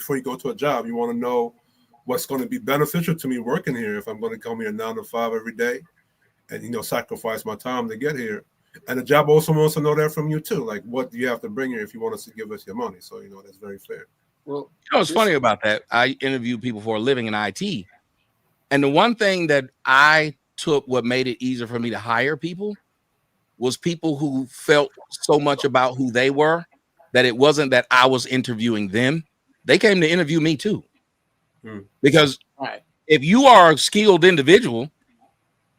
before you go to a job, you want to know what's going to be beneficial to me working here. If I'm going to come here 9 to 5 every day, and sacrifice my time to get here, and the job also wants to know that from you too. Like, what do you have to bring here if you want us to give us your money? So that's very fair. Well, what's funny about that? I interview people for a living in IT, and the one thing that I took what made it easier for me to hire people was people who felt so much about who they were that it wasn't that I was interviewing them. They came to interview me too. Because if you are a skilled individual,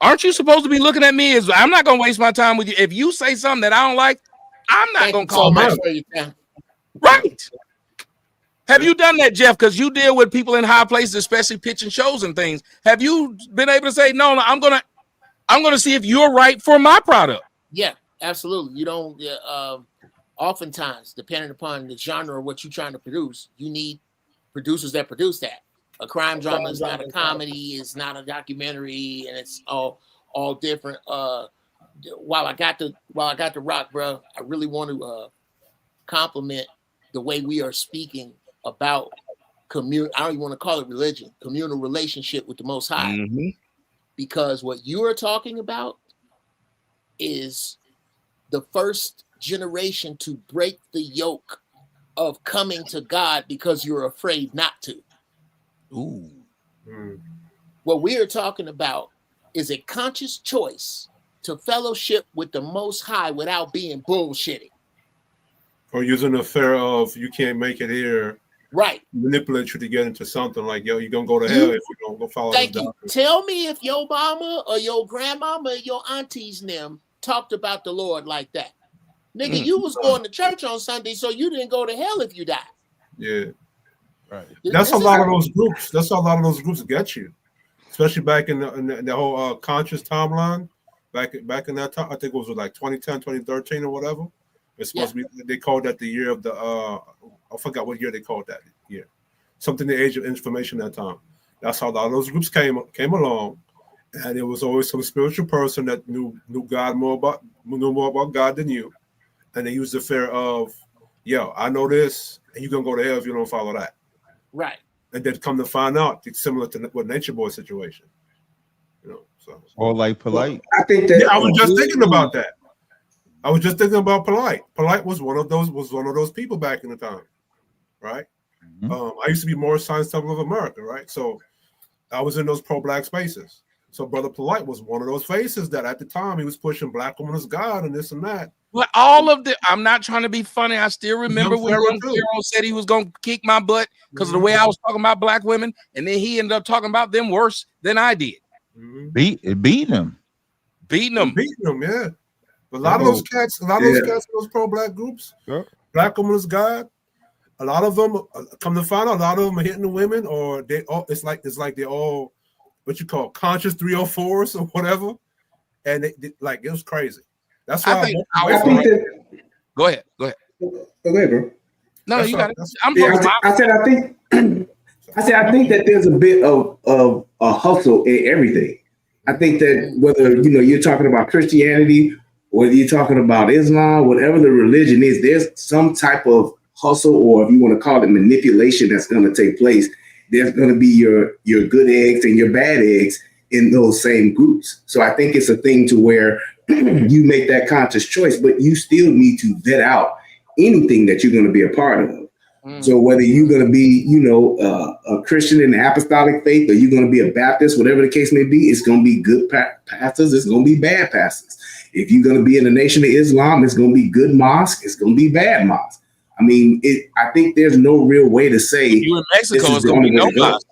aren't you supposed to be looking at me as I'm not going to waste my time with you? If you say something that I don't like, I'm not going to call back. Right. Have you done that, Jeff? Because you deal with people in high places, especially pitching shows and things. Have you been able to say, no, I'm gonna see if you're right for my product? Yeah, absolutely. You don't. Oftentimes, depending upon the genre of what you're trying to produce, you need producers that produce that. A crime drama is not a comedy, it's not a documentary, and it's all different. While I got the rock, bro, I really want to compliment the way we are speaking about I don't even want to call it religion, communal relationship with the Most High, because what you are talking about is the first generation to break the yoke of coming to God because you're afraid not to. Ooh. What we are talking about is a conscious choice to fellowship with the Most High without being bullshitting. Or using the fear of you can't make it here. Right. Manipulate you to get into something like, yo, you're going to go to hell if you don't go follow this doctor. Tell me if your mama or your grandmama or your aunties and them talked about the Lord like that. Nigga, you was going to church on Sunday, so you didn't go to hell if you died. Yeah. Right. That's a lot of those groups. That's how a lot of those groups get you. Especially back in the whole conscious timeline. Back in that time, I think it was like 2010, 2013 or whatever. It's supposed to be, they called that the year of the, I forgot what year they called that year. Something the age of information at that time. That's how a lot of those groups came along. And it was always some spiritual person that knew more about God than you. And they used the fear of, yo, I know this, and you're going to go to hell if you don't follow that. Right. And then come to find out, it's similar to what Nature Boy situation. Or like Polite. I think that I was just thinking about that. I was just thinking about Polite. Polite was one of those people back in the time, right? I used to be Morris Science Temple of America, right? So I was in those pro-black spaces. So Brother Polite was one of those faces that at the time he was pushing black woman as God and this and that. But all of the, I'm not trying to be funny. I still remember when Young Pharaoh said he was going to kick my butt because of the way I was talking about black women, and then he ended up talking about them worse than I did. Beating them, yeah. But a lot of those cats, those pro-black groups, black women as God. A lot of them, come to find out, a lot of them are hitting the women, or they all. It's like they're all what you call conscious 304s or whatever, and they like it was crazy. That's why I think that. Go ahead. Go ahead, bro. No, you got it. I think that there's a bit of a hustle in everything. I think that whether you're talking about Christianity, whether you're talking about Islam, whatever the religion is, there's some type of hustle, or if you want to call it manipulation, that's going to take place. There's going to be your good eggs and your bad eggs in those same groups. So I think it's a thing to where you make that conscious choice, but you still need to vet out anything that you're going to be a part of. So whether you're going to be, a Christian in the apostolic faith, or you're going to be a Baptist, whatever the case may be, it's going to be good pastors. It's going to be bad pastors. If you're going to be in the Nation of Islam, it's going to be good mosque. It's going to be bad mosque. I mean, I think there's no real way to say you in Mexico is going to be no mosque.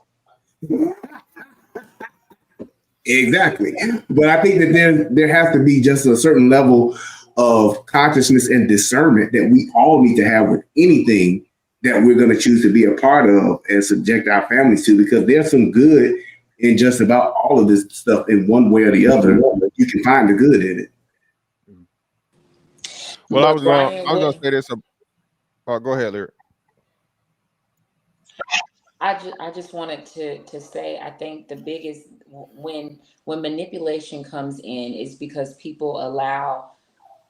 Exactly. But I think that there has to be just a certain level of consciousness and discernment that we all need to have with anything that we're going to choose to be a part of and subject our families to, because there's some good in just about all of this stuff in one way or the other. You can find the good in it. Well, I was going to say this. Go ahead, Lyric. I just wanted to say, I think the biggest, when manipulation comes in, is because people allow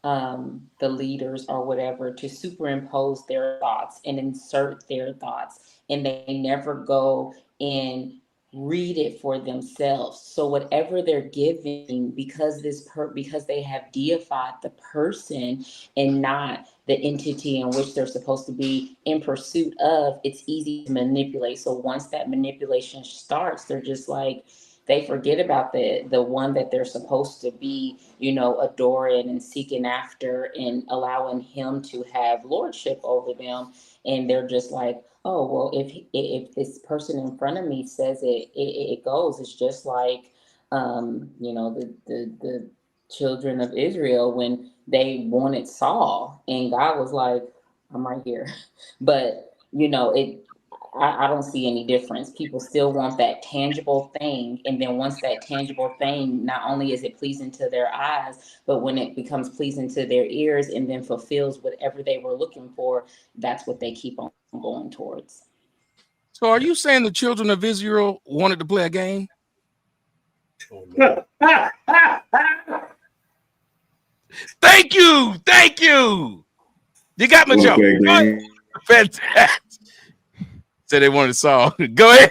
the leaders or whatever to superimpose their thoughts and insert their thoughts, and they never go and read it for themselves. So whatever they're giving, because because they have deified the person and not the entity in which they're supposed to be in pursuit of, it's easy to manipulate. So once that manipulation starts, they're just like, they forget about the one that they're supposed to be, adoring and seeking after and allowing him to have lordship over them. And they're just like, oh, well, if this person in front of me says it goes. It's just like, the children of Israel when they wanted Saul, and God was like, I'm right here. But I don't see any difference. People still want that tangible thing. And then once that tangible thing, not only is it pleasing to their eyes, but when it becomes pleasing to their ears and then fulfills whatever they were looking for, that's what they keep on going towards. So are you saying the children of Israel wanted to play a game? Thank you. Thank you. You got my joke. Fantastic. Said they wanted to solve. Go ahead.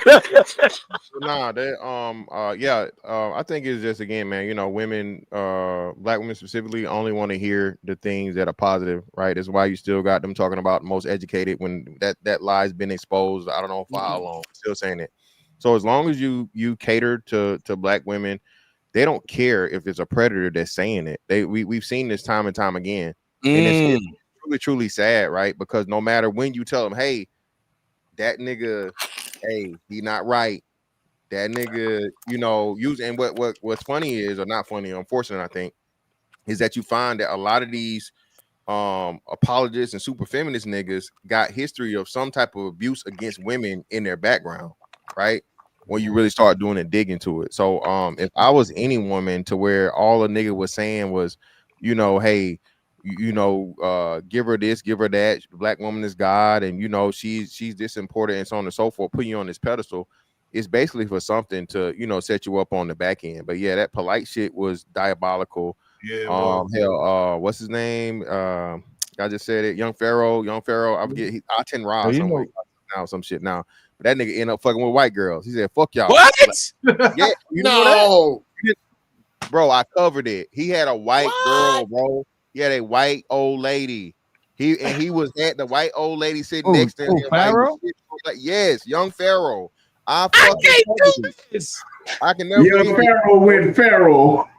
Nah, they I think it's just, again, man, women, black women specifically, only want to hear the things that are positive, right? That's why you still got them talking about most educated when that lie's been exposed. I don't know for how long. Still saying it. So as long as you cater to black women, they don't care if it's a predator that's saying it. We've seen this time and time again, and it's truly, truly sad, right? Because no matter when you tell them, hey, that nigga, hey, he not right. That nigga, and what's funny is, or not funny, unfortunate, I think, is that you find that a lot of these apologists and super feminist niggas got history of some type of abuse against women in their background, right? When you really start doing and dig into it. So if I was any woman to where all a nigga was saying was, hey, give her this, give her that. The black woman is God, and she's this important, and so on and so forth. Put you on this pedestal. It's basically for something to set you up on the back end. But yeah, that polite shit was diabolical. Yeah. Hell, what's his name? I just said it. Young Pharaoh. I forget. Aten Ra. Now some shit now. But that nigga ended up fucking with white girls. He said, "Fuck y'all." What? Yeah. No. Bro, I covered it. He had a white girl, bro. He had a white old lady. He was at the white old lady sitting next to him. Pharaoh? Like, yes, Young Pharaoh. I can't do this. I can never. Young Pharaoh with Pharaoh.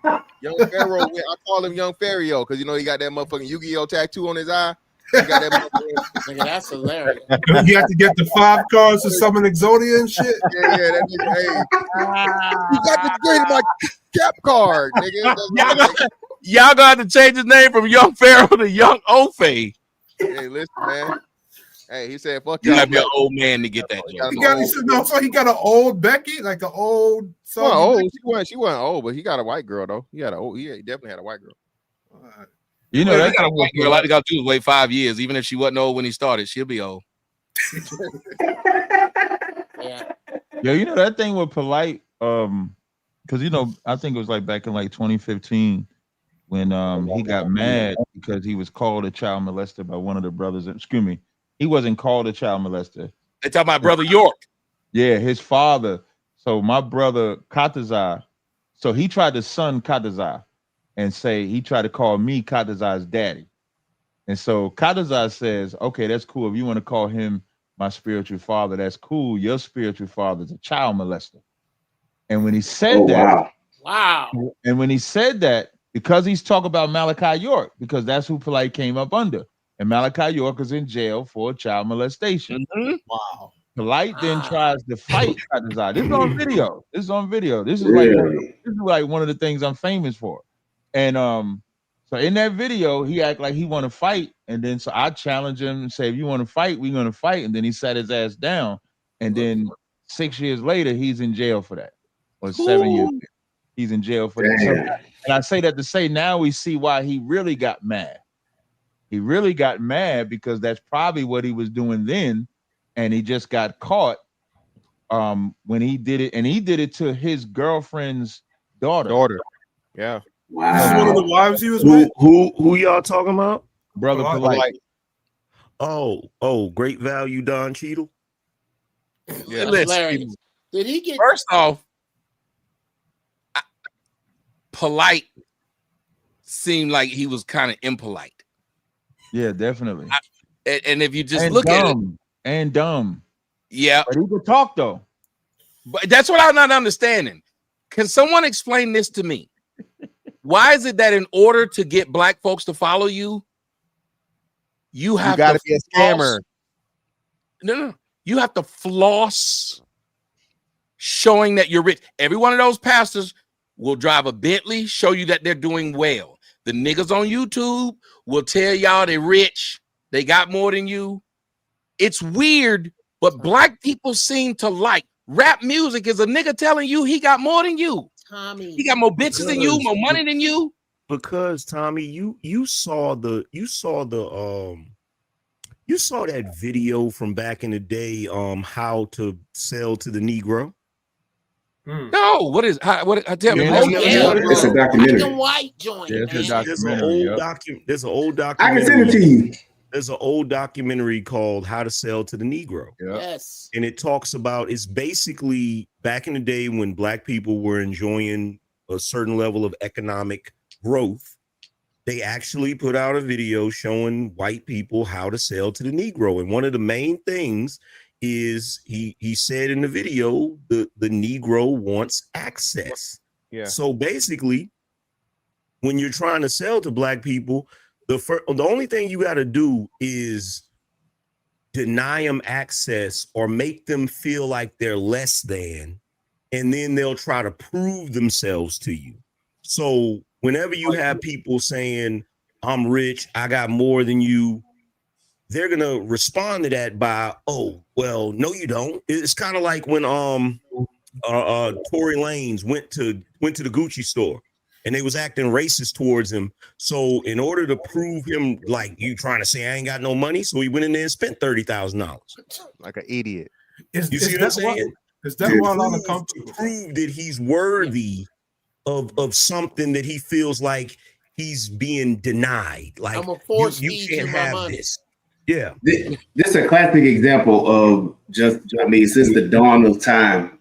Young Pharaoh. I call him Young Pharaoh because he got that motherfucking Yu-Gi-Oh tattoo on his eye. He got that motherfucking. Nigga, that's hilarious. You have to get the 5 cards to summon Exodia and shit. Yeah, that nigga. Hey, you got to get my cap card, nigga. Y'all got to change his name from Young Pharaoh to Young Ofe. Hey, listen, man. Hey, he said, "Fuck You y'all." have your old man to get that joke. So he got an old Becky, like an old. She wasn't old, but he got a white girl though. He definitely had a white girl. You know, that got a white girl. All I got to do is wait 5 years. Even if she wasn't old when he started, she'll be old. Yeah. Yo, that thing with polite, because I think it was like back in like 2015 when he got mad because he was called a child molester by one of the brothers. Excuse me, he wasn't called a child molester. They talk about Brother York. Yeah, his father. So my brother Katazai, so he tried to son Katazai and say he tried to call me Katazai's daddy. And so Katazai says, okay, that's cool. If you want to call him my spiritual father, that's cool. Your spiritual father is a child molester. And when he said Wow. And when he said that, because he's talking about Malachi York, because that's who Polite came up under. And Malachi York is in jail for child molestation. Mm-hmm. Wow. Polite then tries to fight Katazai. This is on video. This is like one of the things I'm famous for. And so in that video, he act like he want to fight. And then so I challenge him and say, if you want to fight, we're going to fight. And then he sat his ass down. And then 6 years later, he's in jail for that. Or 7 years later, he's in jail for that. So, and I say that to say now we see why he really got mad. He really got mad because that's probably what he was doing then. And he just got caught when he did it. And he did it to his girlfriend's daughter. Yeah. This is one of the Wow. wives he was with. Who y'all talking about? Brother Polite. Polite. Oh, Great Value Don Cheadle. Yeah, That's listen, hilarious. Did he get? first off, Polite seemed like he was kind of impolite. Yeah, definitely. And if you just And look at it, dumb. yeah, But he could talk though. but that's what I'm not understanding. Can someone explain this to me? Why is it that in order to get black folks to follow you, you have got to to be a floss- scammer. No. You have to floss showing that you're rich. Every one of those pastors will drive a Bentley, show you that they're doing well. The niggas on YouTube will tell y'all they're rich. They got more than you. It's weird, but black people seem to like rap music is a nigga telling you he got more than you. Tommy. He got more bitches than you, more money than you. Because Tommy, you saw that video from back in the day, how to sell to the Negro. No, what is tell me? Yeah, Oh, yeah, It's a bro. documentary. Black and white joint, Yeah, it's a man. There's an old I can send it to documentary. you. There's an old documentary called How to Sell to the Negro. Yeah. Yes. And it talks about, it's basically back in the day when black people were enjoying a certain level of economic growth, they actually put out a video showing white people how to sell to the Negro. And one of the main things is he said in the video, the Negro wants access. Yeah. So basically, when you're trying to sell to black people, the only thing you got to do is deny them access or make them feel like they're less than, and then they'll try to prove themselves to you. So whenever you have people saying, I'm rich, I got more than you, they're going to respond to that by, oh, well, no, you don't. It's kind of like when Tory Lanez went to the Gucci store and they was acting racist towards him. So in order to prove him, like, you trying to say I ain't got no money, so he went in there and spent $30,000. Like an idiot. You see what I'm saying? Is that why a lot of To companies? prove that he's worthy of something that he feels like he's being denied. Like, I'm a force you feed can't you my have money. this. Yeah. This is a classic example of since the dawn of time,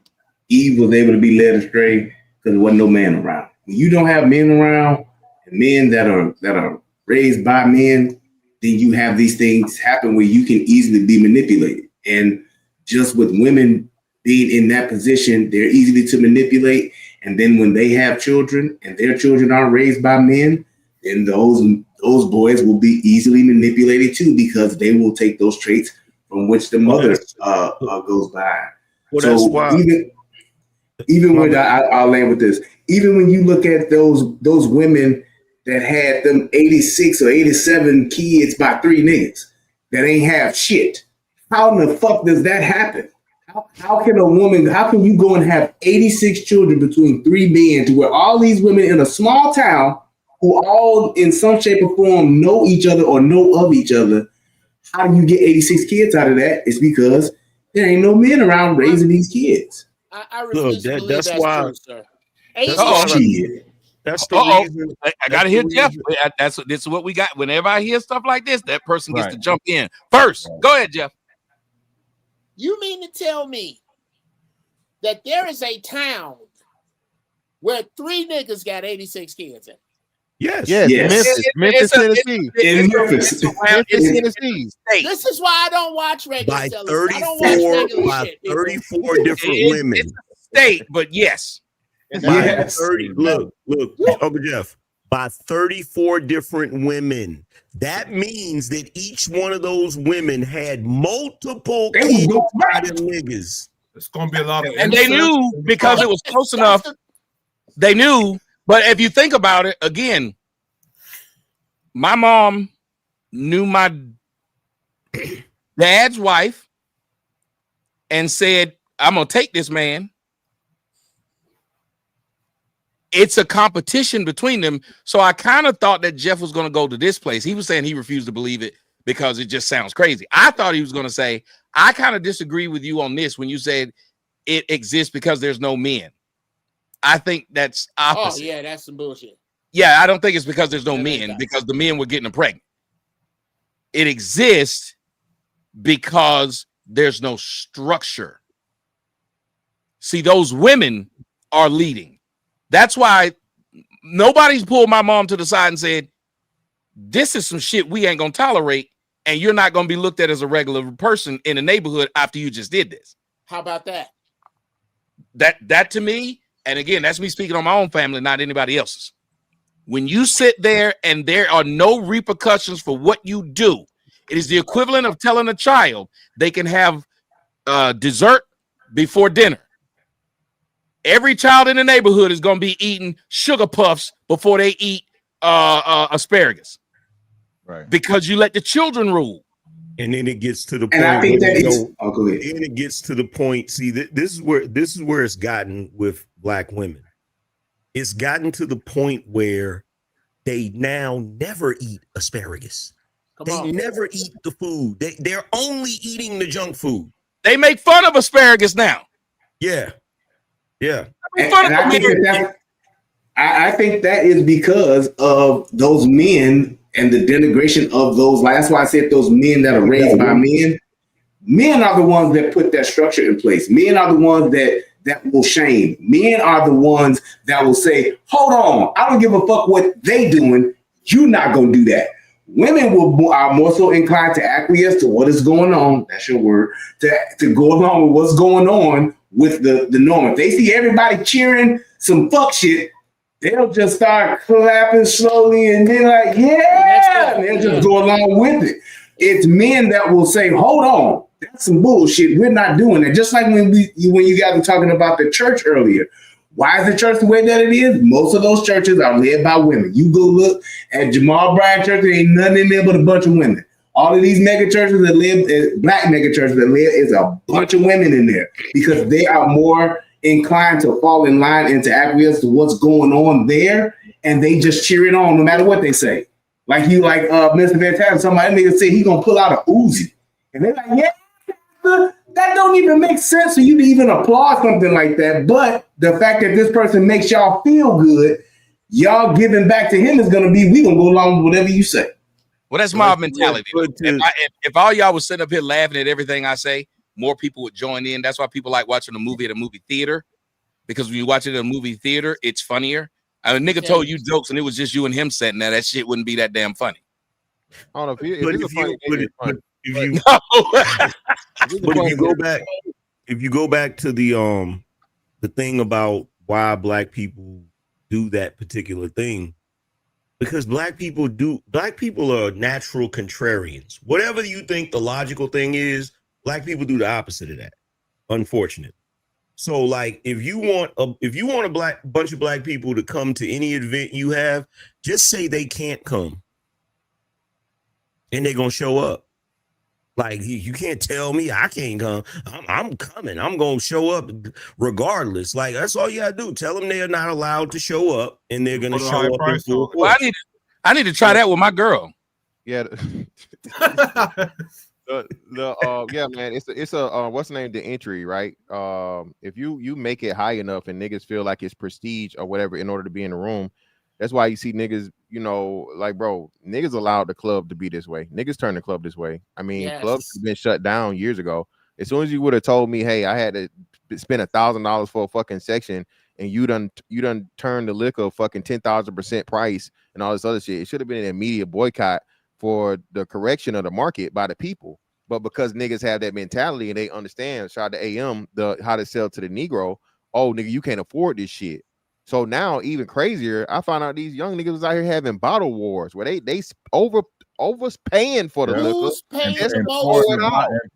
Eve was able to be led astray because there wasn't no man around. When you don't have men around, and men that are raised by men, then you have these things happen where you can easily be manipulated. And just with women being in that position, they're easy to manipulate. And then when they have children and their children are raised by men, then those boys will be easily manipulated too, because they will take those traits from which the mother goes by. Well, so that's why. Even when I'll land with this, even when you look at those women that had them 86 or 87 kids by 3 niggas that ain't have shit, how in the fuck does that happen? How can you go and have 86 children between 3 men to where all these women in a small town who all in some shape or form know each other or know of each other, how do you get 86 kids out of that? It's because there ain't no men around raising these kids. I refuse to believe that's true, sir. That's the reason. I gotta hear Jeff. This is what we got. Whenever I hear stuff like this, that person gets to jump in first. Go ahead, Jeff. You mean to tell me that there is a town where 3 niggas got 86 kids in? Yes. Memphis, Tennessee. Tennessee. This is why I don't watch regular television. I don't watch regular shit. 34 different women. It's a state, but yes. Look, Uncle Jeff. By 34 different women. That means that each one of those women had multiple kids by them niggas. It's gonna be a lot of, and they knew because it was close enough. They knew, but if you think about it, again, my mom knew my dad's wife and said, "I'm gonna take this man." It's a competition between them. So I kind of thought that Jeff was going to go to this place. He was saying he refused to believe it because it just sounds crazy. I thought he was going to say, I kind of disagree with you on this when you said it exists because there's no men. I think that's opposite. Oh, yeah, that's some bullshit. Yeah, I don't think it's because there's no That makes men, sense. because the men were getting them pregnant. It exists because there's no structure. See, those women are leading. That's why nobody's pulled my mom to the side and said, this is some shit we ain't gonna tolerate, and you're not gonna be looked at as a regular person in the neighborhood after you just did this. How about that? That to me, and again, that's me speaking on my own family, not anybody else's. When you sit there and there are no repercussions for what you do, it is the equivalent of telling a child they can have dessert before dinner. Every child in the neighborhood is going to be eating sugar puffs before they eat asparagus. Right. Because you let the children rule. And then it gets to the point. And I think that where, is. Oh, go ahead. then it gets to the point. See, this is where it's gotten with Black women. It's gotten to the point where they now never eat asparagus. They never eat the food. They're only eating the junk food. They make fun of asparagus now. Yeah. Yeah. And I think that is because of those men and the denigration of those. That's why I said those men that are raised by men. Men are the ones that put that structure in place. Men are the ones that will shame. Men are the ones that will say, hold on, I don't give a fuck what they doing. You're not going to do that. Women are more so inclined to acquiesce to what is going on. That's your word. To go along with what's going on with the norm. If they see everybody cheering some fuck shit, they'll just start clapping slowly and then like, yeah, and they'll just go along with it. It's men that will say, hold on, that's some bullshit. We're not doing that. Just like when you guys were talking about the church earlier. Why is the church the way that it is? Most of those churches are led by women. You go look at Jamal Bryant Church, there ain't nothing in there but a bunch of women. All of these mega churches that live, black mega churches that live, is a bunch of women in there because they are more inclined to fall in line and to acquiesce to what's going on there, and they just cheer it on no matter what they say. Like Mr. Van Tappen, somebody nigga say he gonna pull out a Uzi, and they're like, yeah, that don't even make sense for you to even applaud something like that. But the fact that this person makes y'all feel good, y'all giving back to him is gonna be, we gonna go along with whatever you say. Well, that's mob mentality. If all y'all was sitting up here laughing at everything I say, more people would join in. That's why people like watching a movie at a movie theater, because when you watch it at a movie theater, it's funnier. A nigga told you jokes and it was just you and him sitting there. That shit wouldn't be that damn funny. I don't know if you go back to the thing about why black people do that particular thing, because black people are natural contrarians. Whatever you think the logical thing is, black people do the opposite of that. Unfortunately. So like if you want a bunch of black people to come to any event you have, just say they can't come. And they're gonna show up. Like you can't tell me I can't come. I'm coming. I'm gonna show up regardless. Like that's all you gotta do. Tell them they're not allowed to show up, and they're gonna show up in full force. Well, I need to try that with my girl. Yeah. Yeah, man. It's a what's the name? The entry, right? If you make it high enough and niggas feel like it's prestige or whatever in order to be in the room, that's why you see niggas, like, bro, niggas allowed the club to be this way. Niggas turn the club this way. I mean, clubs have been shut down years ago. As soon as you would have told me, hey, I had to spend $1,000 for a fucking section, and you done turned the liquor fucking 10,000% price and all this other shit, it should have been an immediate boycott for the correction of the market by the people. But because niggas have that mentality and they understand, shout out to AM, how to sell to the Negro, oh, nigga, you can't afford this shit. So now, even crazier, I found out these young niggas was out here having bottle wars where they overpaying for the liquor. And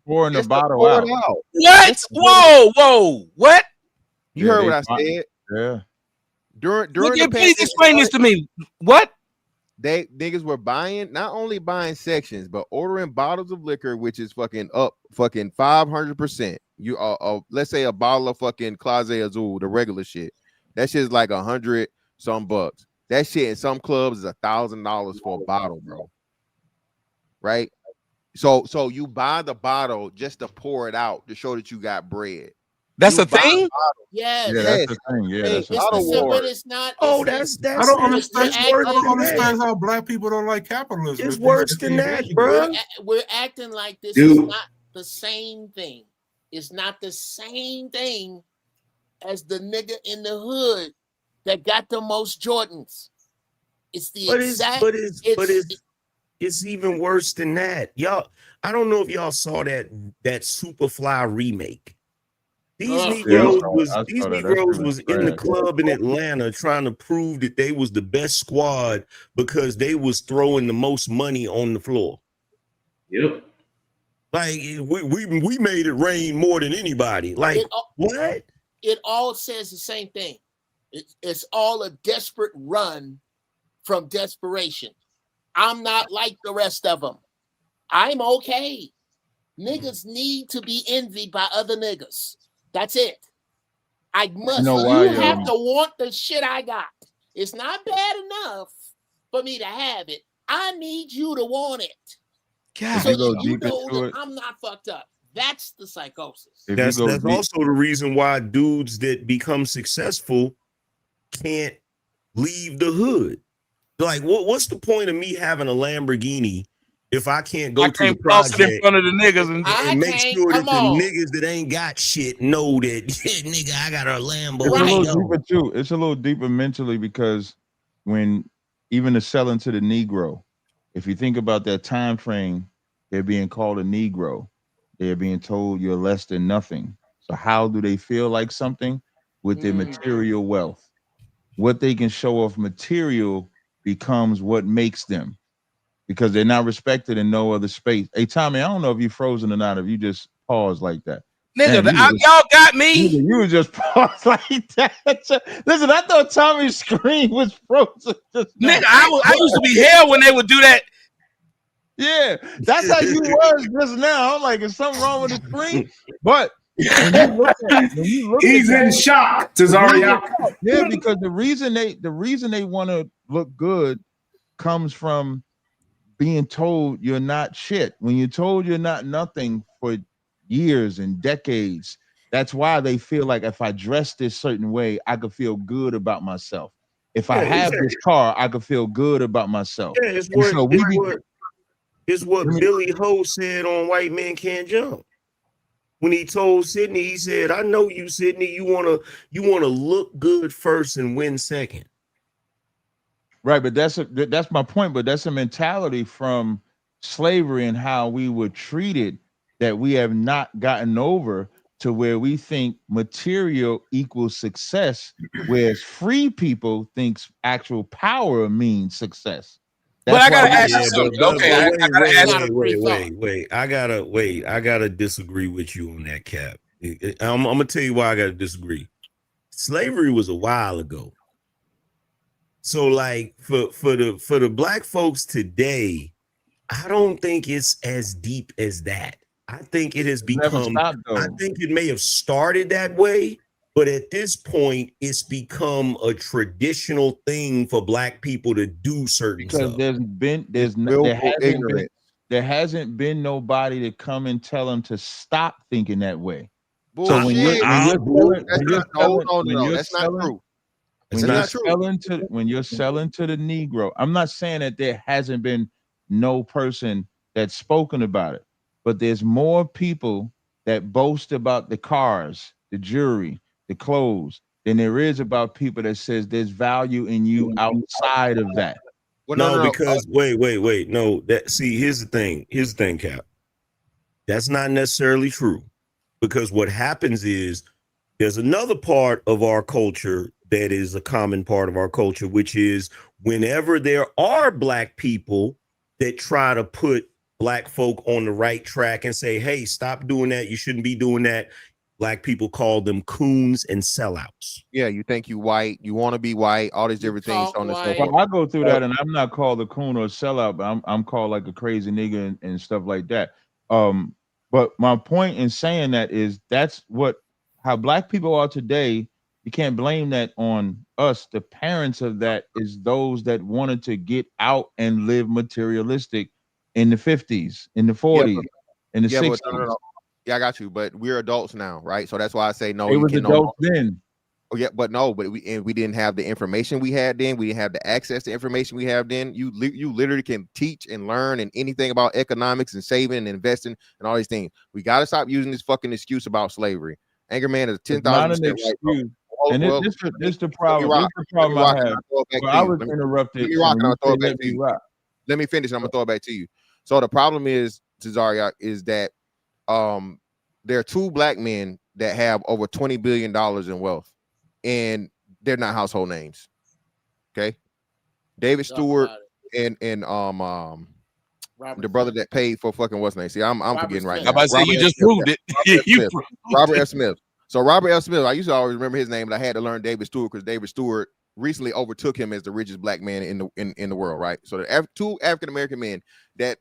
pouring the bottle out. What? Whoa! What? You heard what I said? Yeah. During the pandemic, please explain this to me. What? Niggas were not only buying sections, but ordering bottles of liquor, which is fucking up 500%. You let's say a bottle of fucking Clase Azul, the regular shit. That shit is like $100 some bucks. That shit in some clubs is $1,000 for a bottle, bro. Right? So you buy the bottle just to pour it out to show that you got bread. That's You a buy thing. Yes. Yeah, that's the thing. Yeah, that's It's the the thing. same, but it's not. Oh, it's, that's I don't it's understand. worse I don't than that. understand how black people don't like capitalism. It's worse than that, bro. we're acting like this Dude. is not the same thing. It's not the same thing as the nigga in the hood that got the most Jordans. It's the exact. It's even worse than that. Y'all, I don't know if y'all saw that Superfly remake. These Negroes was in the club in Atlanta trying to prove that they was the best squad because they was throwing the most money on the floor. Yep. Like we made it rain more than anybody. Like what? It all says the same thing. It's all a desperate run from desperation. I'm not like the rest of them. I'm okay. Niggas need to be envied by other niggas. That's it. I must. You have to want the shit I got. It's not bad enough for me to have it. I need you to want it. God, so that you know that I'm not fucked up. That's the psychosis. That's also the reason why dudes that become successful can't leave the hood. Like, what's the point of me having a Lamborghini if I can't go to the project in front of the niggas and make sure that the niggas that ain't got shit know that nigga, I got a Lambo. It's a little deeper too. It's a little deeper mentally because when even the selling to the Negro, if you think about that time frame, they're being called a Negro. They're being told you're less than nothing. So how do they feel like something? With their material wealth. What they can show off material becomes what makes them, because they're not respected in no other space. Hey, Tommy, I don't know if you frozen or not, if you just paused like that. Nigga, y'all got me. Nigga, you just paused like that. Listen, I thought Tommy's screen was frozen. Nigga, I used to be hell when they would do that. Yeah, that's how you was just now. I'm like, is something wrong with the screen? But when you look he's in shock, Tazaria. Yeah, because the reason they want to look good comes from being told you're not shit. When you're told you're not nothing for years and decades, that's why they feel like if I dress this certain way, I could feel good about myself. If I have this car, I could feel good about myself. Yeah, it's what Billy Ho said on White Men Can't Jump. When he told Sydney, he said, I know you, Sydney, you wanna look good first and win second. Right, but that's my point. But that's a mentality from slavery and how we were treated that we have not gotten over, to where we think material equals success, whereas free people thinks actual power means success. But I gotta ask you something. Okay, I gotta disagree with you on that, Cap. I'm gonna tell you why I gotta disagree. Slavery was a while ago. So, like, for the black folks today, I don't think it's as deep as that. I think it has become. I think it may have started that way, but at this point, it's become a traditional thing for black people to do certain stuff. There hasn't been nobody to come and tell them to stop thinking that way. Bullshit. So when you're selling to the Negro, I'm not saying that there hasn't been no person that's spoken about it, but there's more people that boast about the cars, the jewelry, the clothes, than there is about people that says there's value in you outside of that. Well, because wait. No, here's the thing, Cap. That's not necessarily true, because what happens is there's another part of our culture that is a common part of our culture, which is whenever there are black people that try to put black folk on the right track and say, hey, stop doing that, you shouldn't be doing that, black people call them coons and sellouts. Yeah, you think you white, you want to be white, all these different things on this. Well, I go through that, and I'm not called a coon or a sellout, but I'm called like a crazy nigga and stuff like that. But my point in saying that is that's how black people are today. You can't blame that on us. The parents of that is those that wanted to get out and live materialistic in the 50s, in the 40s, in the 60s. Yeah, I got you. But we're adults now, right? So that's why I say no. It You was can adults then. Oh yeah, but we didn't have the information we had then. We didn't have the access to information we have then. You literally can teach and learn and anything about economics and saving and investing and all these things. We got to stop using this fucking excuse about slavery. Anger Man is 10,000% Not an right. excuse. Well, And well, this the problem. This the problem I have. Well, I was interrupted. Let me rock, and I'll throw it back Let to me you. rock. Let me finish, and I'm gonna throw it back to you. So the problem is, Cesaria, is that there are two black men that have over $20 billion in wealth, and they're not household names. Okay, David Stewart and Robert the brother that paid for fucking what's name? See, I'm forgetting right now. I'm about to say, you Robert just F. proved it. You proved Robert it. F. Smith. So Robert F. Smith, I used to always remember his name, but I had to learn David Stewart because David Stewart recently overtook him as the richest black man in the world, right? So the two African American men that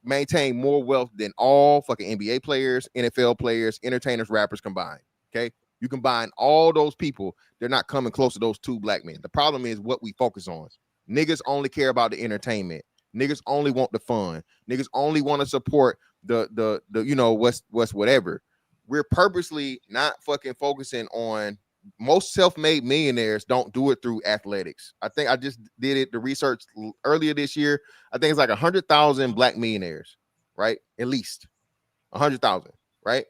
maintain more wealth than all fucking NBA players, NFL players, entertainers, rappers combined. Okay, you combine all those people, they're not coming close to those two black men. The problem is what we focus on. Niggas only care about the entertainment. Niggas only want the fun. Niggas only want to support the you know what's whatever. We're purposely not fucking focusing on. Most self-made millionaires don't do it through athletics. I think I just did it, the research earlier this year. I think it's like 100,000 black millionaires, right? At least 100,000, right?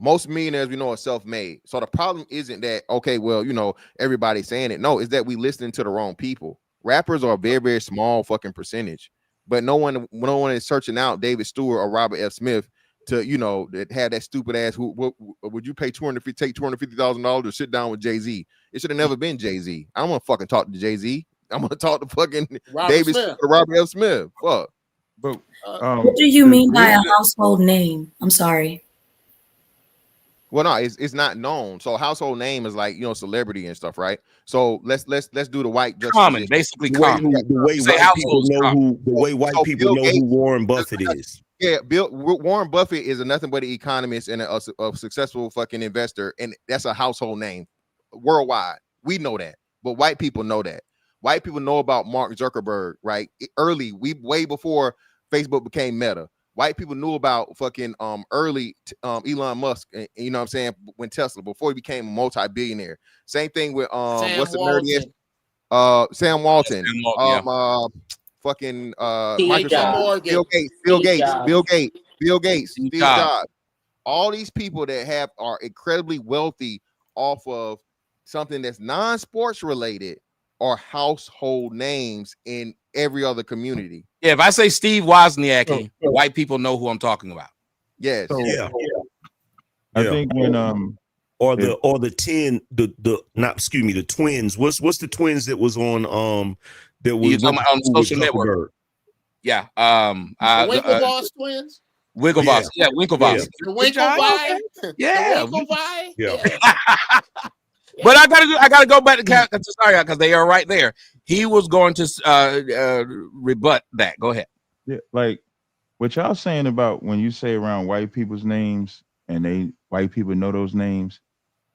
Most millionaires we know are self-made. So the problem isn't that, okay, well, you know, everybody's saying it. No, it's that we listening to the wrong people. Rappers are a very, very small fucking percentage, but no one is searching out David Stewart or Robert F. Smith to, you know, that had that stupid ass. What would you pay $250,000 to sit down with Jay-Z? It should have never been Jay-Z. I don't want to fucking talk to Jay-Z. I'm gonna talk to fucking David Stewart or Robert F. Smith. Fuck. But what do you mean by a household name? I'm sorry. Well, no, it's not known. So household name is like, you know, celebrity and stuff, right? So let's do the white common, basically common. The way white people know who Warren Buffett is. Yeah, Warren Buffett is nothing but an economist and a successful fucking investor, and that's a household name worldwide. We know that, but white people know that. White people know about Mark Zuckerberg, right? Early, way before Facebook became Meta. White people knew about fucking early Elon Musk, and you know what I'm saying, when Tesla, before he became a multi-billionaire. Same thing with what's the nerdiest? Sam Walton. Fucking Microsoft, Bill Gates, Steve Jobs. All these people that are incredibly wealthy off of something that's non-sports related are household names in every other community. Yeah, if I say Steve Wozniacki, white people know who I'm talking about. Yes. I think when the twins. What's the twins that was on that was on social network? Yeah. The Winklevoss twins. Winklevoss. Yeah, Winklevoss. The Winklevoss. Yeah. Yeah. But I gotta go back to sorry, because they are right there. He was going to rebut that. Go ahead. Yeah, like what y'all saying about when you say around white people's names and white people know those names,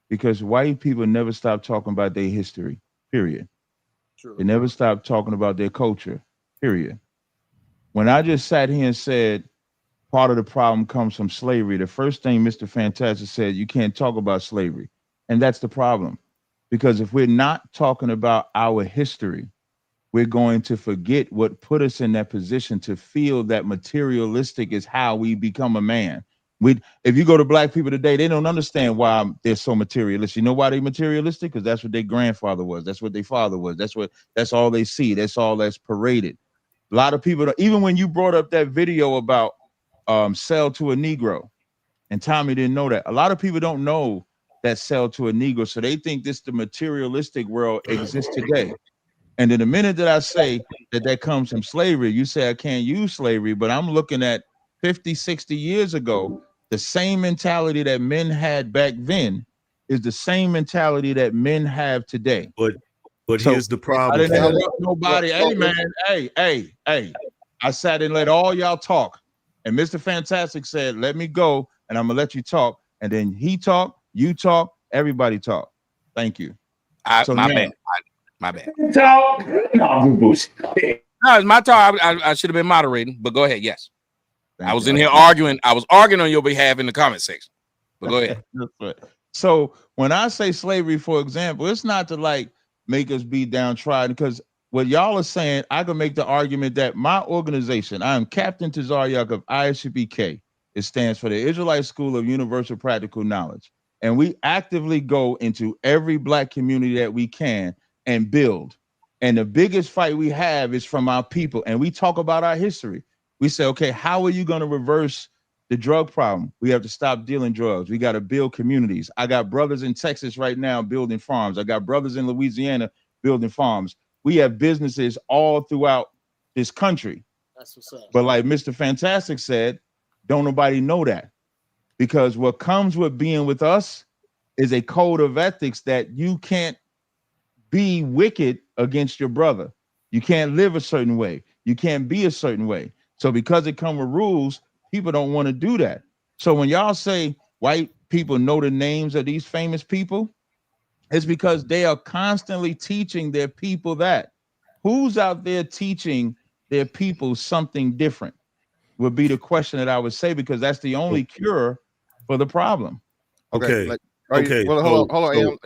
because white people never stop talking about their history. Period. True. They never stop talking about their culture. Period. When I just sat here and said part of the problem comes from slavery, the first thing Mr. Fantastic said, you can't talk about slavery. And that's the problem, because if we're not talking about our history, we're going to forget what put us in that position to feel that materialistic is how we become a man. If you go to black people today, they don't understand why they're so materialistic. You know why they're materialistic? Because that's what their grandfather was. That's what their father was. That's all they see. That's all that's paraded. A lot of people, even when you brought up that video about sell to a Negro, and Tommy didn't know that. A lot of people don't know that sell to a Negro. So they think the materialistic world exists today. And then the minute that I say that comes from slavery, you say I can't use slavery, but I'm looking at 50, 60 years ago, the same mentality that men had back then is the same mentality that men have today. But so, here's the problem. I didn't interrupt nobody. Hey, man, hey. I sat and let all y'all talk. And Mr. Fantastic said, let me go, and I'm going to let you talk. And then he talked. You talk, everybody talk. Thank you. My bad. Talk. No, it's my turn. I should have been moderating, but go ahead. Yes. Thank I was you. in here arguing. I was arguing on your behalf in the comment section. But go ahead. That's right. So when I say slavery, for example, it's not to like make us be downtrodden, because what y'all are saying, I can make the argument that my organization, I am Captain Tazaryak of ISUPK. It stands for the Israelite School of Universal Practical Knowledge. And we actively go into every Black community that we can and build. And the biggest fight we have is from our people. And we talk about our history. We say, okay, how are you going to reverse the drug problem? We have to stop dealing drugs. We got to build communities. I got brothers in Texas right now building farms. I got brothers in Louisiana building farms. We have businesses all throughout this country. That's what's up. But like Mr. Fantastic said, don't nobody know that, because what comes with being with us is a code of ethics that you can't be wicked against your brother. You can't live a certain way. You can't be a certain way. So because it comes with rules, people don't want to do that. So when y'all say white people know the names of these famous people, it's because they are constantly teaching their people that. Who's out there teaching their people something different would be the question that I would say, because that's the only cure for the problem. Okay. Okay. Well, hold on.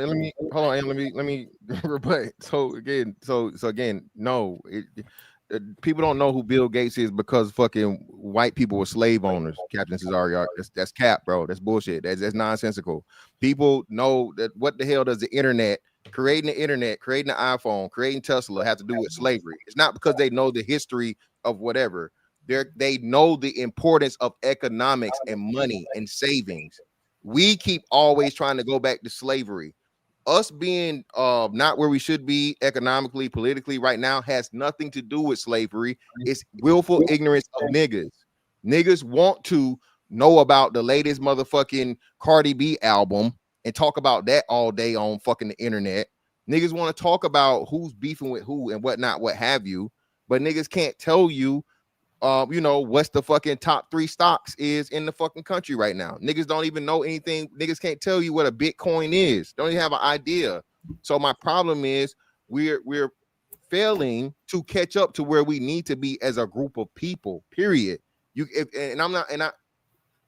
Let me rebut. So again, no. People don't know who Bill Gates is because fucking white people were slave owners. Captain Cesario, that's cap, bro. That's bullshit. That's nonsensical. People know that. What the hell does the internet, creating the internet, creating the iPhone, creating Tesla have to do with slavery? It's not because they know the history of whatever. They know the importance of economics and money and savings. We keep always trying to go back to slavery. Us being not where we should be economically, politically right now has nothing to do with slavery. It's willful ignorance of niggas. Niggas want to know about the latest motherfucking Cardi B album and talk about that all day on fucking the internet. Niggas want to talk about who's beefing with who and whatnot, what have you. But niggas can't tell you, what's the fucking top 3 stocks is in the fucking country right now. Niggas don't even know anything. Niggas can't tell you what a Bitcoin is. Don't even have an idea. So my problem is we're failing to catch up to where we need to be as a group of people. Period.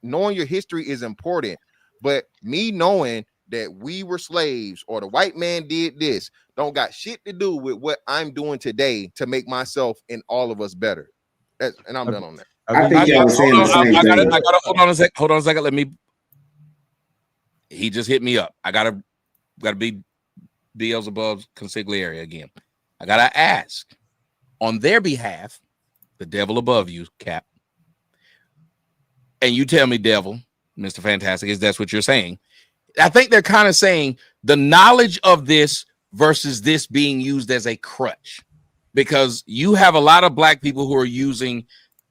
Knowing your history is important, but me knowing that we were slaves or the white man did this don't got shit to do with what I'm doing today to make myself and all of us better. And I'm done on that. I think y'all was saying the same thing. I gotta hold on a second. Let me. He just hit me up. I gotta be Beelzebub's consigliere again. I gotta ask on their behalf, the devil above you, Cap. And you tell me, devil, Mr. Fantastic, is that's what you're saying? I think they're kind of saying the knowledge of this versus this being used as a crutch. Because you have a lot of black people who are using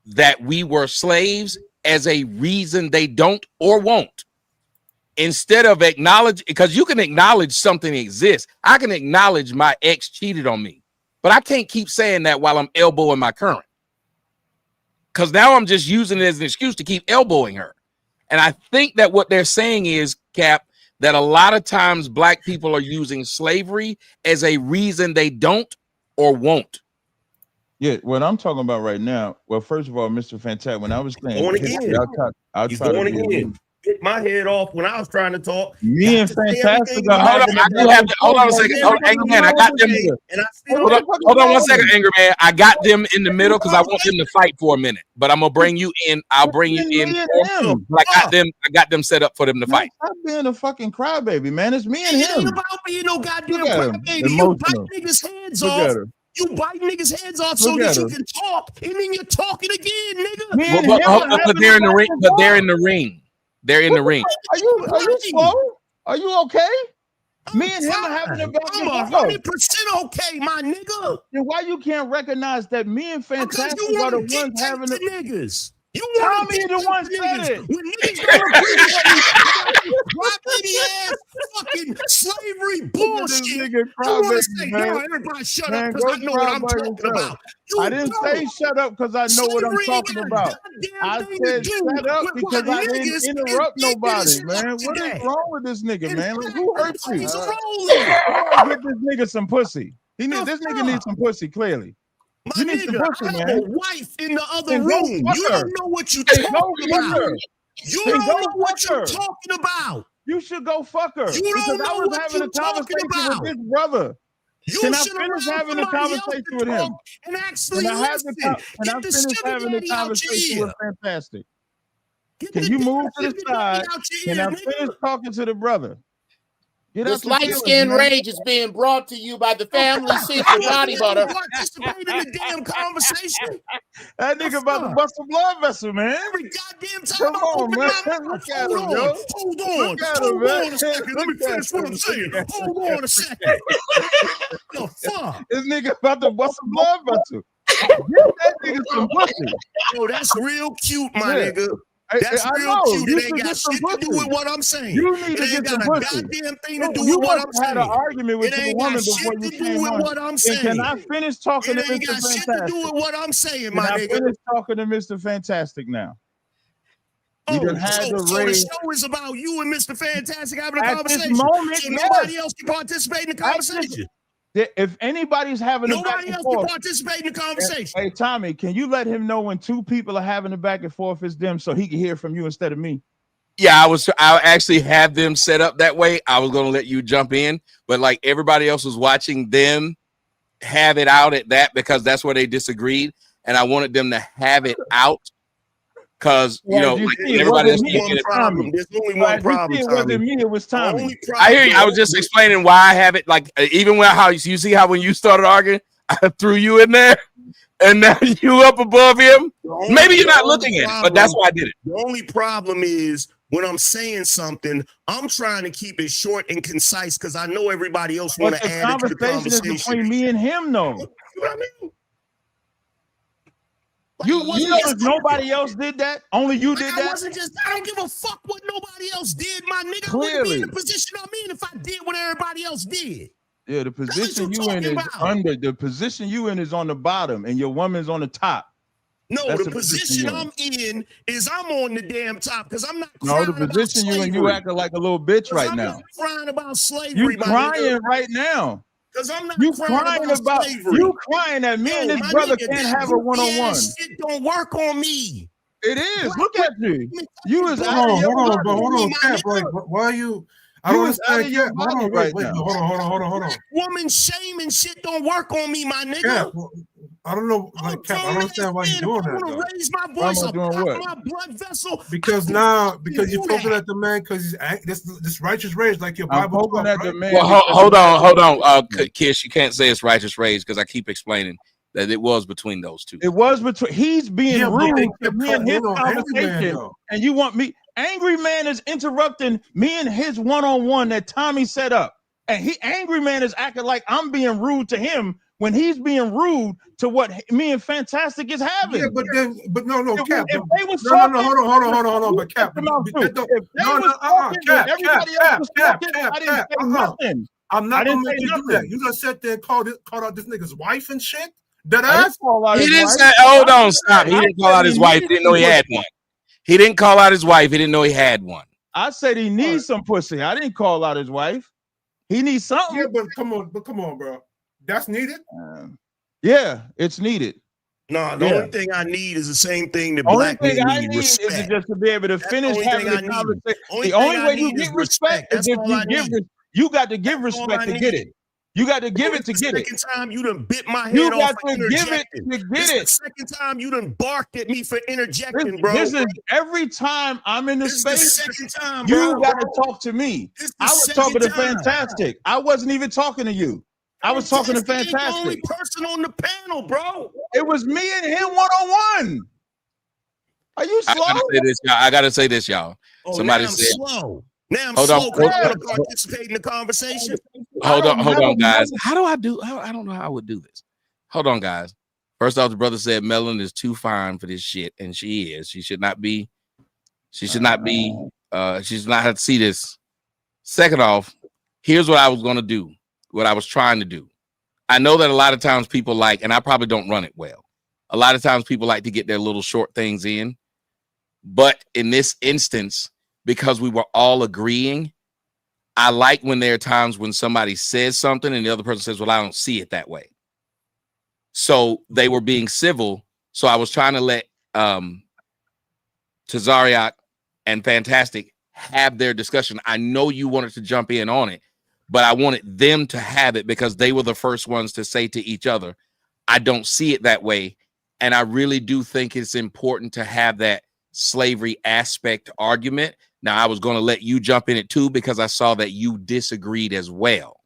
that we were slaves as a reason they don't or won't. Instead of acknowledge, because you can acknowledge something exists. I can acknowledge my ex cheated on me, but I can't keep saying that while I'm elbowing my current. Because now I'm just using it as an excuse to keep elbowing her. And I think that what they're saying is, Cap, that a lot of times black people are using slavery as a reason they don't or won't. Yeah, what I'm talking about right now. Well, first of all, Mr. Fantastic, when I was saying, going again. He's going again. Hit my head off when I was trying to talk. Me and Fantastic. Hold on a second. Angry Man, I got them. Hold on 1 second, Angry Man. I got them in the middle because I want them to fight for a minute. But I'm gonna bring you in. I'll bring you in. I got them set up for them to fight. Stop being a fucking crybaby, man. It's me and him. It ain't about being no goddamn crybaby. You bite niggas' heads off. You bite niggas' heads off so that you can talk, and then you're talking again, nigga. But they're in the ring. But they're in the ring. They're in the ring. Are you slow? Are you okay? Me and him are having a back and I'm 100% okay, my nigga. Then why you can't recognize that me and Fantastic are the ones having the niggas? You want me the one said it. When niggas crybaby ass fucking slavery bullshit. You want to say, yo, everybody shut up because I know what I'm talking about. I didn't say shut up because I know what I'm talking about. I said shut up because I didn't interrupt nobody, man. What is wrong with this nigga, man? Who hurt you? Get this nigga some pussy. This nigga needs some pussy, clearly. My nigga, I have a wife in the other room. You don't know what you talking about. You Then don't go know what fuck you're her. talking about. You should go fuck her. You Because don't I know was what having a you're talking conversation about. with this brother. You Can I should finish allow having a somebody else conversation to with him? talk and actually Can I have listen. can I Get the finish sugar having a daddy out conversation your with ear. Fantastic? Get Can the you damn move to the sugar daddy side? out your Can ear, I nigga. finish talking to the brother? Get out This your light feelings, skin man. rage is being brought to you by the family secret body butter. Participate in the damn conversation. That nigga about to bust a blood vessel, man. Every goddamn time Come I on, open man. my mouth, Look at hold him, on, yo. hold on, Look at him, hold man. on a second. Let me Look at finish what him. I'm saying. Look at Hold him. on a second. The fuck? This nigga about to bust a blood vessel. Get that nigga some pussy. Yo, that's real cute, my Yeah. nigga. I That's real know. cute. You It should ain't got get some shit to do pussy. with what I'm saying. You need to It ain't get some got a pussy. goddamn thing to do You with what must I'm have had an saying. argument with It your ain't got woman shit before to you do came with on. what I'm And saying. can I finish talking It to ain't Mr. got shit to Fantastic? do with what I'm saying, Can my I nigga. finish talking to Mr. Fantastic now? We done had so the the raise. show is about you and Mr. Fantastic having a At this conversation. moment, So yes. nobody else can participate in the At this- conversation. If anybody's having a back Nobody and else can forth, participate in the conversation. hey Tommy, can you let him know when two people are having a back and forth, it's them, so he can hear from you instead of me? Yeah, I actually have them set up that way. I was gonna let you jump in, but like everybody else was watching them have it out at that because that's where they disagreed, and I wanted them to have it out because you know like, everybody else can't get it. There's only one problem. It wasn't me, it was Tommy. I hear you. I was just explaining why I have it. Like even when how you see how when you started arguing, I threw you in there, and now you up above him. Maybe you're not looking at it, but that's why I did it. The only problem is when I'm saying something, I'm trying to keep it short and concise because I know everybody else want But to the add it to the conversation is conversation. between me and him, though. You know what I mean? You know if nobody else did that, only you did I that. wasn't just. I don't give a fuck what nobody else did, my nigga. I wouldn't be Clearly. in the position I'm in if I did what everybody else did. Yeah, the position you you in talking is about. under. The position you in is on the bottom, and your woman's on the top. No, That's the position you're I'm in is I'm on the damn top because I'm not. No, the crying about position you in, you slavery. acting like a little bitch right I'm now. not crying about slavery. You my crying nigga. right now. Because I'm not You crying about slavery. you crying that me and Yo, this my brother nigga, can't that have a goofy one-on-one. ass shit don't work on me. It is. Look at you. You is out of Hold your on, but body. hold on, Cap. Like, why are you? I don't You is out of understand. your Cap, hold body on, right wait, now. hold on. Woman shaming shit don't work on me, my nigga. Cap, I don't know, like Cap. I don't understand why you're doing that. I Though. want to raise my Why am voice I up, doing pop what? my blood vessel. Because you're poking at the man because he's this righteous rage like your I'm Bible poking taught, at the right? man. Well, hold on. Yeah. Kish, you can't say it's righteous rage because I keep explaining that it was between those two. It was between. He's being Yeah, but they rude to kept me and his cutting in on Angry Man, conversation, though. and you want me? Angry Man is interrupting me and his one-on-one that Tommy set up, and Angry Man is acting like I'm being rude to him when he's being rude to what me and Fantastic is having. Yeah, but no, If Cap. they was No, talking, hold on, but Cap. If they was talking, Cap, everybody else was talking, I didn't Cap. say nothing. I'm not I didn't gonna make say you do nothing. that. You just sat there and called out this nigga's wife and shit. That I didn't ass. call out He his didn't wife. say, hold on, stop. He I didn't call said out his he wife. He needs didn't know he some had pussy. one. He didn't call out his wife. He didn't know he had one. I said he needs some pussy. I didn't call out his wife. He needs something. Yeah, but come on, bro. That's needed. Yeah, it's needed. No, the Yeah. only thing I need is the same thing that Only black thing men I need, need is respect. just to be able to That's finish the only having thing I the need. conversation. Only The only thing way I you need get is respect is That's if all you I give. need. You got to give That's all respect I to get need. it. You got to give it to This get the it. second time you done bit my You head off got for to give it interjecting. to get This it. the second time you done barked at me for interjecting, bro. This is every time I'm in the This is the space. second time, bro. You got to talk to me. This is the I was second talking to time. Fantastic. I wasn't even talking to you. I was talking to Fantastic ain't the only Fantastic. person on the panel, bro. It was me and him one-on-one. Are you slow? I gotta say this, y'all. Oh, Somebody now I'm said, slow. Now I'm hold slow on, because I want to participate in the conversation. hold on, guys. How do I do? I don't know how I would do this. Hold on, guys. First off, the brother said Melon is too fine for this shit, and she is. She should not be. She should not be. She should not have to see this. Second off, here's what I was gonna do. What I was trying to do. I know that a lot of times people like, and I probably don't run it well. A lot of times people like to get their little short things in. But in this instance, because we were all agreeing, I like when there are times when somebody says something and the other person says, well, I don't see it that way. So they were being civil. So I was trying to let Tazariak and Fantastic have their discussion. I know you wanted to jump in on it, but I wanted them to have it because they were the first ones to say to each other, I don't see it that way. And I really do think it's important to have that slavery aspect argument. Now, I was going to let you jump in it too, because I saw that you disagreed as well.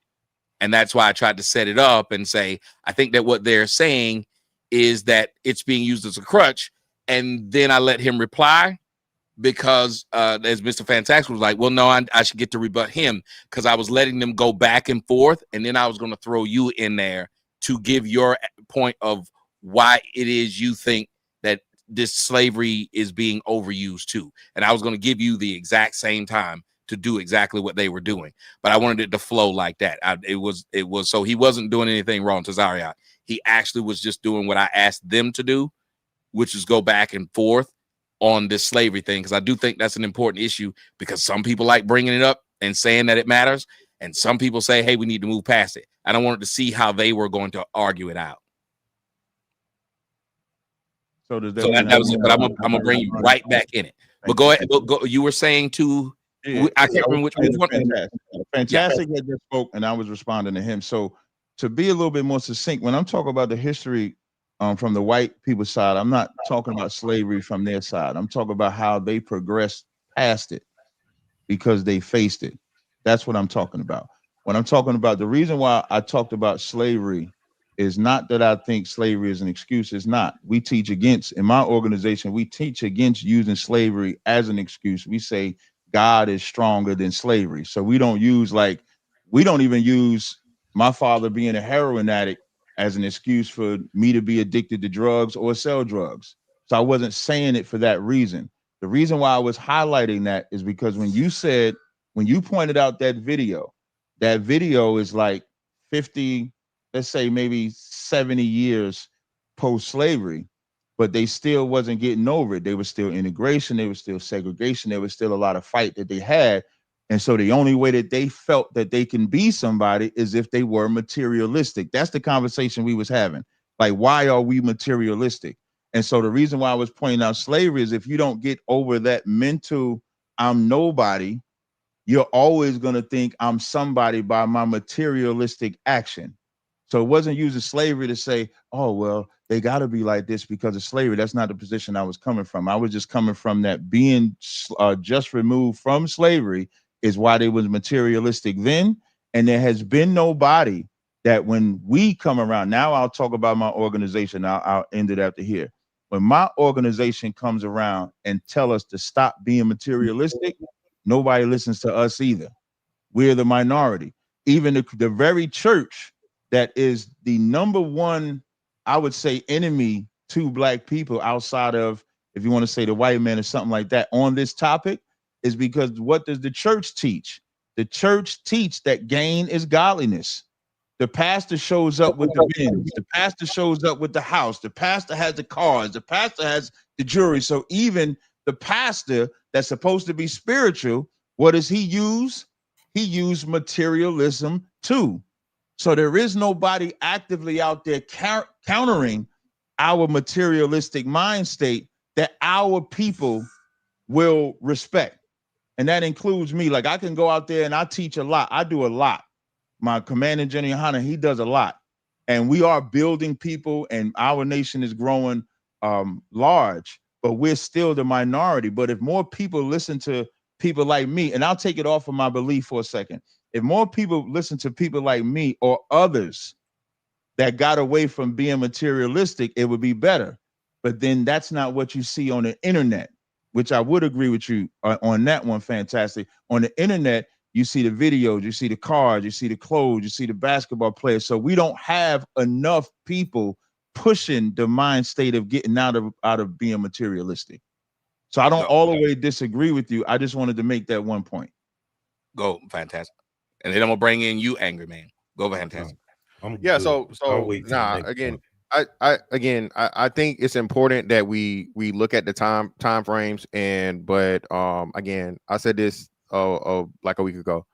And that's why I tried to set it up and say, I think that what they're saying is that it's being used as a crutch. And then I let him reply because as Mr. Fantastic was like, well, no, I should get to rebut him, because I was letting them go back and forth. And then I was going to throw you in there to give your point of why it is you think that this slavery is being overused too. And I was going to give you the exact same time to do exactly what they were doing, but I wanted it to flow like that. It was so he wasn't doing anything wrong to Tazariot. He actually was just doing what I asked them to do, which is go back and forth on this slavery thing, because I do think that's an important issue, because some people like bringing it up and saying that it matters, and some people say, hey, we need to move past it. I don't want to see how they were going to argue it out. So does that, So that was it, but I'm gonna bring you right back in it. But go ahead. Go. You were saying to, I can't remember which one. Fantastic had just spoke, and I was responding to him. So to be a little bit more succinct, when I'm talking about the history from the white people's side, I'm not talking about slavery from their side. I'm talking about how they progressed past it because they faced it. That's what I'm talking about. When I'm talking about the reason why I talked about slavery is not that I think slavery is an excuse. It's not. We teach against, in my organization, we teach against using slavery as an excuse. We say God is stronger than slavery. So we don't even use my father being a heroin addict as an excuse for me to be addicted to drugs or sell drugs. So I wasn't saying it for that reason. The reason why I was highlighting that is because when you pointed out that video is like 50, let's say maybe 70 years post-slavery, but they still wasn't getting over it. They were still integration, they were still segregation, there was still a lot of fight that they had. And so the only way that they felt that they can be somebody is if they were materialistic. That's the conversation we was having. Like, why are we materialistic? And so the reason why I was pointing out slavery is if you don't get over that mental, I'm nobody, you're always going to think I'm somebody by my materialistic action. So it wasn't using slavery to say, oh, well, they got to be like this because of slavery. That's not the position I was coming from. I was just coming from that being just removed from slavery is why they was materialistic then. And there has been nobody that when we come around, now I'll talk about my organization. I'll end it after here. When my organization comes around and tell us to stop being materialistic, nobody listens to us either. We're the minority. Even the very church that is the number one, I would say, enemy to Black people outside of, if you want to say the white man or something like that on this topic, is because what does the church teach? The church teach that gain is godliness. The pastor shows up with the Benz. The pastor shows up with the house. The pastor has the cars. The pastor has the jewelry. So even the pastor that's supposed to be spiritual, what does he use? He used materialism too. So there is nobody actively out there countering our materialistic mind state that our people will respect. And that includes me. Like, I can go out there and I teach a lot. I do a lot. My Commanding General Hunter, he does a lot. And we are building people, and our nation is growing large, but we're still the minority. But if more people listen to people like me, and I'll take it off of my belief for a second. If more people listen to people like me or others that got away from being materialistic, it would be better. But then that's not what you see on the internet, which I would agree with you on that one. Fantastic. On the internet, you see the videos, you see the cars, you see the clothes, you see the basketball players. So we don't have enough people pushing the mind state of getting out of being materialistic. So I don't all the way disagree with you. I just wanted to make that one point. Go, Fantastic. And then I'm gonna bring in you, Angry Man. Go, Fantastic. Yeah. So again, I think it's important that we look at the time frames, but again, I said this like a week ago.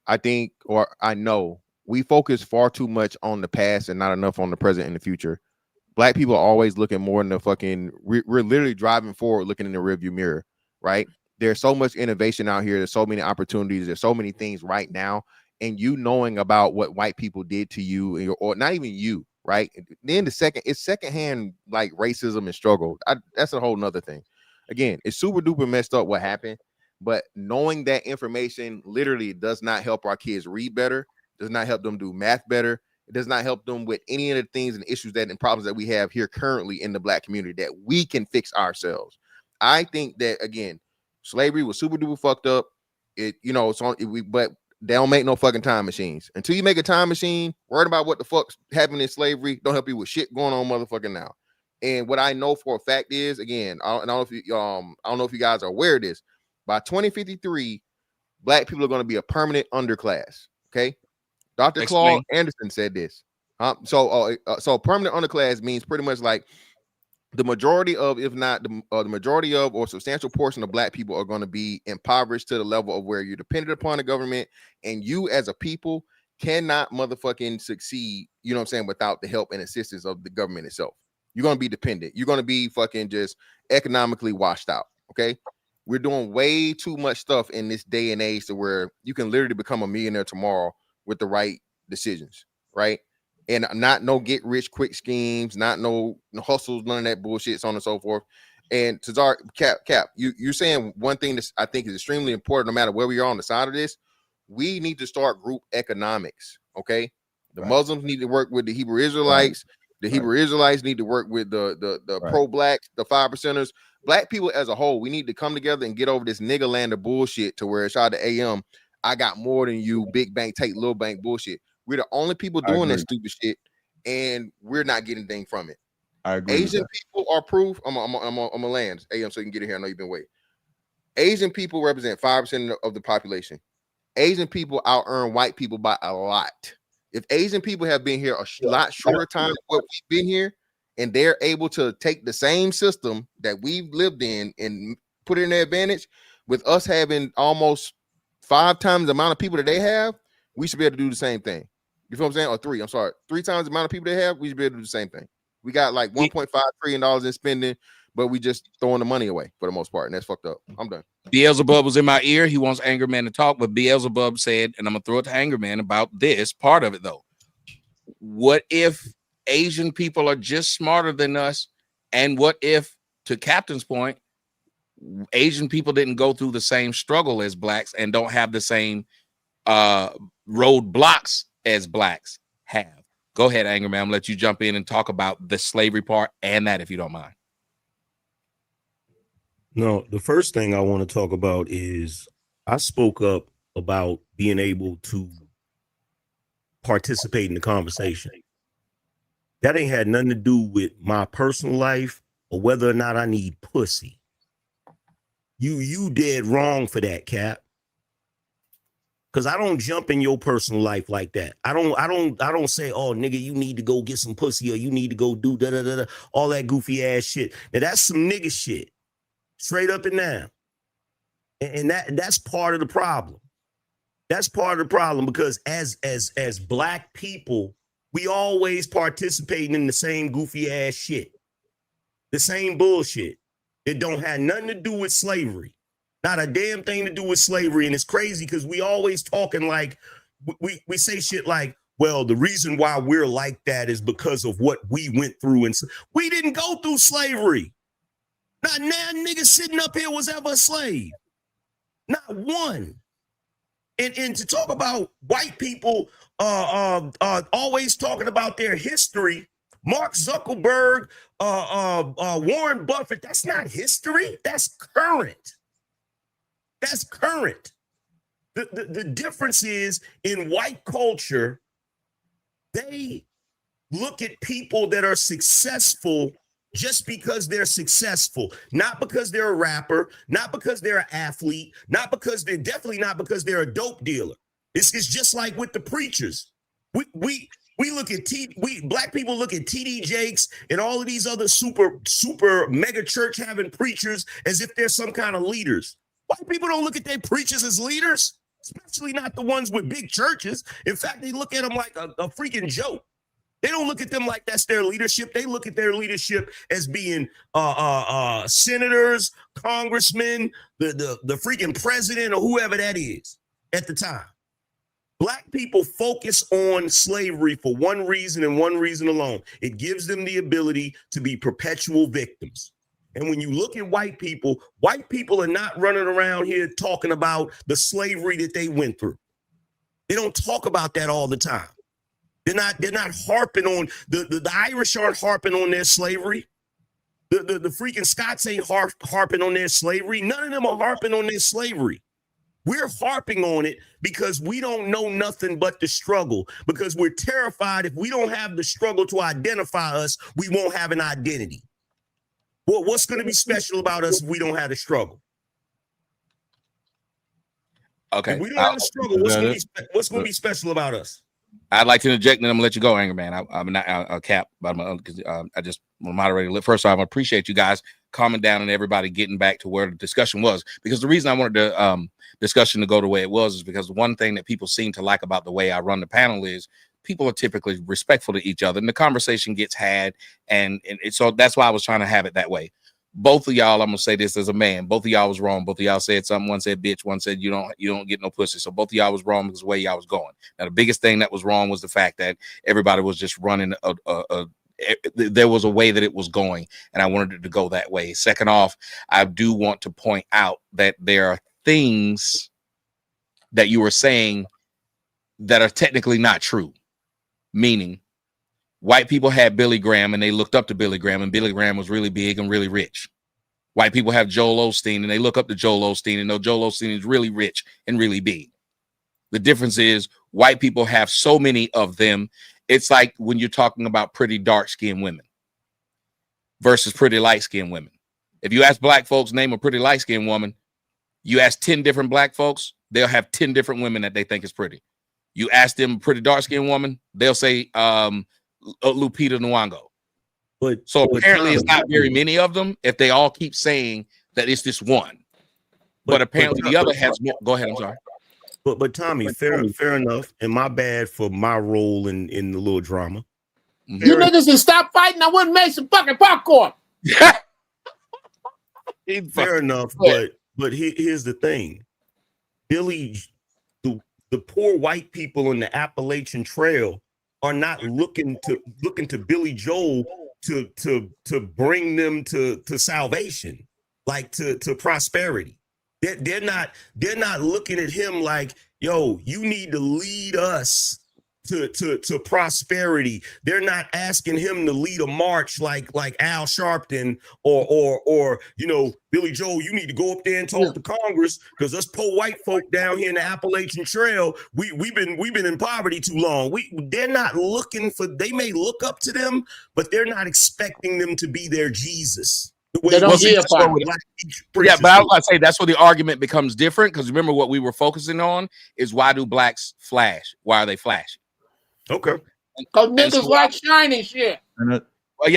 I know we focus far too much on the past and not enough on the present and the future. Black people are always looking more in the fucking, we're literally driving forward, looking in the rearview mirror, right? there's so much innovation out here. There's so many opportunities. There's so many things right now. And you knowing about what white people did to you, or not even you, right? Then it's secondhand like racism and struggle. That's a whole nother thing. Again, it's super duper messed up what happened, but knowing that information literally does not help our kids read better, does not help them do math better. It does not help them with any of the things and issues and problems that we have here currently in the Black community that we can fix ourselves. I think that, again, slavery was super duper fucked up. But they don't make no fucking time machines. Until you make a time machine, worried about what the fuck's happening in slavery don't help you with shit going on motherfucking now. And what I know for a fact is, again, I don't know if you guys are aware of this. By 2053, Black people are going to be a permanent underclass. Okay, Dr. Claude Anderson said this. So permanent underclass means pretty much like the majority of, if not the majority of, or substantial portion of Black people are going to be impoverished to the level of where you're dependent upon the government, and you as a people cannot motherfucking succeed, you know what I'm saying, without the help and assistance of the government itself. You're going to be dependent. You're going to be fucking just economically washed out. Okay. We're doing way too much stuff in this day and age to where you can literally become a millionaire tomorrow with the right decisions. Right. And not no get rich quick schemes, not no hustles, none of that bullshit, so on and so forth. And Tazar, Cap, you're saying one thing that I think is extremely important, no matter where we are on the side of this. We need to start group economics. Okay. The Muslims need to work with the Hebrew Israelites. The Hebrew Israelites need to work with the pro-blacks, the 5%ers. Black people as a whole, we need to come together and get over this nigga land of bullshit to where it's out to AM. I got more than you, big bank take little bank bullshit. We're the only people doing that stupid shit, and we're not getting anything from it. I agree. Asian people are proof. I'm a land AM so you can get in here. I know you've been waiting. Asian people represent 5% of the population. Asian people out earn white people by a lot. If Asian people have been here a lot shorter time than what we've been here, and they're able to take the same system that we've lived in and put it in their advantage, with us having almost 5 times the amount of people that they have, we should be able to do the same thing. You feel what I'm saying? Or 3 times the amount of people they have, we should be able to do the same thing. We got like $1.5 trillion in spending, but we just throwing the money away for the most part, and that's fucked up. I'm done. Beelzebub was in my ear. He wants Anger Man to talk, but Beelzebub said, and I'm gonna throw it to Anger Man about this part of it though. What if Asian people are just smarter than us? And what if, to Captain's point, Asian people didn't go through the same struggle as blacks and don't have the same roadblocks as blacks have? Go ahead, Anger Man. I'm gonna let you jump in and talk about the slavery part and that, if you don't mind. No, the first thing I want to talk about is I spoke up about being able to participate in the conversation. That ain't had nothing to do with my personal life or whether or not I need pussy. You dead wrong for that, Cap. Because I don't jump in your personal life like that. I don't say, oh nigga, you need to go get some pussy or you need to go do da all that goofy ass shit. Now that's some nigga shit. Straight up and down. And that's part of the problem. That's part of the problem, because as black people, we always participating in the same goofy ass shit. The same bullshit. It don't have nothing to do with slavery. Not a damn thing to do with slavery. And it's crazy because we always talking like, we say shit like, well, the reason why we're like that is because of what we went through. And we didn't go through slavery. Not none nigga sitting up here was ever a slave. Not one. And to talk about white people always talking about their history, Mark Zuckerberg, Warren Buffett, that's not history. That's current. That's current. The difference is in white culture, they look at people that are successful just because they're successful, not because they're a rapper, not because they're an athlete, definitely not because they're a dope dealer. It's just like with the preachers. We look at black people look at TD Jakes and all of these other super mega church having preachers as if they're some kind of leaders. White people don't look at their preachers as leaders, especially not the ones with big churches. In fact, they look at them like a freaking joke. They don't look at them like that's their leadership. They look at their leadership as being senators, congressmen, the freaking president, or whoever that is at the time. Black people focus on slavery for one reason and one reason alone. It gives them the ability to be perpetual victims. And when you look at white people are not running around here talking about the slavery that they went through. They don't talk about that all the time. They're not harping on the Irish aren't harping on their slavery. The freaking Scots ain't harping on their slavery. None of them are harping on their slavery. We're harping on it because we don't know nothing but the struggle, because we're terrified if we don't have the struggle to identify us, we won't have an identity. Well, what's going to be special about us if we don't have the struggle? Okay. If we don't have the struggle, what's going to be special about us? I'd like to interject, and I'm gonna let you go, Anger Man. I'm not a cap, but I just want to moderate. First off, I appreciate you guys calming down and everybody getting back to where the discussion was. Because the reason I wanted the discussion to go the way it was is because one thing that people seem to like about the way I run the panel is people are typically respectful to each other, and the conversation gets had, and so that's why I was trying to have it that way. Both of y'all, I'm gonna say this as a man, both of y'all was wrong. Both of y'all said something. One said bitch, one said you don't get no pussy. So both of y'all was wrong because the way y'all was going. Now the biggest thing that was wrong was the fact that everybody was just running there was a way that it was going, and I wanted it to go that way. Second off, I do want to point out that there are things that you were saying that are technically not true, meaning white people had Billy Graham and they looked up to Billy Graham, and Billy Graham was really big and really rich. White people have Joel Osteen and they look up to Joel Osteen and know Joel Osteen is really rich and really big. The difference is white people have so many of them. It's like when you're talking about pretty dark-skinned women versus pretty light-skinned women. If you ask black folks, name a pretty light-skinned woman, you ask 10 different black folks, they'll have 10 different women that they think is pretty. You ask them a pretty dark-skinned woman, they'll say Lupita Nyong'o. But apparently it's not very many of them if they all keep saying that it's this one. But apparently the other has more. Go ahead, I'm sorry. But Tommy, fair enough. And my bad for my role in the little drama. You niggas can stop fighting. I wouldn't make some fucking popcorn. Fair enough, but here's the thing. Billy, the poor white people on the Appalachian Trail are not looking to Billy Joel to bring them to salvation, like to prosperity. They're not looking at him like, yo, you need to lead us to prosperity. They're not asking him to lead a march like Al Sharpton or Billy Joel. You need to go up there and talk to Congress because us poor white folk down here in the Appalachian Trail, we've been in poverty too long. They're not looking for. They may look up to them, but they're not expecting them to be their Jesus. They don't hear about it. Yeah, but I was about to say that's where the argument becomes different, because remember what we were focusing on is why do blacks flash? Why are they flashing? Okay. Because niggas like shiny shit. Well,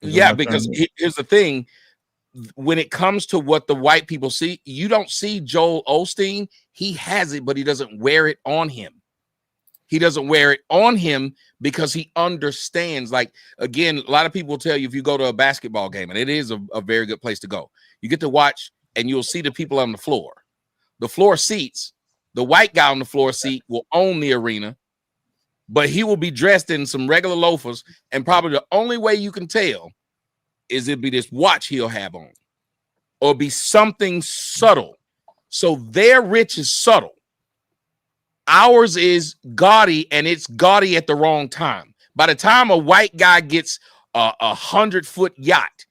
yeah, because here's the thing. When it comes to what the white people see, you don't see Joel Osteen. He has it, but he doesn't wear it on him. He doesn't wear it on him because he understands. Like, again, a lot of people will tell you if you go to a basketball game, and it is a very good place to go, you get to watch and you'll see the people on the floor. The floor seats, the white guy on the floor seat will own the arena, but he will be dressed in some regular loafers, and probably the only way you can tell is it'd be this watch he'll have on or be something subtle. So their rich is subtle. Ours is gaudy, and it's gaudy at the wrong time. By the time a white guy gets a 100-foot yacht,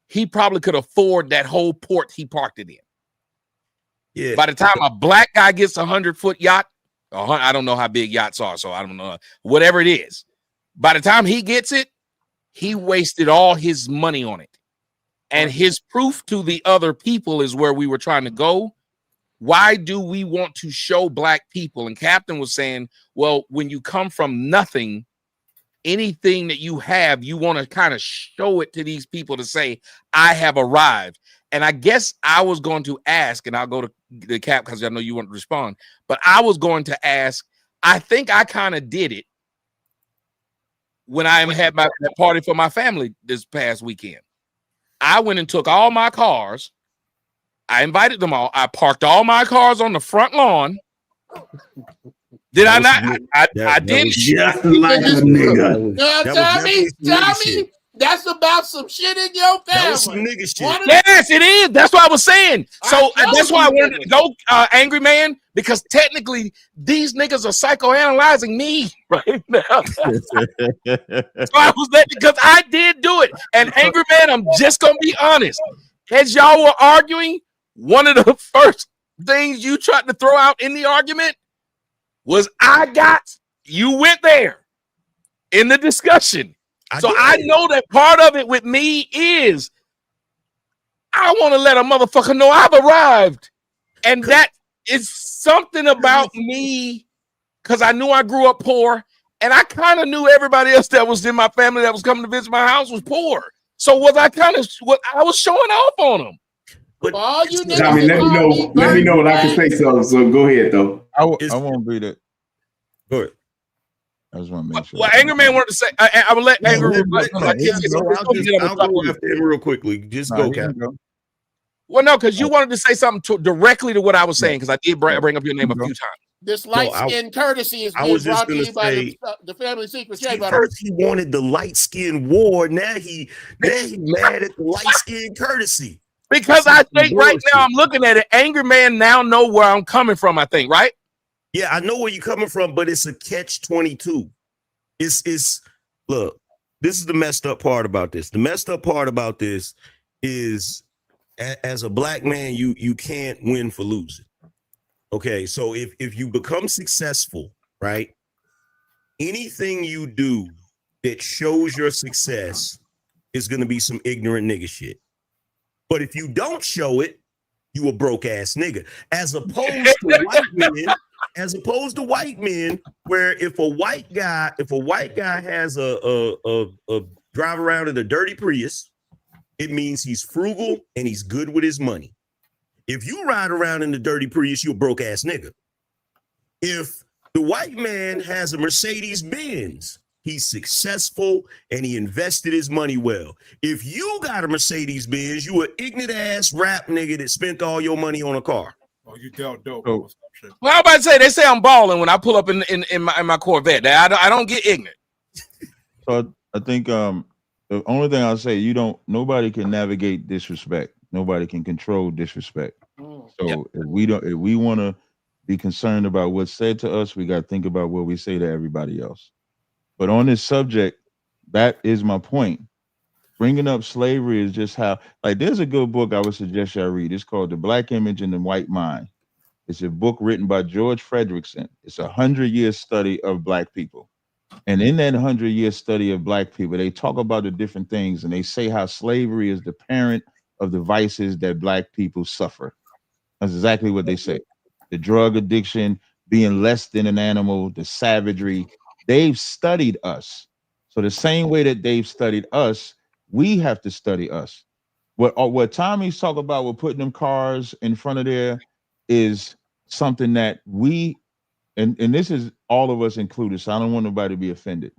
he probably could afford that whole port he parked it in. Yeah. By the time a black guy gets a 100-foot yacht, I don't know how big yachts are, so I don't know. Whatever it is, by the time he gets it, he wasted all his money on it. And his proof to the other people is where we were trying to go. Why do we want to show black people? And Captain was saying, well, when you come from nothing, anything that you have, you want to kind of show it to these people to say, I have arrived. And I guess I was going to ask, and I'll go to the Cap because I know you want to respond, but I was going to ask, I think I kind of did it when I had that party for my family this past weekend. I went and took all my cars. I invited them all. I parked all my cars on the front lawn. Did I not? I didn't. Just like a nigga. Tommy, that's about some shit in your family. That was some nigga shit. Yes, it is. That's what I was saying. So that's why I wanted to go, Angry Man, because technically these niggas are psychoanalyzing me right now. So I was there because I did do it. And Angry Man, I'm just gonna be honest. As y'all were arguing, one of the first things you tried to throw out in the argument was you went there in the discussion. I know that part of it with me is I want to let a motherfucker know I've arrived. And that is something about me because I knew I grew up poor and I kind of knew everybody else that was in my family that was coming to visit my house was poor. So I was showing off on them. But all you niggas, Tommy, let me know when I can say something. So go ahead though. I won't be that. Go ahead. I just want to make sure. Well, Angry Man wanted to say, I will let Angry Man. I'll go after him real quickly. Just go, Cap. Well, no, because you wanted to say something directly to what I was saying, because I did bring up your name a few times. This light-skinned courtesy is being brought to you by the Family Secret. First he wanted the light-skinned war. Now he mad at the light-skinned courtesy. Because I think right now I'm looking at it, Angry Man now know where I'm coming from, I think, right? Yeah, I know where you're coming from, but it's a catch-22. It's look, this is the messed up part about this. The messed up part about this is as a black man, you can't win for losing. Okay, so if you become successful, right? Anything you do that shows your success is gonna be some ignorant nigga shit. But if you don't show it, you a broke ass nigga. As opposed to white men, where if a white guy has a drive around in a dirty Prius, it means he's frugal and he's good with his money. If you ride around in the dirty Prius, you a broke ass nigga. If the white man has a Mercedes Benz, he's successful and he invested his money well. If you got a Mercedes Benz, you an ignorant ass rap nigga that spent all your money on a car. Oh, you dealt dope. Well, I'm about to say, they say I'm balling when I pull up in my Corvette. I don't get ignorant. So I think the only thing I'll say, nobody can navigate disrespect. Nobody can control disrespect. So if we want to be concerned about what's said to us, we got to think about what we say to everybody else. But on this subject, that is my point. Bringing up slavery is just how, there's a good book I would suggest y'all read. It's called The Black Image and the White Mind. It's a book written by George Fredrickson. It's a 100-year study of black people. And in that 100-year study of black people, they talk about the different things, and they say how slavery is the parent of the vices that black people suffer. That's exactly what they say. The drug addiction, being less than an animal, the savagery. They've studied us. So the same way that they've studied us, we have to study us. What Tommy's talking about with putting them cars in front of there is something that we, and this is all of us included, so I don't want nobody to be offended.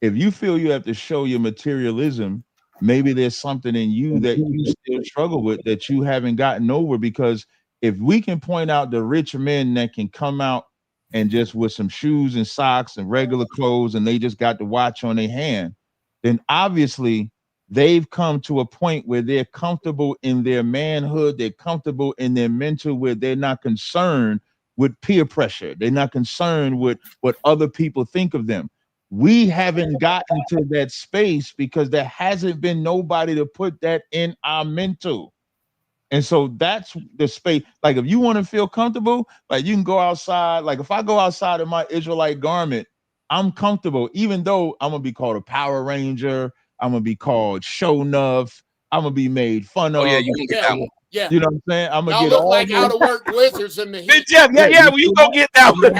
If you feel you have to show your materialism, maybe there's something in you that you still struggle with that you haven't gotten over, because if we can point out the rich men that can come out and just with some shoes and socks and regular clothes, and they just got the watch on their hand, then obviously they've come to a point where they're comfortable in their manhood, they're comfortable in their mental, where they're not concerned with peer pressure. They're not concerned with what other people think of them. We haven't gotten to that space because there hasn't been nobody to put that in our mental. And so that's the space. If you want to feel comfortable, you can go outside. If I go outside in my Israelite garment, I'm comfortable, even though I'm going to be called a Power Ranger. I'm going to be called show enough. I'm going to be made fun of. Oh, yeah, you can get that one. Yeah. You know what I'm saying? I'm going to get all look like out of work wizards in the heat. Jeff, well, you go get that one.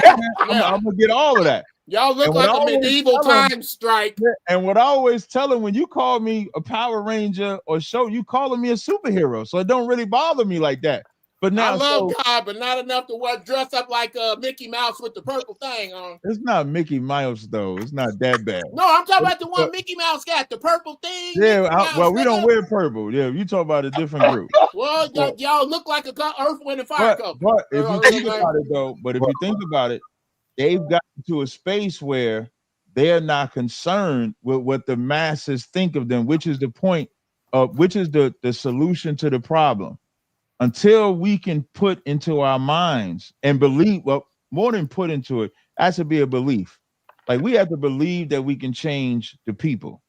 I'm going to get all of that. Y'all look like a medieval time strike. And what I always tell them, when you call me a Power Ranger or show, you calling me a superhero. So it don't really bother me like that. But now, I love God, but not enough to dress up like Mickey Mouse with the purple thing on. It's not Mickey Mouse though. It's not that bad. No, I'm talking about the one Mickey Mouse got, the purple thing. Yeah, well, we don't wear purple. Yeah, you talk about a different group. Well, y'all look like a Earth, Wind, and Fire couple. But if you think about it though, they've gotten to a space where they're not concerned with what the masses think of them, which is the point of which is the solution to the problem. Until we can put into our minds and believe, well, more than put into it, has to be a belief. Like we have to believe that we can change the people.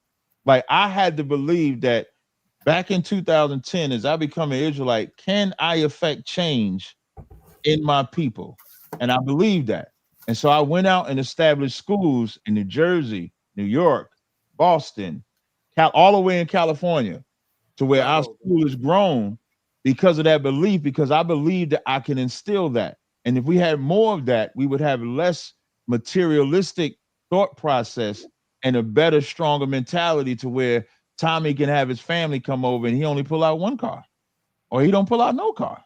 Like I had to believe that back in 2010, as I become an Israelite, can I affect change in my people? And I believe that. And so I went out and established schools in New Jersey, New York, Boston, all the way in California, to where our school is grown because of that belief, because I believe that I can instill that. And if we had more of that, we would have less materialistic thought process and a better, stronger mentality to where Tommy can have his family come over and he only pull out one car, or he don't pull out no car.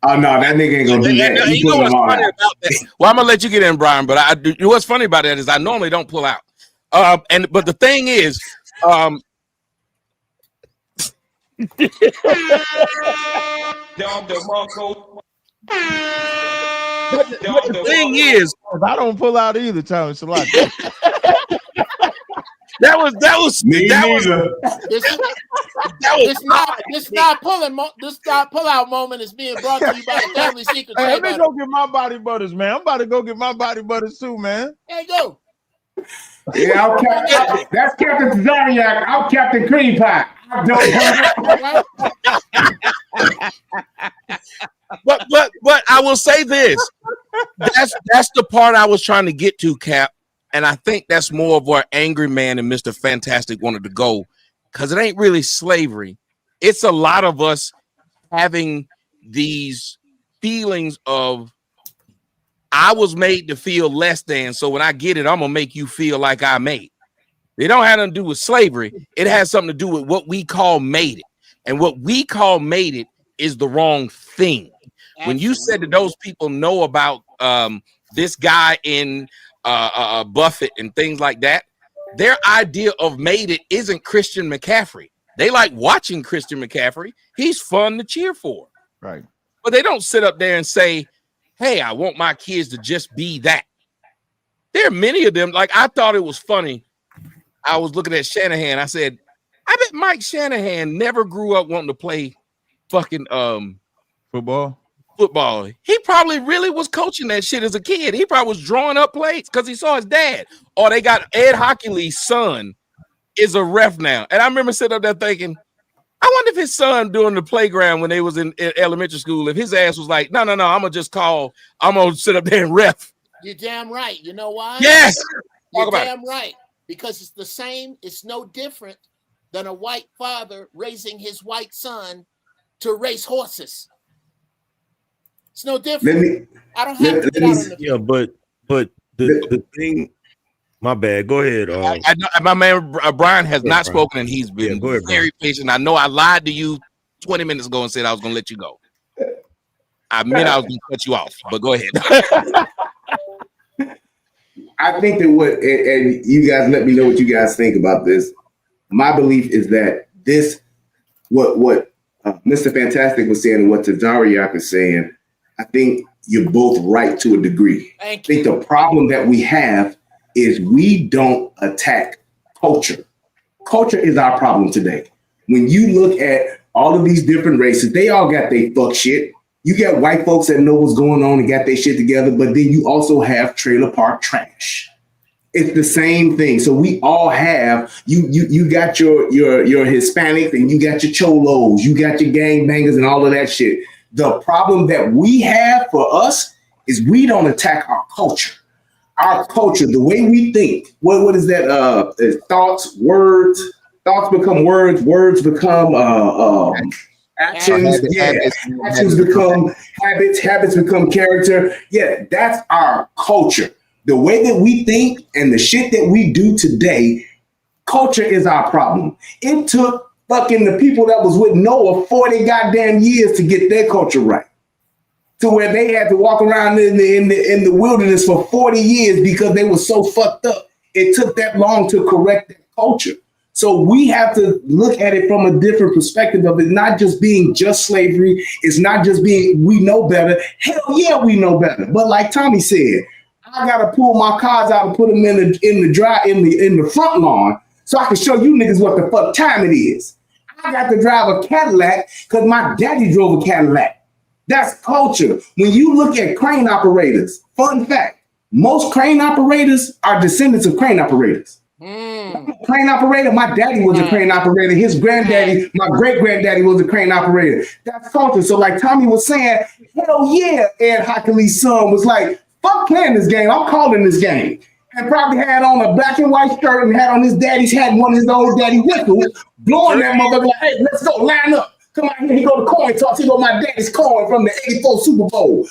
Oh no, that nigga ain't gonna do that. You know what's funny about that? Well, I'm gonna let you get in, Brian. But what's funny about that is I normally don't pull out. But the thing is, The thing is, I don't pull out either, Tommy. It's a lot. This not pull out moment is being brought to you by the Family Secret. Hey, let me go get my body butters, man. I'm about to go get my body butters too, man. There you go. Yeah, that's Captain Zodiac. I'm Captain Cream Pie. But I will say this. That's the part I was trying to get to, Cap. And I think that's more of where Angry Man and Mr. Fantastic wanted to go, because it ain't really slavery. It's a lot of us having these feelings of, I was made to feel less than, so when I get it, I'm going to make you feel like I made. It don't have nothing to do with slavery. It has something to do with what we call made it. And what we call made it is the wrong thing. Absolutely. When you said that those people know about this guy in Buffett and things like that, their idea of made it isn't Christian McCaffrey. They like watching Christian McCaffrey. He's fun to cheer for. Right. But they don't sit up there and say, hey, I want my kids to just be that. There are many of them. Like, I thought it was funny. I was looking at Shanahan. I said, I bet Mike Shanahan never grew up wanting to play fucking football. He probably really was coaching that shit as a kid. He probably was drawing up plays because he saw his dad. Or they got Ed Hockley's son is a ref now. And I remember sitting up there thinking, I wonder if his son during the playground when they was in elementary school, if his ass was like, no, I'm going to sit up there and ref. You're damn right. You know why? Yes. You're damn right. Because it's the same. It's no different than a white father raising his white son to race horses. It's no different. I don't have to get out on the field. But the thing, my bad. Go ahead. My man Brian has not spoken, and he's been very patient. I know I lied to you 20 minutes ago and said I was going to let you go. I meant I was going to cut you off, but go ahead. I think that and you guys let me know what you guys think about this. My belief is that what Mr. Fantastic was saying and what Tazariak is saying, I think you're both right to a degree. I think the problem that we have is we don't attack culture. Culture is our problem today. When you look at all of these different races, they all got their fuck shit. You got white folks that know what's going on and got their shit together, but then you also have trailer park trash. It's the same thing. So we all have, you got your Hispanics and you got your cholos, you got your gangbangers and all of that shit. The problem that we have for us is we don't attack our culture. Our culture, the way we think, what is that? Thoughts, words. Thoughts become words. Words become actions. Actions become habits. Habits become character. Yeah, that's our culture. The way that we think and the shit that we do today, culture is our problem. It took fucking the people that was with Noah 40 goddamn years to get their culture right. To where they had to walk around in the wilderness for 40 years because they were so fucked up. It took that long to correct that culture. So we have to look at it from a different perspective of it not just being just slavery. It's not just being we know better. Hell yeah, we know better. But like Tommy said, I gotta pull my cars out and put them in the front lawn so I can show you niggas what the fuck time it is. I got to drive a Cadillac because my daddy drove a Cadillac. That's culture. When you look at crane operators, fun fact, most crane operators are descendants of crane operators. Crane operator, my daddy was a crane operator. His granddaddy, my great granddaddy was a crane operator. That's culture. So like Tommy was saying, hell yeah, Ed Hockley's son was like, fuck playing this game. I'm calling this game. And probably had on a black and white shirt and had on his daddy's hat, one of his old daddy whistles, blowing that motherfucker like, hey, let's go, line up. Come on here, he go to coin toss. He go my daddy's coin from the 84 Super Bowl.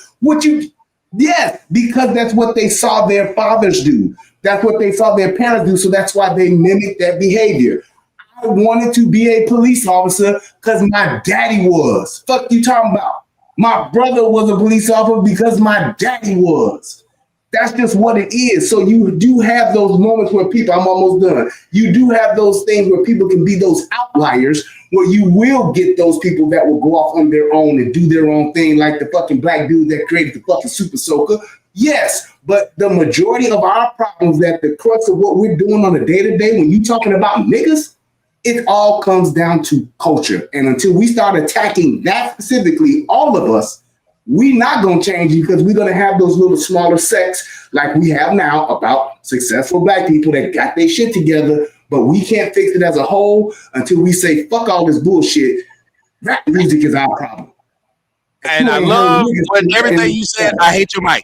Yes, because that's what they saw their fathers do. That's what they saw their parents do. So that's why they mimic that behavior. I wanted to be a police officer because my daddy was. Fuck you talking about? My brother was a police officer because my daddy was. That's just what it is. So you do have those moments where people, I'm almost done. You do have those things where people can be those outliers where you will get those people that will go off on their own and do their own thing like the fucking black dude that created the fucking Super Soaker. Yes, but the majority of our problems that the crux of what we're doing on a day-to-day when you talking about niggas, it all comes down to culture. And until we start attacking that specifically, all of us, we're not going to change because we're going to have those little smaller sects like we have now about successful black people that got their shit together, but we can't fix it as a whole until we say, fuck all this bullshit. Rap music is our problem. And I love everything you said. I hate your mic.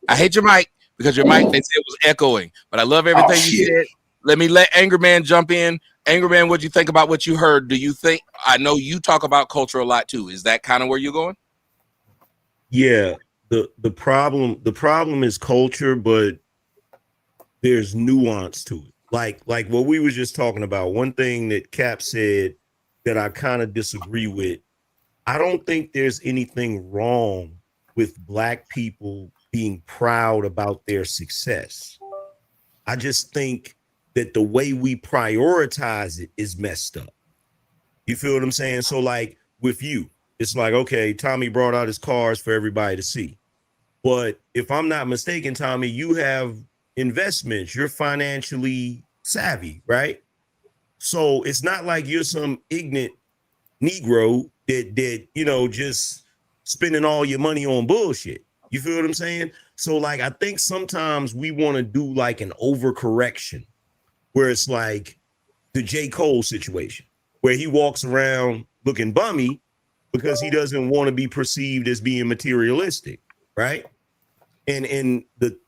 I hate your mic because your mic, they said, was echoing. But I love everything you said. Let me let Anger Man jump in. Anger Man, what do you think about what you heard? Do you think, I know you talk about culture a lot too. Is that kind of where you're going? Yeah, the problem is culture, but there's nuance to it. Like what we were just talking about. One thing that Cap said that I kind of disagree with. I don't think there's anything wrong with black people being proud about their success. I just think that the way we prioritize it is messed up. You feel what I'm saying? So like with you, it's like, okay, Tommy brought out his cars for everybody to see. But if I'm not mistaken, Tommy, you have investments. You're financially savvy, right? So it's not like you're some ignorant Negro that you know, just spending all your money on bullshit. You feel what I'm saying? So like, I think sometimes we want to do like an overcorrection where it's like the J. Cole situation where he walks around looking bummy because he doesn't want to be perceived as being materialistic, right? And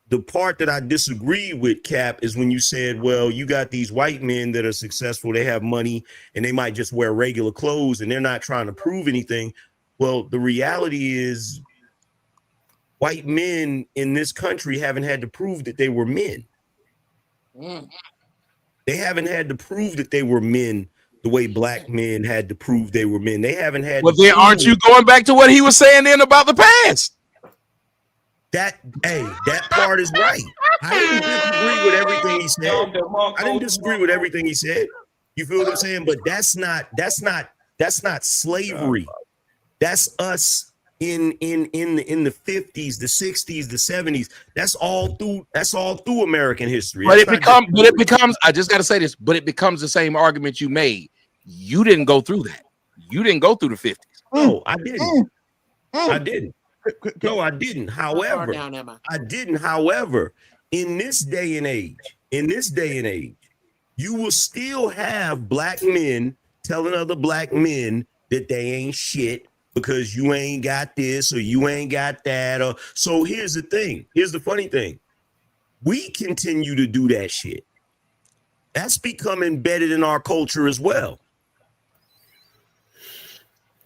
the part that I disagree with, Cap, is when you said, well, you got these white men that are successful, they have money, and they might just wear regular clothes, and they're not trying to prove anything. Well, the reality is white men in this country haven't had to prove that they were men. They haven't had to prove that they were men the way black men had to prove they were men. They haven't had. Well, then aren't you going back to what he was saying then about the past? That part is right. I didn't disagree with everything he said. I didn't disagree with everything he said. You feel what I'm saying? But that's not slavery. That's us in the 50s, the 60s, the 70s. That's all through American history. But it becomes, I just got to say this, but it becomes the same argument you made. You didn't go through that. You didn't go through the 50s. No, I didn't. I didn't. No, I didn't. However, in this day and age, you will still have black men telling other black men that they ain't shit because you ain't got this or you ain't got that. Or so here's the thing. Here's the funny thing. We continue to do that shit. That's become embedded in our culture as well.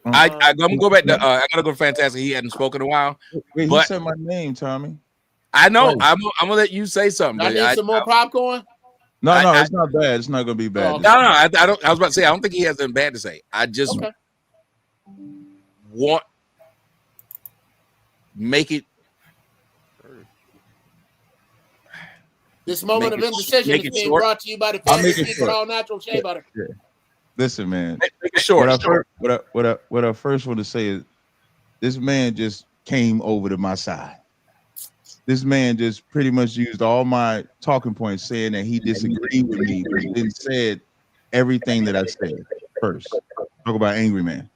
I'm gonna go back to I gotta go to Fantastic. He hadn't spoken in a while. Wait, he said my name, Tommy. I know. I'm gonna let you say something. I need some more popcorn. No, it's not bad. It's not gonna be bad. No, I don't. I was about to say I don't think he has anything bad to say. I just want make it. This moment of indecision is being brought to you by the Fantasy Secret All Natural Shea Butter. Yeah. Listen, man. Make it short. What I first want to say is, this man just came over to my side. This man just pretty much used all my talking points, saying that he disagreed with me, but then said everything that I said first. Talk about angry man.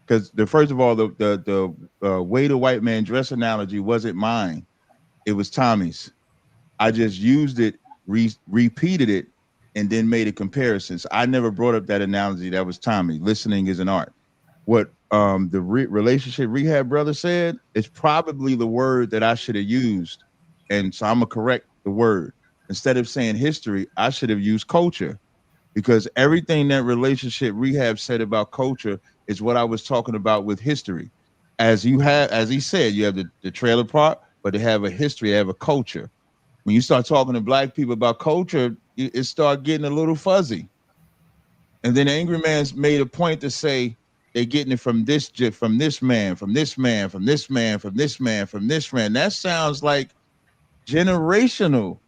Because first of all, the way the white man dress analogy wasn't mine. It was Tommy's. I just used it, repeated it, and then made a comparison. So I never brought up that analogy. That was Tommy. Listening is an art. What the relationship rehab brother said is probably the word that I should have used. And so I'm going to correct the word. Instead of saying history, I should have used culture, because everything that relationship rehab said about culture is what I was talking about with history. As he said, you have the trailer park, but they have a history, they have a culture. When you start talking to black people about culture, it start getting a little fuzzy. And then the angry man's made a point to say they're getting it from this man. That sounds like generational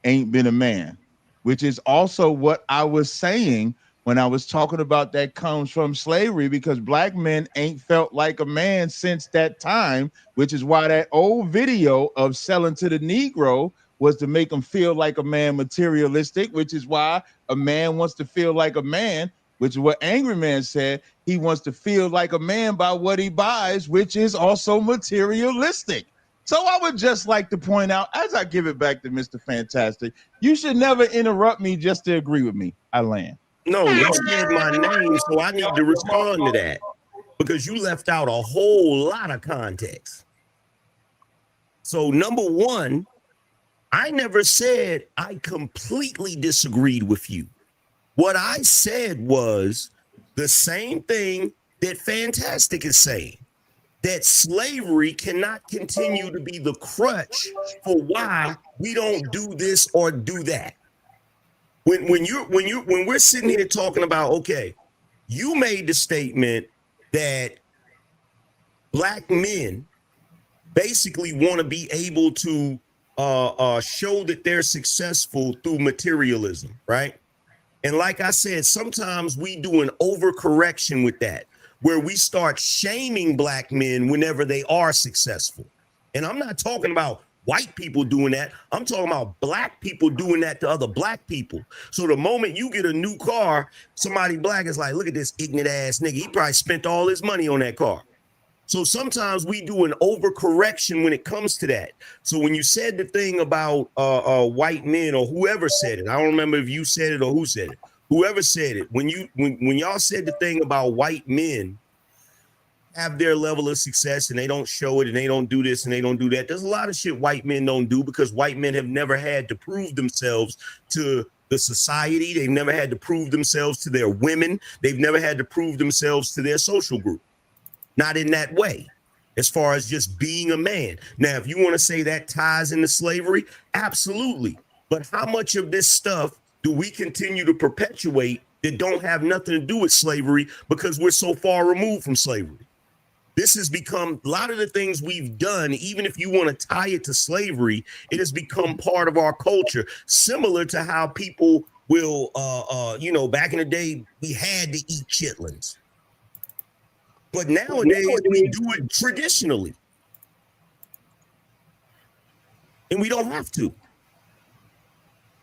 ain't been a man, which is also what I was saying when I was talking about that comes from slavery, because black men ain't felt like a man since that time, which is why that old video of selling to the Negro was to make him feel like a man, materialistic, which is why a man wants to feel like a man, which is what Angry Man said. He wants to feel like a man by what he buys, which is also materialistic. So I would just like to point out, as I give it back to Mr. Fantastic, you should never interrupt me just to agree with me. I land. No, you said my name, so I need to respond to that, because you left out a whole lot of context. So number one, I never said I completely disagreed with you. What I said was the same thing that Fantastic is saying, that slavery cannot continue to be the crutch for why we don't do this or do that. When we're sitting here talking about, okay, you made the statement that black men basically want to be able to show that they're successful through materialism, right? And like I said, sometimes we do an overcorrection with that, where we start shaming black men whenever they are successful. And I'm not talking about white people doing that. I'm talking about black people doing that to other black people. So the moment you get a new car, somebody black is like, look at this ignorant ass nigga. He probably spent all his money on that car. So sometimes we do an overcorrection when it comes to that. So when you said the thing about white men, or whoever said it, I don't remember if you said it or who said it. Whoever said it, when y'all said the thing about white men have their level of success and they don't show it and they don't do this and they don't do that, there's a lot of shit white men don't do, because white men have never had to prove themselves to the society. They've never had to prove themselves to their women. They've never had to prove themselves to their social group. Not in that way, as far as just being a man. Now, if you want to say that ties into slavery, absolutely. But how much of this stuff do we continue to perpetuate that don't have nothing to do with slavery because we're so far removed from slavery? This has become a lot of the things we've done, even if you want to tie it to slavery, it has become part of our culture, similar to how people will, back in the day, we had to eat chitlins. But nowadays, we do it traditionally. And we don't have to.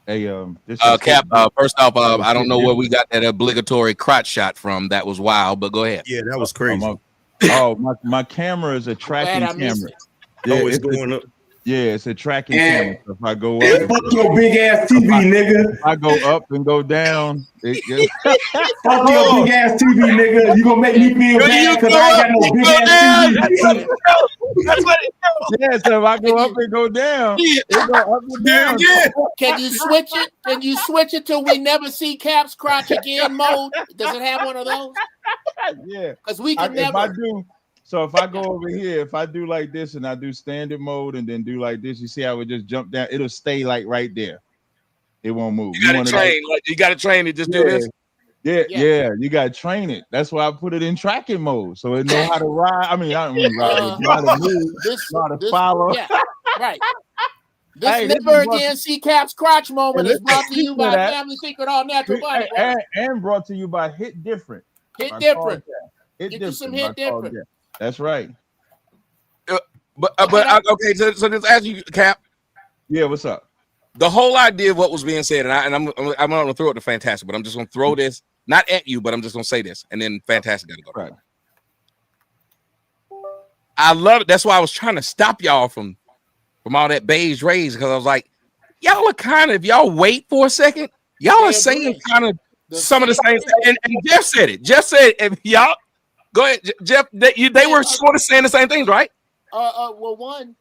Hey, Cap, first off, I don't know where we got that obligatory crotch shot from. That was wild, but go ahead. Yeah, that was crazy. My camera is a tracking camera. It's going up. Yeah, it's a tracking camera. So if I go up, fuck your big ass TV, nigga. If I go up and go down, fuck your big ass TV, nigga. You gonna make me feel bad because I ain't got no big ass TV. That's what it is. Yeah, so if I go up and go down, it go up and down. Can you switch it? Can you switch it till we never see Cap's crotch again mode? Does it have one of those? Yeah, because we can never. If I do. So if I go over here, if I do like this and I do standard mode and then do like this, you see how it just jump down, it'll stay like right there. it won't move. You gotta train. Like, you gotta train it. Just do this. Yeah, you gotta train it. That's why I put it in tracking mode, so it know how to ride. I mean, I don't mean ride, know how to move, know how to follow. Yeah, right. This Never Again C Cap's crotch moment is brought to you by Family Secret All Natural Body and brought to you by Hit Different. Hit Different. Hit Get Different. you some Hit Different. That's right. But okay, so just ask you, Cap. Yeah, what's up? The whole idea of what was being said, and I'm going to throw it to Fantastic, but I'm just going to throw this not at you, but I'm just going to say this, and then Fantastic got to go. Right. I love it. That's why I was trying to stop y'all from all that beige rays, because I was like, y'all are kind of, if y'all wait for a second, y'all are saying kind of some of the same thing. And Jeff said it. Jeff said, if y'all go ahead, Jeff, they were sort of saying the same things, right? Well, one,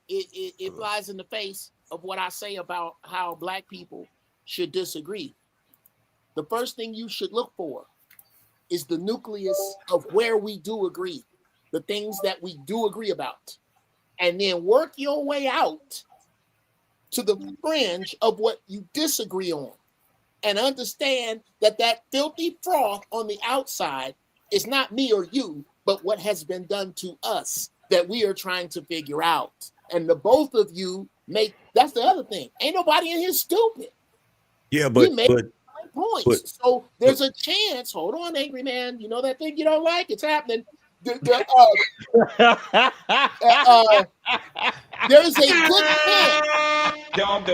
it flies in the face of what I say about how Black people should disagree. The first thing you should look for is the nucleus of where we do agree, the things that we do agree about, and then work your way out to the fringe of what you disagree on, and understand that that filthy froth on the outside is not me or you, but what has been done to us that we are trying to figure out. And the both of you that's the other thing. Ain't nobody in here stupid. Yeah, but points. So there's a chance. Hold on, angry man. You know that thing you don't like? It's happening. There's a good chance.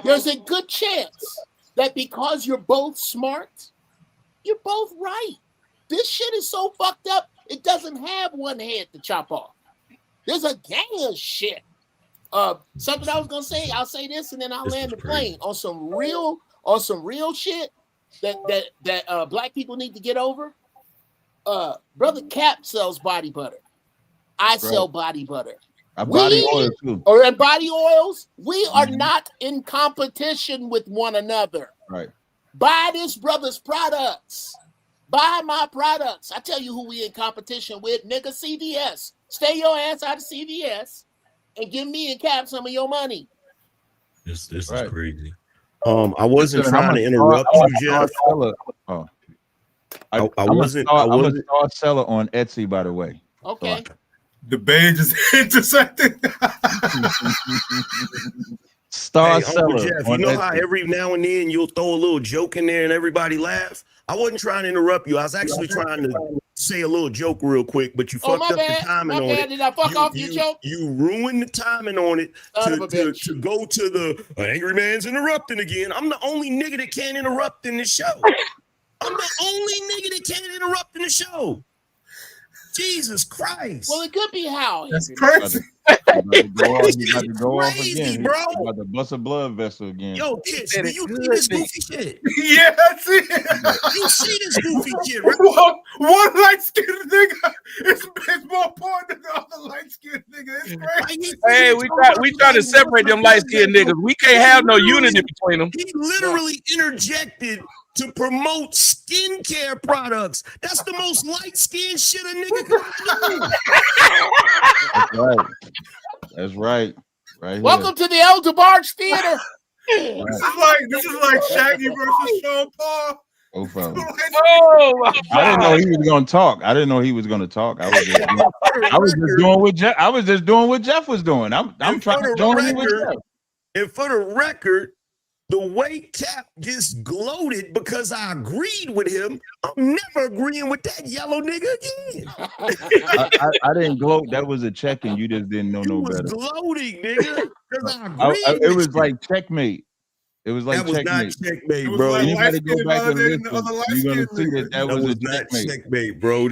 There's a good chance that because you're both smart, you're both right. This shit is so fucked up, it doesn't have one head to chop off. There's a gang of shit. Something I was gonna say, I'll say this and then I'll land the plane on some real shit that Black people need to get over. Brother Cap sells body butter. I sell body butter. Body oil too. Or body oils. We are not in competition with one another. Right. Buy this brother's products. Buy my products. I tell you who we in competition with, nigga. CVS. Stay your ass out of CVS and give me and Cap some of your money. This is crazy. I wasn't trying to interrupt you, Jeff. I wasn't a star seller on Etsy, by the way. Okay. The beige is intersecting. Star Uncle seller. Jeff, you know how every now and then you'll throw a little joke in there and everybody laugh? I wasn't trying to interrupt you. I was actually trying to say a little joke real quick, but you fucked up the timing on it. Did I fuck off your joke? You ruined the timing on it to go to the angry man's interrupting again. I'm the only nigga that can't interrupt in this show. I'm the only nigga that can't interrupt in the show. Jesus Christ. Well, it could be how. That's crazy. You got to go off crazy, again. bro. You got to bust a blood vessel again. Yo, kids, do you see this goofy shit? Yeah, I see it. You see this goofy shit, right? One light-skinned nigga is more important than the other light-skinned nigga. It's crazy. Hey, we try to separate them light-skinned niggas. We can't have no unity between them. He literally interjected to promote skincare products. That's the most light-skinned shit a nigga could do. That's right. Right. Welcome to the El DeBarge Theater. This is like Shaggy versus Sean Paul. Oh, Oh, I didn't know he was going to talk. I was just doing what Jeff. I was just doing what Jeff was doing. I'm trying to join in with Jeff. And for the record, the way Cap just gloated because I agreed with him, I'm never agreeing with that yellow nigga again. I didn't gloat. That was a check, and you just didn't know no better. Gloating, nigga. It was like checkmate. It was like that was checkmate. not checkmate, bro. Like anybody go back and listen, you're gonna see that was a not checkmate, bro.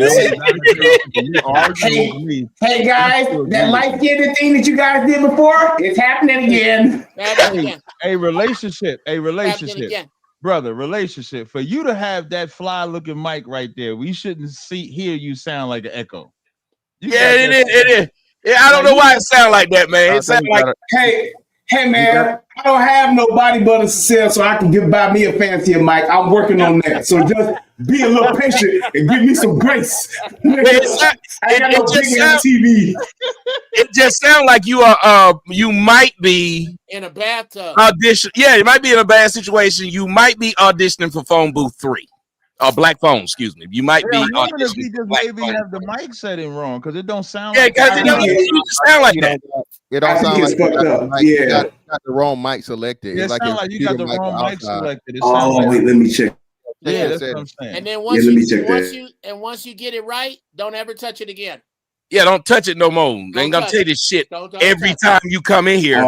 Hey guys, that light skinned thing that you guys did before, it's happening again. A relationship, brother, relationship. For you to have that fly looking mic right there, we shouldn't hear you sound like an echo. It is. Yeah, I don't know why it sounds like that, man. It sounds like Hey man, I don't have nobody but a sale, so I can buy me a fancier mic. I'm working on that. So just be a little patient and give me some grace. It just sounds like you are you might be in a bathtub. Audition. Yeah, you might be in a bad situation. You might be auditioning for Phone Booth 3. Or Black Phone, excuse me. You might be I'm wondering if he auditioning. just maybe have the mic setting wrong because it don't sound Yeah, like because it don't sound like that. It don't sound like fucked up. you got the wrong mic selected. It It's like sounds like you got the wrong mic outside. selected. It Oh, sounds like wait, let me check. yeah, that's what I'm saying. And then let me check that. once you get it right, don't ever touch it again. Yeah, don't touch it no more. They ain't gonna tell you this shit every time you come in here.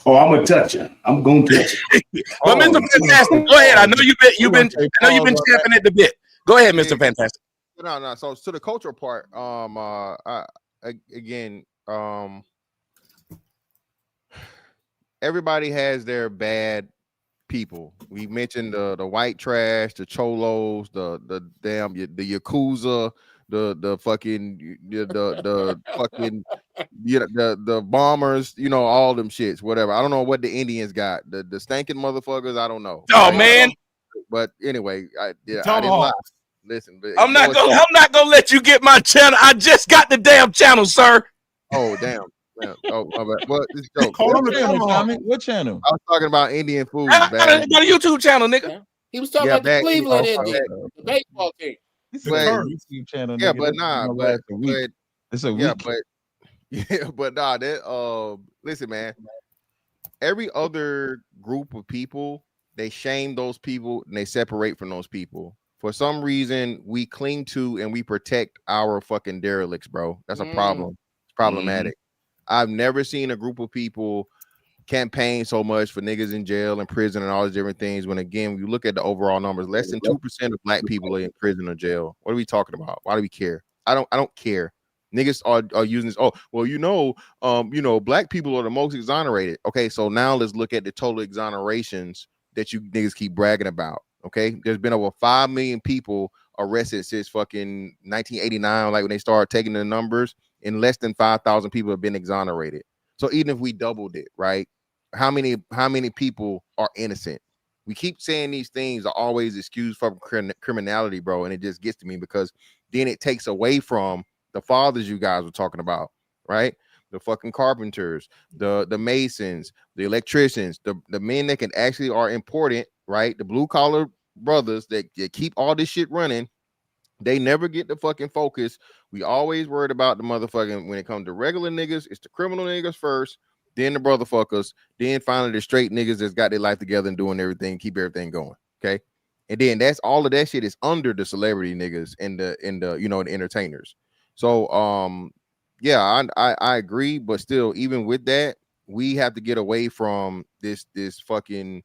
I'm gonna touch it. I'm gonna touch it. But Mr. Fantastic, go ahead. I know you've been champing at the bit. Go ahead, Mr. Fantastic. No. So to the cultural part, everybody has their bad people. We mentioned the white trash, the cholos, the yakuza, the fucking the fucking the bombers, all them shits, whatever. I don't know what the Indians got. The stinking motherfuckers, I don't know. Oh man. But anyway, I didn't lie. Listen, I'm not gonna let you get my channel. I just got the damn channel, sir. Oh damn. Oh, my bad. What this joke? What channel? I was talking about Indian food. I got a YouTube channel, nigga. He was talking about the Cleveland Indians, the baseball team. YouTube channel. Yeah, nigga. but nah, but it's a week. But nah. That listen, man. Every other group of people, they shame those people and they separate from those people. For some reason, we cling to and we protect our fucking derelicts, bro. That's a problem. It's problematic. I've never seen a group of people campaign so much for niggas in jail and prison and all these different things. When again, you look at the overall numbers, less than 2% of black people are in prison or jail. What are we talking about? Why do we care? I don't care. Niggas are using this. Oh, well, black people are the most exonerated. Okay, so now let's look at the total exonerations that you niggas keep bragging about. Okay, there's been over 5 million people arrested since fucking 1989, like when they started taking the numbers, and less than 5,000 people have been exonerated. So even if we doubled it, right? How many people are innocent? We keep saying these things are always excused from criminality, bro, and it just gets to me because then it takes away from the fathers you guys were talking about, right? The fucking carpenters, the masons, the electricians, the men that can actually are important, right? The blue collar brothers that keep all this shit running. They never get the fucking focus. We always worried about the motherfucking, when it comes to regular niggas, it's the criminal niggas first, then the brotherfuckers, then finally the straight niggas that's got their life together and doing everything, keep everything going. Okay. And then that's all of that shit is under the celebrity niggas and the the entertainers. So yeah, I agree, but still, even with that, we have to get away from this fucking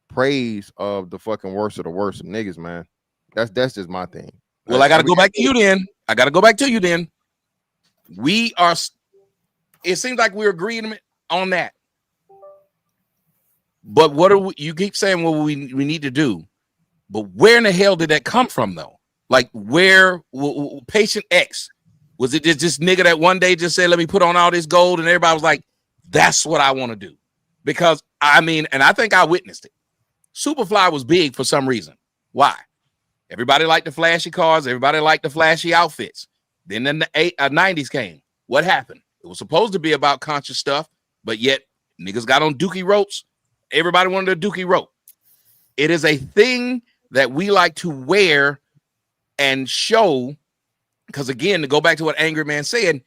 praise of the fucking worst of the worst of niggas, man. That's just my thing. Well, I got to go back to you then. We are. It seems like we're agreeing on that. But what are you keep saying? What we need to do? But where in the hell did that come from, though? Like, where Patient X, was it just this nigga that one day just said, "Let me put on all this gold," and everybody was like, "That's what I want to do"? Because I mean, and I think I witnessed it. Superfly was big for some reason. Why? Everybody liked the flashy cars. Everybody liked the flashy outfits. Then the 90s came. What happened? It was supposed to be about conscious stuff, but yet niggas got on dookie ropes. Everybody wanted a dookie rope. It is a thing that we like to wear and show. Because again, to go back to what Angry Man said,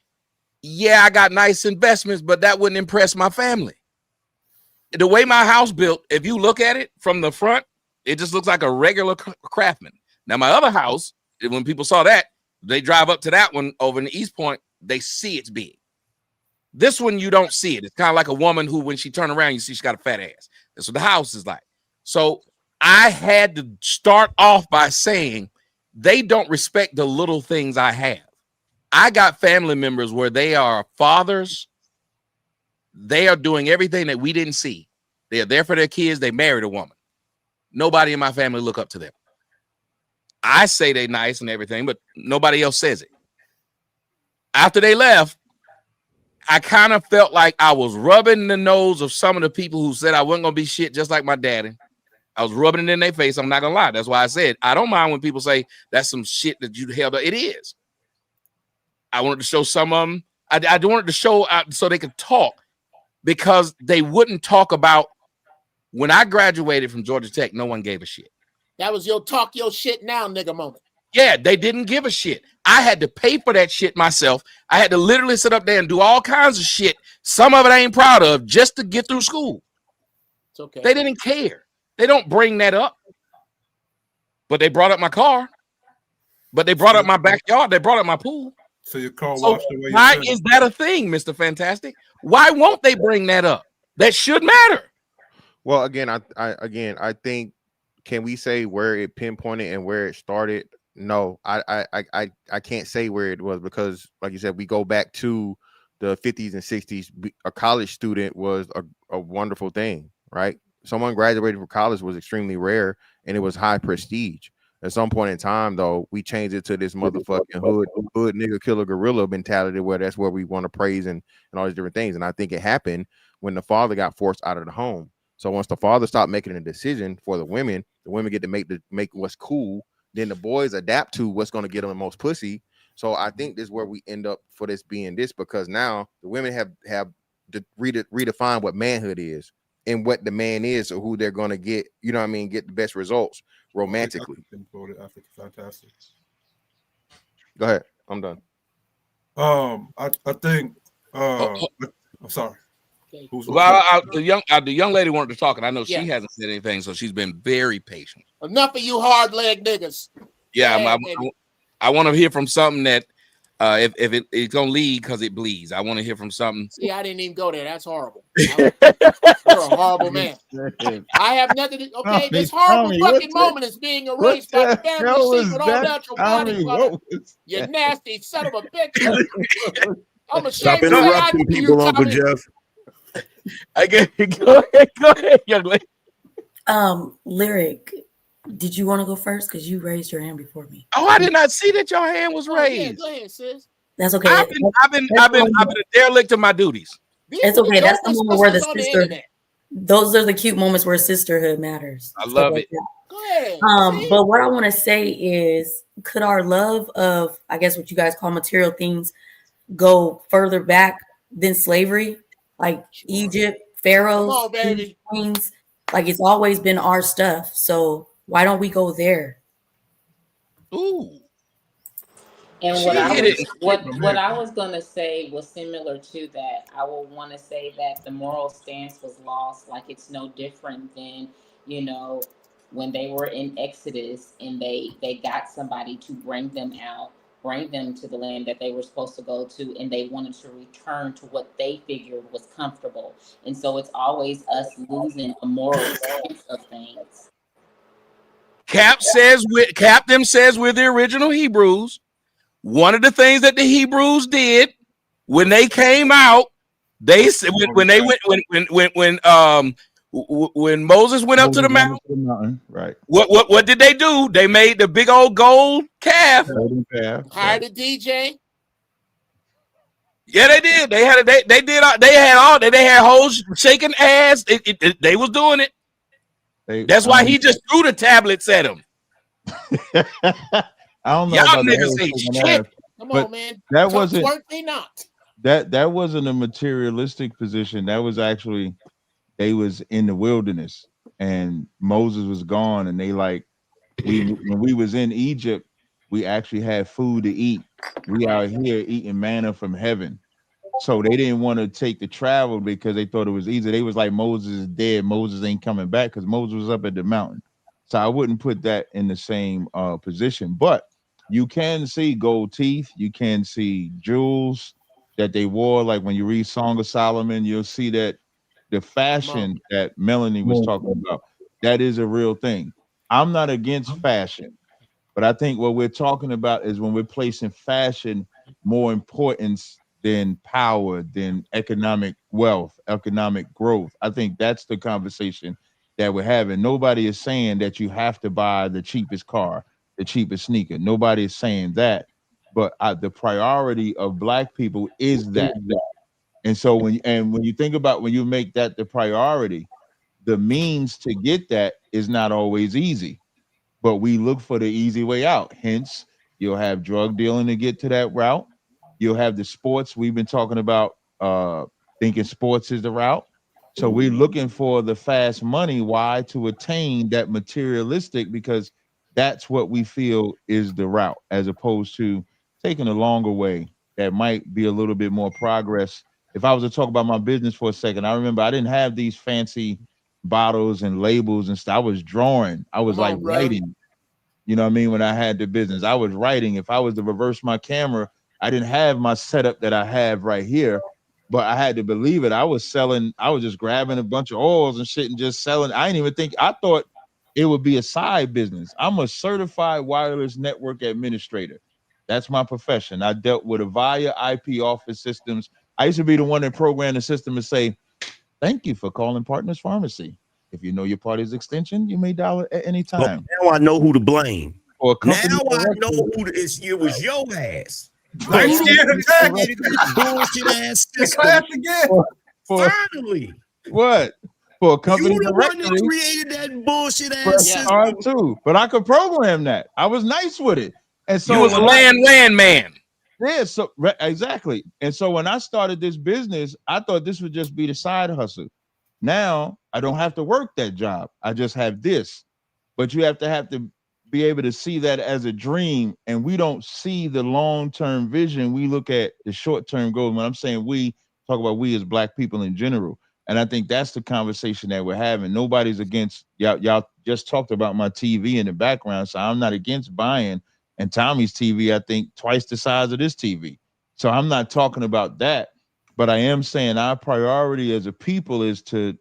yeah, I got nice investments, but that wouldn't impress my family. The way my house built, if you look at it from the front, it just looks like a regular Craftsman. Now, my other house, when people saw that, they drive up to that one over in the East Point, they see it's big. This one, you don't see it. It's kind of like a woman who, when she turn around, you see she got a fat ass. That's what the house is like. So I had to start off by saying they don't respect the little things I have. I got family members where they are fathers. They are doing everything that we didn't see. They are there for their kids. They married a woman. Nobody in my family look up to them. I say they nice and everything, but nobody else says it. After they left, I kind of felt like I was rubbing the nose of some of the people who said I wasn't gonna be shit just like my daddy. I was rubbing it in their face. I'm not gonna lie. That's why I said I don't mind when people say that's some shit that you held up. It is. I wanted to show some of them. I wanted to show so they could talk, because they wouldn't talk about when I graduated from Georgia Tech. No one gave a shit. That was your talk your shit now, nigga moment. Yeah, they didn't give a shit. I had to pay for that shit myself. I had to literally sit up there and do all kinds of shit. Some of it I ain't proud of, just to get through school. It's okay. They didn't care. They don't bring that up. But they brought up my car. But they brought up my backyard. They brought up my pool. So your car So washed away. why is that a thing, Mr. Fantastic? Why won't they bring that up? That should matter. Well, again, I think, can we say where it pinpointed and where it started? No, I can't say where it was, because, like you said, we go back to the 50s and 60s. A college student was a wonderful thing, right? Someone graduating from college was extremely rare, and it was high prestige. At some point in time, though, we changed it to this motherfucking hood nigga killer gorilla mentality, where that's where we want to praise and all these different things. And I think it happened when the father got forced out of the home. So once the father stopped making a decision for the women get to make what's cool. Then the boys adapt to what's going to get them the most pussy. So I think this is where we end up for this being this, because now the women have redefined what manhood is and what the man is, or who they're going to get, you know what I mean, get the best results romantically. Fantastic. Go ahead. I'm done. I think I'm sorry. Well, the young lady wanted to talk, and I know she Yeah. hasn't said anything, so she's been very patient. Enough of you hard leg niggas. Yeah, I want to hear from something that if it's gonna lead because it bleeds. I want to hear from something. See, I didn't even go there. That's horrible. You're a horrible man. I have nothing to. Okay, this horrible fucking moment is being erased by the family secret all natural body. You nasty son of a bitch. I'm ashamed Stop to say I interrupting knew you, people, Uncle Tommy. Jeff. Go ahead, young lady. Lyric, did you want to go first? Because you raised your hand before me. Oh, I did not see that your hand was Oh, yeah, raised. go ahead, sis. That's okay. I've been a derelict of my duties. It's okay. That's the moment where the on the sister. internet. Those are the cute moments where sisterhood matters. I Stuff love like it. that. Go ahead. See? But what I want to say is, could our love of, I guess, what you guys call material things, go further back than slavery, like Egypt, pharaohs, Come on, baby. queens? Like, it's always been our stuff. So why don't we go there? Ooh. And She what hit I was gonna say was similar to that. I will want to say that the moral stance was lost. Like, it's no different than, when they were in Exodus and they got somebody to bring them out, bring them to the land that they were supposed to go to, and they wanted to return to what they figured was comfortable. And so it's always us losing a moral sense of things. Cap them says we're the original Hebrews. One of the things that the Hebrews did when they came out, they said when Moses went up to the mountain, right? What did they do? They made the big old gold calf. Hired a DJ. Yeah, they did. They had hoes shaking ass. They was doing it. That's why he just threw the tablets at them. I don't know. Y'all about the niggas whole ain't shaking shit. ass, Come but on, man. that So wasn't twerk they not. that wasn't a materialistic position. That was actually, they was in the wilderness and Moses was gone, and they when we was in Egypt, we actually had food to eat. We out here eating manna from heaven. So they didn't want to take the travel because they thought it was easy. They was like, Moses is dead. Moses ain't coming back, because Moses was up at the mountain. So I wouldn't put that in the same position. But you can see gold teeth. You can see jewels that they wore. Like when you read Song of Solomon, you'll see that the fashion that Melanie was talking about, that is a real thing. I'm not against fashion, but I think what we're talking about is when we're placing fashion more importance than power, than economic wealth, economic growth. I think that's the conversation that we're having. Nobody is saying that you have to buy the cheapest car, the cheapest sneaker. Nobody is saying that. But the priority of Black people is that. And so when you think about when you make that the priority, the means to get that is not always easy, but we look for the easy way out. Hence, you'll have drug dealing to get to that route. You'll have the sports. We've been talking about thinking sports is the route. So we're looking for the fast money. Why? To attain that materialistic, because that's what we feel is the route, as opposed to taking a longer way that might be a little bit more progress. If I was to talk about my business for a second, I remember I didn't have these fancy bottles and labels and stuff. I was drawing. I was like writing. You know what I mean? When I had the business, I was writing. If I was to reverse my camera, I didn't have my setup that I have right here, but I had to believe it. I was selling. I was just grabbing a bunch of oils and shit and just selling. I didn't even think. I thought it would be a side business. I'm a certified wireless network administrator. That's my profession. I dealt with Avaya IP office systems. I used to be the one that programmed the system and say, "Thank you for calling Partners Pharmacy. If you know your party's extension, you may dial it at any time." Now I know who to blame. Now I know who it was your ass. Bullshit ass system. Finally. What? For a company you the one that directory created that bullshit ass system. hard too, but I could program that. I was nice with it. And so you was a LAN man. Yeah, so exactly. And so when I started this business, I thought this would just be the side hustle. Now I don't have to work that job. I just have this. But you have to be able to see that as a dream. And we don't see the long-term vision. We look at the short-term goals. When I'm saying we, talk about we as Black people in general. And I think that's the conversation that we're having. Nobody's against y'all just talked about my TV in the background. So I'm not against buying. And Tommy's TV, I think, twice the size of this TV. So I'm not talking about that. But I am saying our priority as a people is to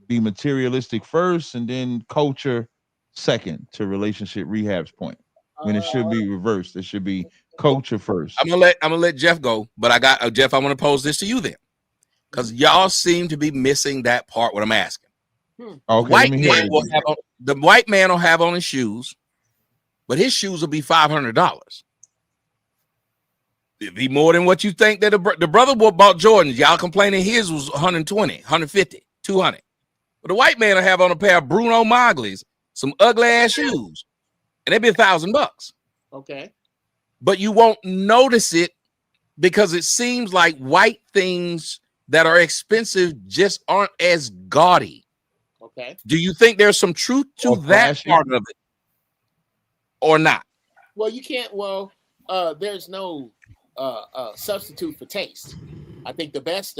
be materialistic first and then culture second, to relationship rehab's point. When it should be reversed. It should be culture first. I'm gonna let Jeff go, but I got Jeff, I want to pose this to you then. Because y'all seem to be missing that part what I'm asking. Okay, the white man will have on his shoes, but his shoes will be $500. It'd be more than what you think that the brother bought Jordans. Y'all complaining his was 120, 150, 200. But the white man will have on a pair of Bruno Magli's, some ugly ass shoes, and it'd be $1,000. Okay. But you won't notice it because it seems like white things that are expensive just aren't as gaudy. Okay. Do you think there's some truth to that part of it or not? Well, you can't. Well, there's no substitute for taste. I think the best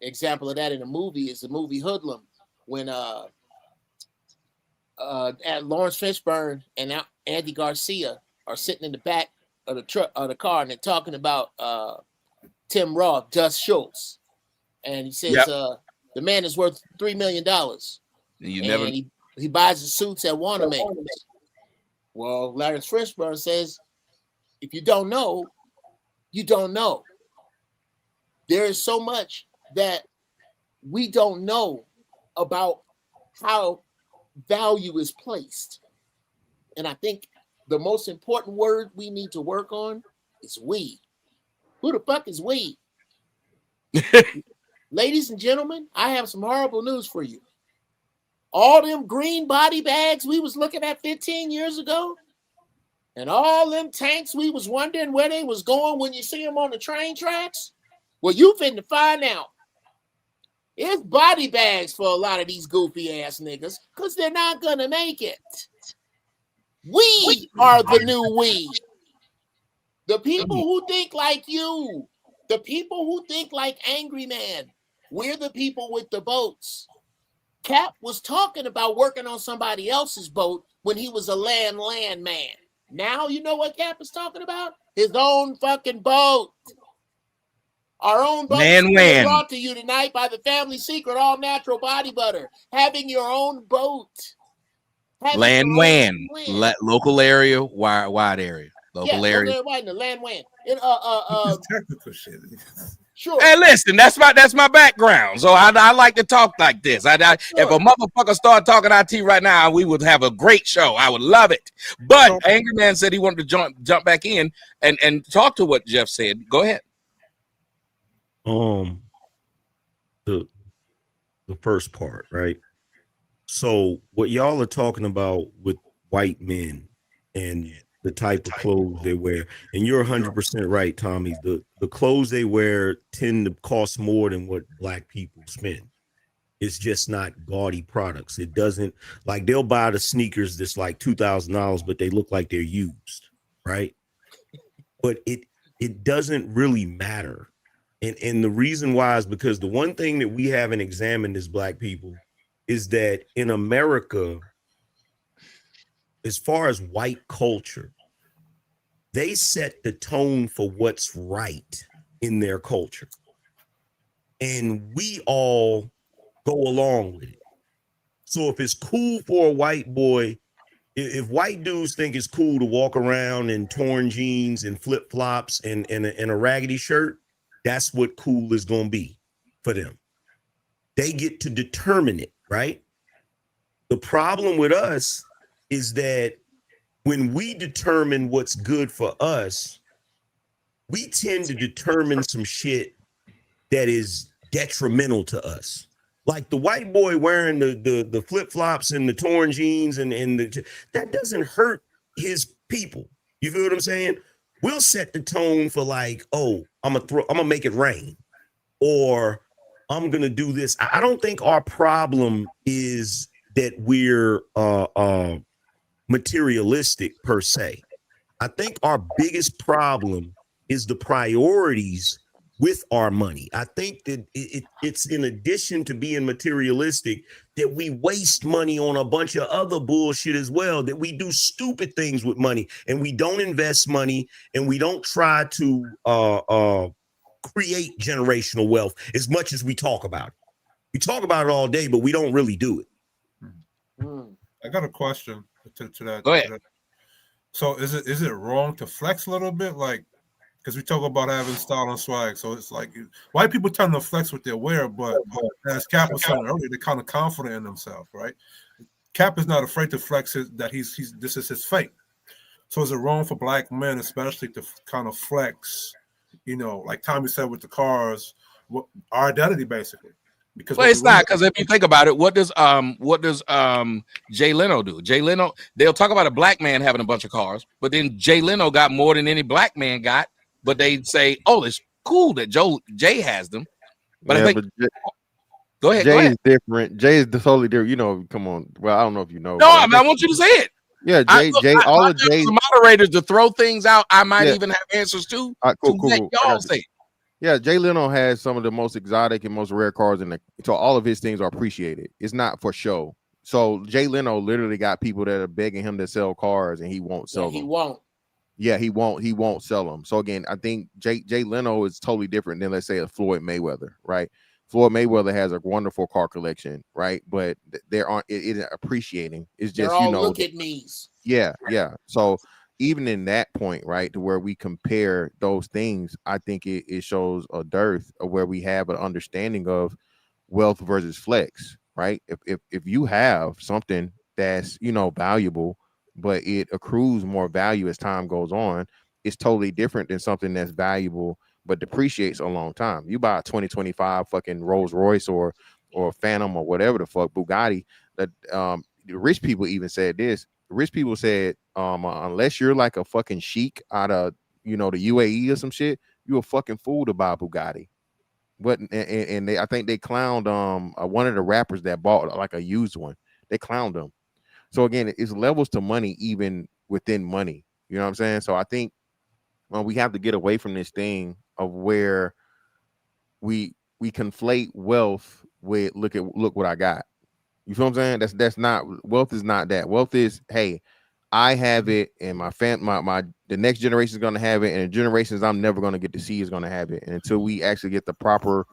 example of that in a movie is the movie Hoodlum, when Lawrence Fishburne and Andy Garcia are sitting in the back of the truck of the car and they're talking about Tim Roth, Gus Schultz, and he says the man is worth $3 million. He buys the suits at Wanamaker's. Well, Lawrence Fishburne says, if you don't know, you don't know. There is so much that we don't know about how value is placed. And I think the most important word we need to work on is we. Who the fuck is we? Ladies and gentlemen, I have some horrible news for you. All them green body bags we was looking at 15 years ago, and all them tanks we was wondering where they was going when you see them on the train tracks, well, you finna find out. It's body bags for a lot of these goofy ass niggas because they're not gonna make it. We are the new we. The people who think like you, the people who think like Angry Man, we're the people with the boats. Cap was talking about working on somebody else's boat when he was a land man. Now you know what Cap is talking about? His own fucking boat. Our own boat is brought to you tonight by the Family Secret All Natural Body Butter. Having your own boat. Local area, wide area. Local area. Land WAN. Technical shit. Sure. Hey, listen, that's my background. So I like to talk like this. If a motherfucker started talking IT right now, we would have a great show. I would love it. But Angry Man said he wanted to jump back in and talk to what Jeff said. Go ahead. the first part, right? So what y'all are talking about with white men and the type of clothes they wear, and you're 100% right, Tommy. The clothes they wear tend to cost more than what black people spend. It's just not gaudy products. It doesn't, like, they'll buy the sneakers that's like $2,000, but they look like they're used, right? But it doesn't really matter. And the reason why is because the one thing that we haven't examined as black people is that in America, as far as white culture, they set the tone for what's right in their culture. And we all go along with it. So if it's cool for a white boy, if white dudes think it's cool to walk around in torn jeans and flip-flops and a raggedy shirt, that's what cool is going to be for them. They get to determine it, right? The problem with us is that when we determine what's good for us, we tend to determine some shit that is detrimental to us. Like the white boy wearing the flip-flops and the torn jeans and that doesn't hurt his people. You feel what I'm saying? We'll set the tone for like, oh, I'm gonna make it rain, or I'm gonna do this. I don't think our problem is that we're materialistic per se. I think our biggest problem is the priorities with our money. I think that it's in addition to being materialistic that we waste money on a bunch of other bullshit as well, that we do stupid things with money and we don't invest money and we don't try to create generational wealth as much as we talk about it. We talk about it all day, but we don't really do it. I got a question to that. Go ahead. To that. So is it wrong to flex a little bit? Like, because we talk about having style and swag. So it's like white people tend to flex what they wear, but as Cap was saying earlier, they're kind of confident in themselves, right? Cap is not afraid to flex that he's this is his fate. So is it wrong for black men, especially, to kind of flex, you know, like Tommy said with the cars, our identity basically? Because well, it's not, because if you think about it, what does Jay Leno do? Jay Leno, they'll talk about a black man having a bunch of cars, but then Jay Leno got more than any black man got. But they say, "Oh, it's cool that Jay has them." But yeah, I think, go ahead. Jay is different. Jay is totally different. You know, come on. Well, I don't know if you know. No, I want you to say it. Yeah, Jay. All of Jay moderators to throw things out. I might even have answers to. Cool. Y'all say. Yeah, Jay Leno has some of the most exotic and most rare cars so all of his things are appreciated. It's not for show. So Jay Leno literally got people that are begging him to sell cars, and he won't sell them. He won't. Yeah, he won't sell them. So again, I think Jay Leno is totally different than, let's say, a Floyd Mayweather, right? Floyd Mayweather has a wonderful car collection, right? But there aren't it isn't appreciating. It's just, all look at me's. Yeah. So even in that point, right, to where we compare those things, I think it shows a dearth of where we have an understanding of wealth versus flex, right? If you have something that's, you know, valuable, but it accrues more value as time goes on, it's totally different than something that's valuable but depreciates a long time. You buy a 2025 fucking Rolls Royce or Phantom or whatever the fuck, Bugatti, that the rich people even said this. Rich people said, unless you're like a fucking sheik out of, you know, the UAE or some shit, you're a fucking fool to buy a Bugatti. But and I think they clowned one of the rappers that bought like a used one. They clowned them. So again, it's levels to money even within money. You know what I'm saying? So I think we have to get away from this thing of where we conflate wealth with look what I got. You feel what I'm saying? That's not wealth. Is not that. Wealth is, hey, I have it, and my the next generation is going to have it, and the generations I'm never going to get to see is going to have it. And until we actually get the proper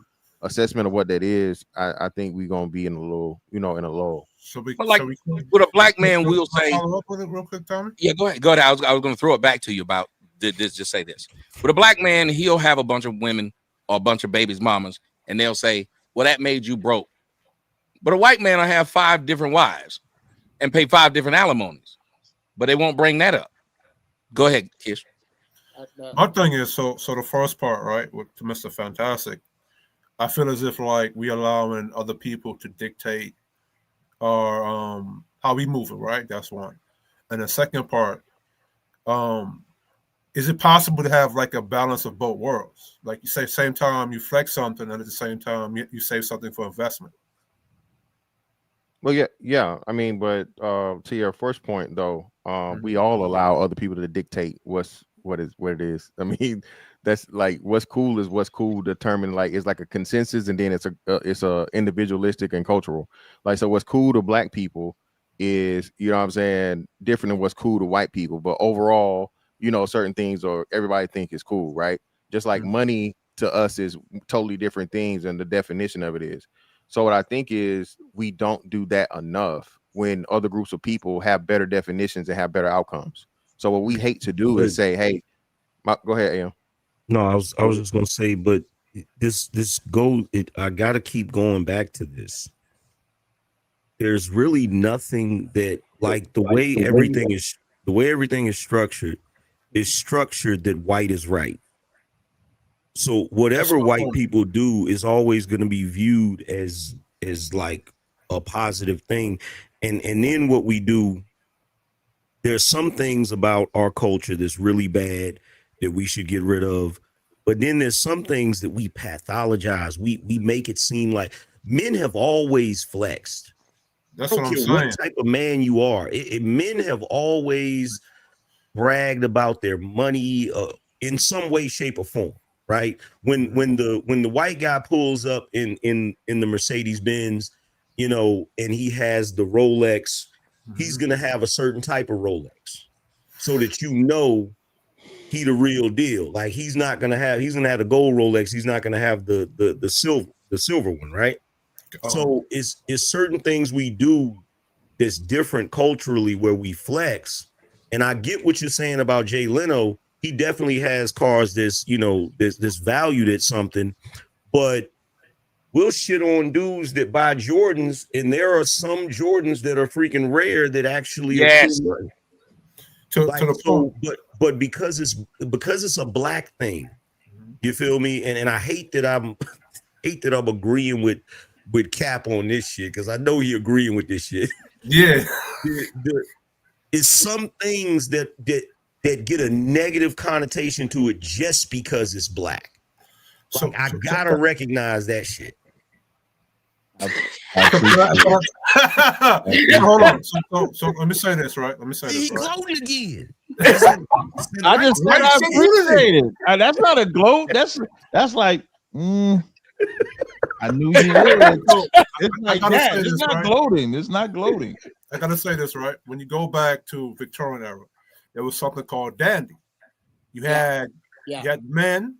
assessment of what that is, I think we're going to be in a little, you know, in a lull. With a black man, we'll say. Follow up with it real quick, Tommy. Yeah, go ahead. I was going to throw it back to you about this. Just say this: with a black man, he'll have a bunch of women or a bunch of babies' mamas, and they'll say, "Well, that made you broke." But a white man will have 5 different wives and pay 5 different alimonies, but they won't bring that up. Go ahead, Kish. My thing is, so the first part, right, with Mr. Fantastic, I feel as if like we allowing other people to dictate our how we move it, right? That's one. And the second part, is it possible to have like a balance of both worlds? Like you say, same time you flex something, and at the same time you save something for investment. Well, yeah. I mean, but to your first point though, we all allow other people to dictate what it is. I mean, that's like what's cool is what's cool determined, like it's like a consensus, and then it's a individualistic and cultural. Like, so what's cool to black people is, you know what I'm saying, different than what's cool to white people. But overall, you know, certain things or everybody think is cool, right? Just like money to us is totally different things, and the definition of it is. So what I think is we don't do that enough when other groups of people have better definitions and have better outcomes. So what we hate to do is say, hey, go ahead, Am. No, I was just gonna say, but I gotta keep going back to this. There's really nothing that, like, the way everything is structured that white is right. So whatever white people do is always going to be viewed as like a positive thing. And then what we do, there's some things about our culture that's really bad that we should get rid of. But then there's some things that we pathologize. We make it seem like men have always flexed. That's I don't what I'm care saying. what type of man you are. Men have always bragged about their money in some way, shape, or form. Right? When the white guy pulls up in the Mercedes Benz, you know, and he has the Rolex, he's gonna have a certain type of Rolex, so that you know he the real deal. Like he's gonna have the gold Rolex. He's not gonna have the silver one, right? So it's certain things we do that's different culturally where we flex. And I get what you're saying about Jay Leno. He definitely has cars that's, you know, that's valued at something, but we'll shit on dudes that buy Jordans, and there are some Jordans that are freaking rare that actually Yes. are but because it's a black thing, you feel me? And I hate that I'm agreeing with Cap on this shit, because I know he agreeing with this shit. Yeah. It's some things that get a negative connotation to it just because it's black. Like, I gotta recognize that shit. Hold on. So let me say this, right? He gloated again. I just said I appreciate it. That's not a gloat. That's like, I knew you would. It's like that. It's not gloating. It's not gloating. I gotta say this, right? When you go back to Victorian era, there was something called dandy. You had men,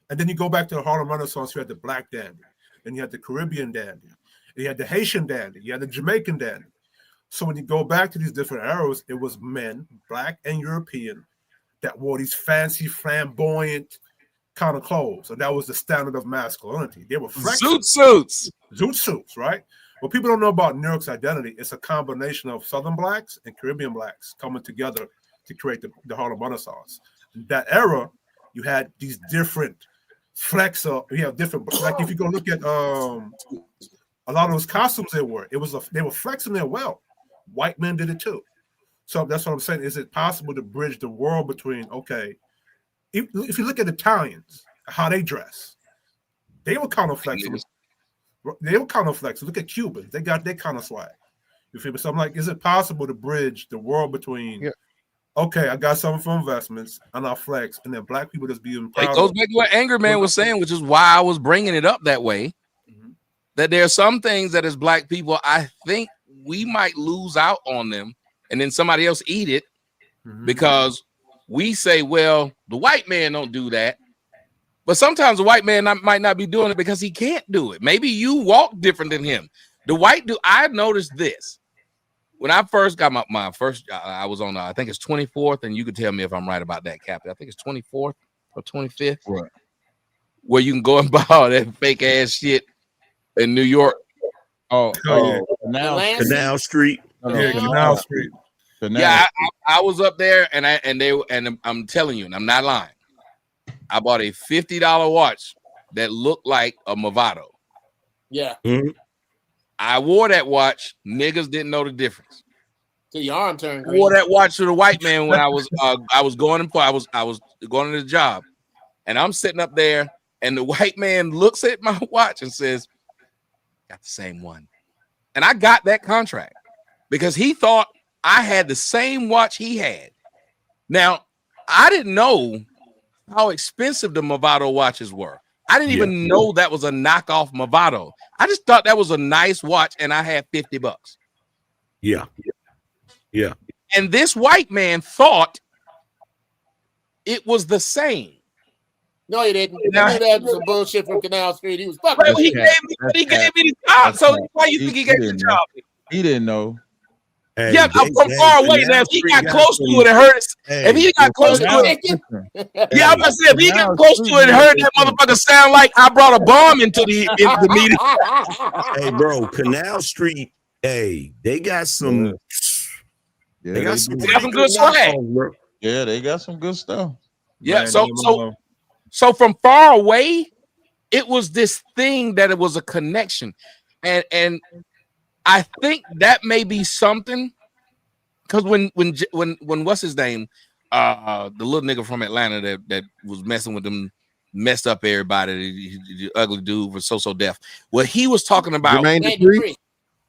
and then you go back to the Harlem Renaissance, you had the black dandy, then you had the Caribbean dandy, you had the Haitian dandy, you had the Jamaican dandy. So when you go back to these different eras, it was men, black and European, that wore these fancy, flamboyant kind of clothes, and that was the standard of masculinity. They were zoot suits, right? What people don't know about New York's identity, it's a combination of Southern blacks and Caribbean blacks coming together to create the Harlem Renaissance. In that era, you had these different flex up. You have different, like if you go look at a lot of those costumes they wore, they were flexing their wealth. White men did it too. So that's what I'm saying. Is it possible to bridge the world between, okay, if you look at Italians, how they dress, they were kind of flexible. Look at Cubans, they got their kind of swag. You feel me? So I'm like, is it possible to bridge the world between, okay, I got something for investments and I'll flex, and then black people just being proud. It goes back to what Angry Man was saying, which is why I was bringing it up that way. That there are some things that as black people, I think we might lose out on them, and then somebody else eat it because we say, well, the white man don't do that. But sometimes the white man might not be doing it because he can't do it. Maybe you walk different than him. The white dude, I noticed this. When I first got my first, I was on, I think it's 24th, and you can tell me if I'm right about that, Captain. I think it's 24th or 25th. Right. Where you can go and buy all that fake ass shit in New York. Canal Street. Canal Street. Yeah, I was up there, and I'm telling you, and I'm not lying. I bought a $50 watch that looked like a Movado. Yeah. Mhm. I wore that watch. Niggas didn't know the difference. Till your arm turned I green. wore that watch to the white man when I was going to the job, and I'm sitting up there, and the white man looks at my watch and says, "Got the same one," and I got that contract because he thought I had the same watch he had. Now, I didn't know how expensive the Movado watches were. I didn't even know that was a knockoff Movado. I just thought that was a nice watch, and I had $50. Yeah. Yeah. And this white man thought it was the same. No, he didn't. Now- He knew that was some bullshit from Canal Street. He was fucking. Well, he gave me the job. So why you think he gave me the job? He didn't know. Hey, Yeah, I'm from far away. Now, if he got close to it and heard it, if he got close to it, yeah, I'm gonna say if he got close to it and heard that motherfucker sound like I brought a bomb into the meeting. Hey, bro, Canal Street. Hey, they got some. Yeah, They got some do. got some good swag. bro. Yeah, they got some good stuff. Yeah, Man, so from far away, it was this thing that it was a connection, and I think that may be something because when what's his name, the little nigga from Atlanta that was messing with them, messed up everybody, the ugly dude was so deaf. Well, he was talking about. Jermaine Dupri?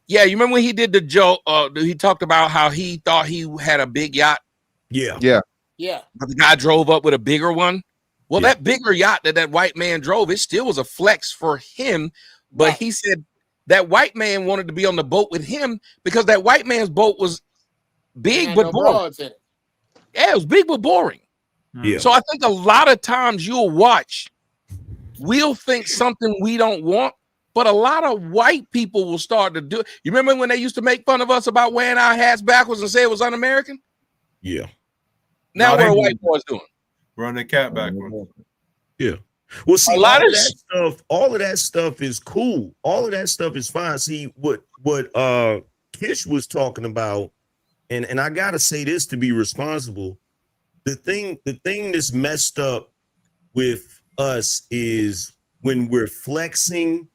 Yeah, you remember when he did the joke? He talked about how he thought he had a big yacht. Yeah. Yeah. But the guy drove up with a bigger one. Well, Yeah. that bigger yacht that white man drove, it still was a flex for him. But Right. he said that white man wanted to be on the boat with him because that white man's boat was big Had but no boring. broads in it. Yeah, it was big but boring. Yeah. So I think a lot of times you'll watch, we'll think something we don't want, but a lot of white people will start to do it. You remember when they used to make fun of us about wearing our hats backwards and say it was un-American? Yeah. Now No, they what are do. white boys doing? Run the cat backwards. Yeah. Well, see, A lot all of that stuff is cool. All of that stuff is fine. See, what Kish was talking about, and I gotta say this to be responsible. The thing that's messed up with us is when we're flexing,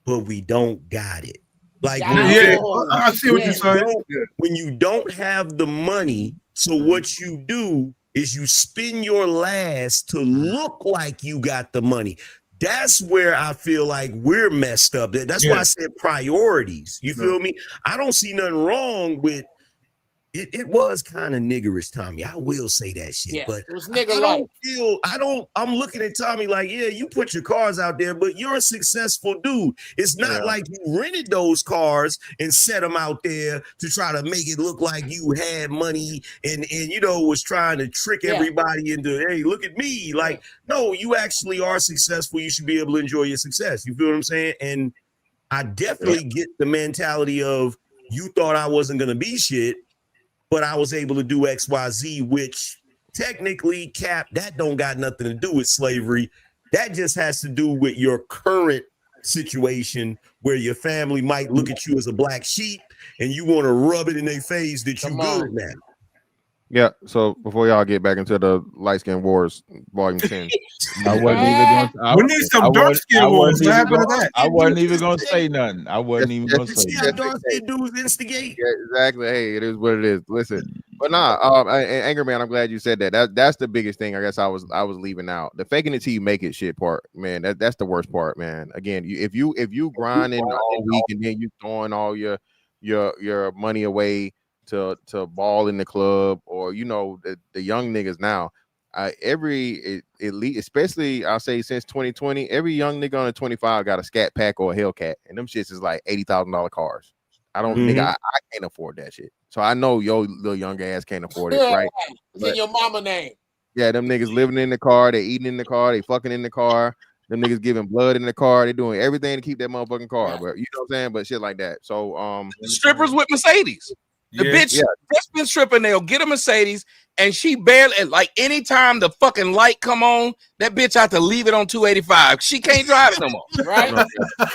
but we don't got it. Like Yeah, I see what you're saying. when you don't have the money, so what you do is you spin your last to look like you got the money. That's where I feel like we're messed up. That's why I said priorities. You feel me? I don't see nothing wrong with it. It was kind of niggerish, Tommy. I will say that shit. Yeah, But it was I nigga don't I'm looking at Tommy like, yeah, you put your cars out there, but you're a successful dude. It's not like you rented those cars and set them out there to try to make it look like you had money and was trying to trick everybody into, hey, look at me. Like, no, you actually are successful. You should be able to enjoy your success. You feel what I'm saying? And I definitely get the mentality of you thought I wasn't gonna be shit, but I was able to do XYZ, which technically, Cap, that don't got nothing to do with slavery. That just has to do with your current situation where your family might look at you as a black sheep and you want to rub it in their face that you good now. Yeah. So before y'all get back into the light skin wars, volume 10. I wasn't even going. We need some dark skin wars. What happened to that? I wasn't even going to say nothing. I wasn't even going to say. See how dark skin dudes instigate? Yeah, exactly. Hey, it is what it is. Listen, but Anger Man, I'm glad you said that. That's the biggest thing. I guess I was leaving out the faking it till you make it shit part. Man, that's the worst part, man. Again, if you grinding all week and then you throwing all your money away to ball in the club, or the young niggas now, especially I'll say since 2020, every young nigga under 25 got a Scat Pack or a Hellcat, and them shits is like $80,000 cars. I don't think I can't afford that shit. So I know your little young ass can't afford it, right? It's in your mama name. Yeah, them niggas living in the car, they eating in the car, they fucking in the car. Them niggas giving blood in the car, they doing everything to keep that motherfucking car. But you know what I'm saying? But shit like that. So strippers with Mercedes. The bitch just been stripping, they'll get a Mercedes, and she barely, like, anytime the fucking light come on, that bitch have to leave it on 285. She can't drive it no more. Right?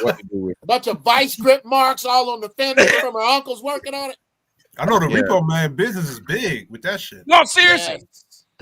what to do with it. Bunch of vice grip marks all on the fender from her uncles working on it. I know the repo man business is big with that shit. No, seriously.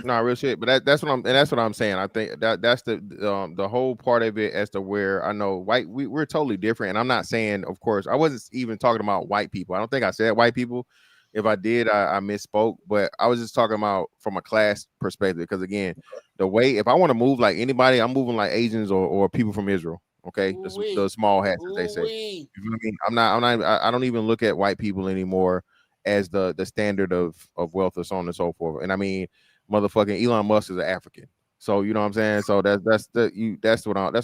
No, real shit. But that's what I'm saying. I think that's the whole part of it as to where I know we're totally different. And I'm not saying, of course, I wasn't even talking about white people. I don't think I said white people. If I did, I misspoke. But I was just talking about from a class perspective. Because again, the way if I want to move like anybody, I'm moving like Asians or people from Israel. Okay, the small hats as they say. You know what I mean? I don't even look at white people anymore as the standard of wealth or so on and so forth. And I mean, motherfucking Elon Musk is an African. So you know what I'm saying? So that's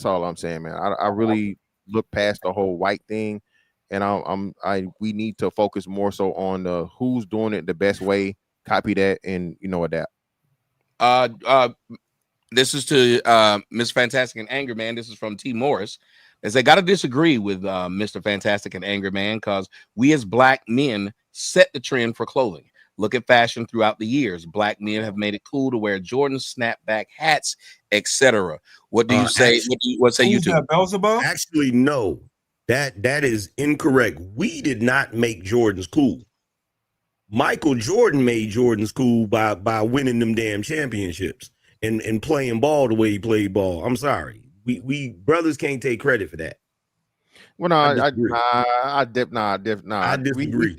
all I'm saying, man. I really look past the whole white thing, and we need to focus more so on the who's doing it the best way, copy that, and adapt. This is to Miss Fantastic and Angry Man. This is from T. Morris. As I got to disagree with Mr. Fantastic and Angry Man because we as black men set the trend for clothing. Look at fashion throughout the years. Black men have made it cool to wear Jordan snapback hats, etc. What do you say? What say you two? Actually, no. That is incorrect. We did not make Jordans cool. Michael Jordan made Jordans cool by winning them damn championships and playing ball the way he played ball. I'm sorry. We brothers can't take credit for that. Well, no, I disagree.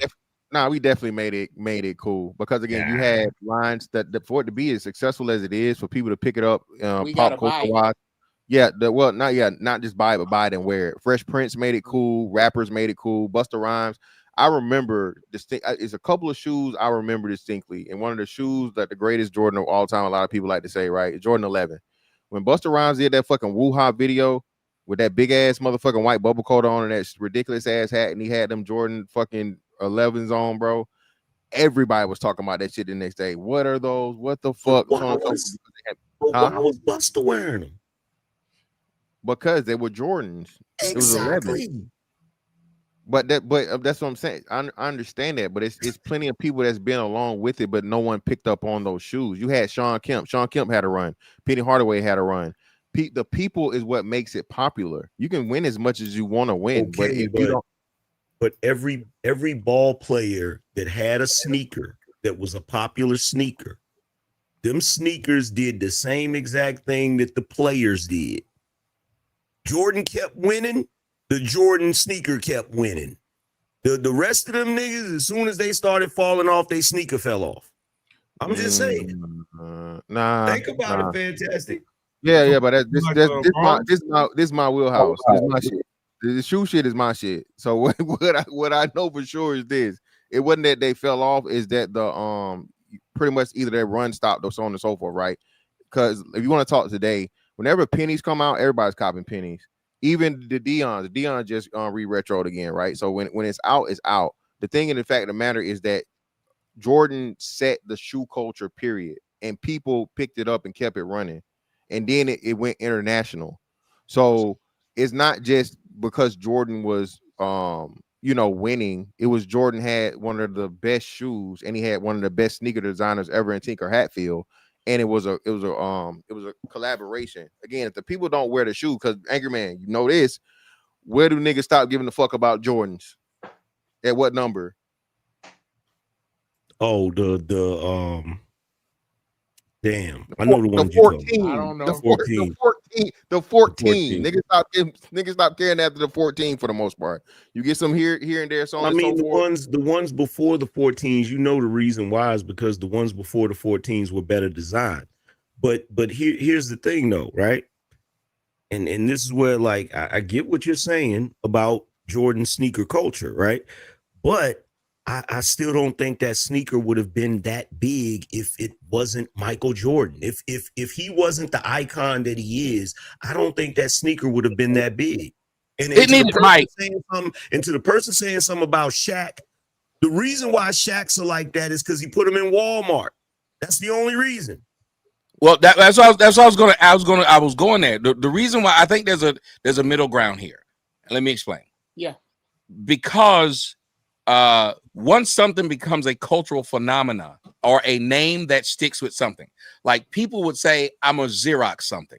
We definitely made it cool because again, you had lines that for it to be as successful as it is, for people to pick it up, pop culture wise. Yeah, not just buy it, but buy it and wear it. Fresh Prince made it cool. Rappers made it cool. Busta Rhymes. I remember it's a couple of shoes I remember distinctly, and one of the shoes that the greatest Jordan of all time. A lot of people like to say, right? Jordan 11. When Busta Rhymes did that fucking Woo-Ha video with that big ass motherfucking white bubble coat on and that ridiculous ass hat, and he had them Jordan fucking 11s on, bro. Everybody was talking about that shit the next day. What are those? What the fuck? Why was Busta wearing them? Because they were Jordans. Exactly. It was 11. But that's what I'm saying. I understand that, but it's plenty of people that's been along with it, but no one picked up on those shoes. You had Sean Kemp. Sean Kemp had a run. Penny Hardaway had a run. The people is what makes it popular. You can win as much as you want to win, but if you don't. But every ball player that had a sneaker that was a popular sneaker, them sneakers did the same exact thing that the players did. Jordan kept winning. The Jordan sneaker kept winning. The rest of them niggas, as soon as they started falling off, they sneaker fell off. I'm just saying. Think about it, Fantastic. Yeah, but this is my wheelhouse. This is my shit. The shoe shit is my shit. So what I know for sure is this: it wasn't that they fell off, is that the pretty much either their run stopped or so on and so forth, right? Because if you want to talk today, whenever pennies come out, everybody's copying pennies. Even the Dion just re-retroed again, right? So when it's out, it's out. The thing and the fact of the matter is that Jordan set the shoe culture, period, and people picked it up and kept it running, and then it went international. So it's not just because Jordan was winning. It was Jordan had one of the best shoes, and he had one of the best sneaker designers ever in Tinker Hatfield. And it was a collaboration. Again, if the people don't wear the shoe, because Angry Man, you know this, where do niggas stop giving a fuck about Jordans? At what number? Oh, damn. I know the one. 14. I don't know. The 14. The 14. Niggas stop caring after the 14 for the most part. You get some here and there. So I mean, the ones before the 14s, you know the reason why is because the ones before the 14s were better designed. But here's the thing, though, right? And this is where, like, I get what you're saying about Jordan sneaker culture, right? But I still don't think that sneaker would have been that big if it wasn't Michael Jordan. If he wasn't the icon that he is, I don't think that sneaker would have been that big. And it needed Mike. And to the person saying something about Shaq, the reason why Shaq's are like that is because he put them in Walmart. That's the only reason. Well, that's what I was going there. The reason why I think there's a middle ground here. Let me explain. Yeah. Because once something becomes a cultural phenomenon or a name that sticks with something, like people would say, I'm a Xerox something.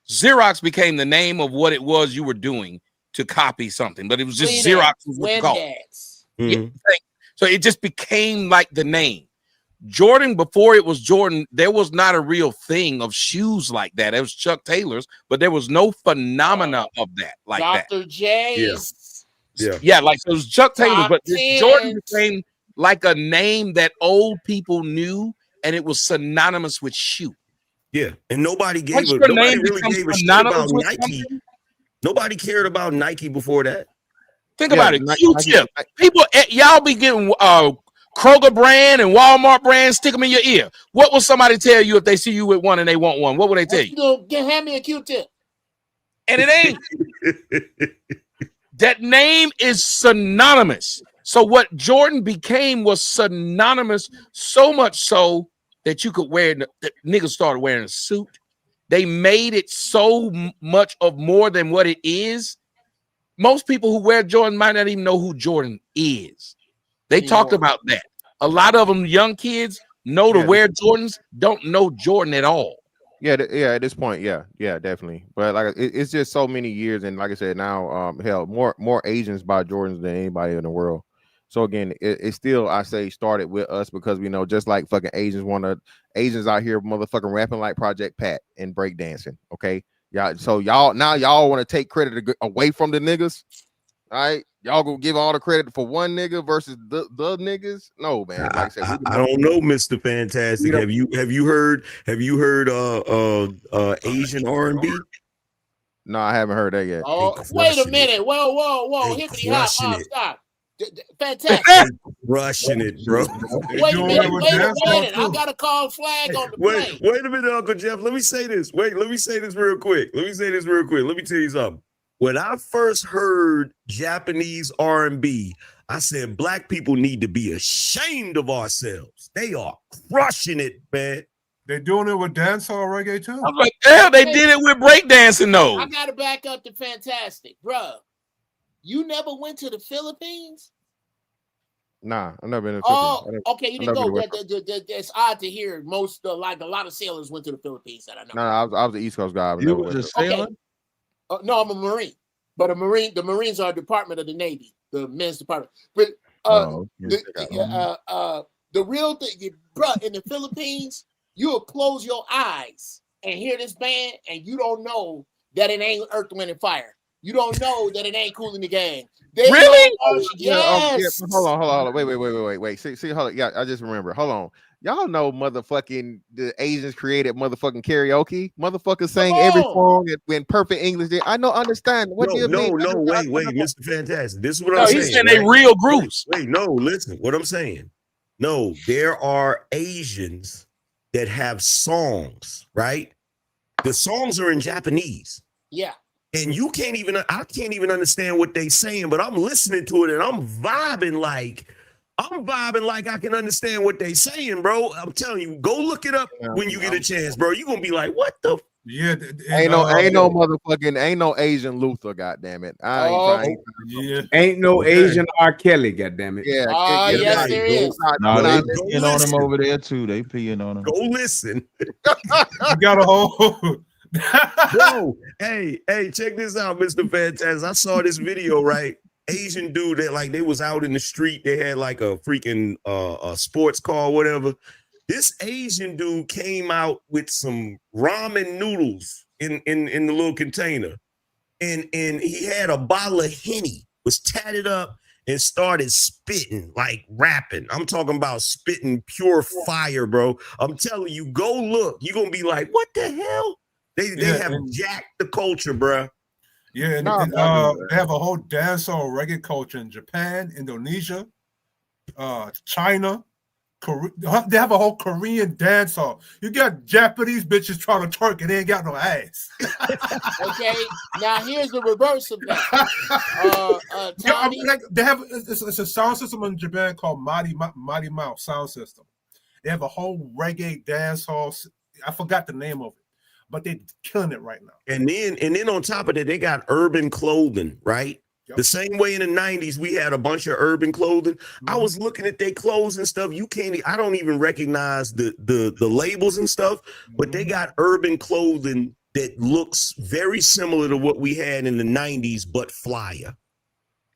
Xerox became the name of what it was you were doing to copy something, but it was just Xerox. Windex. Yeah, so it just became like the name. Jordan, before it was Jordan, there was not a real thing of shoes like that. It was Chuck Taylor's, but there was no phenomena of that like that. Dr. J's. Yeah, like so it was Chuck Taylor's, but Top Jordan 10s. became like a name that old people knew, and it was synonymous with shoe. Yeah, and nobody gave Once a your nobody name really becomes gave a shit synonymous about with Nike. something, Nobody cared about Nike before that. think Yeah, about it. Nike- Q-tip. People, y'all be getting Kroger brand and Walmart brand, stick them in your ear. What will somebody tell you if they see you with one and they want one? What will they tell you? You gonna hand me a Q-tip? And it ain't. That name is synonymous. So what Jordan became was synonymous, so much so that you could wear it. The niggas started wearing a suit. They made it so much of more than what it is. Most people who wear Jordan might not even know who Jordan is. They talked about that. A lot of them, young kids, know to wear Jordans, don't know Jordan at all. Yeah, at this point, yeah, definitely. But like, it's just so many years, and like I said, now, hell, more Asians buy Jordans than anybody in the world. So again, it still, I say, started with us because we know, just like fucking Asians out here motherfucking rapping like Project Pat and breakdancing. Okay, y'all want to take credit away from the niggas. All right, y'all gonna give all the credit for one nigga versus the niggas? No, man. Like I said, I don't know, Mr. Fantastic. Have you heard Asian R&B? No, I haven't heard that yet. Oh, wait a minute. Whoa. Hippity hop, stop. Fantastic. Rushing it, bro. Wait a minute. I gotta call flag on the play. Wait a minute, Uncle Jeff. Let me say this. Let me say this real quick. Let me tell you something. When I first heard Japanese R&B, I said black people need to be ashamed of ourselves. They are crushing it, man. They're doing it with dancehall reggae too. I'm like, hell, they did it with breakdancing though. I gotta back up to Fantastic, bruh. You never went to the Philippines? Nah, I've never been to the Philippines. Okay, you didn't go. It's odd to hear most, like a lot of sailors went to the Philippines that I know. No, I was the East Coast guy. You were just sailor? No, I'm a Marine, but the Marines are a department of the Navy, the men's department. But the real thing, bro, in the Philippines, you'll close your eyes and hear this band, and you don't know that it ain't Earth, Wind, and Fire. You don't know that it ain't Kool and the Gang. Really? Yes. Hold on. Wait. See, hold on. Yeah, I just remember. Hold on. Y'all know motherfucking the Asians created motherfucking karaoke. Motherfuckers sang every song in perfect English. I know, understand. What do you mean? No, wait, Mr. Fantastic. This is what I'm saying. He's saying they real groups. Wait, no, listen. What I'm saying. No, there are Asians that have songs, right? The songs are in Japanese. Yeah. And I can't even understand what they saying, but I'm listening to it and I'm vibing like I can understand what they saying, bro. I'm telling you, go look it up when you get a chance, bro. You're gonna be like, what the ain't no Asian Luther, goddamn it. Ain't no Asian R. Kelly, goddamn it. Yeah. Yes, there is. No, they peeing on him over there too. They peeing on him. Go listen. You got a whole Bro, hey, check this out, Mr. Fantastic. I saw this video, right? Asian dude that like they was out in the street. They had like a freaking a sports car, or whatever. This Asian dude came out with some ramen noodles in the little container, and he had a bottle of Henny, was tatted up and started spitting, like rapping. I'm talking about spitting pure fire, bro. I'm telling you, go look. You're gonna be like, what the hell? They have jacked the culture, bro. Yeah, and they have a whole dancehall reggae culture in Japan, Indonesia, China, Korea. They have a whole Korean dancehall. You got Japanese bitches trying to twerk and they ain't got no ass. Okay, now here's the reverse of that. Tommy, they have it's a sound system in Japan called Mighty Mouth sound system. They have a whole reggae dancehall. I forgot the name of it, but they're killing it right now. And then on top of that, they got urban clothing, right? Yep. The same way in the 90s, we had a bunch of urban clothing. Mm-hmm. I was looking at their clothes and stuff. I don't even recognize the labels and stuff, but they got urban clothing that looks very similar to what we had in the 90s, but flyer.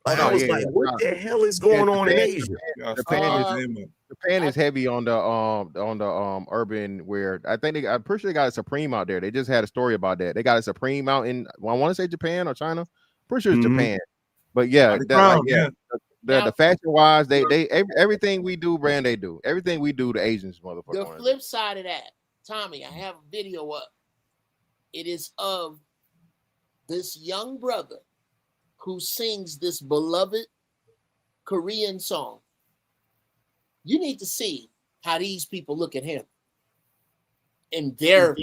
Like, I was like, what the hell is going on in Asia? Japan Japan is heavy on the urban where I'm pretty sure they got a Supreme out there. They just had a story about that. They got a Supreme out in I want to say Japan or China. Pretty sure it's Japan. But yeah, the fashion wise, they everything we do, brand they do. Everything we do, the Asians motherfucker. The flip side of that, Tommy, I have a video up. It is of this young brother who sings this beloved Korean song. You need to see how these people look at him. And they're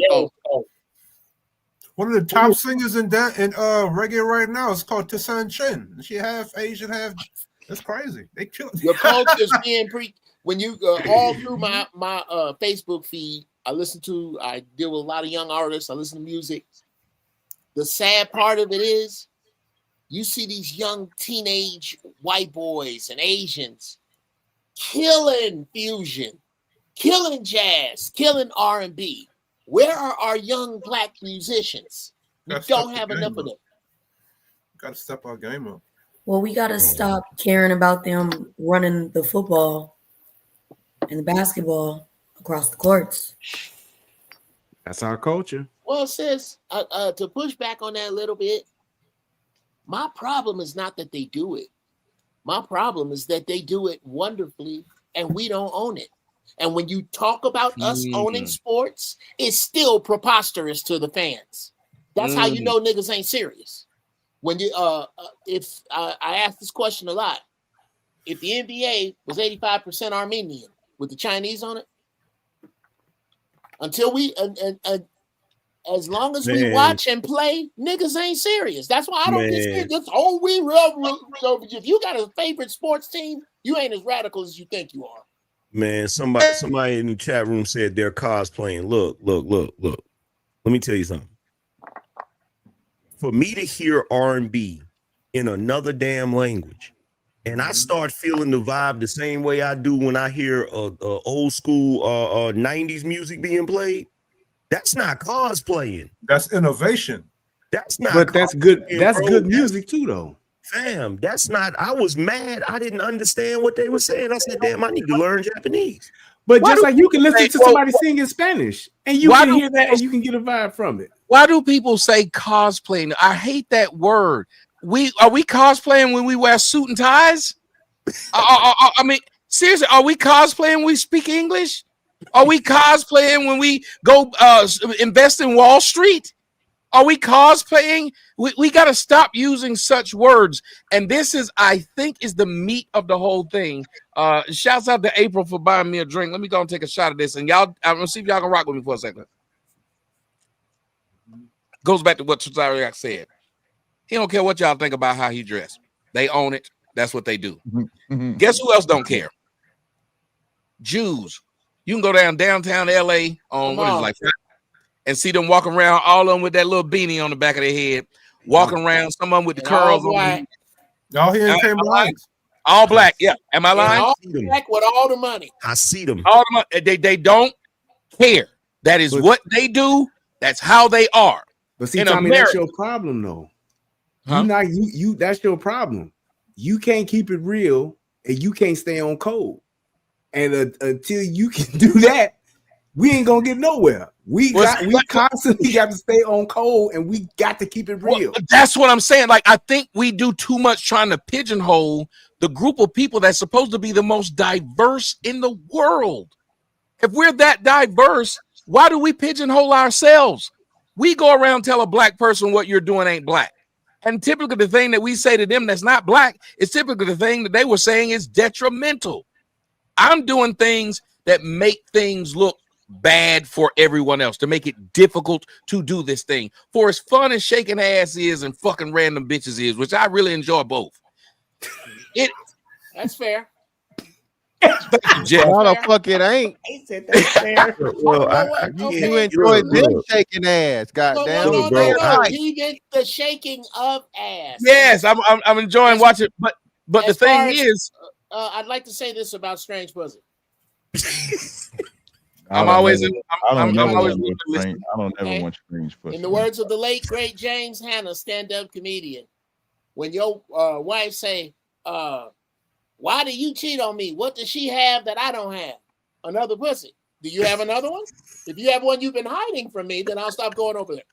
one of the top singers in reggae right now is called Tasan Chen. She half Asian, half. That's crazy. They kill it. Your culture's being when you all through my Facebook feed. I deal with a lot of young artists. I listen to music. The sad part of it is, you see these young teenage white boys and Asians killing fusion, killing jazz, killing R&B. Where are our young black musicians? We don't have enough of them. Got to step our game up. Well, we got to stop caring about them running the football and the basketball across the courts. That's our culture. Well, sis, to push back on that a little bit, my problem is not that they do it. My problem is that they do it wonderfully and we don't own it. And when you talk about us owning sports, it's still preposterous to the fans. That's how you know niggas ain't serious. When you if I ask this question a lot, if the NBA was 85% Armenian with the Chinese on it, until we as long as we watch and play, niggas ain't serious. That's why I don't get serious. That's all we if you got a favorite sports team, you ain't as radical as you think you are. Man, somebody in the chat room said they're cosplaying. Look. Let me tell you something. For me to hear R&B in another damn language, and I start feeling the vibe the same way I do when I hear old school 90s music being played, that's not cosplaying. That's innovation. That's not. But that's good. That's good music too, though. Fam, that's not. I was mad. I didn't understand what they were saying. I said, "Damn, I need to learn Japanese." But just like you can listen to somebody sing in Spanish, and you can hear that, and you can get a vibe from it. Why do people say cosplaying? I hate that word. Are we cosplaying when we wear suit and ties? I mean, seriously, are we cosplaying when we speak English? Are we cosplaying when we go invest in Wall Street? Are we cosplaying? We got to stop using such words. And this is, I think, is the meat of the whole thing. Shouts out to April for buying me a drink. Let me go and take a shot of this. And y'all, I'm going to see if y'all can rock with me for a second. Goes back to what Tazariak said. He don't care what y'all think about how he dressed. They own it. That's what they do. Guess who else don't care? Jews. You can go downtown LA on what is it, like and see them walking around, all of them with that little beanie on the back of their head, walking around, some of them with the curls on. Y'all here came blind. All black, yeah. Am I lying? All black with all the money. I see them. All the money. They don't care. That is what they do. That's how they are. But see, Tommy, that's your problem, though. Huh? You that's your problem. You can't keep it real, and you can't stay on code. And until you can do that, we ain't gonna get nowhere. We constantly got to stay on code, and we got to keep it real. Well, that's what I'm saying. Like, I think we do too much trying to pigeonhole the group of people that's supposed to be the most diverse in the world. If we're that diverse, why do we pigeonhole ourselves? We go around tell a black person what you're doing ain't black. And typically the thing that we say to them that's not black is typically the thing that they were saying is detrimental. I'm doing things that make things look bad for everyone else, to make it difficult to do this thing. For as fun as shaking ass is and fucking random bitches is, which I really enjoy both. That's fair. Why the fuck it ain't? Well, you enjoy them shaking ass, goddamn. No. He did the shaking of ass. Yes, I'm enjoying watching, but the thing is, I'd like to say this about Strange Pussy. I don't ever want Strange Pussy. In the words of the late great James Hanna, stand-up comedian, when your wife say, Why do you cheat on me? What does she have that I don't have? Another pussy. Do you have another one? If you have one you've been hiding from me, then I'll stop going over there.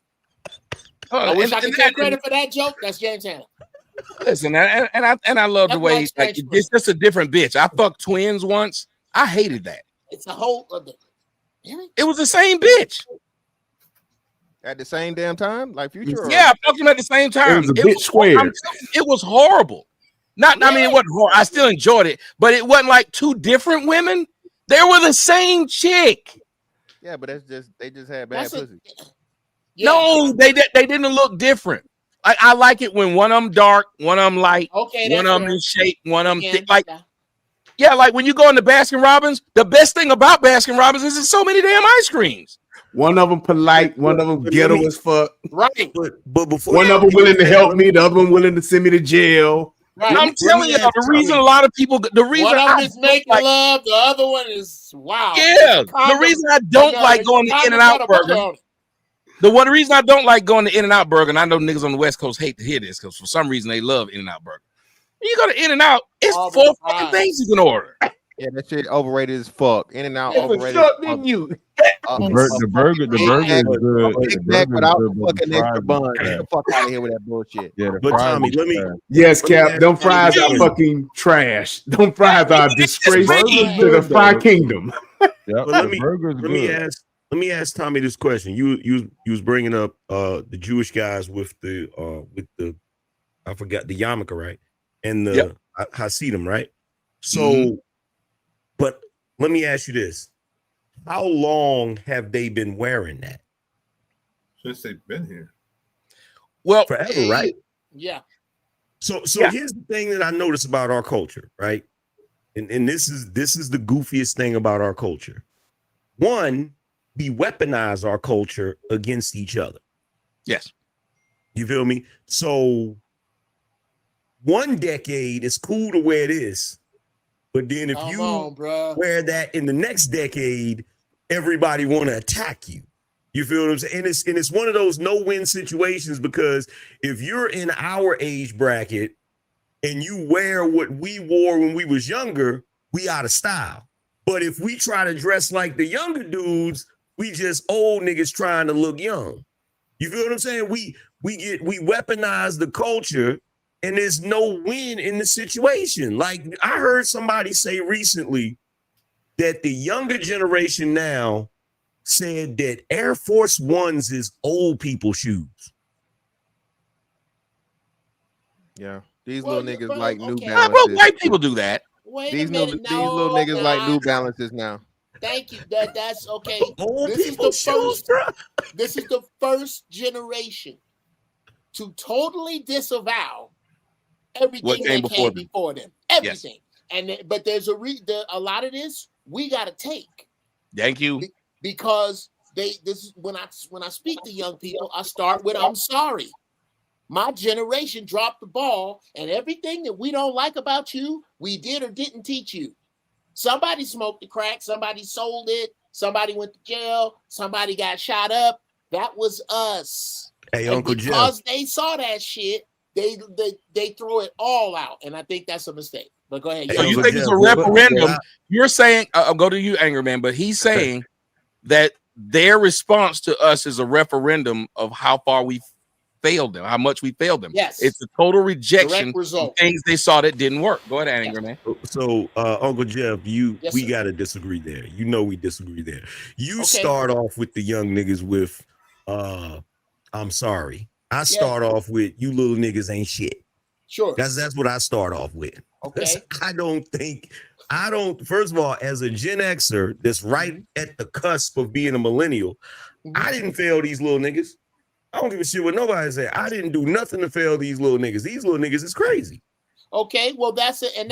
I wish I could take credit for that joke. That's James Hanna. Listen, and I love the way like, it's just a different bitch. I fucked twins once. I hated that. It's a whole other. Really? It was the same bitch. At the same damn time, like Future. Yeah, I fucked them at the same time. It was a bit square. It was horrible. Not, I mean, it wasn't horrible. I still enjoyed it, but it wasn't like two different women. They were the same chick. Yeah, but they just had bad pussy. Yeah. No, they didn't look different. I like it when one of them dark, one of them light, okay, one of them in shape, one of them Again, thick. Like, yeah, like when you go into Baskin Robbins, the best thing about Baskin Robbins is there's so many damn ice creams. One of them polite, one of them ghetto as fuck. Right. But before one of them willing to help me, the other one willing to send me to jail. Right. I'm telling you, the reason a lot of people, the reason one of I them is making love, the other one is wow. Yeah, the reason I don't like going to In-N-Out Burger. The reason I don't like going to In-N-Out Burger, and I know niggas on the West Coast hate to hear this because for some reason they love In-N-Out Burger. When you go to In-N-Out, it's four fucking things you can order. Yeah, that shit overrated as fuck. In-N-Out overrated. You. The burger is good. Big Mac without the fucking extra bun. Get the fuck out of here with that bullshit. Yeah, but Tommy, let me. Yes, Cap. Them fries are fucking trash. Them fries are a disgrace to the Fry Kingdom. But let me ask Tommy this question. You was bringing up the Jewish guys with the I forgot the yarmulke, right? And the Hasidim, right? So, but let me ask you this. How long have they been wearing that? Since they've been here. Well, forever, right? Yeah. So here's the thing that I notice about our culture, right? And this is the goofiest thing about our culture. One, we weaponize our culture against each other. Yes. You feel me? So one decade is cool to wear this, but then if wear that in the next decade, everybody want to attack you. You feel what I'm saying? And it's one of those no-win situations because if you're in our age bracket and you wear what we wore when we was younger, we out of style. But if we try to dress like the younger dudes, we just old niggas trying to look young. You feel what I'm saying? We weaponize the culture. And there's no win in the situation. Like I heard somebody say recently that the younger generation now said that Air Force Ones is old people shoes. Yeah, these little niggas like New But Balances. white people do that. These little niggas like New Balances now. Thank you. That's okay. Old This is people the shoes, first. bro. This is the first generation to totally disavow everything What came that before came them. before them. Everything. But there's a lot of this we got to take. Thank you. Because this is when I speak to young people, I start with I'm sorry. My generation dropped the ball, and everything that we don't like about you, we did or didn't teach you. Somebody smoked the crack, somebody sold it, somebody went to jail, somebody got shot up. That was us. Hey, And Uncle Jeff. because they saw that shit, they throw it all out, and I think that's a mistake. But go ahead. So you think it's a referendum? You're saying I'll go to you, Anger Man, but he's saying that their response to us is a referendum of how far we failed them, how much we failed them. Yes, it's a total rejection Direct result. of things they saw that didn't work. Go ahead, Anger Man. So, Uncle Jeff, we Yes, sir. got to disagree there. You know we disagree there. You Okay. start off with the young niggas with, I'm sorry. I start off with you little niggas ain't shit. Sure. That's what I start off with. Okay. First of all, as a Gen Xer that's right at the cusp of being a millennial, I didn't fail these little niggas. I don't give a shit what nobody say. I didn't do nothing to fail these little niggas. These little niggas is crazy. Okay, well that's it, and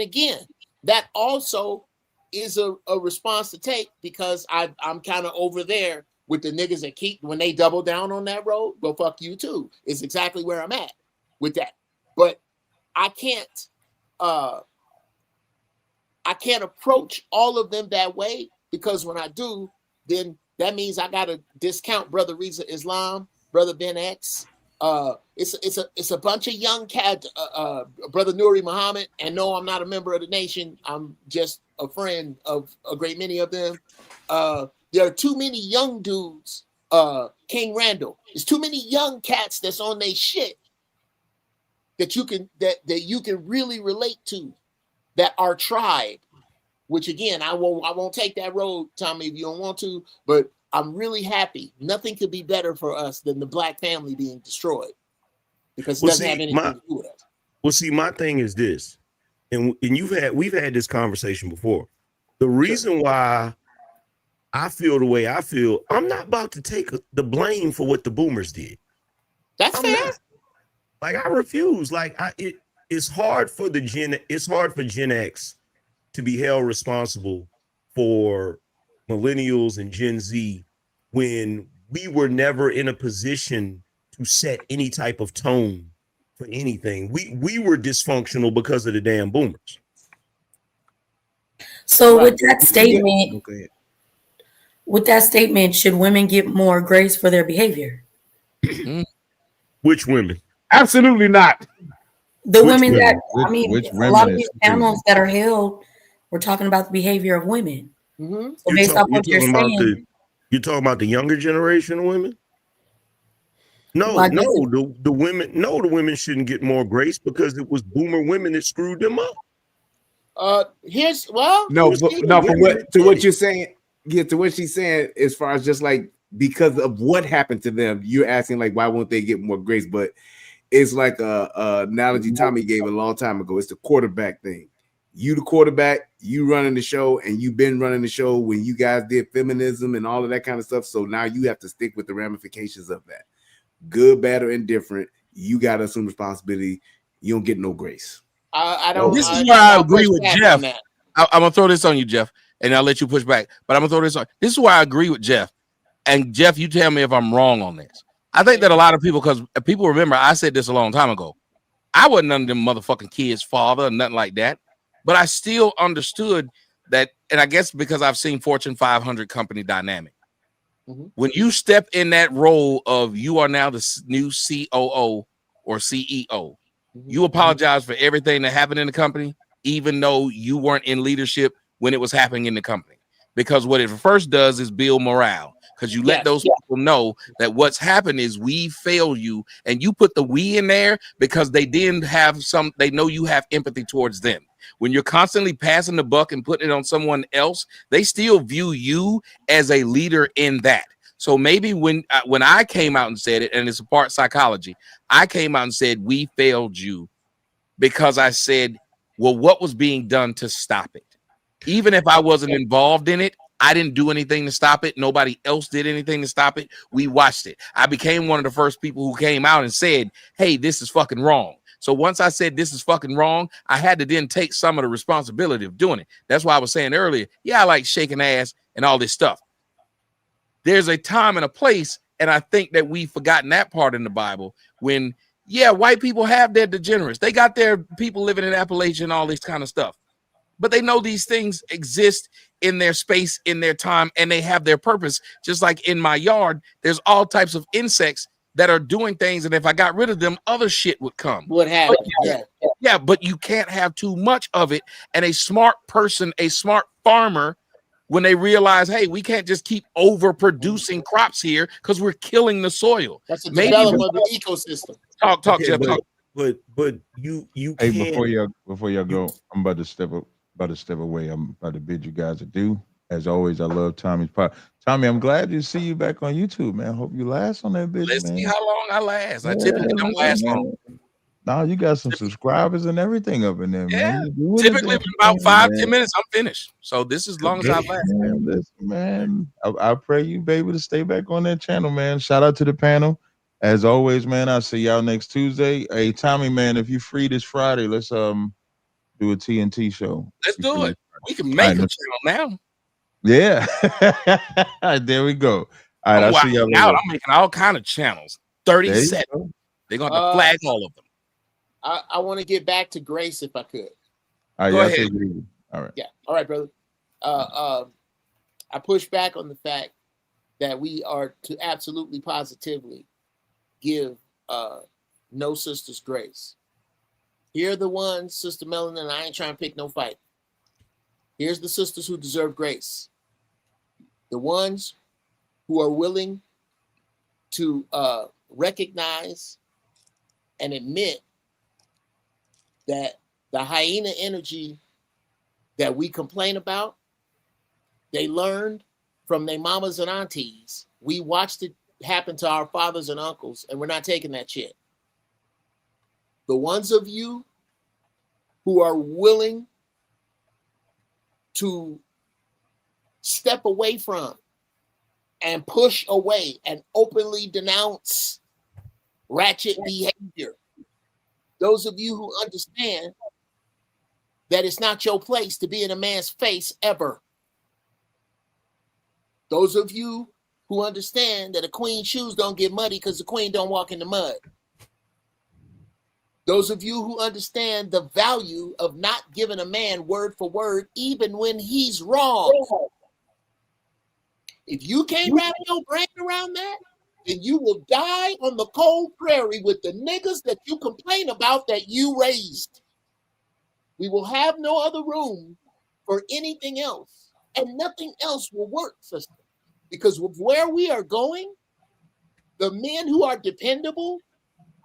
again, that also is a response to take because I'm kind of over there with the niggas that keep when they double down on that road. Well, fuck you too. It's exactly where I'm at with that, but I can't approach all of them that way because when I do, then that means I gotta discount Brother Reza Islam, Brother Ben X, It's a bunch of young cats, Brother Nuri Muhammad, and no, I'm not a member of the nation. I'm just a friend of a great many of them. There are too many young dudes. King Randall, there's too many young cats that's on their shit that you can really relate to, that our tribe. Which again, I won't take that road, Tommy, if you don't want to. But I'm really happy. Nothing could be better for us than the black family being destroyed, because it doesn't have anything to do with us. Well, see, my thing is this, and we've had this conversation before. The reason why I feel the way I feel, I'm not about to take the blame for what the boomers did. That's fair. Like, I refuse. Like, it's hard for Gen X to be held responsible for millennials and Gen Z when we were never in a position to set any type of tone for anything. We were dysfunctional because of the damn boomers. So with that statement, should women get more grace for their behavior? Which women? Absolutely not. The women that a lot of these panels that are held, we're talking about the behavior of women. Mm-hmm. So based off what you're saying, you're talking about the younger generation of women? No, well, the women shouldn't get more grace because it was boomer women that screwed them up. What you're saying, to what she's saying, as far as just like because of what happened to them, you're asking like why won't they get more grace? But it's like a analogy Tommy gave a long time ago. It's the quarterback thing. You the quarterback, you running the show, and you've been running the show when you guys did feminism and all of that kind of stuff. So now you have to stick with the ramifications of that. Good, bad, or indifferent, you got to assume responsibility. You don't get no grace. This is where I agree with Jeff. I'm gonna throw this on you, Jeff, and I'll let you push back. But I'm gonna throw this on. This is why I agree with Jeff. And Jeff, you tell me if I'm wrong on this. I think that a lot of people, because people remember I said this a long time ago. I wasn't none of them motherfucking kids' father or nothing like that. But I still understood that, and I guess because I've seen Fortune 500 company dynamic. Mm-hmm. When you step in that role of you are now the new COO or CEO, mm-hmm. you apologize for everything that happened in the company, even though you weren't in leadership when it was happening in the company. Because what it first does is build morale. Because you let those people know that what's happened is we failed you, and you put the we in there because they didn't have they know you have empathy towards them. When you're constantly passing the buck and putting it on someone else, they still view you as a leader in that. So maybe when I came out and said it, and it's a part psychology, I came out and said, we failed you because I said, well, what was being done to stop it? Even if I wasn't involved in it, I didn't do anything to stop it. Nobody else did anything to stop it. We watched it. I became one of the first people who came out and said, hey, this is fucking wrong. So once I said this is fucking wrong, I had to then take some of the responsibility of doing it. That's why I was saying earlier, I like shaking ass and all this stuff. There's a time and a place, and I think that we've forgotten that part in the Bible when, white people have their degenerates. They got their people living in Appalachia and all this kind of stuff. But they know these things exist in their space, in their time, and they have their purpose. Just like in my yard, there's all types of insects that are doing things, and if I got rid of them, other shit would come. What happened? Yeah, but you can't have too much of it. And a smart person, a smart farmer, when they realize, hey, we can't just keep overproducing crops here because we're killing the soil. That's a development of the ecosystem. Talk, Jeff. But you hey, can't. before y'all go, I'm about to step away. I'm about to bid you guys adieu. As always, I love Tommy's part. Tommy, I'm glad to see you back on YouTube, man. Hope you last on that bitch. Let's man. see how long I last. I typically don't last long. No, you got some subscribers and everything up in there, man. Typically about 5-10 minutes, I'm finished. So this is as long as I last. Man, I pray you be able to stay back on that channel, man. Shout out to the panel. As always, man, I'll see y'all next Tuesday. Hey, Tommy, man, if you free this Friday, let's do a TNT show. Let's do it. We can make a channel now. Yeah. There we go. All right, I'll see y'all later. I'm making all kind of channels. 37. They're going to have to flag all of them. I want to get back to Grace if I could. All right, go ahead. All right. Yeah. All right, brother. I push back on the fact that we are to absolutely positively give no sisters grace. Here are the ones, Sister Melanin, and I ain't trying to pick no fight. Here's the sisters who deserve grace. The ones who are willing to recognize and admit that the hyena energy that we complain about, they learned from their mamas and aunties. We watched it happen to our fathers and uncles, and we're not taking that shit. The ones of you who are willing to step away from and push away and openly denounce ratchet behavior. Those of you who understand that it's not your place to be in a man's face ever. Those of you who understand that a queen's shoes don't get muddy because the queen don't walk in the mud. Those of you who understand the value of not giving a man word for word, even when he's wrong. If you can't wrap your brain around that, then you will die on the cold prairie with the niggas that you complain about that you raised. We will have no other room for anything else, and nothing else will work, sister. Because with where we are going, the men who are dependable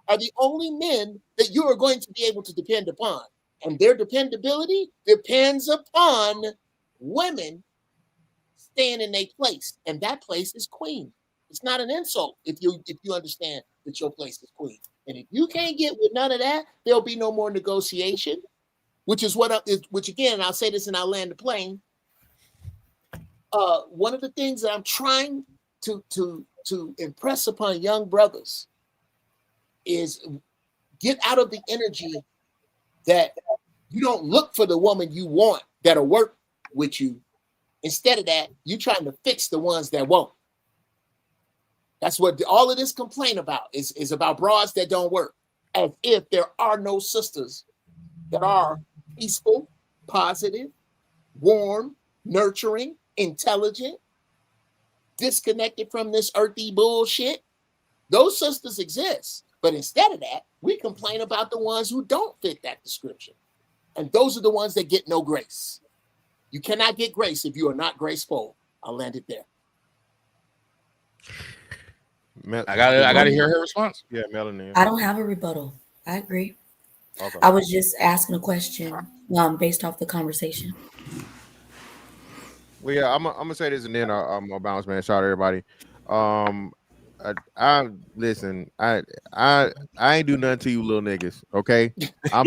are the only men that you are going to be able to depend upon. And their dependability depends upon women staying in their place. And that place is queen. It's not an insult if you understand that your place is queen. And if you can't get with none of that, there'll be no more negotiation, which again, I'll say this and I'll land the plane. One of the things that I'm trying to impress upon young brothers is get out of the energy that you don't look for the woman you want that'll work with you. Instead of that, you're trying to fix the ones that won't. That's what all of this complaint about is about broads that don't work. As if there are no sisters that are peaceful, positive, warm, nurturing, intelligent, disconnected from this earthy bullshit. Those sisters exist. But instead of that, we complain about the ones who don't fit that description. And those are the ones that get no grace. You cannot get grace if you are not graceful. I'll land it there. I gotta hear her response. Yeah, Melanie. I don't have a rebuttal. I agree. Okay. I was just asking a question based off the conversation. Well, yeah, I'm gonna say this and then I'm gonna bounce, man. Shout out to everybody. I listen. I ain't do nothing to you, little niggas. Okay, I'm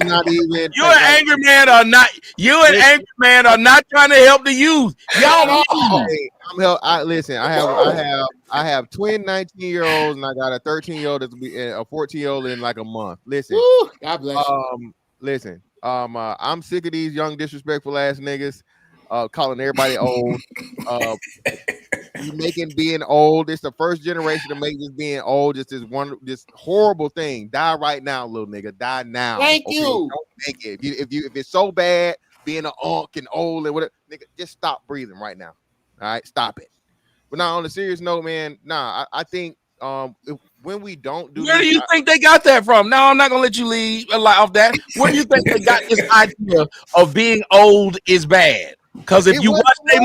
not even. You an angry man or not? You an angry man are not trying to help the youth. Y'all. Listen. I have twin 19-year-olds and I got a 13-year-old that's be a 14-year-old in like a month. Listen. Woo, God bless you. Listen. I'm sick of these young disrespectful ass niggas. Calling everybody old. You making being old. It's the first generation to make this being old just this horrible thing. Die right now, little nigga. Die now. Thank you. Don't make it. If it's so bad, being an unk and old and whatever, nigga, just stop breathing right now. All right, stop it. But now on a serious note, man, I think when we don't do where do you think they got that from? No, I'm not gonna let you leave off that. Where do you think they got this idea of being old is bad? Because if you watch their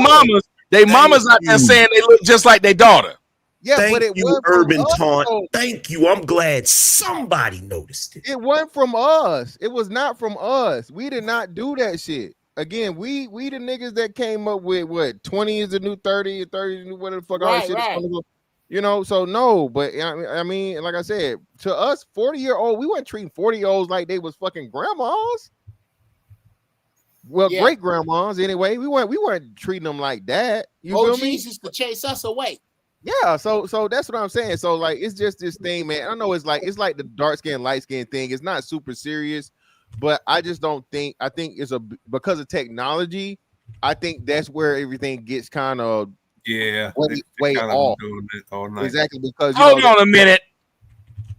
mamas out there saying they look just like their daughter. Yeah, Thank but it you, wasn't Urban from Taunt. us. Thank you. I'm glad somebody noticed it. It wasn't from us. It was not from us. We did not do that shit. Again, we the niggas that came up with what 20 is the new 30, 30 is the new whatever the fuck all that shit is gonna go. You know, so no, but I mean, like I said, to us, 40-year-old, we weren't treating 40-year-olds like they was fucking grandmas. Well, great grandmas anyway. We weren't treating them like that. You feel me? Jesus to chase us away. Yeah, so that's what I'm saying. So like, it's just this thing, man. I know it's like the dark skin, light skin thing. It's not super serious, but I just don't think. I think it's because of technology. I think that's where everything gets kind of way off. Exactly, because hold on a minute.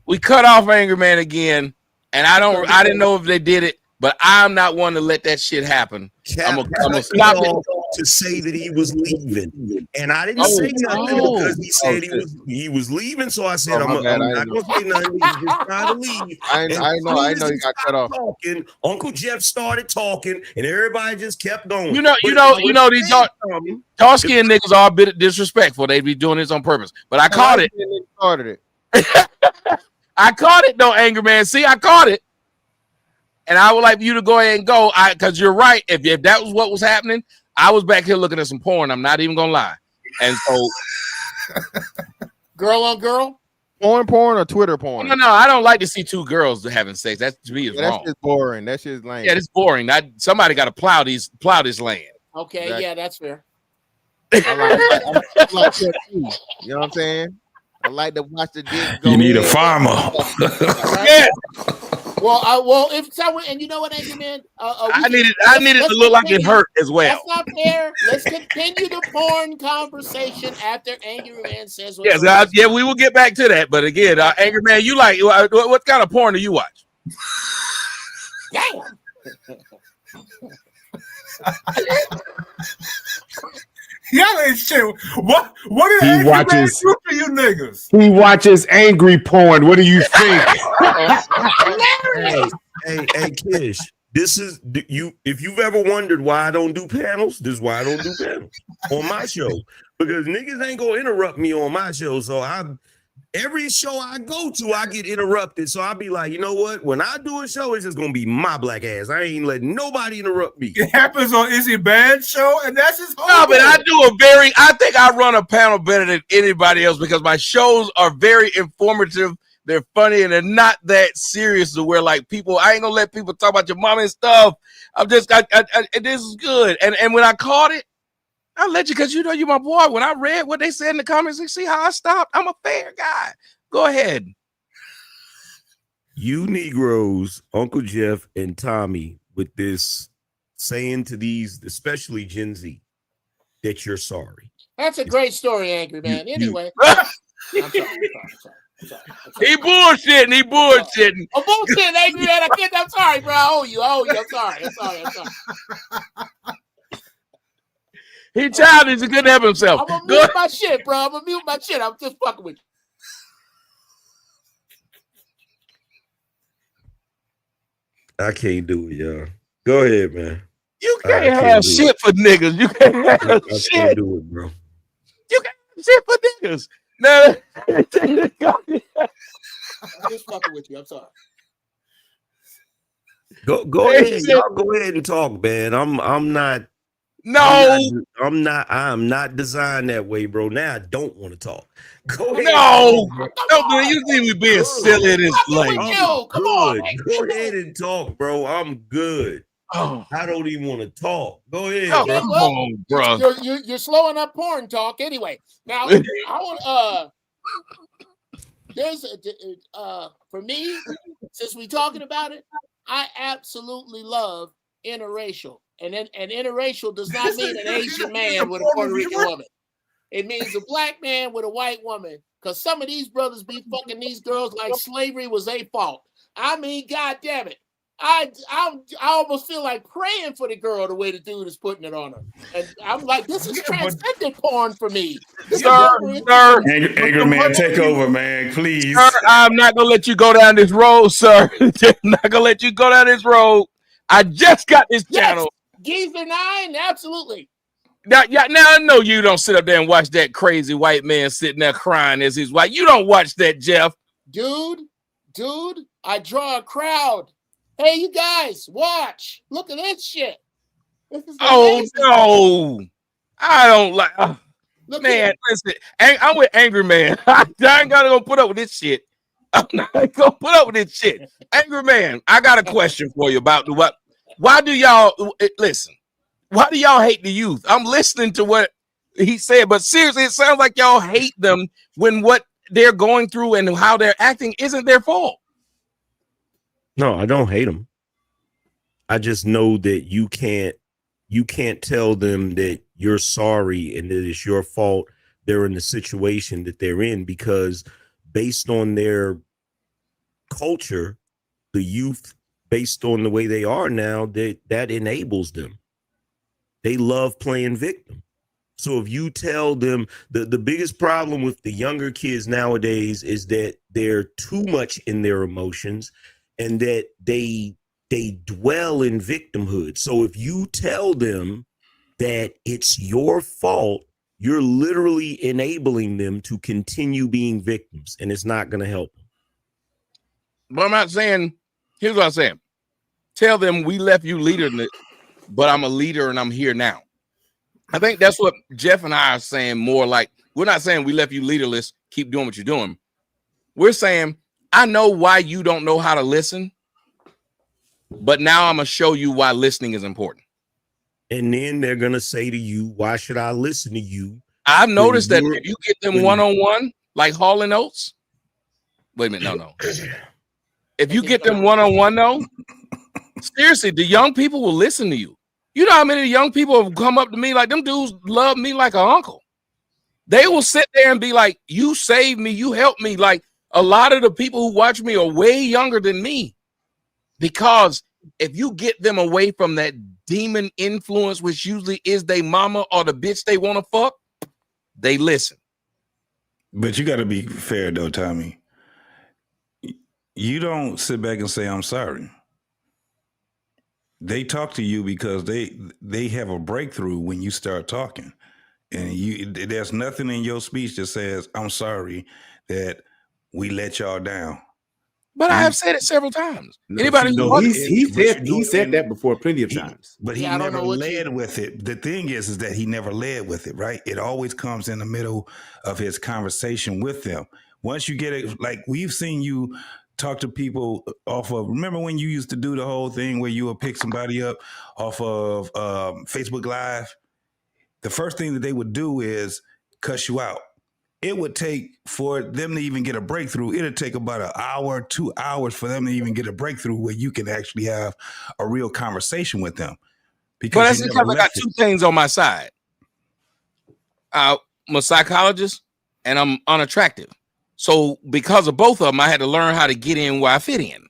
We cut off Angry Man again, and I didn't know if they did it. But I'm not one to let that shit happen. I'm gonna stop it to say that he was leaving, and I didn't say nothing because he said he was leaving. So I said, I'm not gonna say nothing. He's just trying to leave. I know he got cut off. Talking, Uncle Jeff started talking, and everybody just kept going. These dark skinned niggas are a bit disrespectful. They be doing this on purpose. But I caught it. Started it. I caught it though, Angry Man. See, I caught it. And I would like you to go ahead and go. Because you're right. If that was what was happening, I was back here looking at some porn. I'm not even gonna lie. And so girl on girl? Porn or Twitter porn? No, I don't like to see two girls having sex. That to me is wrong. That's just boring. That shit's lame. Yeah, it's boring. Somebody got to plow this land. Okay, Exactly. yeah, that's fair. I like that too. You know what I'm saying? I like to watch the dick go. You need a farmer. Yeah. Well, if someone, and you know what, Angry Man, I needed to look like it hurt as well. That's not fair. Let's continue the porn conversation after Angry Man says. Yes, yeah, we will get back to that. But again, Angry Man, you like what kind of porn do you watch? Damn. Y'all ain't shit. What did He Angry watches- Man do for you niggas? He watches angry porn. What do you think? Hey, Kish. This is you. If you've ever wondered why I don't do panels, this is why I don't do panels on my show, because niggas ain't gonna interrupt me on my show. So every show I go to, I get interrupted. So I'll be like, you know what? When I do a show, it's just gonna be my black ass. I ain't letting nobody interrupt me. It happens on Izzy Band's show, and that's his whole. No, but I think I run a panel better than anybody else because my shows are very informative. They're funny and they're not that serious to where like people. I ain't gonna let people talk about your mom and stuff. This is good. And when I caught it, I let you because you know you're my boy. When I read what they said in the comments, you see how I stopped. I'm a fair guy. Go ahead. You Negroes, Uncle Jeff and Tommy, with this saying to these, especially Gen Z, that you're sorry. That's a great story, Angry Man. Anyway, I'm sorry. He bullshitting. I'm bullshitting, Angry Man. I'm sorry, bro. I owe you. I'm sorry. He childish. He couldn't help himself. I'm gonna mute my shit, bro. I'm just fucking with you. I can't do it, y'all. Go ahead, man. You can't have shit for niggas. You can't have I shit. can't do it, bro. You can't have shit for niggas. No. I'm just fucking with you. I'm sorry. Go ahead. Y'all go ahead and talk, man. I'm not. No. I'm not designed that way, bro. Now I don't want to talk. Go ahead. No. No, you see me being silly in this lane. Come on. Go ahead and talk, bro. I'm good. Oh. I don't even want to talk. Go ahead, Okay, bro. well, bro. You're slowing up porn talk anyway. Now I want there's for me, since we talking about it, I absolutely love interracial. And interracial does not mean an Asian man with a Puerto Rican woman. It means a black man with a white woman. Because some of these brothers be fucking these girls like slavery was their fault. I mean, God damn it. I almost feel like praying for the girl the way the dude is putting it on her. And I'm like, this is transcendent porn for me. Sir. Angry Man, take over, man, please. Sir, I'm not going to let you go down this road, sir. I'm not going to let you go down this road. I just got this channel. Geezer 9, absolutely. Now I know you don't sit up there and watch that crazy white man sitting there crying as his wife. You don't watch that, Jeff. Dude, I draw a crowd. Hey, you guys, watch. Look at this shit. This is amazing. No. I don't like. Look man, listen. I'm with Angry Man. I ain't gonna put up with this shit. I'm not gonna put up with this shit. Angry Man, I got a question for you about what. Why do y'all listen? Why do y'all hate the youth? I'm listening to what he said, but seriously, it sounds like y'all hate them when what they're going through and how they're acting isn't their fault. No, I don't hate them. I just know that you can't tell them that you're sorry and that it's your fault they're in the situation that they're in, because based on their culture, the youth, based on the way they are now, that enables them. They love playing victim. So if you tell them the biggest problem with the younger kids nowadays is that they're too much in their emotions and that they dwell in victimhood. So if you tell them that it's your fault, you're literally enabling them to continue being victims, and it's not going to help them. But I'm not saying, here's what I'm saying. Tell them we left you leaderless, but I'm a leader and I'm here now. I think that's what Jeff and I are saying more like, we're not saying we left you leaderless, keep doing what you're doing. We're saying, I know why you don't know how to listen, but now I'm going to show you why listening is important. And then they're going to say to you, why should I listen to you? I've noticed that if you get them one-on-one, like Hall and Oates. Wait a minute, no. If you get them one-on-one, though, seriously, the young people will listen to you. You know how many young people have come up to me like them dudes love me like an uncle. They will sit there and be like, you saved me, you helped me. Like a lot of the people who watch me are way younger than me. Because if you get them away from that demon influence, which usually is their mama or the bitch they want to fuck, they listen. But you got to be fair though, Tommy. You don't sit back and say, I'm sorry. They talk to you because they have a breakthrough when you start talking. And there's nothing in your speech that says, I'm sorry that we let y'all down. But I have said it several times. Anybody he said that before plenty of times. But he never led with it. The thing is that he never led with it, right? It always comes in the middle of his conversation with them. Once you get it, like we've seen you talk to people off of, remember when you used to do the whole thing where you would pick somebody up off of Facebook Live? The first thing that they would do is cuss you out. It would take for them to even get a breakthrough. It'd take about an hour, 2 hours for them to even get a breakthrough where you can actually have a real conversation with them. But that's because I got two things on my side. I'm a psychologist and I'm unattractive. So because of both of them, I had to learn how to get in where I fit in.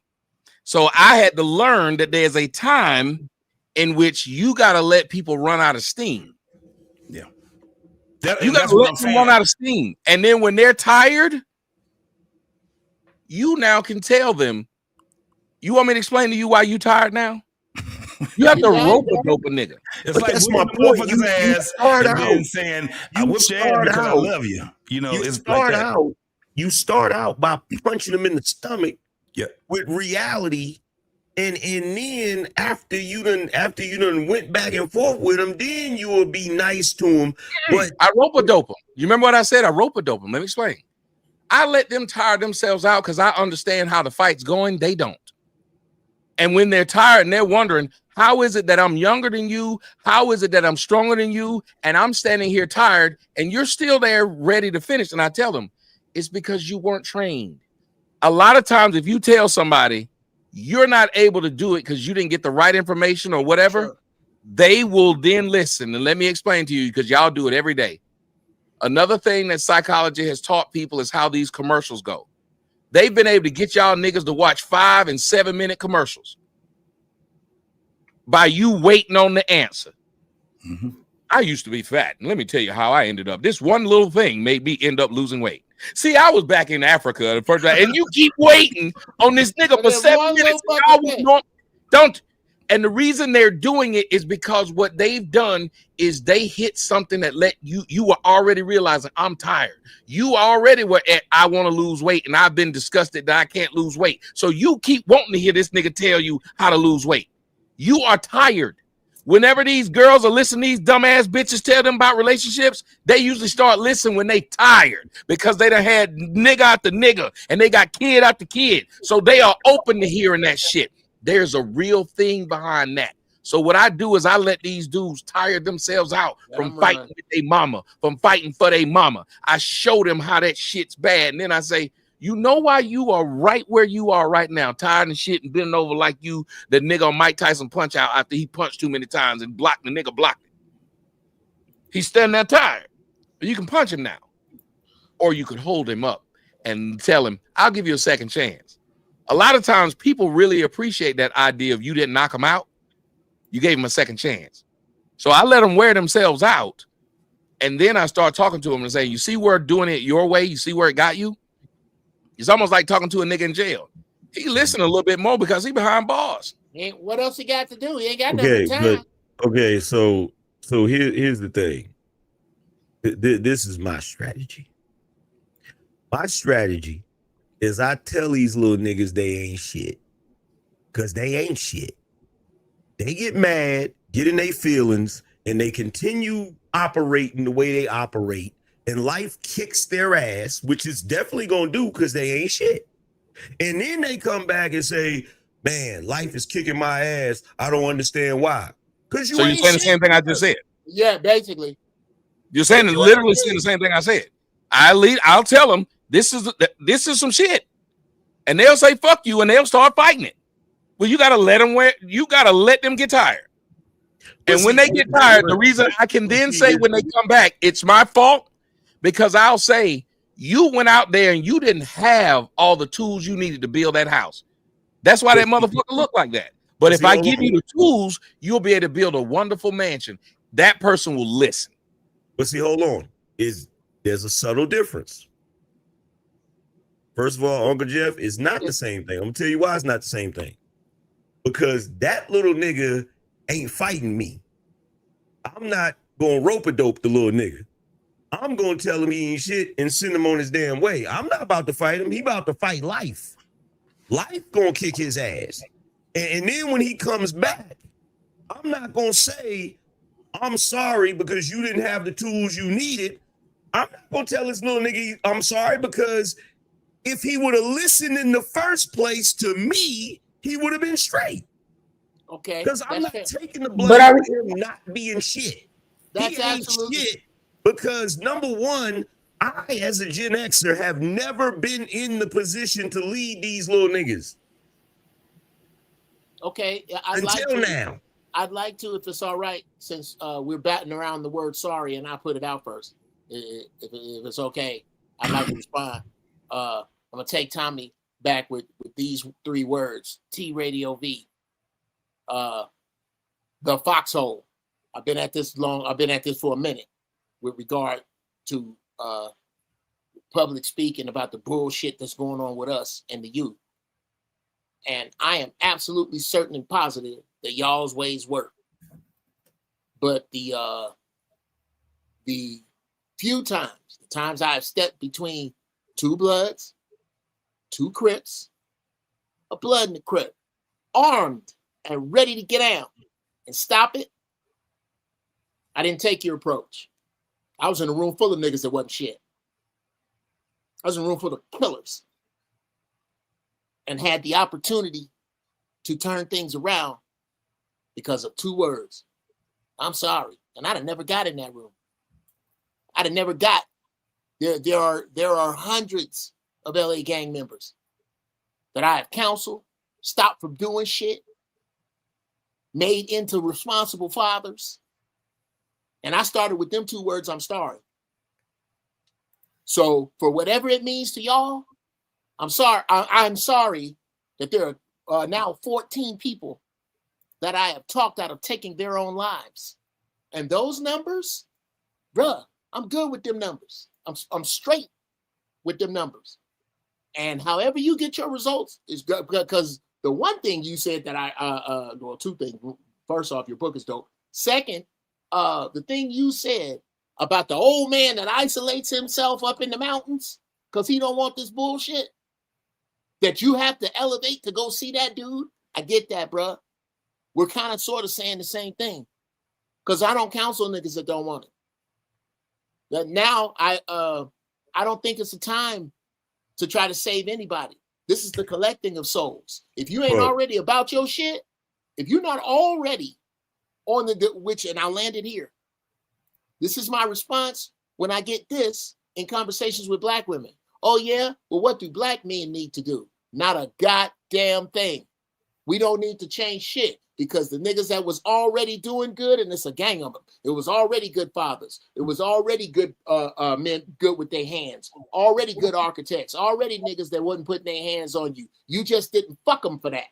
So I had to learn that there's a time in which you got to let people run out of steam. Yeah. You got to let them run out of steam. And then when they're tired, you now can tell them, you want me to explain to you why you tired now? You have to rope a nigga. It's like that's my point. You start out saying, I whipped your ass because I love you. You know, it's start like out. You start out by punching them in the stomach with reality. And then after you done went back and forth with them, then you will be nice to them. But I rope-a-dope them. You remember what I said? I rope-a-dope them. Let me explain. I let them tire themselves out because I understand how the fight's going. They don't. And when they're tired and they're wondering, how is it that I'm younger than you? How is it that I'm stronger than you? And I'm standing here tired and you're still there ready to finish. And I tell them, it's because you weren't trained. A lot of times, if you tell somebody you're not able to do it because you didn't get the right information or whatever, they will then listen. And let me explain to you, because y'all do it every day. Another thing that psychology has taught people is how these commercials go. They've been able to get y'all niggas to watch 5 and 7 minute commercials by you waiting on the answer. Mm-hmm. I used to be fat, and let me tell you how I ended up. This one little thing made me end up losing weight. See, I was back in Africa the first time, and you keep waiting on this nigga for 7 minutes. Don't. And the reason they're doing it is because what they've done is they hit something that let you were already realizing I'm tired. You already were at I want to lose weight, and I've been disgusted that I can't lose weight. So you keep wanting to hear this nigga tell you how to lose weight. You are tired. Whenever these girls are listening to these dumbass bitches tell them about relationships, they usually start listening when they tired because they done had nigga out the nigga and they got kid out the kid. So they are open to hearing that shit. There's a real thing behind that. So what I do is I let these dudes tire themselves out from fighting with their mama, from fighting for their mama. I show them how that shit's bad. And then I say, you know why you are right where you are right now, tired and shit and bending over like you, the nigga on Mike Tyson punch out after he punched too many times and blocked the nigga blocked it. He's standing there tired. You can punch him now. Or you could hold him up and tell him, I'll give you a second chance. A lot of times people really appreciate that idea of you didn't knock him out. You gave him a second chance. So I let them wear themselves out. And then I start talking to them and say, you see where doing it your way, you see where it got you? It's almost like talking to a nigga in jail. He listened a little bit more because he behind bars. What else he got to do? He ain't got nothing time. Okay, so here's the thing. This is my strategy. My strategy is I tell these little niggas they ain't shit. Because they ain't shit. They get mad, get in their feelings, and they continue operating the way they operate. And life kicks their ass, which is definitely going to do because they ain't shit. And then they come back and say, man, life is kicking my ass. I don't understand why. Because you so you're saying the same thing I just said. Yeah, basically. You're saying literally saying the same thing I said. I'll tell them this is some shit. And they'll say fuck you and they'll start fighting it. Well, you gotta let them get tired. And when they get tired, the reason I can then say when they come back, it's my fault, because I'll say, you went out there and you didn't have all the tools you needed to build that house. That's why that motherfucker looked like that. But if I give you the tools, you'll be able to build a wonderful mansion. That person will listen. But see, hold on. There's a subtle difference. First of all, Uncle Jeff, is not the same thing. I'm gonna tell you why it's not the same thing. Because that little nigga ain't fighting me. I'm not gonna rope-a-dope the little nigga. I'm gonna tell him he ain't shit and send him on his damn way. I'm not about to fight him. He about to fight life. Life gonna kick his ass. And then when he comes back, I'm not gonna say, I'm sorry because you didn't have the tools you needed. I'm not gonna tell this little nigga I'm sorry, because if he would have listened in the first place to me, he would have been straight. Okay. Because I'm not taking the blame for him not being shit. That's he ain't absolutely shit because, number one, I, as a Gen Xer, have never been in the position to lead these little niggas. Okay. Until now. I'd like to, if it's all right, since we're batting around the word sorry and I put it out first. If it's okay, I'd like to respond. I'm going to take Tommy back with these 3 words. T Radio V. The foxhole. I've been at this for a minute with regard to public speaking about the bullshit that's going on with us and the youth. And I am absolutely certain and positive that y'all's ways work. But the few times, the times I've stepped between 2 Bloods, 2 Crips, a Blood and a Crip, armed and ready to get out and stop it, I didn't take your approach. I was in a room full of niggas that wasn't shit. I was in a room full of killers and had the opportunity to turn things around because of 2 words. I'm sorry. And I'd have never got in that room. I'd have never got. There are hundreds of LA gang members that I have counseled, stopped from doing shit, made into responsible fathers. And I started with them 2 words, I'm sorry. So for whatever it means to y'all, I'm sorry. I'm sorry that there are now 14 people that I have talked out of taking their own lives. And those numbers, bruh, I'm good with them numbers. I'm straight with them numbers. And however you get your results is good, because the one thing you said that well, 2 things. First off, your book is dope. Second, the thing you said about the old man that isolates himself up in the mountains because he don't want this bullshit, that you have to elevate to go see that dude. I get that, bruh. We're kind of sort of saying the same thing, because I don't counsel niggas that don't want it. But now I don't think it's a time to try to save anybody. This is the collecting of souls. If you ain't already about your shit, if you're not already on and I'll land it here. This is my response when I get this in conversations with Black women. Oh yeah? Well, what do Black men need to do? Not a goddamn thing. We don't need to change shit, because the niggas that was already doing good, and it's a gang of them, it was already good fathers. It was already good men, good with their hands. Already good architects. Already niggas that wasn't putting their hands on you. You just didn't fuck them for that.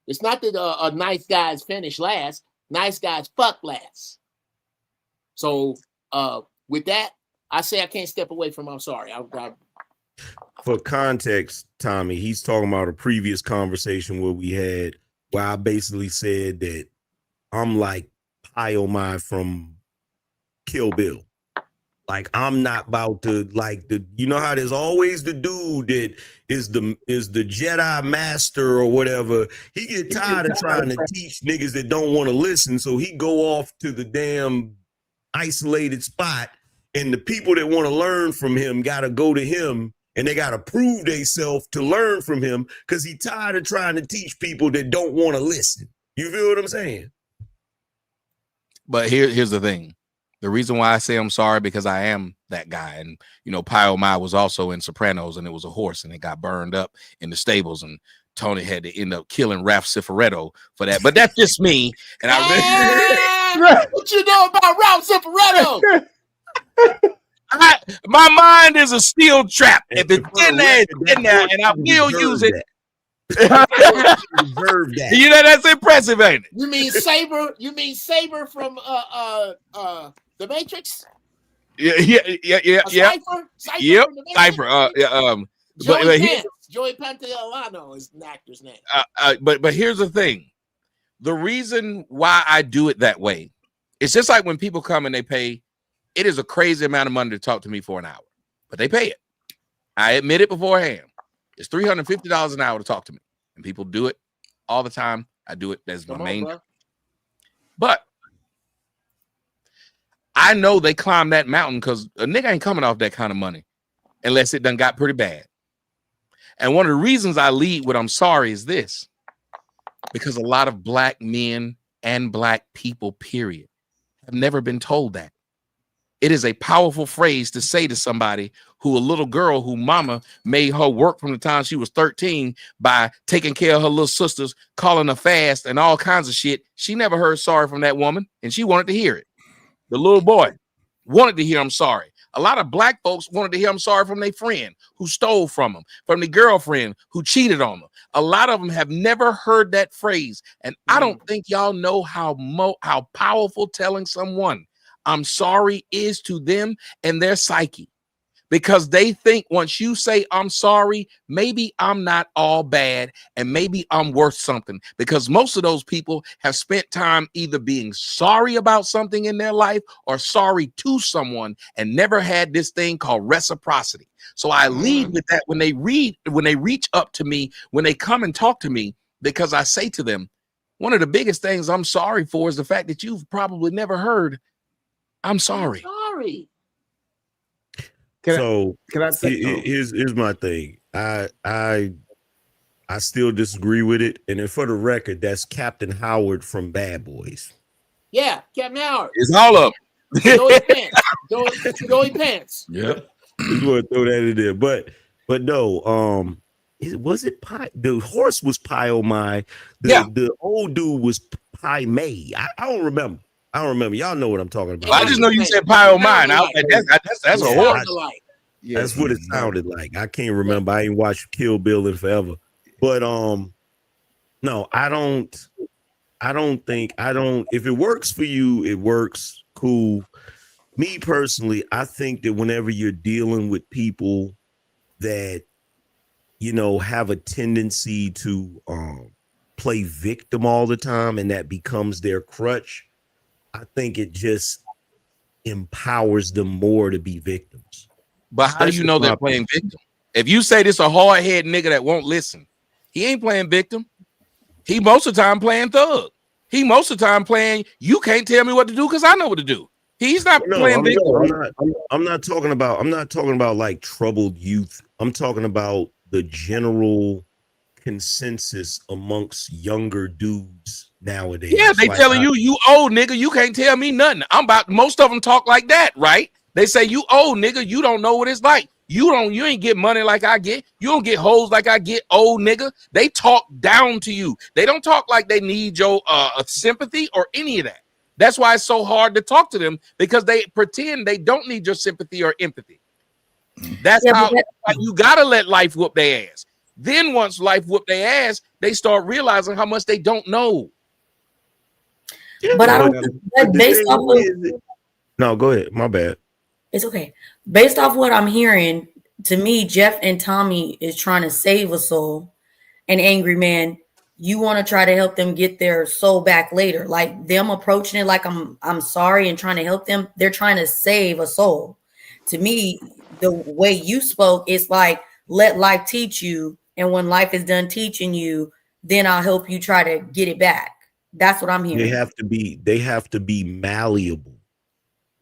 It's not that nice guys finish last. Nice guys fuck last. So with that, I say I can't step away from I'm sorry. For context, Tommy, he's talking about a previous conversation where we had where I basically said that I'm like Pyomai from Kill Bill. Like I'm not about to like the, you know how there's always the dude that is the Jedi master or whatever. He get tired of trying to teach niggas that don't want to listen, so he go off to the damn isolated spot, and the people that want to learn from him got to go to him, and they got to prove themselves to learn from him because he tired of trying to teach people that don't want to listen. You feel what I'm saying? But here's the thing. The reason why I say I'm sorry, because I am that guy. And, you know, Pyomai was also in Sopranos, and it was a horse, and it got burned up in the stables, and Tony had to end up killing Ralph Cifaretto for that. But that's just me. And what you know about Ralph Cifaretto? My mind is a steel trap. If it's in there, it's in there, and I will use it. You know, that's impressive, ain't it? You mean Saber? You mean Saber from The Matrix? Yeah. Cypher? Yep, Cypher. Joey Pantoliano is the actor's name. But here's the thing. The reason why I do it that way, it's just like when people come and they pay, it is a crazy amount of money to talk to me for an hour, but they pay it. I admit it beforehand. It's $350 an hour to talk to me, and people do it all the time. I do it. That's my main. But I know they climb that mountain because a nigga ain't coming off that kind of money unless it done got pretty bad. And one of the reasons I lead with I'm sorry is this, because a lot of black men and black people, period, have never been told that. It is a powerful phrase to say to somebody who, a little girl who mama made her work from the time she was 13 by taking care of her little sisters, calling her fast and all kinds of shit. She never heard sorry from that woman, and she wanted to hear it. The little boy wanted to hear I'm sorry. A lot of black folks wanted to hear I'm sorry from their friend who stole from them, from the girlfriend who cheated on them. A lot of them have never heard that phrase. And I don't think y'all know how powerful telling someone I'm sorry is to them and their psyche, because they think once you say I'm sorry, maybe I'm not all bad and maybe I'm worth something, because most of those people have spent time either being sorry about something in their life or sorry to someone and never had this thing called reciprocity. So I lead with that when they reach up to me, when they come and talk to me, because I say to them, one of the biggest things I'm sorry for is the fact that you've probably never heard I'm sorry. Sorry. Here's my thing. I still disagree with it. And then for the record, that's Captain Howard from Bad Boys. Yeah, Captain Howard. It's all of them. Joey Pants. Joey Pants. Yep. You want to throw that in there. But no, the horse was Pyomai. The old dude was Pai Mei. I don't remember. Y'all know what I'm talking about. I just know you said Pyomai. That's a horse. That's what it sounded like. I can't remember. I ain't watched Kill Bill in forever. But no, I don't think if it works for you, it works. Cool. Me personally, I think that whenever you're dealing with people that, you know, have a tendency to play victim all the time, and that becomes their crutch, I think it just empowers them more to be victims. But how do you know they're playing victim? If you say this a hard head nigga that won't listen, he ain't playing victim. He most of the time playing thug. He most of the time playing, you can't tell me what to do because I know what to do. He's not playing victim. I'm not talking about like troubled youth. I'm talking about the general consensus amongst younger dudes nowadays. Yeah, they like, telling you old nigga, you can't tell me nothing. Most of them talk like that, right? They say you old nigga, you don't know what it's like. You ain't get money like I get. You don't get hoes like I get, old nigga. They talk down to you. They don't talk like they need your sympathy or any of that. That's why it's so hard to talk to them, because they pretend they don't need your sympathy or empathy. That's how you gotta let life whoop their ass. Then once life whoop their ass, they start realizing how much they don't know. But I don't think that based off of No, go ahead. My bad. It's okay. Based off what I'm hearing, to me, Jeff and Tommy is trying to save a soul. And Angry Man, you want to try to help them get their soul back later. Like them approaching it like I'm sorry and trying to help them. They're trying to save a soul. To me, the way you spoke, it's like, let life teach you. And when life is done teaching you, then I'll help you try to get it back. That's what I'm hearing. They have to be malleable.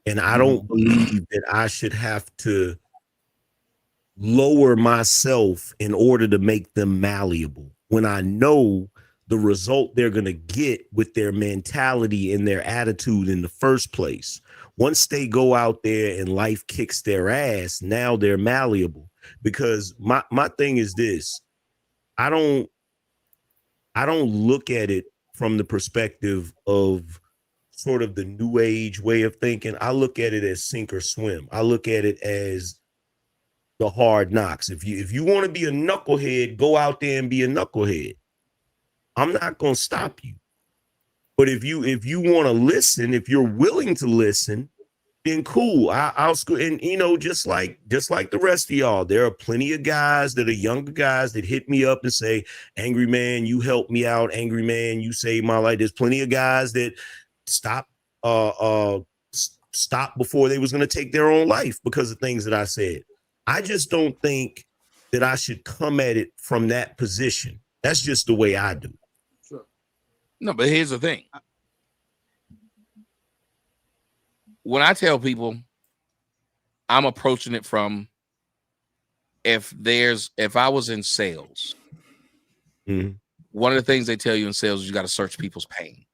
And I don't believe that I should have to lower myself in order to make them malleable when I know the result they're going to get with their mentality and their attitude in the first place. Once they go out there and life kicks their ass, now they're malleable. Because my thing is this, I don't look at it from the perspective of sort of the new age way of thinking. I look at it as sink or swim. I look at it as the hard knocks. If you want to be a knucklehead, go out there and be a knucklehead. I'm not going to stop you. But if you want to listen, if you're willing to listen, then cool. I'll school. And just like the rest of y'all, there are plenty of guys that are younger guys that hit me up and say, Angry Man, you helped me out. Angry Man, you saved my life. There's plenty of guys that stop before they was going to take their own life because of things that I said. I just don't think that I should come at it from that position. That's just the way I do. Sure. No, but here's the thing. When I tell people I'm approaching it from if I was in sales, one of the things they tell you in sales is you got to search people's pain.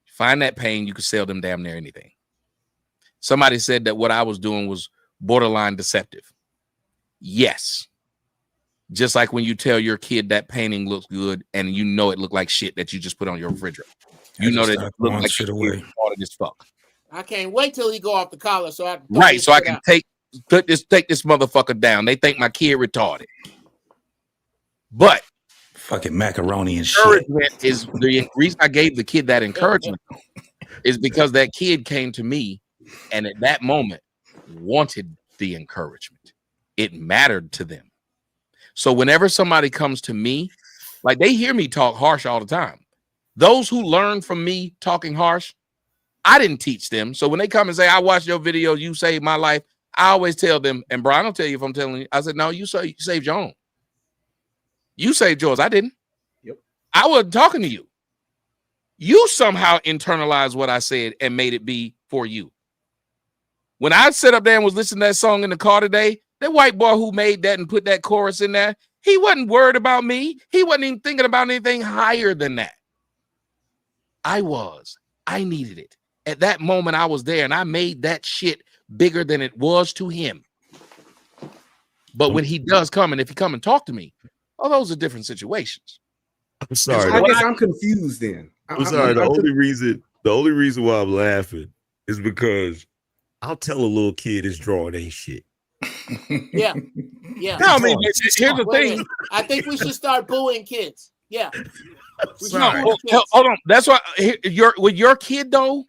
Find that pain, you can sell them damn near anything. Somebody said that what I was doing was borderline deceptive. Yes. Just like when you tell your kid that painting looks good and it looked like shit that you just put on your refrigerator. You know that it looked like shit away. As fuck. I can't wait till he go off the collar so I can take this motherfucker down. They think my kid retarded. But fucking macaroni and shit. Encouragement is the reason I gave the kid that encouragement is because that kid came to me and at that moment wanted the encouragement. It mattered to them. So whenever somebody comes to me, like they hear me talk harsh all the time. Those who learn from me talking harsh, I didn't teach them. So when they come and say, I watched your video, you saved my life, I always tell them, and Brian will tell you if I'm telling you, I said, no, you saved your own. You saved yours. I didn't. Yep. I wasn't talking to you. You somehow internalized what I said and made it be for you. When I sat up there and was listening to that song in the car today, that white boy who made that and put that chorus in there, he wasn't worried about me. He wasn't even thinking about anything higher than that. I was. I needed it. At that moment, I was there and I made that shit bigger than it was to him. But when he does come, and if he come and talk to me, those are different situations. I'm sorry. I guess I'm confused then. I'm sorry. The only reason why I'm laughing is because I'll tell a little kid his drawing ain't shit. Yeah. No, I mean, here's the thing. I think we should start booing kids. Yeah. Hold on. That's why with your kid though,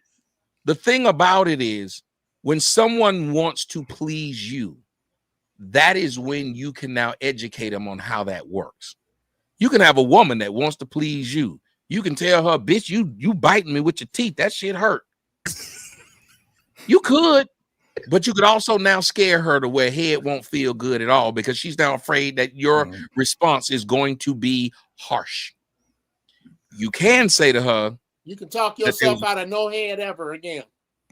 the thing about it is when someone wants to please you, that is when you can now educate them on how that works. You can have a woman that wants to please you. You can tell her, bitch, you biting me with your teeth. That shit hurt. You could, but you could also now scare her to where head won't feel good at all because she's now afraid that your response is going to be harsh. You can say to her, you can talk yourself out of no head ever again.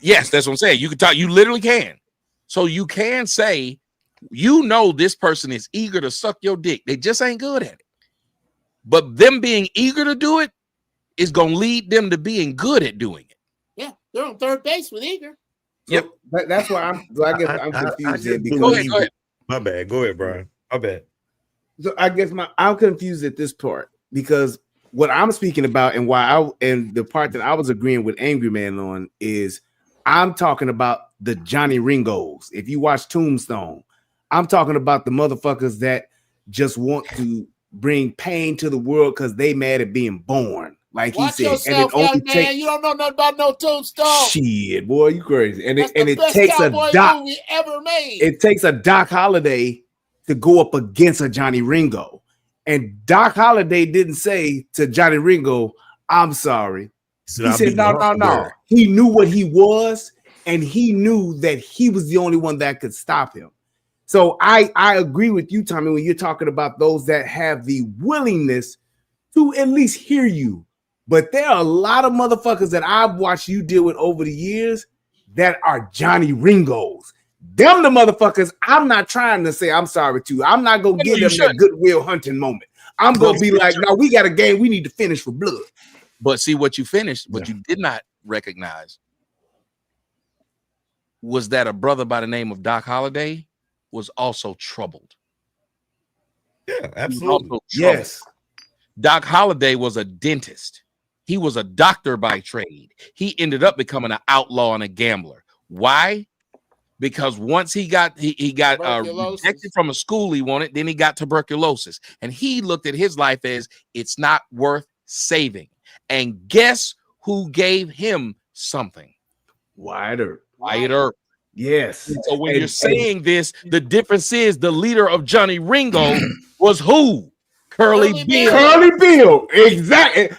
Yes, that's what I'm saying. You can talk, you literally can. So you can say, this person is eager to suck your dick. They just ain't good at it. But them being eager to do it is going to lead them to being good at doing it. Yeah, they're on third base with eager. Yep. That's why I'm confused. Go ahead. My bad. Go ahead, Brian. My bad. So I guess I'm confused at this part because what I'm speaking about and the part that I was agreeing with Angry Man on is I'm talking about the Johnny Ringos. If you watch Tombstone, I'm talking about the motherfuckers that just want to bring pain to the world because they mad at being born. like Watch he said, yourself, and it only young man. takes You don't know nothing about no Tombstone. shit, boy, you crazy. And That's it the best takes a cowboy Doc. movie ever made. It takes a Doc Holliday to go up against a Johnny Ringo, and Doc Holliday didn't say to Johnny Ringo, "I'm sorry." He said, "No." He knew what he was, and he knew that he was the only one that could stop him. So I agree with you, Tommy, when you're talking about those that have the willingness to at least hear you. But there are a lot of motherfuckers that I've watched you deal with over the years that are Johnny Ringos. Them the motherfuckers I'm not trying to say I'm sorry to. I'm not going to give them that Goodwill Hunting moment. I'm going to be like, no, we got a game we need to finish for blood. But see what you finished, what you did not recognize was that a brother by the name of Doc Holliday was also troubled. Yeah, absolutely. Yes. Doc Holliday was a dentist. He was a doctor by trade. He ended up becoming an outlaw and a gambler. Why? Because once he got rejected from a school he wanted, then he got tuberculosis. And he looked at his life as it's not worth saving. And guess who gave him something? Wyatt Earp. Wyatt Earp. Yes. So when you're saying this, the difference is the leader of Johnny Ringo was who? Curly Bill. Curly Bill. Exactly.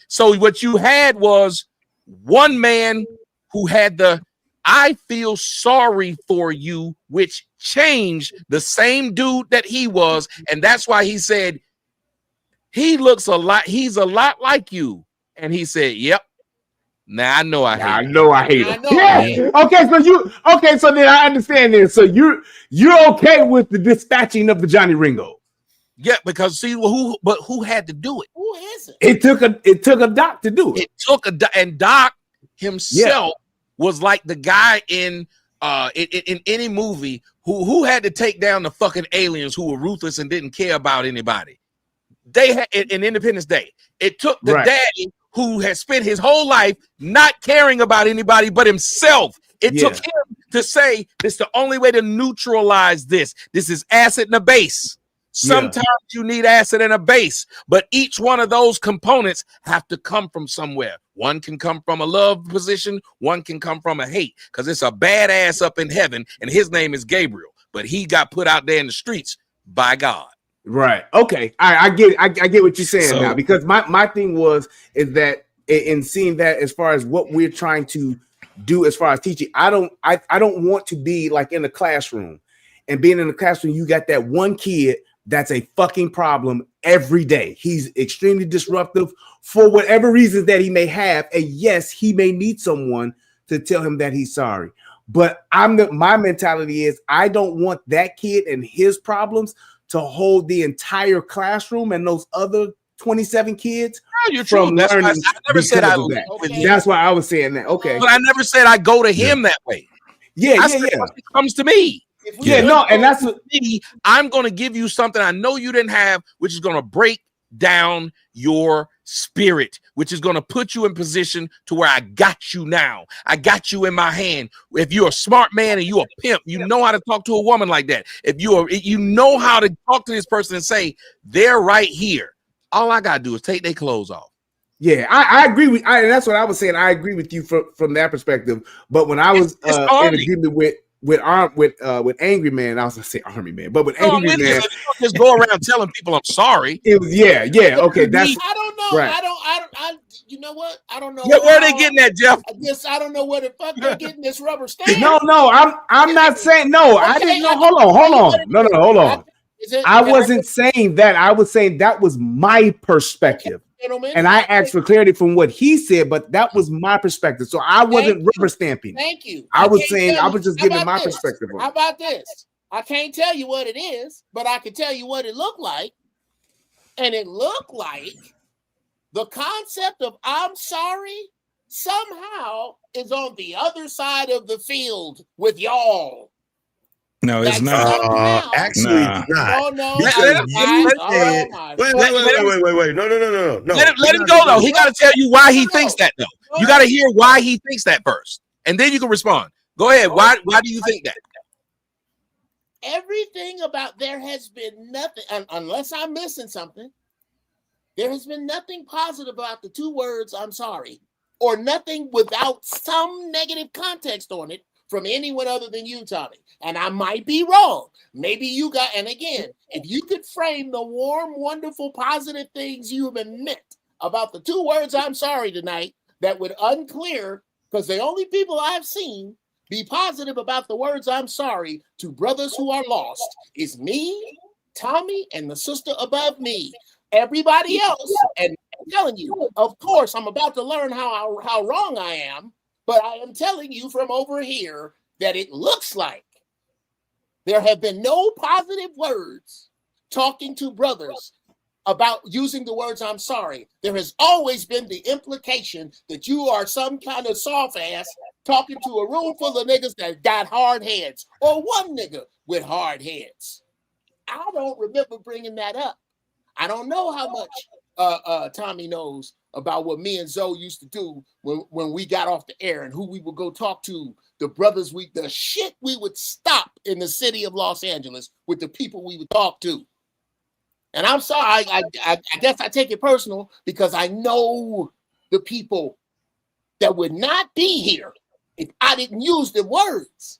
So what you had was one man who had the I feel sorry for you, which changed the same dude that he was. And that's why he said, he's a lot like you. And he said, yep. Now I know I hate him. Yeah. Okay, so then I understand this. So you're okay with the dispatching of the Johnny Ringo. Yeah, because see who had to do it? Who is it? It took a Doc to do it. It took and Doc himself was like the guy in any movie who had to take down the fucking aliens who were ruthless and didn't care about anybody. They had in Independence Day. It took the daddy who had spent his whole life not caring about anybody but himself. It took him to say, this is the only way to neutralize this. This is acid and a base. Sometimes you need acid and a base, but each one of those components have to come from somewhere. One can come from a love position. One can come from a hate, because it's a badass up in heaven, and his name is Gabriel, but he got put out there in the streets by God. Right. Okay. I get what you're saying now, because my thing is that in seeing that as far as what we're trying to do as far as teaching, I don't want to be like in the classroom, and being in the classroom, you got that one kid that's a fucking problem every day. He's extremely disruptive for whatever reasons that he may have. And yes, he may need someone to tell him that he's sorry. But my mentality is I don't want that kid and his problems to hold the entire classroom and those other 27 kids from learning. I never said I that. Okay. That's why I was saying that. Okay. But I never said I go to him that way. It comes to me. And that's what I'm going to give you something I know you didn't have, which is going to break down your spirit, which is going to put you in position to where I got you now. I got you in my hand. If you're a smart man and you're a pimp, you know how to talk to a woman like that. If you know how to talk to this person and say, they're right here. All I got to do is take their clothes off. Yeah, I agree with and that's what I was saying. I agree with you from that perspective. But when I was in agreement with Angry Man, I was gonna say Army Man, but with Angry Man, just go around telling people I'm sorry. It was okay. That's I don't know. Right. I you know what? I don't know. Where are they getting that, Jeff? I don't know where the fuck they're getting this rubber stamp. No, I'm not saying no. I didn't know. Hold on. No, hold on. I wasn't saying that. I was saying that was my perspective. And I asked for clarity from what he said, but that was my perspective. So I wasn't rubber stamping. Thank you. I was saying I was just giving my perspective. How about this? I can't tell you what it is, but I can tell you what it looked like. And it looked like the concept of I'm sorry somehow is on the other side of the field with y'all. No, it's not. Actually, it's not. Oh, no. Wait. No. Let him go, though. He got to tell you why he thinks that, though. You got to hear why he thinks that first. And then you can respond. Go ahead. Why do you think that? Everything about there has been nothing, unless I'm missing something. There has been nothing positive about the two words "I'm sorry," or nothing without some negative context on it from anyone other than you, Tommy. And I might be wrong. Maybe you got, and again, if you could frame the warm, wonderful, positive things you have admit about the two words "I'm sorry" tonight, that would unclear, because the only people I've seen be positive about the words "I'm sorry" to brothers who are lost is me, Tommy, and the sister above me. Everybody else, and I'm telling you, of course, I'm about to learn how wrong I am, but I am telling you from over here that it looks like there have been no positive words talking to brothers about using the words "I'm sorry." There has always been the implication that you are some kind of soft ass talking to a room full of niggas that got hard heads, or one nigga with hard heads. I don't remember bringing that up. I don't know how much Tommy knows about what me and Zoe used to do when we got off the air and who we would go talk to, the brothers, the shit we would stop in the city of Los Angeles with the people we would talk to. And I'm sorry, I guess I take it personal because I know the people that would not be here if I didn't use the words.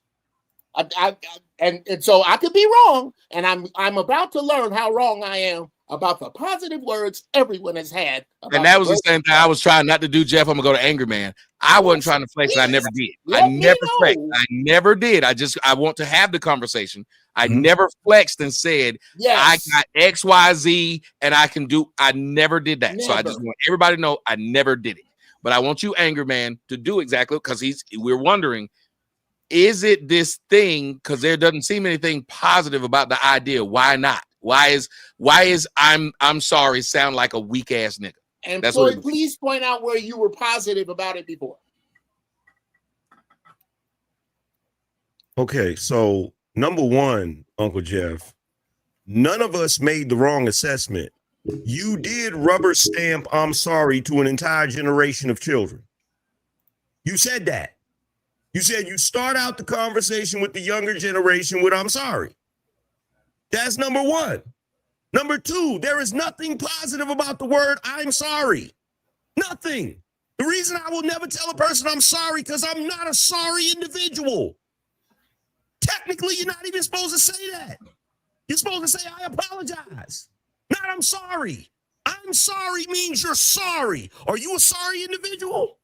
And so I could be wrong, and I'm about to learn how wrong I am about the positive words everyone has had. And that was the same thing I was trying not to do, Jeff. I'm gonna go to Angry Man. I wasn't trying to flex, and I never did. I never flexed. I never did. I want to have the conversation. I never flexed and said, I got X, Y, Z, and I can do. I never did that. So I just want everybody to know I never did it. But I want you, Angry Man, to do exactly, because we're wondering, is it this thing? Because there doesn't seem anything positive about the idea. Why not? Why is I'm sorry sound like a weak ass nigga? And Floyd, please point out where you were positive about it before. Okay, so number one, Uncle Jeff, none of us made the wrong assessment. You did rubber stamp "I'm sorry" to an entire generation of children. You said that. You said you start out the conversation with the younger generation with "I'm sorry." That's number one. Number two, there is nothing positive about the word "I'm sorry." Nothing. The reason I will never tell a person I'm sorry because I'm not a sorry individual. Technically, you're not even supposed to say that. You're supposed to say "I apologize," not "I'm sorry." "I'm sorry" means you're sorry. Are you a sorry individual?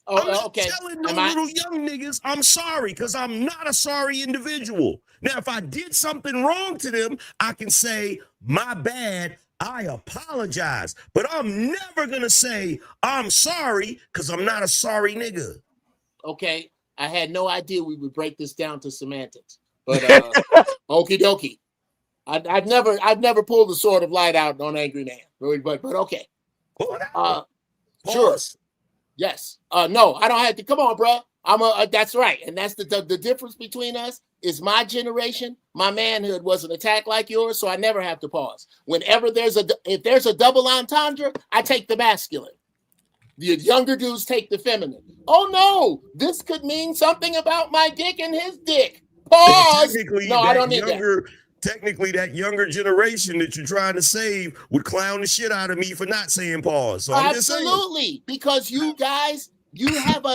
I'm not telling no little young niggas I'm sorry because I'm not a sorry individual. Now, if I did something wrong to them, I can say, "My bad, I apologize." But I'm never going to say "I'm sorry" because I'm not a sorry nigga. Okay, I had no idea we would break this down to semantics. But okie dokie. I've never pulled the sword of light out on Angry Man. But okay. Sure. Yes. No, I don't have to. Come on, bro. That's right. And that's the difference between us is my generation. My manhood wasn't attacked like yours, so I never have to pause. Whenever if there's a double entendre, I take the masculine. The younger dudes take the feminine. Oh no, this could mean something about my dick and his dick. Pause. No, I don't need that. Technically, that younger generation that you're trying to save would clown the shit out of me for not saying pause. So I'm absolutely, because you guys, you guys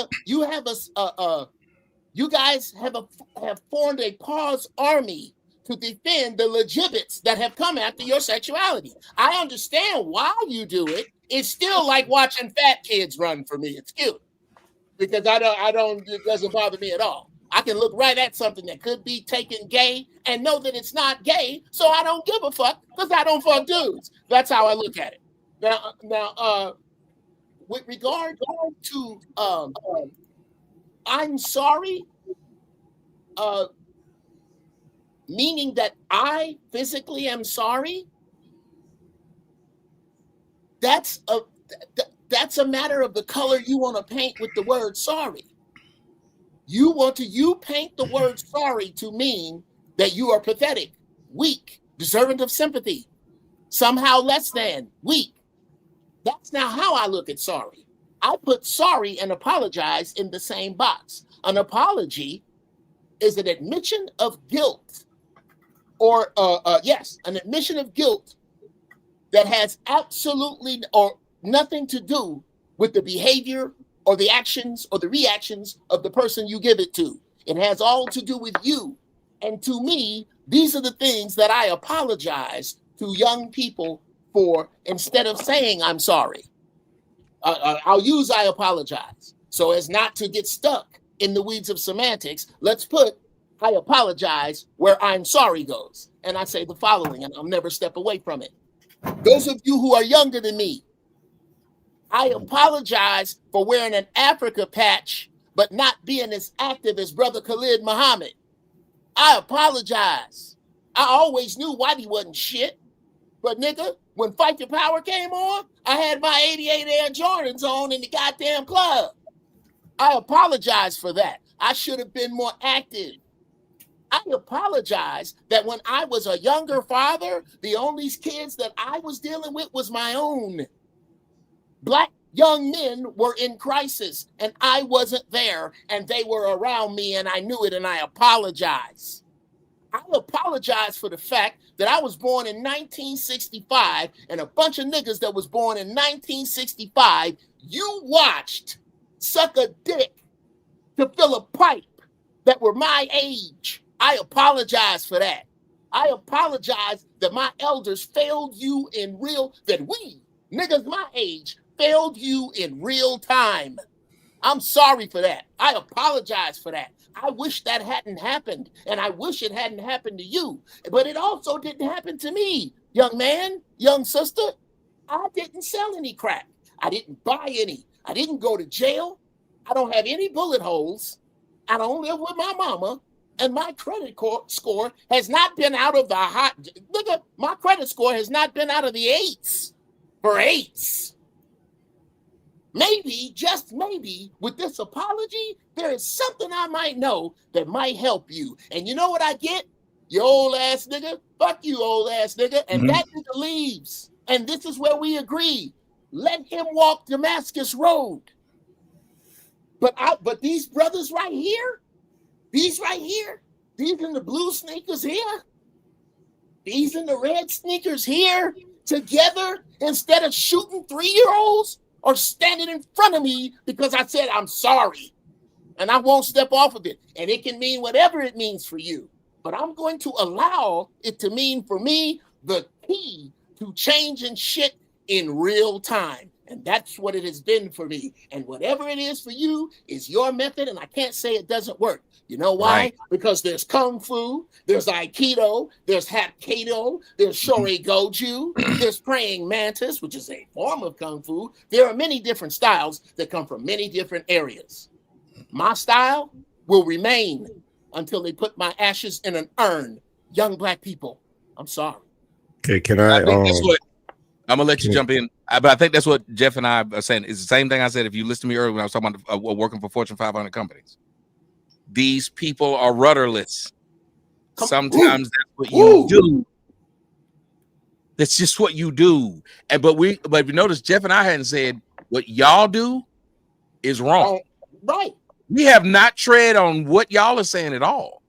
have formed a pause army to defend the legitimate that have come after your sexuality. I understand why you do it. It's still like watching fat kids run for me. It's cute because it doesn't bother me at all. I can look right at something that could be taken gay and know that it's not gay, so I don't give a fuck because I don't fuck dudes. That's how I look at it. Now, with regard to I'm sorry, meaning that I physically am sorry, that's a matter of the color you want to paint with the word sorry. You paint the word sorry to mean that you are pathetic, weak, deserving of sympathy, somehow less than, weak. That's not how I look at sorry. I put sorry and apologize in the same box. An apology is an admission of guilt, or an admission of guilt that has absolutely or nothing to do with the behavior or the actions or the reactions of the person you give it to. It has all to do with you. And to me, these are the things that I apologize to young people for instead of saying I'm sorry. I'll use I apologize. So as not to get stuck in the weeds of semantics, let's put I apologize where I'm sorry goes. And I say the following, and I'll never step away from it. Those of you who are younger than me, I apologize for wearing an Africa patch, but not being as active as Brother Khalid Muhammad. I apologize. I always knew Whitey wasn't shit. But nigga, when Fight the Power came on, I had my 88 Air Jordans on in the goddamn club. I apologize for that. I should have been more active. I apologize that when I was a younger father, the only kids that I was dealing with was my own. Black young men were in crisis and I wasn't there and they were around me and I knew it and I apologize. I apologize for the fact that I was born in 1965 and a bunch of niggas that was born in 1965, you watched suck a dick to fill a pipe that were my age. I apologize for that. I apologize that my elders failed you in real, that we, niggas my age, failed you in real time. I'm sorry for that. I apologize for that. I wish that hadn't happened, and I wish it hadn't happened to you. But it also didn't happen to me, young man, young sister. I didn't sell any crack. I didn't buy any. I didn't go to jail. I don't have any bullet holes. I don't live with my mama. And my credit score has not been out of the hot. Look at my credit score has not been out of the eights for eights. Maybe, just maybe, with this apology, there is something I might know that might help you. And you know what I get? You old ass nigga. Fuck you, old ass nigga. And that nigga leaves. And this is where we agree. Let him walk Damascus Road. But these brothers right here, these in the blue sneakers here, these in the red sneakers here, together, instead of shooting 3-year-olds or standing in front of me because I said I'm sorry and I won't step off of it. And it can mean whatever it means for you. But I'm going to allow it to mean for me the key to changing shit in real time. And that's what it has been for me. And whatever it is for you is your method. And I can't say it doesn't work. You know why? Right. Because there's Kung Fu, there's Aikido, there's Hapkido, there's Shorei Goju, there's Praying Mantis, which is a form of Kung Fu. There are many different styles that come from many different areas. My style will remain until they put my ashes in an urn. Young black people, I'm sorry. Okay, can I think that's what, I'm gonna let you jump in, but I think that's what Jeff and I are saying. It's the same thing I said. If you listen to me earlier when I was talking about working for Fortune 500 companies, these people are rudderless. Sometimes that's what you do. That's just what you do. And but if you notice, Jeff and I hadn't said what y'all do is wrong. Right. We have not tread on what y'all are saying at all.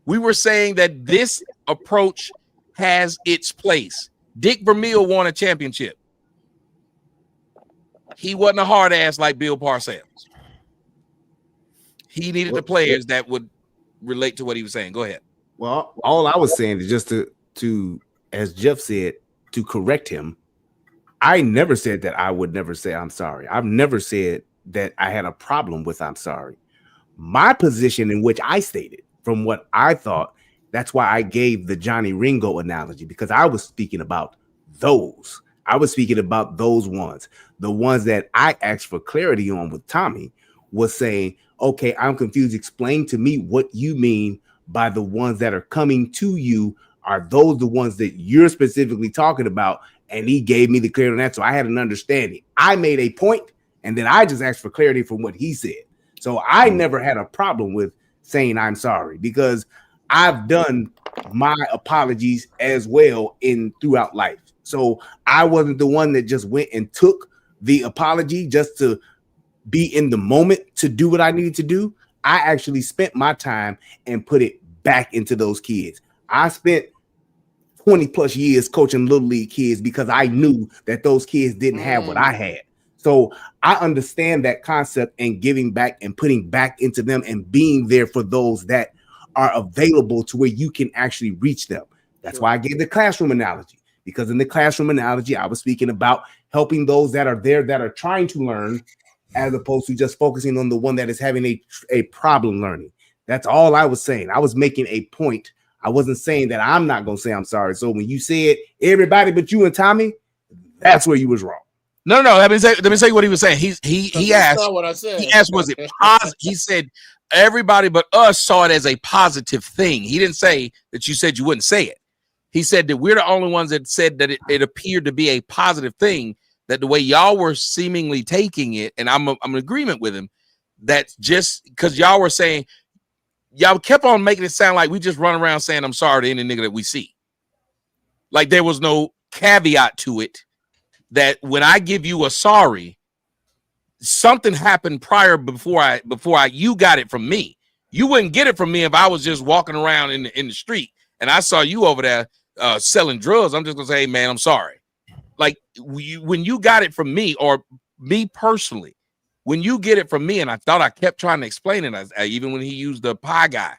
We were saying that this approach has its place. Dick Vermeil won a championship. He wasn't a hard ass like Bill Parcells. He needed the players that would relate to what he was saying. Go ahead. Well, all I was saying is just to as Jeff said, to correct him. I never said that I would never say I'm sorry. I've never said that I had a problem with I'm sorry. My position in which I stated from what I thought, that's why I gave the Johnny Ringo analogy, because I was speaking about those. I was speaking about those ones. The ones that I asked for clarity on with Tommy was saying, okay, I'm confused. Explain to me what you mean by the ones that are coming to you. Are those the ones that you're specifically talking about? And he gave me the clarity on that. So I had an understanding. I made a point, and then I just asked for clarity from what he said. So I never had a problem with saying I'm sorry, because I've done my apologies as well throughout life. So I wasn't the one that just went and took the apology just to be in the moment to do what I needed to do. I actually spent my time and put it back into those kids. I spent 20 plus years coaching little league kids because I knew that those kids didn't have what I had. So I understand that concept and giving back and putting back into them and being there for those that are available to where you can actually reach them. That's why I gave the classroom analogy, because in the classroom analogy, I was speaking about helping those that are there that are trying to learn, as opposed to just focusing on the one that is having a problem learning. That's all I was saying. I was making a point. I wasn't saying that I'm not going to say I'm sorry. So when you said everybody but you and Tommy, that's where you was wrong. No. Let me say what he was saying. He asked. Not what I said. He asked, was it positive? He said everybody but us saw it as a positive thing. He didn't say that you said you wouldn't say it. He said that we're the only ones that said that it appeared to be a positive thing, that the way y'all were seemingly taking it, and I'm in agreement with him, that just because y'all were saying, y'all kept on making it sound like we just run around saying I'm sorry to any nigga that we see. Like there was no caveat to it, that when I give you a sorry, something happened prior before you got it from me. You wouldn't get it from me if I was just walking around in the street and I saw you over there selling drugs. I'm just gonna say, hey man, I'm sorry. Like when you got it from me, or me personally, when you get it from me, and I thought I kept trying to explain it, even when he used the pie guy,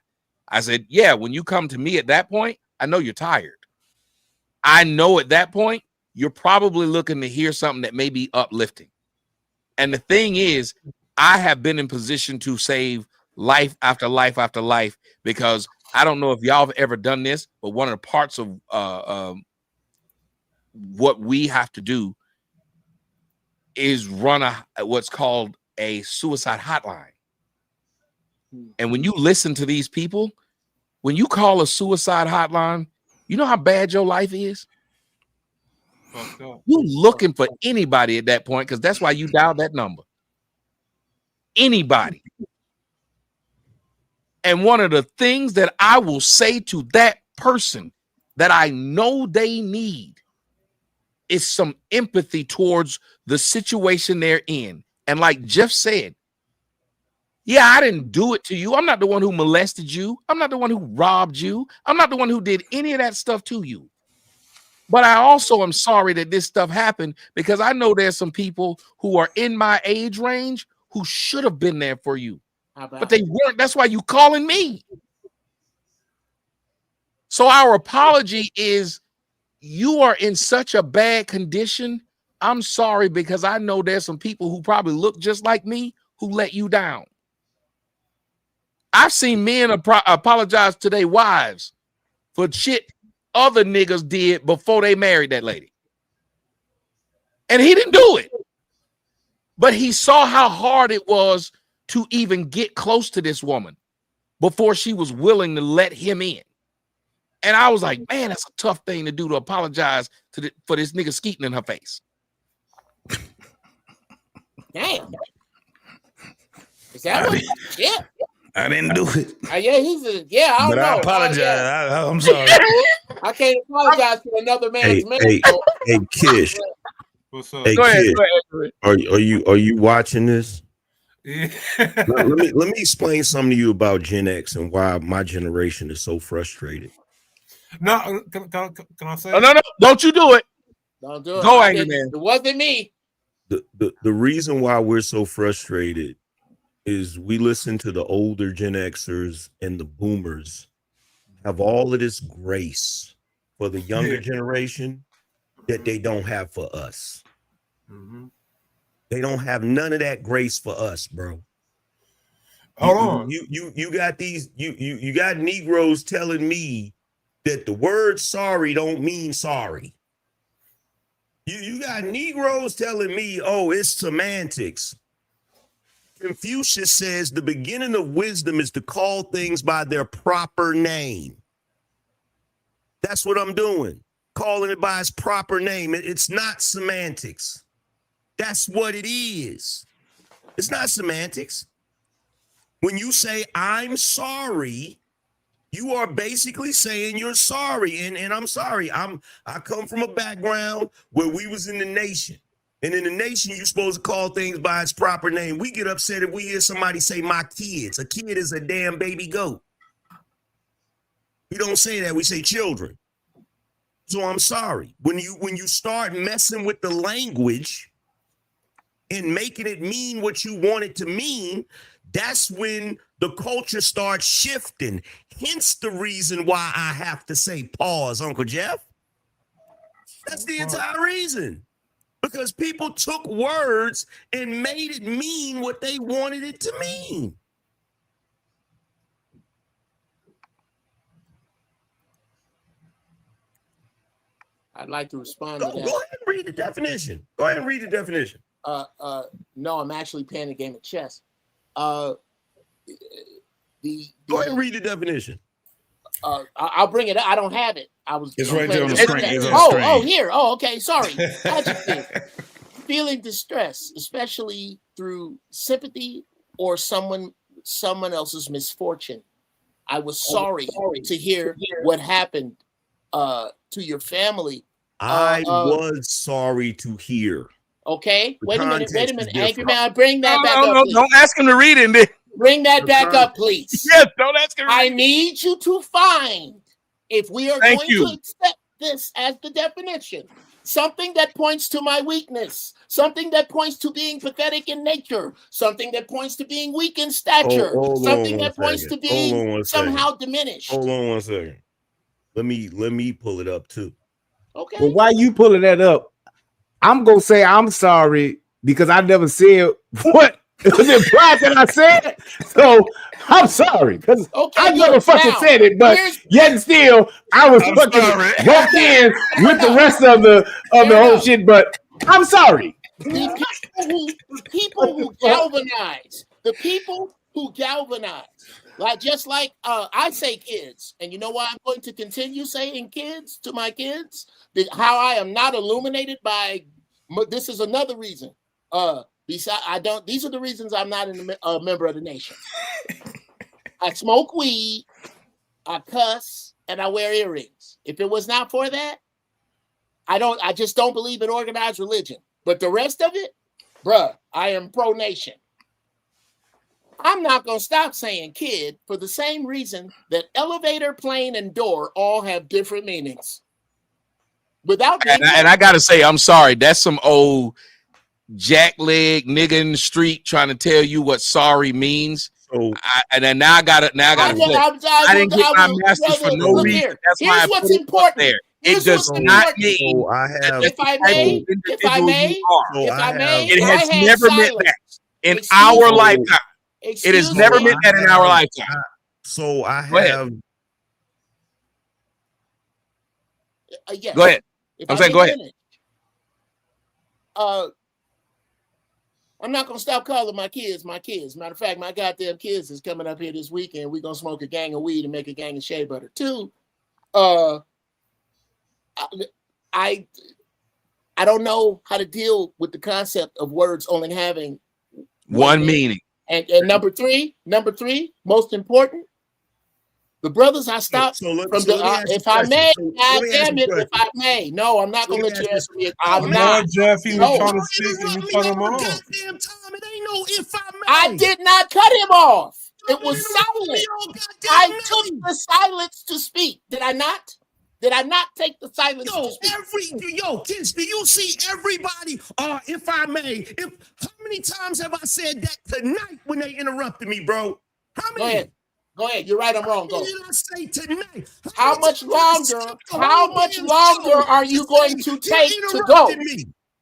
I said, yeah, when you come to me at that point, I know you're tired. I know at that point, you're probably looking to hear something that may be uplifting. And the thing is, I have been in position to save life after life after life, because I don't know if y'all have ever done this, but one of the parts of what we have to do is run what's called a suicide hotline. And when you listen to these people, when you call a suicide hotline, you know how bad your life is? You're looking for anybody at that point, because that's why you dialed that number. Anybody. And one of the things that I will say to that person that I know they need is some empathy towards the situation they're in. And like Jeff said, yeah, I didn't do it to you. I'm not the one who molested you. I'm not the one who robbed you. I'm not the one who did any of that stuff to you. But I also am sorry that this stuff happened, because I know there's some people who are in my age range who should have been there for you, but they weren't. That's why you calling me. So our apology is, you are in such a bad condition. I'm sorry, because I know there's some people who probably look just like me who let you down. I've seen men apologize to their wives for shit other niggas did before they married that lady. And he didn't do it. But he saw how hard it was to even get close to this woman before she was willing to let him in. And I was like, man, that's a tough thing to do, to apologize for this nigga skeeting in her face. Damn. Is that what? Yeah. I didn't do it. Yeah, I don't know. I apologize. I'm sorry. I can't apologize to another man's man. Hey, Kish. What's up? Hey, Go ahead, Kish. Are you watching this? Yeah. let me explain something to you about Gen X and why my generation is so frustrated. No, can I say? Oh, no, don't you do it. Don't do it. Go, Angry Man. It wasn't me. The reason why we're so frustrated is we listen to the older Gen Xers and the boomers have all of this grace for the younger generation that they don't have for us. Mm-hmm. They don't have none of that grace for us, bro. Hold on. You got these, you got Negroes telling me that the word sorry don't mean sorry. You got Negroes telling me, oh, it's semantics. Confucius says the beginning of wisdom is to call things by their proper name. That's what I'm doing. Calling it by its proper name. It's not semantics. That's what it is. It's not semantics. When you say I'm sorry, you are basically saying you're sorry. And I'm sorry. I come from a background where we was in the nation. And in the nation, you're supposed to call things by its proper name. We get upset if we hear somebody say my kids. A kid is a damn baby goat. We don't say that. We say children. So I'm sorry. When you start messing with the language and making it mean what you want it to mean, that's when the culture starts shifting. Hence the reason why I have to say pause, Uncle Jeff. That's the entire reason. Because people took words and made it mean what they wanted it to mean. I'd like to respond to that. Go ahead and read the definition. Go ahead and read the definition. No, I'm actually playing a game of chess. Go ahead and read the definition. I'll bring it up. I don't have it. It's right there on the screen. It's on the screen. Oh, here. Oh, okay. Sorry. Adjective. Feeling distress, especially through sympathy or someone else's misfortune. I was sorry to hear what happened to your family. I was sorry to hear. Okay. The Wait a minute. context is Angry different. man, bring that back up. No, Please. don't ask him to read it. Bring that back up, please. Yes, don't ask him. I need you to find, if we are going to accept this as the definition, something that points to my weakness, something that points to being pathetic in nature, something that points to being weak in stature, something that points to being somehow diminished. Hold on 1 second. Let me pull it up too. Okay. But while you pulling that up, I'm gonna say I'm sorry because I never said what it was implied that I said. So I'm sorry because I never fucking said it, but yet still I was fucking walked in with the rest of the whole shit. But I'm sorry. The people who galvanize, like just like I say kids, and you know why I'm going to continue saying kids to my kids? How I am not illuminated by this is another reason. Besides, these are the reasons I'm not a member of the nation. I smoke weed, I cuss, and I wear earrings. If it was not for that, I just don't believe in organized religion. But the rest of it, bruh, I am pro-nation. I'm not going to stop saying kid for the same reason that elevator, plane, and door all have different meanings. And I got to say, I'm sorry. That's some old jackleg nigga in the street trying to tell you what sorry means. So and then now I got it. I didn't get my master's for no reason. That's why I put it up there. It does not mean. If I may, it has never meant that in our lifetime. It has never meant that in our lifetime. So I have. Yes. Go ahead. I'm saying, go ahead. I'm not gonna stop calling my kids my kids. Matter of fact, my goddamn kids is coming up here this weekend. We're gonna smoke a gang of weed and make a gang of shea butter too. I don't know how to deal with the concept of words only having one meaning. And number three, most important, the brothers I stopped from the. If I may, damn it, if I may, no, I'm not gonna let you answer me. I'm not. Jeff, he was trying to speak and you cut him off. I did not cut him off. It was silent. I took the silence to speak. Did I not? Did I not take the silence to speak? Kids, do you see everybody? If I may, how many times have I said that tonight when they interrupted me, bro? How many? Go ahead. You're right. I'm wrong. Go. What did I say tonight? How much longer are you going to take to go?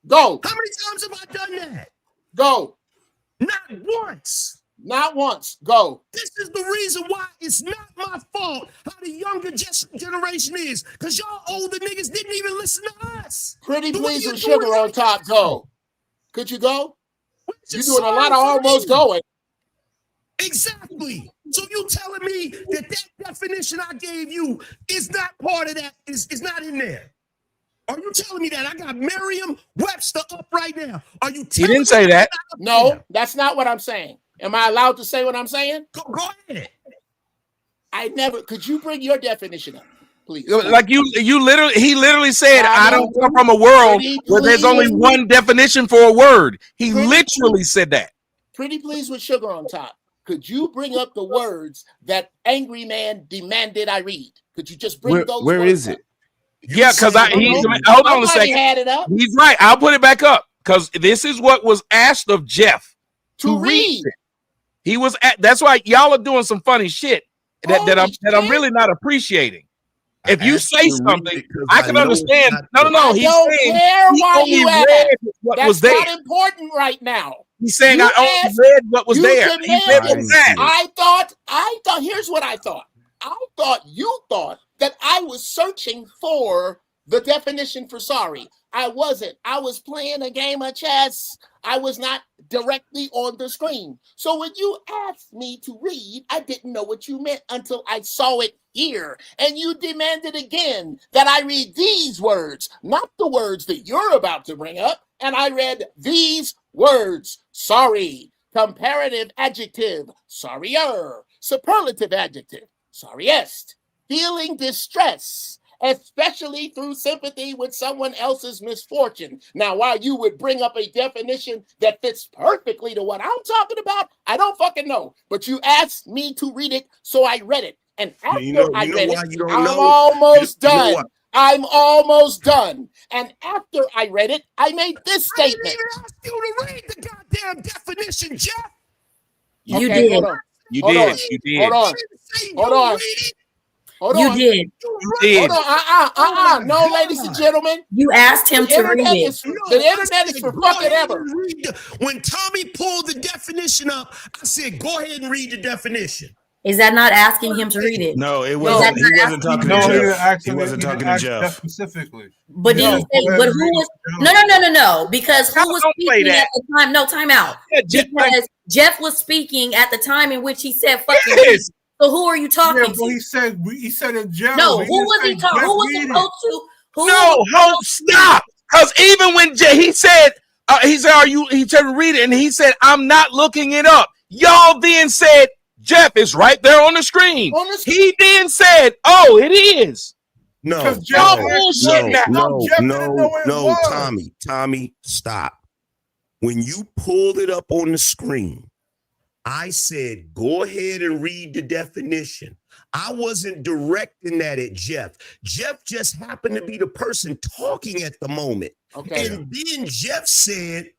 Go. How many times have I done that? Go. Not once. Not once. Go. This is the reason why it's not my fault how the younger generation is. Because y'all older niggas didn't even listen to us. Pretty please with sugar on top. Go. Could you go? You're doing a lot of almost going. Exactly. So you telling me that definition I gave you is not part of that, is not in there? Are you telling me that? I got Merriam-Webster up right now. Are you telling me? He didn't say that. No, that's not what I'm saying. Am I allowed to say what I'm saying? Go ahead. Could you bring your definition up, please? Like he literally said, I don't come from a world where there's only one definition for a word. He literally said that. Pretty please with sugar on top. Could you bring up the words that Angry Man demanded I read? Could you just bring those Where words is up? it? Yeah, because hold on a second. Had it up. He's right. I'll put it back up because this is what was asked of Jeff to read. He was that's why y'all are doing some funny shit that I'm really not appreciating. If you say something, I can understand. No. He's saying he only read what was there. That's not important right now. He's saying I only read what was there. I thought. Here's what I thought. I thought you thought that I was searching for the definition for sorry. I wasn't. I was playing a game of chess. I was not directly on the screen. So when you asked me to read, I didn't know what you meant until I saw it here. And you demanded again that I read these words, not the words that you're about to bring up. And I read these words: sorry, comparative adjective, sorrier, superlative adjective, sorriest, feeling distress, especially through sympathy with someone else's misfortune. Now, while you would bring up a definition that fits perfectly to what I'm talking about, I don't fucking know. But you asked me to read it, so I read it. And after I read it, I'm almost done. I'm almost done. And after I read it, I made this statement. I didn't ask you to read the goddamn definition, Jeff. You did. Hold on. You did. Hold on. Hold on. Hold on. You did. You did. Hold on. No, ladies and gentlemen. You asked him to read it. The internet is for fucking ever. When Tommy pulled the definition up, I said, go ahead and read the definition. Is that not asking him to read it? No, it wasn't. He wasn't talking to Jeff. He wasn't talking to Jeff specifically. But did he say? But who was? No. Because who was speaking at the time? No, time out. Because Jeff was speaking at the time in which he said "fucking." Yes. So who are you talking Yeah, to? well, he said in general. No, who was he talking? Who was supposed to? No, Hope, stop. Because even when he said, "Are you?" He tried to read it, and he said, "I'm not looking it up." Y'all then said, "Jeff is right there on the screen." He then said, "Oh, it is." No, Tommy, stop. When you pulled it up on the screen, I said, go ahead and read the definition. I wasn't directing that at Jeff. Jeff just happened to be the person talking at the moment. Okay. And then Jeff said,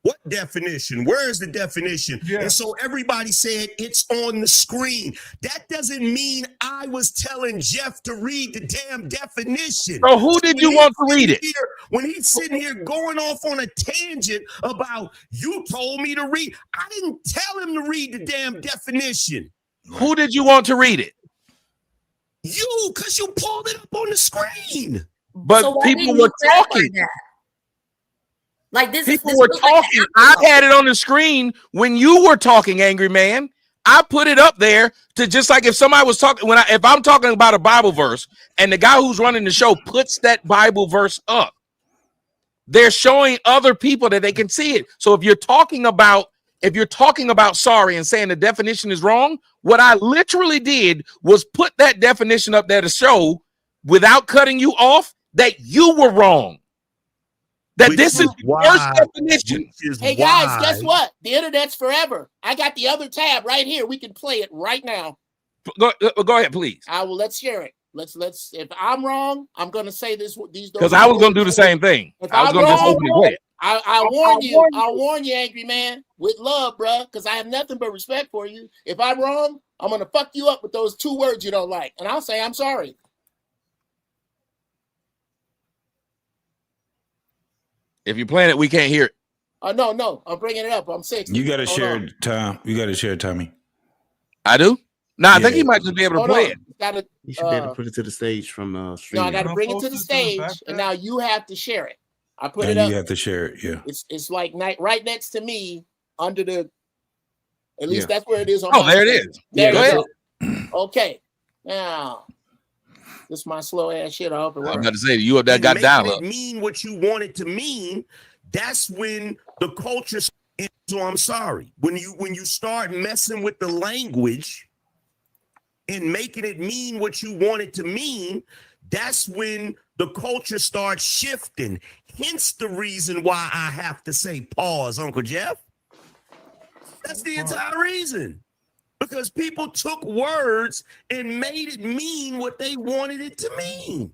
what definition? Where is the definition? Yeah. And so everybody said it's on the screen. That doesn't mean I was telling Jeff to read the damn definition. So who did you want to read it? When he's sitting here going off on a tangent about you told me to read, I didn't tell him to read the damn definition. Who did you want to read it? You, because you pulled it up on the screen. But So why people didn't were you clarify talking. that? Like this People is were talking. I had it on the screen when you were talking, Angry Man. I put it up there to just like if somebody was talking if I'm talking about a Bible verse and the guy who's running the show puts that Bible verse up, they're showing other people that they can see it. So if you're talking about sorry and saying the definition is wrong, what I literally did was put that definition up there to show without cutting you off that you were wrong. That this is the first definition. Hey guys, guess what? The internet's forever. I got the other tab right here. We can play it right now. Go ahead, please. Let's share it. Let's. If I'm wrong, I'm gonna say this. Because I was gonna do the same thing. I was gonna just open it play it. I warn you. I warn you, Angry Man, with love, bruh. Because I have nothing but respect for you. If I'm wrong, I'm gonna fuck you up with those 2 words you don't like, and I'll say I'm sorry. If you're playing it, we can't hear it. No, I'm bringing it up. I'm 60. You got to share it, Tom. You got to share it, Tommy. I do? No, I think he might just be able to play it. You should be able to put it to the stage from stream. No, I got to bring it to the stage, and now you have to share it. I put it up. You have to share it, yeah. It's like right next to me, under the. At least that's where it is. On there it is. There go you ahead. go. Okay, now this is my slow ass shit. I hope it works. I'm about to say you up that got down. It mean what you want it to mean. That's when the culture. So I'm sorry when you start messing with the language and making it mean what you want it to mean. That's when the culture starts shifting. Hence the reason why I have to say pause, Uncle Jeff. That's the entire reason. Because people took words and made it mean what they wanted it to mean.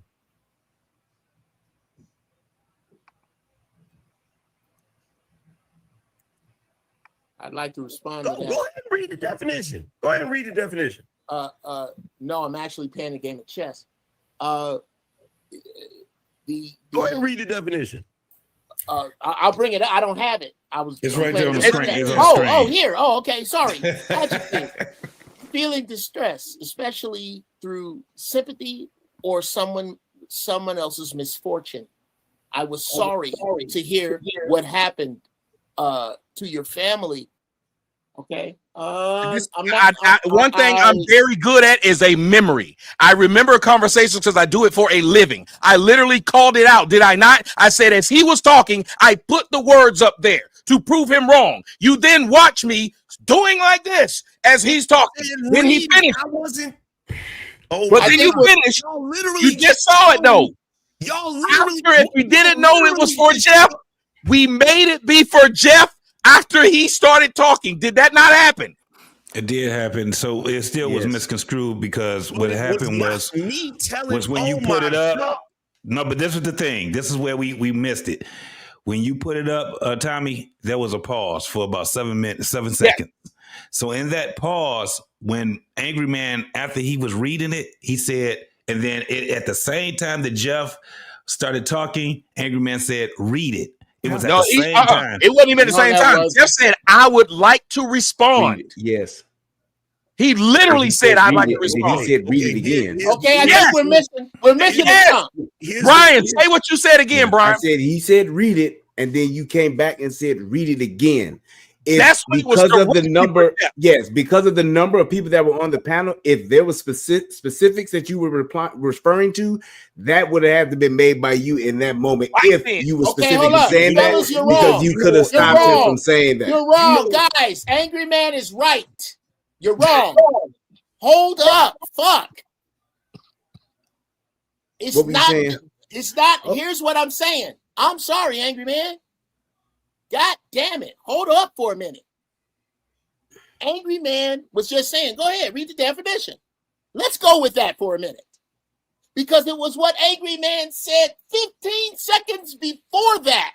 I'd like to respond Go to that. ahead and read the definition. Go ahead and read the definition. No, I'm actually playing a game of chess. Go ahead and read the definition. I'll bring it up. I don't have it. It's right there on the screen. It's on the screen. Oh, here. Oh, okay. Sorry. Adjective. Feeling distress, especially through sympathy or someone else's misfortune. I was sorry to hear what happened to your family. Okay. One thing I'm very good at is a memory. I remember conversations because I do it for a living. I literally called it out. Did I not? I said, as he was talking, I put the words up there to prove him wrong. You then watch me doing like this as he's talking. Then he finished. I wasn't. Oh, but then you finished. You just saw it though. Y'all literally. After, if we didn't know it was for Jeff, we made it be for Jeff after he started talking. Did that not happen? It did happen. So it still was misconstrued because what happened was when you put it up. No, but this was the thing. This is where we missed it. When you put it up, Tommy, there was a pause for about 7 seconds. So in that pause, when Angry Man, after he was reading it, he said, and then at the same time that Jeff started talking, Angry Man said, read it. It was at the same time. It wasn't even at the same time. Jeff said, I would like to respond. Yes. He literally said, I'd like to respond. He said, read it again. Okay, I think we're missing something. Brian, say what you said again, Brian. I said, he said, read it. And then you came back and said, read it again. That's because of the number. Yes, because of the number of people that were on the panel. If there was specifics that you were referring to, that would have to been made by you in that moment. If you were specifically saying that, because you could have stopped him from saying that. You're wrong, guys. Angry Man is right. You're wrong. Hold up. Fuck. It's not. It's not. Here's what I'm saying. I'm sorry, Angry Man. God damn it. Hold up for a minute. Angry Man was just saying, go ahead, read the definition. Let's go with that for a minute. Because it was what Angry Man said 15 seconds before that.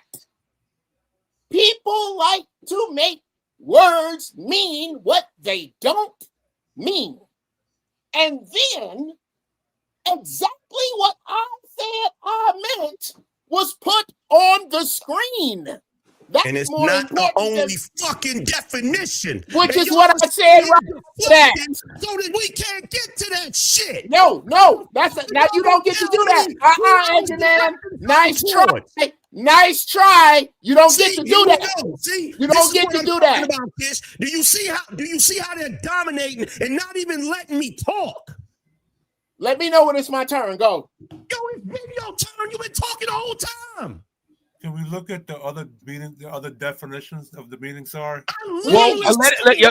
People like to make words mean what they don't mean. And then exactly what I said I meant was put on the screen. That's and it's not the only fucking definition. Which is what I said right there. So that we can't get to that shit. No. Now you don't get to do that. Angry Man. Nice try. Nice try. You don't get to do that. See, you don't get to do that. Do you see how they're dominating and not even letting me talk? Let me know when it's my turn. Go. Yo, it's video turn. You've been talking the whole time. Can we look at the other meaning, the other definitions of the meaning? Sorry. Well,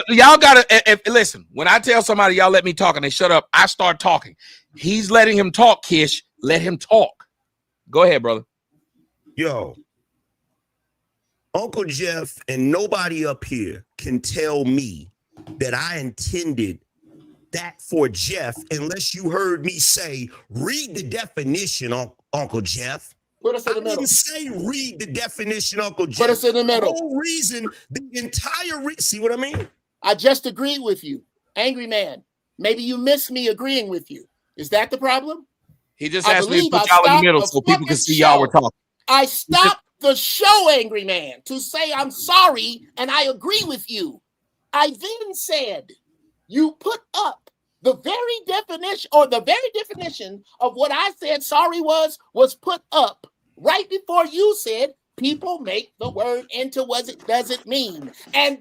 y'all gotta listen. When I tell somebody y'all let me talk and they shut up, I start talking. He's letting him talk, Kish. Let him talk. Go ahead, brother. Yo, Uncle Jeff and nobody up here can tell me that I intended that for Jeff unless you heard me say, read the definition, Uncle Jeff. Put us in the middle. I didn't say read the definition, Uncle Jeff. Put us in the middle. The whole reason, the entire see what I mean? I just agreed with you. Angry Man. Maybe you missed me agreeing with you. Is that the problem? He just asked me to put y'all in the middle so people can see y'all were talking. I stopped the show, Angry Man, to say I'm sorry and I agree with you. I then said you put up the very definition of what I said sorry was put up right before you said people make the word into what it doesn't mean. And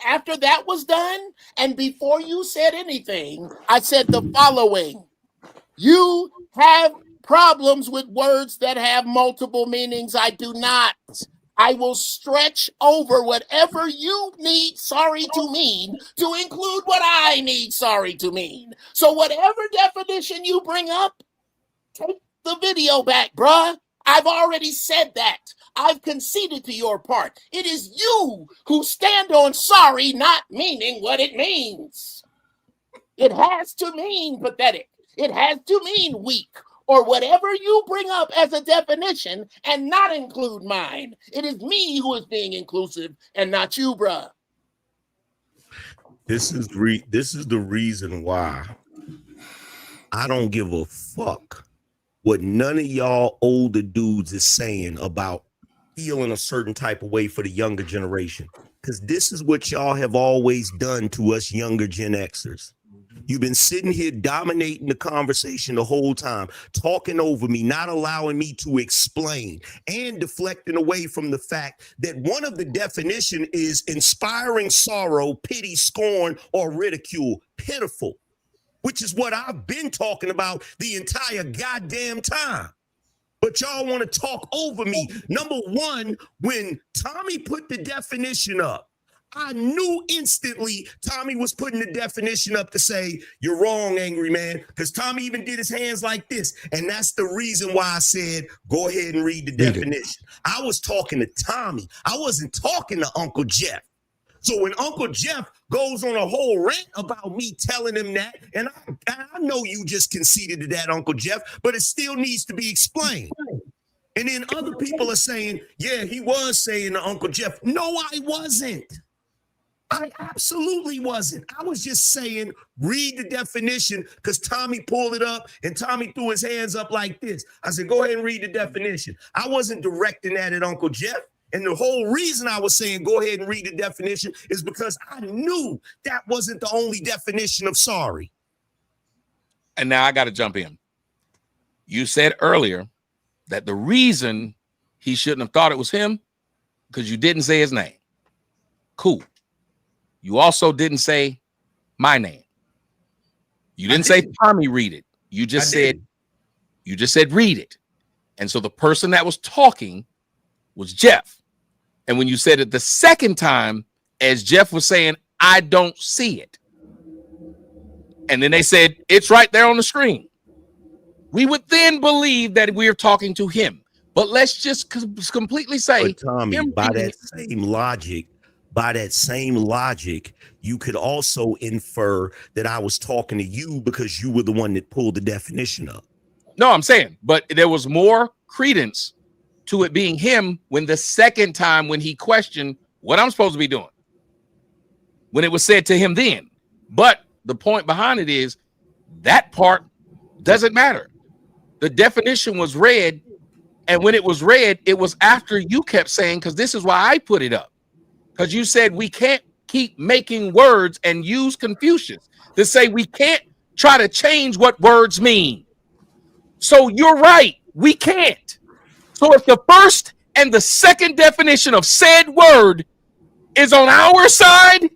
after that was done, and before you said anything, I said the following. You have problems with words that have multiple meanings. I do not. I will stretch over whatever you need sorry to mean to include what I need sorry to mean. So whatever definition you bring up, take the video back, bruh. I've already said that. I've conceded to your part. It is you who stand on sorry not meaning what it means. It has to mean pathetic. It has to mean weak. Or whatever you bring up as a definition and not include mine. It is me who is being inclusive and not you, bruh. This is the reason why I don't give a fuck what none of y'all older dudes is saying about feeling a certain type of way for the younger generation. Because this is what y'all have always done to us younger Gen Xers. You've been sitting here dominating the conversation the whole time, talking over me, not allowing me to explain, and deflecting away from the fact that one of the definition is inspiring sorrow, pity, scorn, or ridicule, pitiful, which is what I've been talking about the entire goddamn time. But y'all want to talk over me. Number one, when Tommy put the definition up, I knew instantly Tommy was putting the definition up to say, you're wrong, angry man, because Tommy even did his hands like this. And that's the reason why I said, go ahead and read the definition. I was talking to Tommy. I wasn't talking to Uncle Jeff. So when Uncle Jeff goes on a whole rant about me telling him that, and I know you just conceded to that, Uncle Jeff, but it still needs to be explained. And then other people are saying, yeah, he was saying to Uncle Jeff. No, I wasn't. I absolutely wasn't. I was just saying, read the definition, because Tommy pulled it up and Tommy threw his hands up like this. I said, go ahead and read the definition. I wasn't directing that at Uncle Jeff. And the whole reason I was saying, go ahead and read the definition is because I knew that wasn't the only definition of sorry. And now I got to jump in. You said earlier that the reason he shouldn't have thought it was him, because you didn't say his name. Cool. You also didn't say my name. You didn't say Tommy read it. You just said read it. And so the person that was talking was Jeff. And when you said it the second time, as Jeff was saying, I don't see it. And then they said, it's right there on the screen. We would then believe that we're talking to him. But let's just completely say, but Tommy, by that same logic, you could also infer that I was talking to you because you were the one that pulled the definition up. No, I'm saying, but there was more credence to it being him when the second time when he questioned what I'm supposed to be doing, when it was said to him then. But the point behind it is that part doesn't matter. The definition was read, and when it was read, it was after you kept saying, because this is why I put it up, because you said we can't keep making words and use Confucius to say we can't try to change what words mean. So you're right, we can't. So if the first and the second definition of said word is on our side,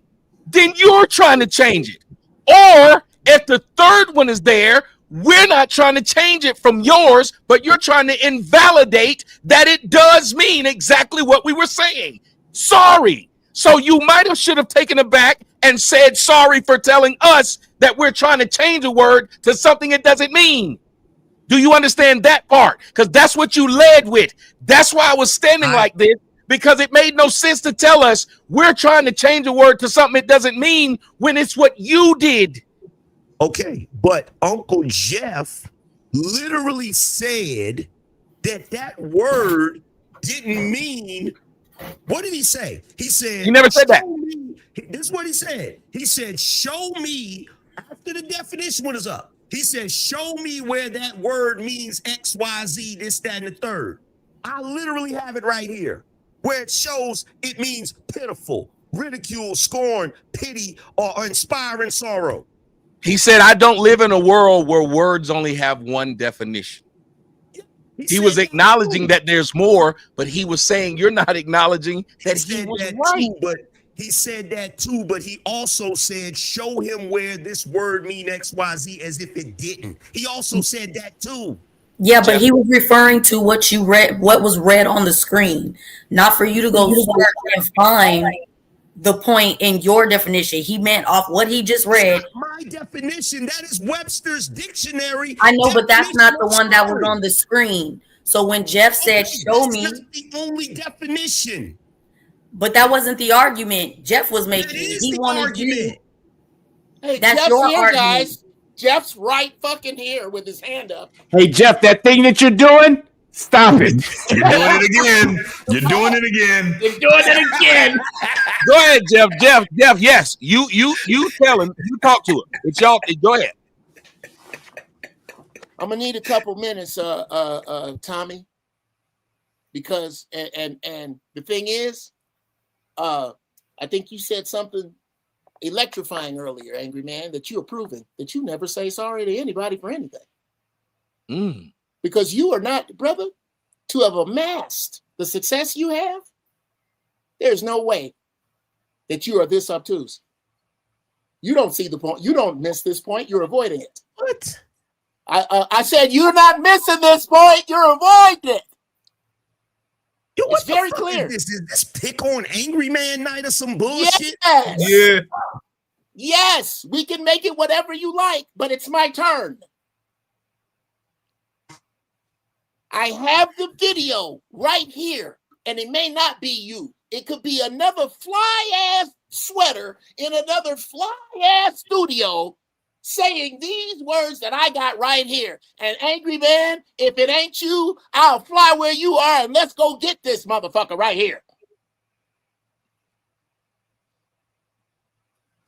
then you're trying to change it. Or if the third one is there, we're not trying to change it from yours, but you're trying to invalidate that it does mean exactly what we were saying. Sorry. So you might have should have taken it back and said sorry for telling us that we're trying to change a word to something it doesn't mean. Do you understand that part? Because that's what you led with. That's why I was standing like this, because it made no sense to tell us we're trying to change a word to something it doesn't mean when it's what you did. Okay, but Uncle Jeff literally said that word didn't mean. What did he say? He said, he never said that. This is what he said. He said, show me after the definition was up. He said, show me where that word means X, Y, Z, this, that, and the third. I literally have it right here, where it shows it means pitiful, ridicule, scorn, pity, or inspiring sorrow. He said, I don't live in a world where words only have one definition. He was acknowledging that there's more, but he was saying you're not acknowledging that he was right. But he said that too, but he also said, show him where this word mean X, Y, Z, as if it didn't. He also said that too. Yeah, but he was referring to what you read, what was read on the screen, not for you to go search and find the point in your definition. He meant off what he just read. My definition, that is Webster's dictionary. I know, but that's not the one that was on the screen. So when Jeff said, show me. That's not the only definition. But that wasn't the argument Jeff was making. He wanted argument. Hey, that's Jeff's your here, argument. guys. Jeff's right fucking here with his hand up. Hey, Jeff, that thing that you're doing, Stop it. You're doing it again. You're doing it again. You're doing it again. Go ahead, Jeff. Jeff. Yes, you tell him. You talk to him. It's y'all. Go ahead. I'm gonna need a couple minutes, Tommy, because and the thing is, I think you said something electrifying earlier, Angry Man, that you're proving that you never say sorry to anybody for anything. Because you are not, brother, to have amassed the success you have. There's no way that you are this obtuse. You don't see the point. You don't miss this point. You're avoiding it. What? I said you're not missing this point. You're avoiding it. Yo, what It's very clear. Is this pick on Angry Man night or some bullshit? Yes. Yeah. Yes, we can make it whatever you like, but it's my turn. I have the video right here, and it may not be you. It could be another fly-ass sweater in another fly-ass studio saying these words that I got right here. And Angry Man, if it ain't you, I'll fly where you are, and let's go get this motherfucker right here.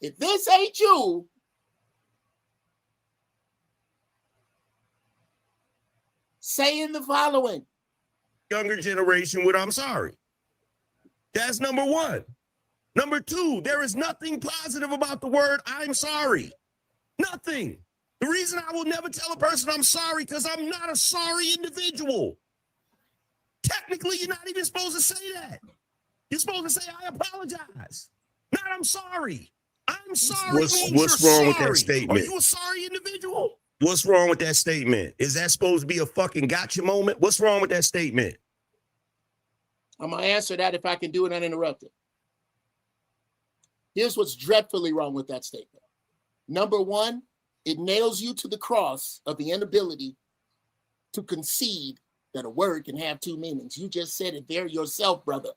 If this ain't you, saying the following. Younger generation with I'm sorry. That's number one. Number two, there is nothing positive about the word I'm sorry. Nothing. The reason I will never tell a person I'm sorry because I'm not a sorry individual. Technically, you're not even supposed to say that. You're supposed to say I apologize. Not I'm sorry. I'm sorry. What's wrong with that statement? Are you a sorry individual? What's wrong with that statement? Is that supposed to be a fucking gotcha moment? What's wrong with that statement? I'm going to answer that if I can do it uninterrupted. Here's what's dreadfully wrong with that statement. Number one, it nails you to the cross of the inability to concede that a word can have two meanings. You just said it there yourself, brother.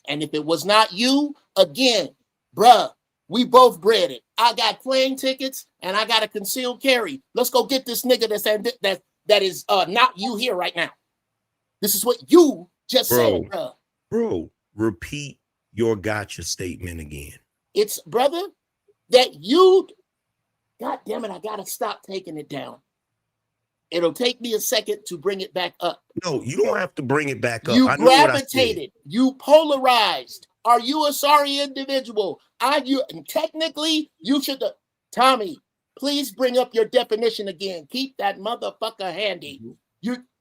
And if it was not you, again, bruh, we both bred it. I got plane tickets and I got a concealed carry. Let's go get this nigga that is not you here right now. This is what you just said, bruh. Bro, repeat your gotcha statement again. It's, brother, that you, God damn it, I gotta stop taking it down. It'll take me a second to bring it back up. No, you don't have to bring it back up. You I know what I gravitated, you polarized. Are you a sorry individual? And technically, you should. Tommy, please bring up your definition again. Keep that motherfucker handy.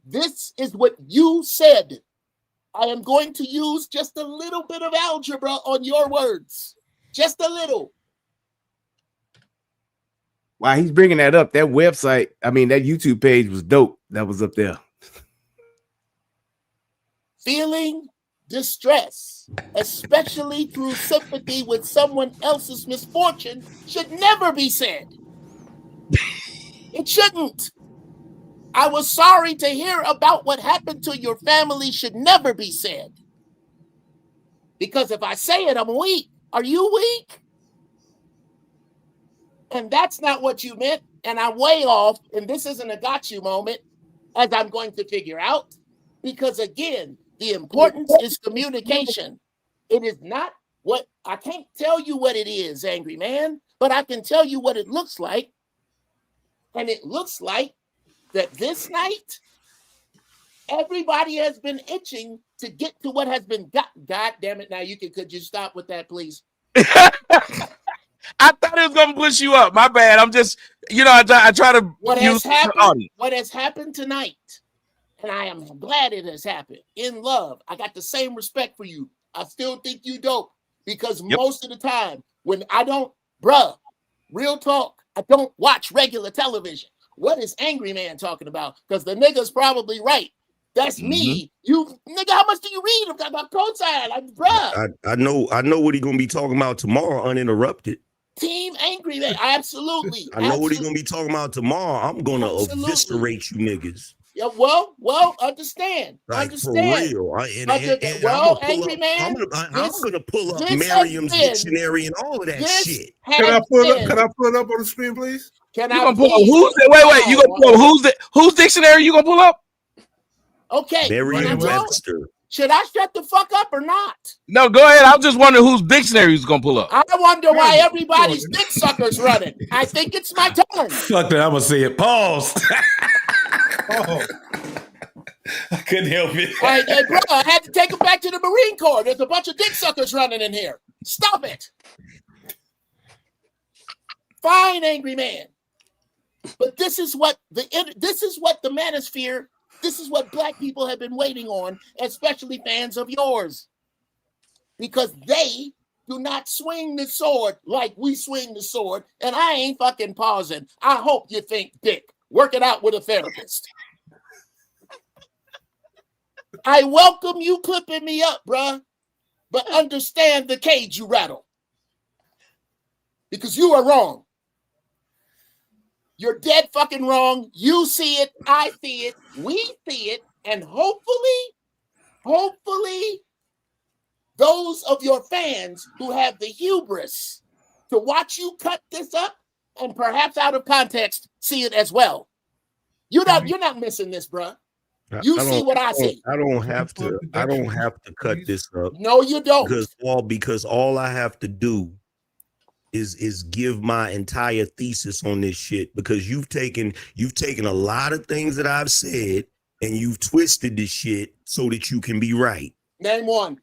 This is what you said. I am going to use just a little bit of algebra on your words. Just a little. While he's bringing that up, that website, I mean, that YouTube page was dope. That was up there. Feeling distress, especially through sympathy with someone else's misfortune, should never be said. It shouldn't. I was sorry to hear about what happened to your family should never be said. Because if I say it, I'm weak. Are you weak? And that's not what you meant. And I'm way off. And this isn't a got you moment, as I'm going to figure out. Because again, the importance is communication. It is not what I can't tell you what it is, Angry Man, but I can tell you what it looks like. And it looks like that this night, everybody has been itching to get to what has been got. God damn it. Now could you stop with that, please? I thought it was gonna push you up. My bad. I'm just, I try to What use has happened tonight, and I am glad it has happened. In love, I got the same respect for you. I still think you dope because most of the time when I don't, real talk, I don't watch regular television. What is Angry Man talking about? Because the nigga's probably right. That's me. You nigga, how much do you read about cosign? I know what he's gonna be talking about tomorrow, uninterrupted. Team Angry Man, absolutely. I know what he's gonna be talking about tomorrow. I'm gonna eviscerate you niggas. Yeah, well, understand. Like understand. for real. Angry Man. I'm gonna pull up Merriam's dictionary and all of that shit. Can I pull it up on the screen, please? You gonna pull up whose? Wait. You gonna pull up whose dictionary? You gonna pull up? Okay. Merriam-Webster. Should I shut the fuck up or not? No, go ahead. I was just wondering whose dictionary he's gonna pull up. I wonder why everybody's dick suckers running. I think it's my turn. Fuck that, I'm gonna say it. Pause. Oh. I couldn't help it. All right, hey, bro, I had to take him back to the Marine Corps. There's a bunch of dick suckers running in here. Stop it. Fine, angry man. But this is what the manosphere, this is what black people have been waiting on, especially fans of yours. Because they do not swing the sword like we swing the sword, and I ain't fucking pausing. I hope you think dick. Work it out with a therapist. I welcome you clipping me up, bruh, but understand the cage you rattle. Because you are wrong. You're dead fucking wrong. You see it, I see it, we see it, and hopefully, those of your fans who have the hubris to watch you cut this up and perhaps out of context see it as well. You're not missing this, bruh. You see what I see. I don't have to cut this up. No, you don't. Because all I have to do is give my entire thesis on this shit, because you've taken a lot of things that I've said and you've twisted this shit so that you can be right. Name one.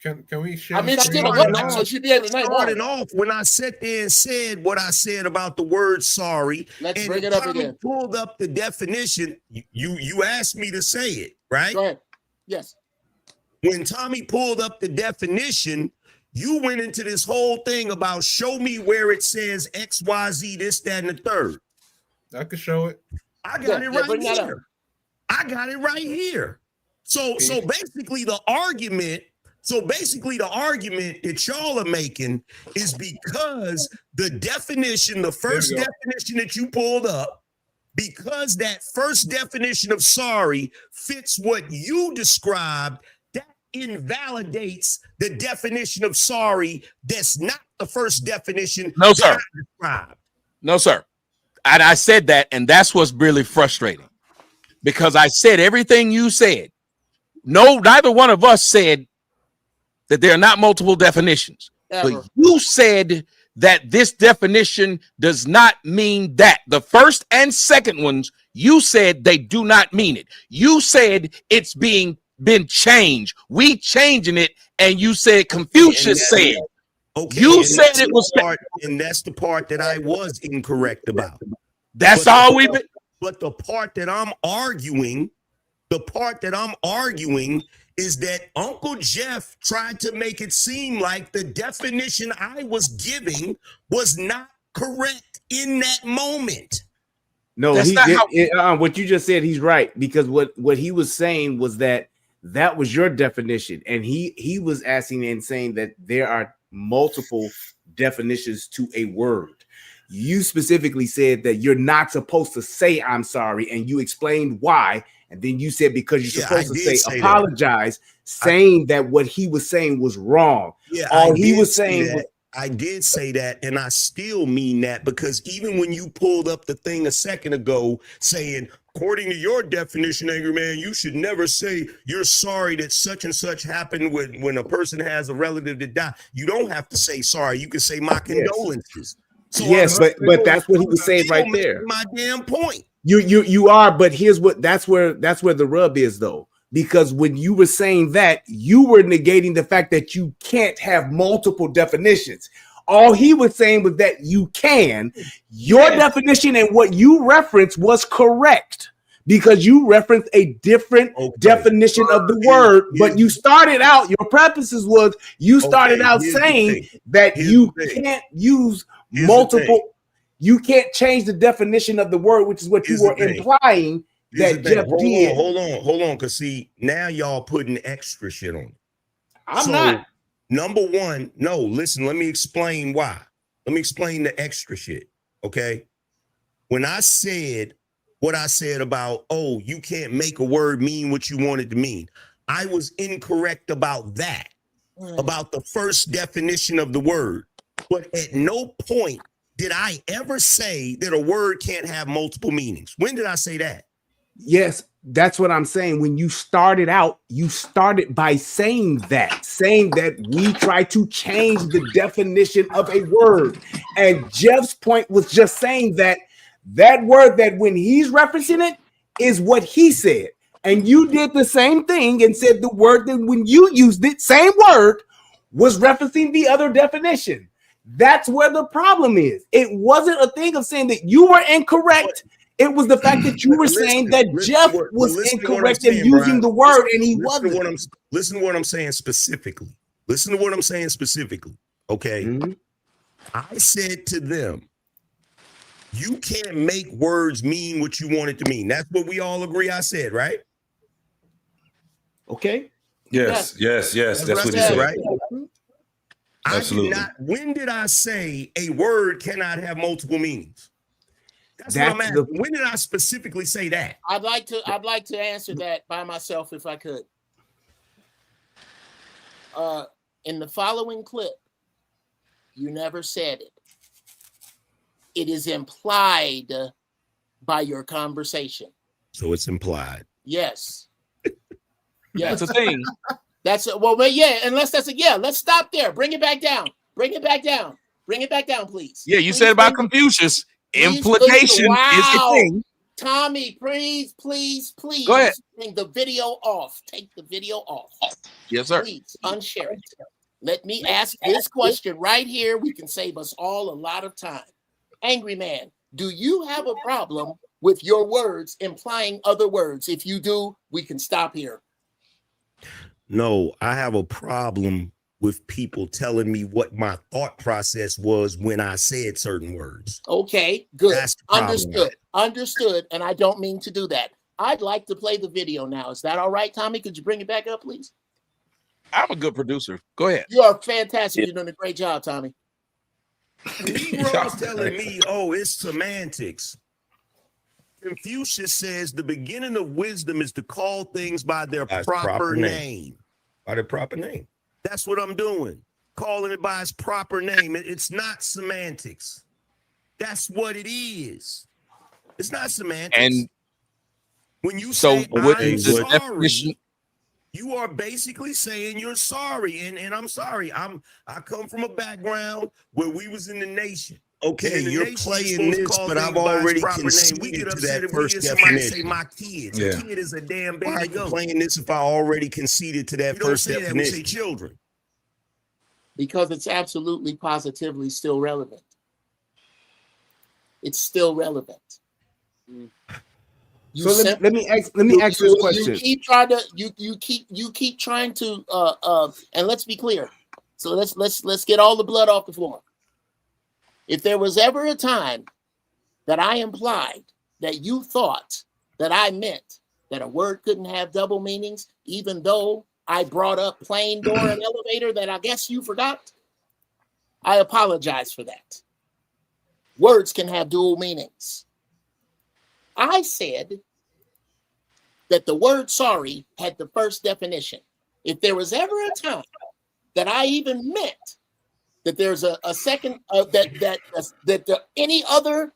Can we share? I mean, I still look, so she'd be able to name one. Starting off, when I sat there and said what I said about the word sorry, let's bring it up again. Pulled up the definition. You asked me to say it, right? Go ahead. Yes. When Tommy pulled up the definition, you went into this whole thing about show me where it says XYZ, this, that, and the third. I can show it. I got it right here. I got it right here. So basically the argument that y'all are making is because the definition, the first definition that you pulled up, because that first definition of sorry fits what you described, that invalidates the definition of sorry that's not the first definition. No, sir. No, sir. And I said that, and that's what's really frustrating. Because I said everything you said. No, neither one of us said that there are not multiple definitions. Ever. But you said that this definition does not mean that. The first and second ones, you said they do not mean it. You said it's been changed. We changing it, and you said Confucius said. Okay, you said it was part, and that's the part that I was incorrect about. That's all we've been. But the part that I'm arguing is that Uncle Jeff tried to make it seem like the definition I was giving was not correct in that moment. No, what you just said, he's right, because what he was saying was that was your definition, and he was asking and saying that there are multiple definitions to a word. You specifically said that you're not supposed to say I'm sorry, and you explained why. And then you said because you're supposed to say apologize, saying that what he was saying was wrong. Yeah, all he was saying was, I did say that, and I still mean that, because even when you pulled up the thing a second ago saying, according to your definition, angry man, you should never say you're sorry that such and such happened when a person has a relative that died. You don't have to say sorry. You can say my condolences. So yes, but that's what he was saying right there. My damn point. You are, but here's what that's where the rub is, though, because when you were saying that, you were negating the fact that you can't have multiple definitions. All he was saying was that you can. Your definition and what you referenced was correct, because you referenced a different definition of the word. But you started out, your purposes was you started out saying that you can't use multiple. You can't change the definition of the word, which is what you were implying that Jeff did. Hold on. Because see, now y'all putting extra shit on it. I'm not. Number one, no, listen, let me explain why. Let me explain the extra shit, okay? When I said what I said about, oh, you can't make a word mean what you want it to mean, I was incorrect about that, about the first definition of the word. But at no point did I ever say that a word can't have multiple meanings. When did I say that? Yes, that's what I'm saying. When you started out, you started by saying that we try to change the definition of a word. And Jeff's point was just saying that word that when he's referencing it is what he said. And you did the same thing and said the word that when you used it, same word, was referencing the other definition. That's where the problem is. It wasn't a thing of saying that you were incorrect. It was the fact that you were saying that Jeff was incorrect in using the word and he wasn't. Listen to what I'm saying specifically. Listen to what I'm saying specifically. Okay. I said to them, you can't make words mean what you want it to mean. That's what we all agree I said, right? Okay. Yes. That's what he said. Right? Absolutely. When did I say a word cannot have multiple meanings? That's what I'm asking. When did I specifically say that? I'd like to answer that by myself if I could. In the following clip, you never said it. It is implied by your conversation. So it's implied. Yes. Yes. That's a thing. Unless that's let's stop there. Bring it back down. Bring it back down, please. Yeah, you said about Confucius. Implication is a thing. Tommy, please. Go ahead. Take the video off. Take the video off. Yes, sir. Please unshare it. Let me ask this question right here. We can save us all a lot of time. Angry Man, do you have a problem with your words implying other words? If you do, we can stop here. No, I have a problem with people telling me what my thought process was when I said certain words. Okay, good. That's the problem. Understood. And I don't mean to do that. I'd like to play the video now. Is that all right, Tommy? Could you bring it back up, please? I'm a good producer. Go ahead. You are fantastic. You're doing a great job, Tommy. Negroes telling me, oh, it's semantics. Confucius says the beginning of wisdom is to call things by their proper name. By their proper name. That's what I'm doing. Calling it by its proper name. It's not semantics. That's what it is. It's not semantics. And when you so say what I'm is the sorry, definition? you are basically saying you're sorry. And I'm sorry. I come from a background where we was in the nation. Okay, you're playing this, but I've already conceded to that first definition. Say my kids. A kid is a damn baby. Why are you playing this if I already conceded to that first definition? We say children. Because it's absolutely positively still relevant. It's still relevant. So let me ask this question. You keep trying to and let's be clear. So let's get all the blood off the floor. If there was ever a time that I implied that you thought that I meant that a word couldn't have double meanings, even though I brought up plane, door, and elevator that I guess you forgot, I apologize for that. Words can have dual meanings. I said that the word sorry had the first definition. If there was ever a time that I even meant that there's a second that any other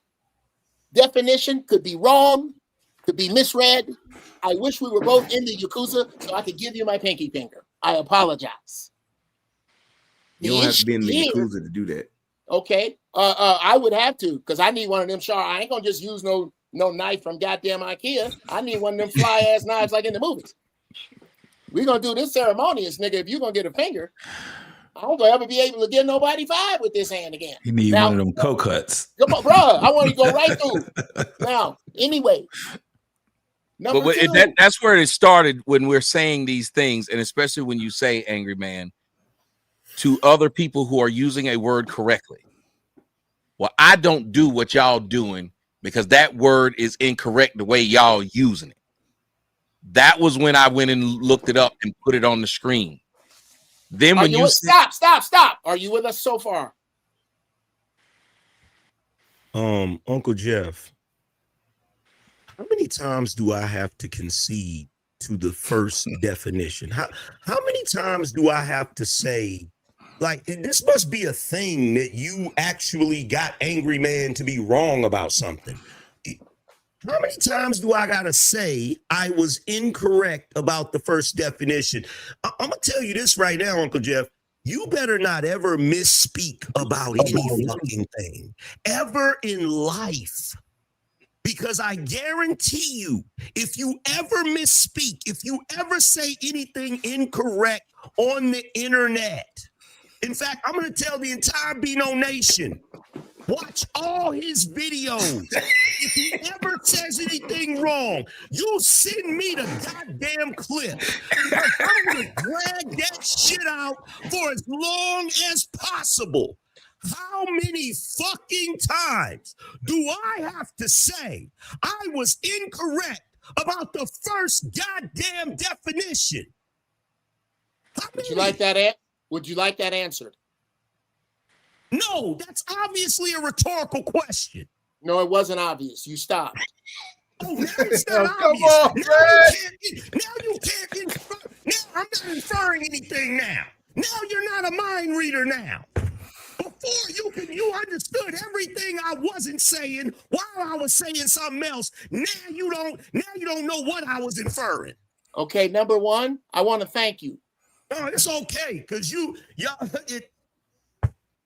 definition could be wrong, could be misread, I wish we were both in the Yakuza so I could give you my pinky finger. I apologize. You don't have to be in the Yakuza to do that. Okay. I would have to, because I need one of them sharp. I ain't gonna just use no knife from goddamn IKEA. I need one of them fly ass knives like in the movies. We're gonna do this ceremonious, nigga. If you're gonna get a finger, I don't gonna ever be able to give nobody 5 with this hand again. You need one of them co-cuts. Come on, bro. I want to go right through. Now, anyway. That's where it started when we're saying these things, and especially when you say, Angry Man, to other people who are using a word correctly. Well, I don't do what y'all doing because that word is incorrect the way y'all using it. That was when I went and looked it up and put it on the screen. Then when you stop. Are you with us so far? Uncle Jeff, how many times do I have to concede to the first definition? How many times do I have to say, like, this must be a thing that you actually got Angry Man to be wrong about something? How many times do I gotta say I was incorrect about the first definition? I'm gonna tell you this right now, Uncle Jeff. You better not ever misspeak about any fucking thing ever in life. Because I guarantee you, if you ever misspeak, if you ever say anything incorrect on the internet, in fact, I'm going to tell the entire Beano Nation, watch all his videos. If he ever says anything wrong, you send me the goddamn clip. I'm going to drag that shit out for as long as possible. How many fucking times do I have to say I was incorrect about the first goddamn definition? Would you like that? Would you like that answered? No, that's obviously a rhetorical question. No, it wasn't obvious. You stopped. Oh, now it's not Come obvious. on, Now you can't infer. Now I'm not inferring anything now. Now you're not a mind reader now. Before you understood everything I wasn't saying while I was saying something else. Now you don't know what I was inferring. Okay, number one, I want to thank you. No, it's okay, because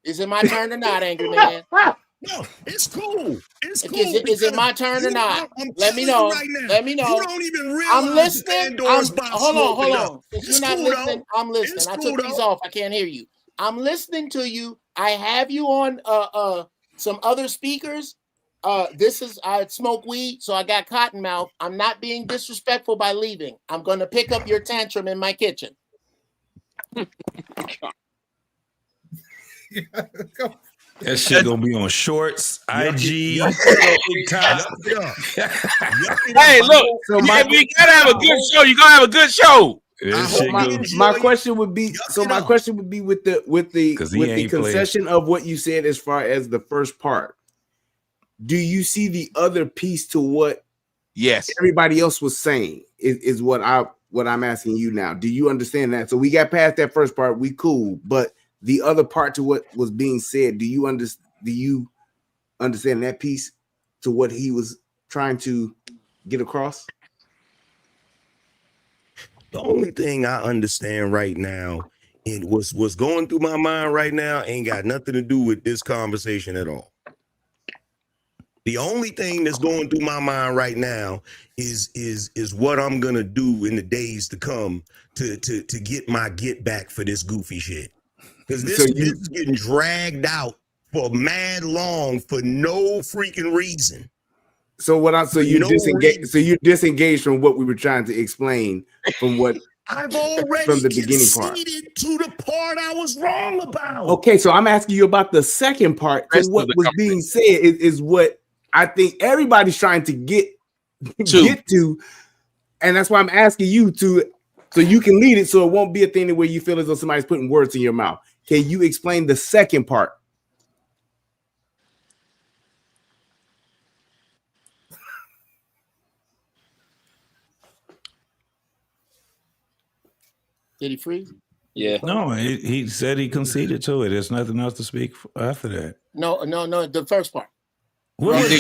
Is it my turn or not, Angry Man? No, it's cool. It's cool. Is it my turn or not? Let me know. Right now, Let me know. You don't even realize I'm listening. Hold on. Up. If you're not listening, I'm listening. I took these off. I can't hear you. I'm listening to you. I have you on some other speakers. I smoke weed, so I got cotton mouth. I'm not being disrespectful by leaving. I'm gonna pick up your tantrum in my kitchen. That shit gonna be on shorts, IG, TikTok. Hey, look, we gotta have a good show. You gonna have a good show. My question would be with the concession of what you said as far as the first part. Do you see the other piece to what everybody else was saying is what I'm asking you now? Do you understand that? So we got past that first part, we cool, but the other part to what was being said, do you understand that piece to what he was trying to get across? The only thing I understand right now, and what's going through my mind right now, ain't got nothing to do with this conversation at all. The only thing that's going through my mind right now is what I'm gonna do in the days to come to get my get back for this goofy shit. Because this is getting dragged out for mad long for no freaking reason. So you're disengaged from what we were trying to explain from what I've already from the beginning part to the part I was wrong about. Okay, so I'm asking you about the second part. So what was being said is what I think everybody's trying to get to, and that's why I'm asking you to, so you can lead it, so it won't be a thing where you feel as though somebody's putting words in your mouth. Can you explain the second part? Did he freeze? Yeah. No, he said he conceded to it. There's nothing else to speak after that. No. The first part. We agree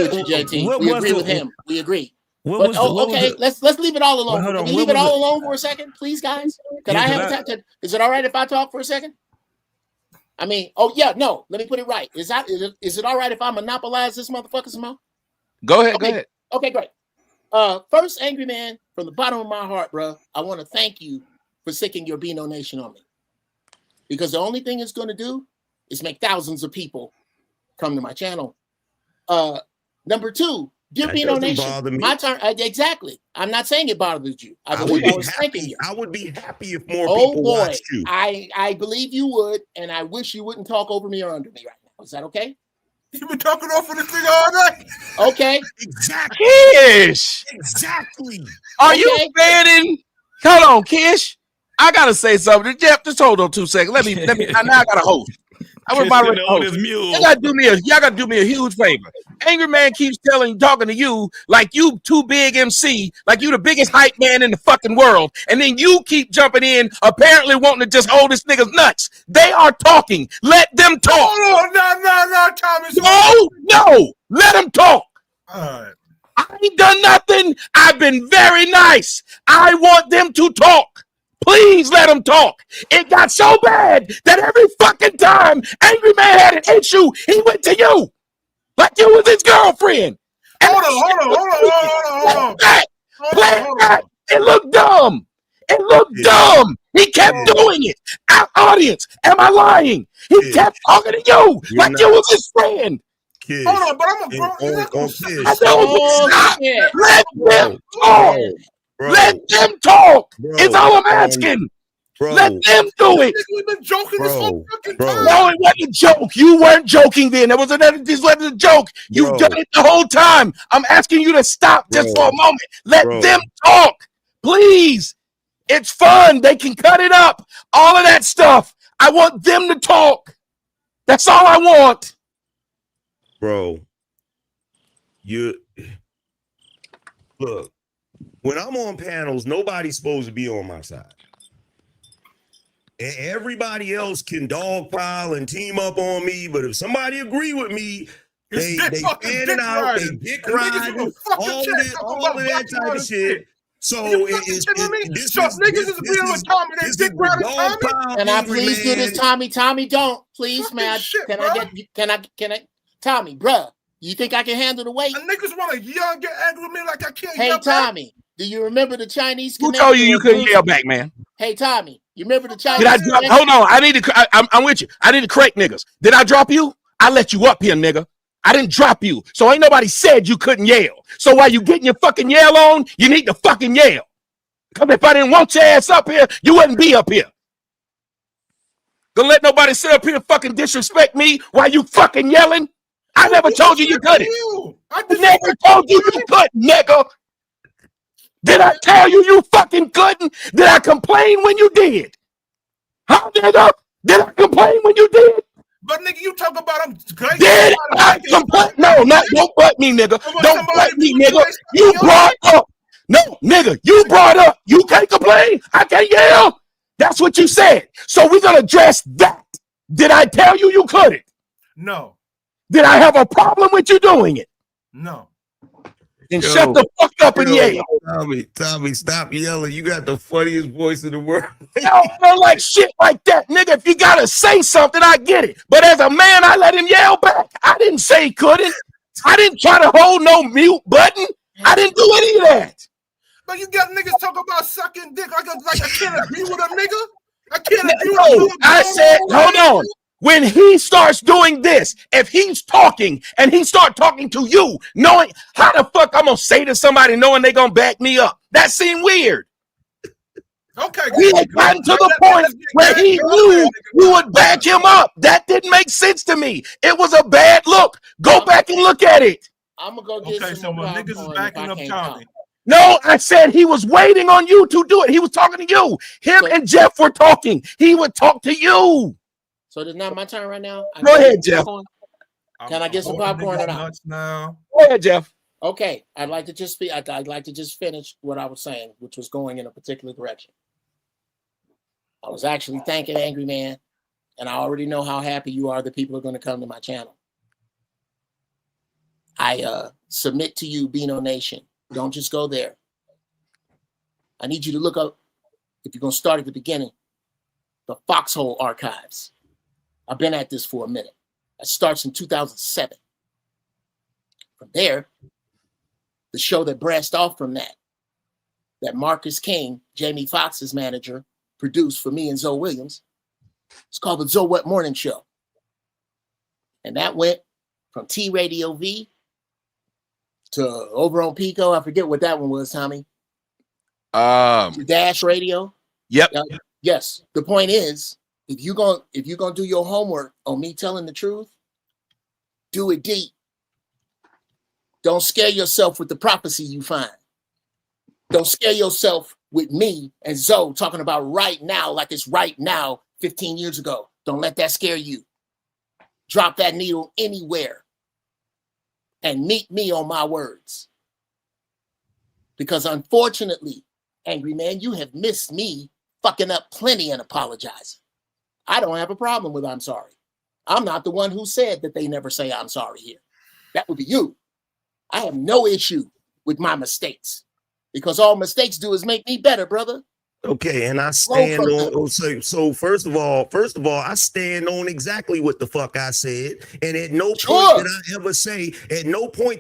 with you, JT. We agree with him. We agree. Okay, let's leave it all alone. Can we leave it all alone for a second, please, guys? Is it all right if I talk for a second? I mean, let me put it right. Is it all right if I monopolize this motherfucker's mouth? Go ahead. Okay, great. First, Angry Man, from the bottom of my heart, bro, I want to thank you for sicking your Beano Nation on me. Because the only thing it's going to do is make thousands of people come to my channel. Number two, dear Beano Nation, my turn. Exactly. I'm not saying it bothered you. I was thanking you. I would be happy if more people watched you. I believe you would, and I wish you wouldn't talk over me or under me right now. Is that okay? You've been talking off of this thing all night. Okay. Exactly. Kish. Exactly. Are you fanning? Hold on, Kish. I gotta say something. Jeff, just hold on 2 seconds. Let me. Now I got a host. I was about to host. Y'all gotta do me a huge favor. Angry Man keeps talking to you like you too big MC, like you the biggest hype man in the fucking world, and then you keep jumping in, apparently wanting to just hold this nigga's nuts. They are talking. Let them talk. No, Thomas. No. Let them talk. right. I ain't done nothing. I've been very nice. I want them to talk. Please let them talk. It got so bad that every fucking time Angry Man had an issue, he went to you. Like you was his girlfriend. Hold on. Play that. It looked dumb. It looked dumb. He kept doing it. Our audience, am I lying? He kept talking to you like you was his friend. Kid. Hold on, but I'm a grown. I know, stop. Let them talk. Bro. Let them talk. Bro. It's all I'm asking. Bro. Let them do it. We've been joking this whole fucking time. No, it wasn't a joke. You weren't joking then. It was a joke. You've done it the whole time. I'm asking you to stop just for a moment. Let them talk. Please. It's fun. They can cut it up. All of that stuff. I want them to talk. That's all I want. Bro, you look, when I'm on panels, nobody's supposed to be on my side. And everybody else can dogpile and team up on me, but if somebody agree with me, they standing out, they dick riding, all of that type of shit. So niggas is being with Tommy. They dick riding Tommy. Can I please do this, Tommy? Tommy, don't please, man. Can I? Tommy, bruh, you think I can handle the weight? And niggas want to yell and get angry with me like I can't Hey, yell Tommy, back? Do you remember the Chinese Who told you couldn't yell back, man? Hey, Tommy, you remember the Chinese Did I drop? Hold on. I need to. I'm with you. I need to correct niggas. Did I drop you? I let you up here, nigga. I didn't drop you. So ain't nobody said you couldn't yell. So while you getting your fucking yell on, you need to fucking yell. Because if I didn't want your ass up here, you wouldn't be up here. Gonna let nobody sit up here and fucking disrespect me while you fucking yelling? I never told you couldn't. I never told you couldn't, nigga. Did I tell you fucking couldn't? Did I complain when you did? Huh, nigga? Did I complain when you did? But nigga, you talk about I'm great. Did I complain? No, don't butt me, nigga. Don't butt me, nigga. You brought up. No, nigga, you brought up. You can't complain. I can't yell. That's what you said. So we're gonna address that. Did I tell you couldn't? No. Did I have a problem with you doing it? No. And shut the fuck up and yell. Tommy, stop yelling. You got the funniest voice in the world. I don't like shit like that, nigga. If you gotta say something, I get it. But as a man, I let him yell back. I didn't say he couldn't. I didn't try to hold no mute button. I didn't do any of that. But you got niggas talk about sucking dick like I can't agree with a nigga. I can't agree with a nigga. I said, hold on. When he starts doing this, if he's talking and he start talking to you, knowing how the fuck I'm gonna say to somebody knowing they gonna back me up, that seemed weird. Okay, we had gotten to the point where he knew you would back him up. That didn't make sense to me. It was a bad look. Go back and look at it. I'm gonna go get some when niggas is backing up Tommy. No, I said he was waiting on you to do it. He was talking to you. Him and Jeff were talking. He would talk to you. So it's not my turn right now. Go ahead, Jeff. Can I get some popcorn or not? Now. Go ahead, Jeff. Okay, I'd like to just I'd like to just finish what I was saying, which was going in a particular direction. I was actually thanking Angry Man, and I already know how happy you are that people are going to come to my channel. I submit to you, Beano Nation. Don't just go there. I need you to look up, if you're going to start at the beginning, the Foxhole Archives. I've been at this for a minute. That starts in 2007. From there, the show that branched off from that Marcus King, Jamie Foxx's manager, produced for me and Zoe Williams, it's called the Zoe What Morning Show. And that went from T-Radio V to over on Pico. I forget what that one was, Tommy. Dash Radio. Yep. Yes. The point is, if you're gonna do your homework on me telling the truth, do it deep. Don't scare yourself with the prophecy you find. Don't scare yourself with me and Zoe talking about right now like it's right now 15 years ago. Don't let that scare you. Drop that needle anywhere and meet me on my words. Because unfortunately, Angry Man, you have missed me fucking up plenty and apologizing. I don't have a problem with I'm sorry. I'm not the one who said that they never say I'm sorry here. That would be you. I have no issue with my mistakes because all mistakes do is make me better, brother. Okay, and I stand on. So first of all, I stand on exactly what the fuck I said, and at no point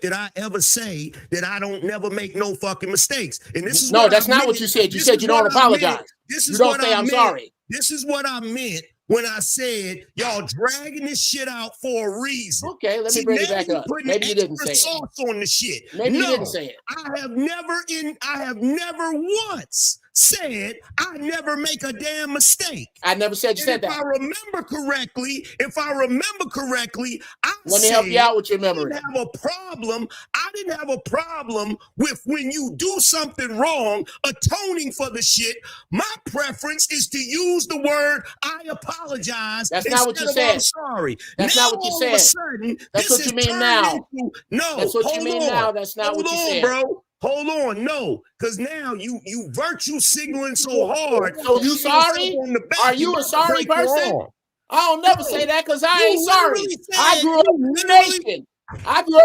did I ever say, that I don't never make no fucking mistakes. And this is that's not what you said. You said you don't apologize. You don't say I'm sorry. This is what I meant when I said y'all dragging this shit out for a reason. Okay, let me bring it back up. Maybe you didn't say sauce on the shit. Maybe you didn't say it. I have never once said I never make a damn mistake. I never said you said that. If I remember correctly, let me help you out with your memory. I didn't have a problem with when you do something wrong, atoning for the shit. My preference is to use the word I apologize. That's not what you said. I'm sorry. That's not what you said. All of a sudden, that's what you mean now. No, that's what you mean now. That's not what you said, bro. Hold on, no, because now you virtue signaling so hard. So you sorry? Are you a sorry person? I don't never say that because I ain't sorry. I grew up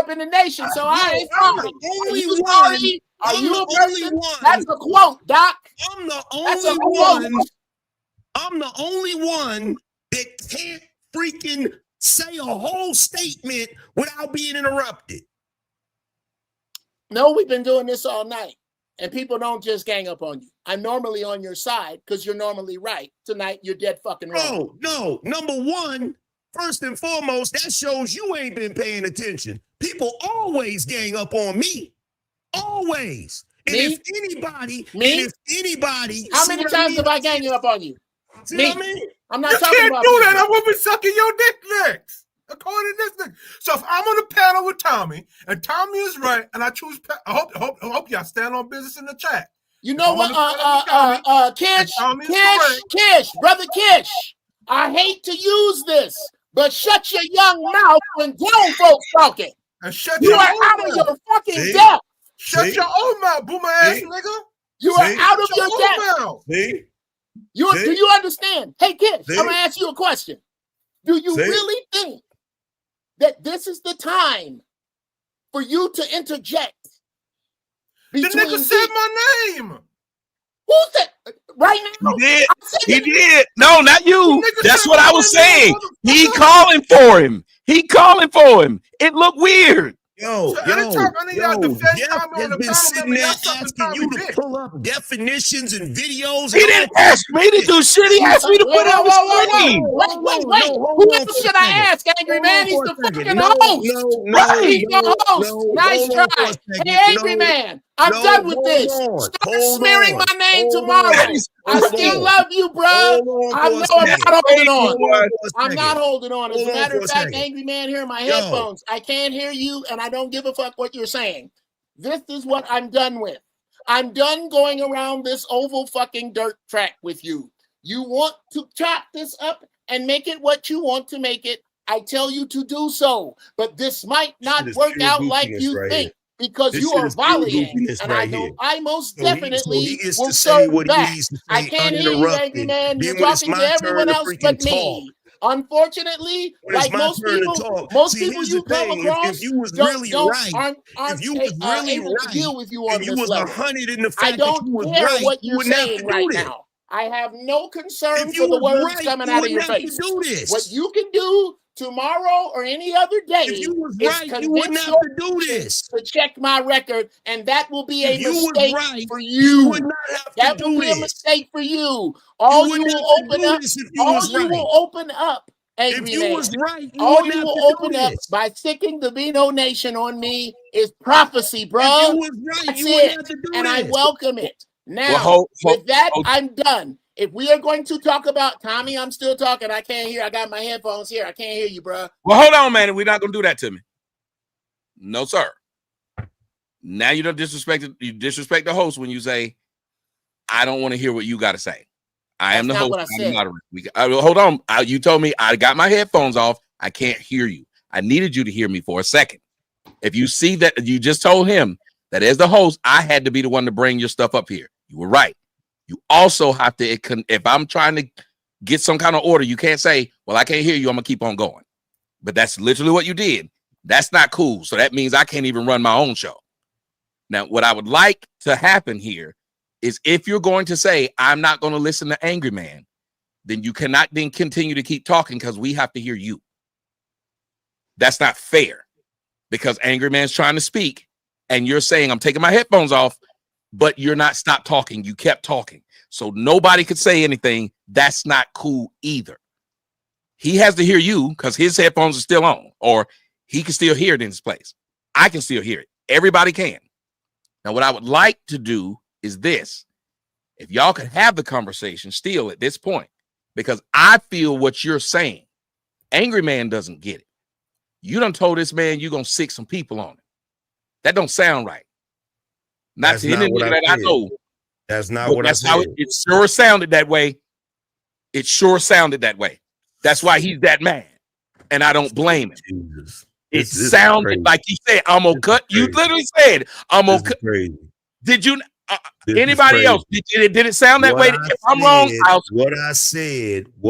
in the nation. So I ain't sorry. Are you sorry? Are you a person? That's a quote, Doc. I'm the only one that can't freaking say a whole statement without being interrupted. No, we've been doing this all night, and people don't just gang up on you. I'm normally on your side because you're normally right. Tonight, you're dead fucking wrong. No. Number one, first and foremost, that shows you ain't been paying attention. People always gang up on me. Always. And if anybody, how many times have I ganged up on you? See what I mean? I'm not talking about do that. I'm gonna be sucking your dick next. According to this thing. So if I'm on the panel with Tommy and Tommy is right and I choose, I hope y'all stand on business in the chat. You know what, Kish, brother Kish, I hate to use this, but shut your young mouth when grown folks talking. And shut you your are out of your fucking depth. Shut your own mouth, boomer ass nigga. You are out of your depth. Do you understand? Hey, Kish, I'm gonna ask you a question. Do you really think that this is the time for you to interject? The nigga said my name. Who said right now? He did. No, not you. That's what I was saying. He calling for him. It looked weird. Jeff has been sitting there asking you to pull up definitions and videos. He didn't ask me to do shit. He asked me to put it on the screen. Wait. Who else should I ask, Angry Man? He's the fucking host. He's the host. Nice try. Hey, Angry Man, I'm done with this. Start smearing my name tomorrow. I still love you, bro. I know I'm not holding on. I'm not holding on. As a matter of fact, Angry Man, here are my headphones. I can't hear you, and I don't give a fuck what you're saying. This is what I'm done with. I'm done going around this oval fucking dirt track with you. You want to chop this up and make it what you want to make it. I tell you to do so, but this might not work out like you think. Because you are volleying, and I know I most definitely will serve back. I can't hear you, Angry Man. You're talking to everyone else but me. Unfortunately, like most people you come across aren't able to deal with you on this level. I don't care what you're saying right now. I have no concern for the words coming out of your face. What you can do tomorrow or any other day is convince your to check my record, and that will be a mistake for you. That will be a mistake for you. All you will open up, Angry Man. All you will open up by sticking the Vino Nation on me is prophecy, bro. That's it, and I welcome it. Now, with that, I'm done. If we are going to talk about Tommy, I'm still talking. I can't hear. I got my headphones here. I can't hear you, bro. Well, hold on, man. We're not going to do that to me. No, sir. Now you don't disrespect it. You disrespect the host when you say, I don't want to hear what you got to say. I am the host. I'm moderator. Hold on. You told me I got my headphones off. I can't hear you. I needed you to hear me for a second. If you see that you just told him that as the host, I had to be the one to bring your stuff up here. You were right. You also have to, if I'm trying to get some kind of order, you can't say, well, I can't hear you. I'm going to keep on going. But that's literally what you did. That's not cool. So that means I can't even run my own show. Now, what I would like to happen here is if you're going to say, I'm not going to listen to Angry Man, then you cannot then continue to keep talking because we have to hear you. That's not fair because Angry Man's trying to speak and you're saying, I'm taking my headphones off, but you're not stopped talking. You kept talking. So nobody could say anything. That's not cool either. He has to hear you because his headphones are still on, or he can still hear it in his place. I can still hear it. Everybody can. Now, what I would like to do is this. If y'all could have the conversation still at this point, because I feel what you're saying. Angry Man doesn't get it. You done told this man you're going to sick some people on it. That don't sound right. Not to any nigga that I know. That's not what I said. How it sure sounded that way. It sure sounded that way. That's why he's that mad. And I don't blame him. Jesus. It sounded like he said, I'm going to cut. You literally said, I'm going to cut. Did you, anybody else, did it sound that way? If I'm wrong, what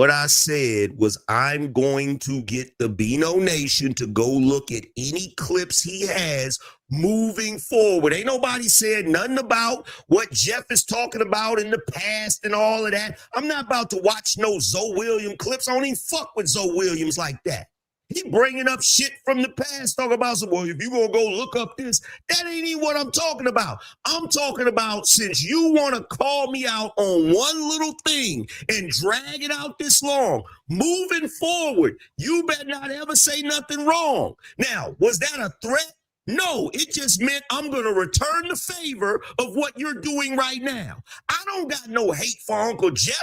I said was I'm going to get the Beano Nation to go look at any clips he has moving forward. Ain't nobody said nothing about what Jeff is talking about in the past and all of that. I'm not about to watch no Zoe Williams clips. I don't even fuck with Zoe Williams like that. He bringing up shit from the past, talking about some, well, if you gonna go look up this, that ain't even what I'm talking about. I'm talking about since you want to call me out on one little thing and drag it out this long, moving forward, you better not ever say nothing wrong. Now, was that a threat? No, it just meant I'm going to return the favor of what you're doing right now. I don't got no hate for Uncle Jeff.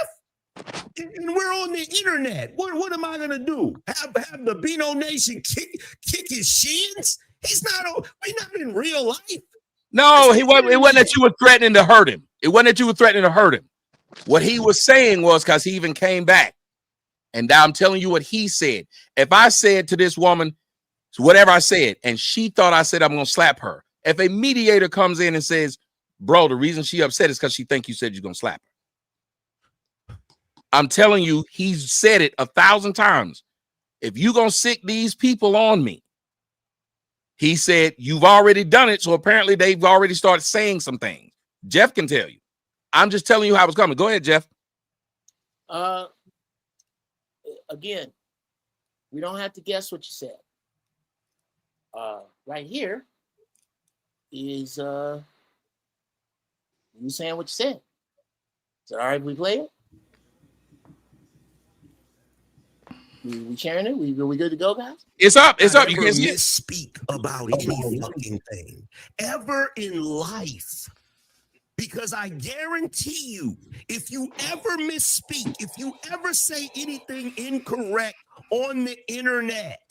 And we're on the internet. What am I gonna do? Have the Beano Nation kick his shins? We're not in real life. No, it wasn't that you were threatening to hurt him. It wasn't that you were threatening to hurt him. What he was saying was because he even came back. And now I'm telling you what he said. If I said to this woman, whatever I said, and she thought I said I'm gonna slap her. If a mediator comes in and says, bro, the reason she upset is because she think you said you're gonna slap her. I'm telling you, he's said it 1,000 times. If you're going to sick these people on me, he said, you've already done it. So apparently they've already started saying some things. Jeff can tell you. I'm just telling you how it's coming. Go ahead, Jeff. Again, we don't have to guess what you said. Right here is you saying what you said. Is it all right if we play it? We sharing it? We good to go, guys? It's up. It's up. You can't misspeak about any fucking thing ever in life. Because I guarantee you, if you ever misspeak, if you ever say anything incorrect on the internet,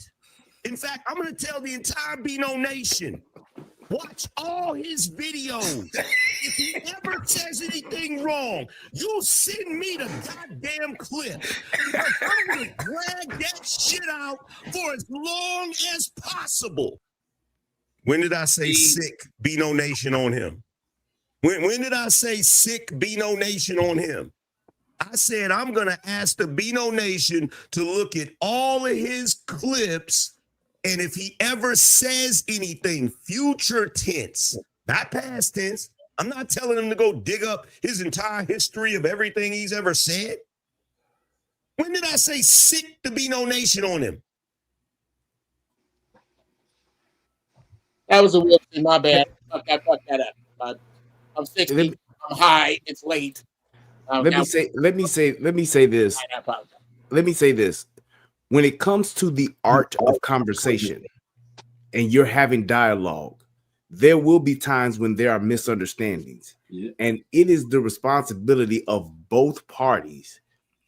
in fact, I'm going to tell the entire Beano Nation, watch all his videos. If he ever says anything wrong, you send me the goddamn clip. Because I'm going to drag that shit out for as long as possible. When did I say sick Beano Nation on him? When did I say sick Beano Nation on him? I said I'm going to ask the Beano Nation to look at all of his clips. And if he ever says anything, future tense, not past tense, I'm not telling him to go dig up his entire history of everything he's ever said. When did I say sick the Beano Nation on him? That was a weird thing. My bad. I fucked that up. I'm 60. I'm high. It's late. Let me say this. When it comes to the art of conversation and you're having dialogue, there will be times when there are misunderstandings. Yeah. And it is the responsibility of both parties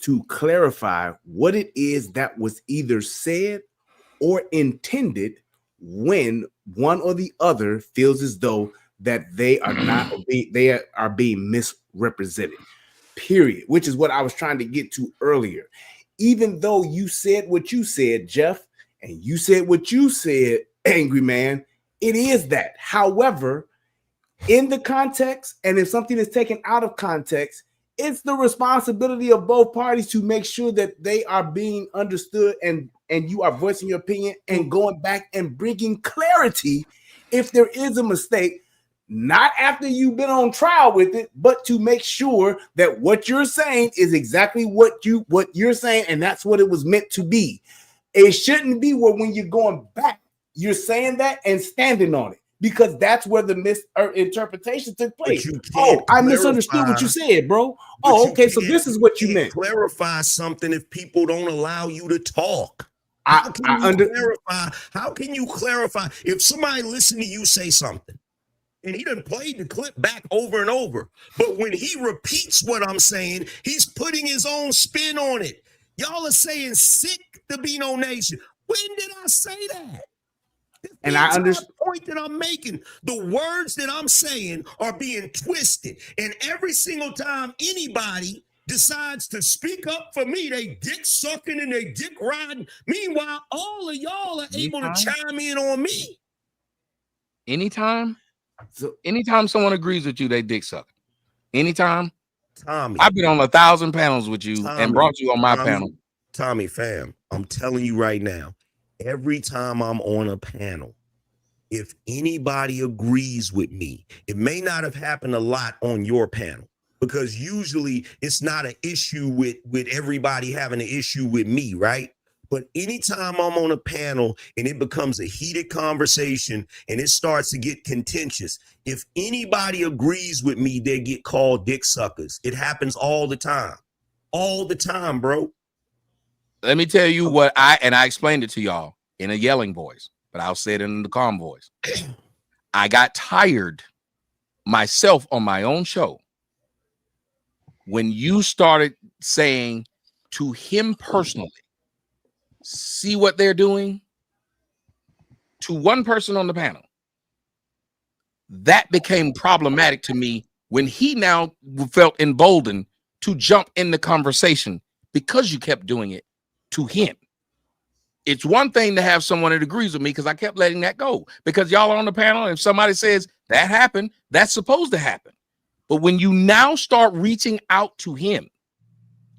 to clarify what it is that was either said or intended when one or the other feels as though that they are being misrepresented. Period. Which is what I was trying to get to earlier. Even though you said what you said, Jeff, and you said what you said, Angry Man, it is that. However, in the context, and if something is taken out of context, it's the responsibility of both parties to make sure that they are being understood and and you are voicing your opinion and going back and bringing clarity if there is a mistake, not after you've been on trial with it, but to make sure that what you're saying is exactly what you're saying, and that's what it was meant to be. It shouldn't be where when you're going back, you're saying that and standing on it, because that's where the misinterpretation took place. Oh, I misunderstood what you said, bro. Oh, okay, so this is what you meant. Clarify something if people don't allow you to talk. How can you clarify if somebody listen to you say something and he done played the clip back over and over, but when he repeats what I'm saying, he's putting his own spin on it. Y'all are saying sick to be no nation. When did I say that? And I understand the point that I'm making. The words that I'm saying are being twisted, and every single time anybody decides to speak up for me, they dick sucking and they dick riding. Meanwhile, all of y'all are able to chime in on me. Anytime someone agrees with you, they dick suck. Anytime. Tommy, I've been on 1,000 panels with you and brought you on my panel. Tommy, fam, I'm telling you right now, every time I'm on a panel, if anybody agrees with me, it may not have happened a lot on your panel, because usually it's not an issue with everybody having an issue with me, right? But anytime I'm on a panel and it becomes a heated conversation and it starts to get contentious, if anybody agrees with me, they get called dick suckers. It happens all the time, bro. Let me tell you what I explained it to y'all in a yelling voice, but I'll say it in the calm voice. I got tired myself on my own show when you started saying to him personally, see what they're doing, to one person on the panel. That became problematic to me when he now felt emboldened to jump in the conversation because you kept doing it to him. It's one thing to have someone that agrees with me, because I kept letting that go because y'all are on the panel, and if somebody says that happened, that's supposed to happen. But when you now start reaching out to him,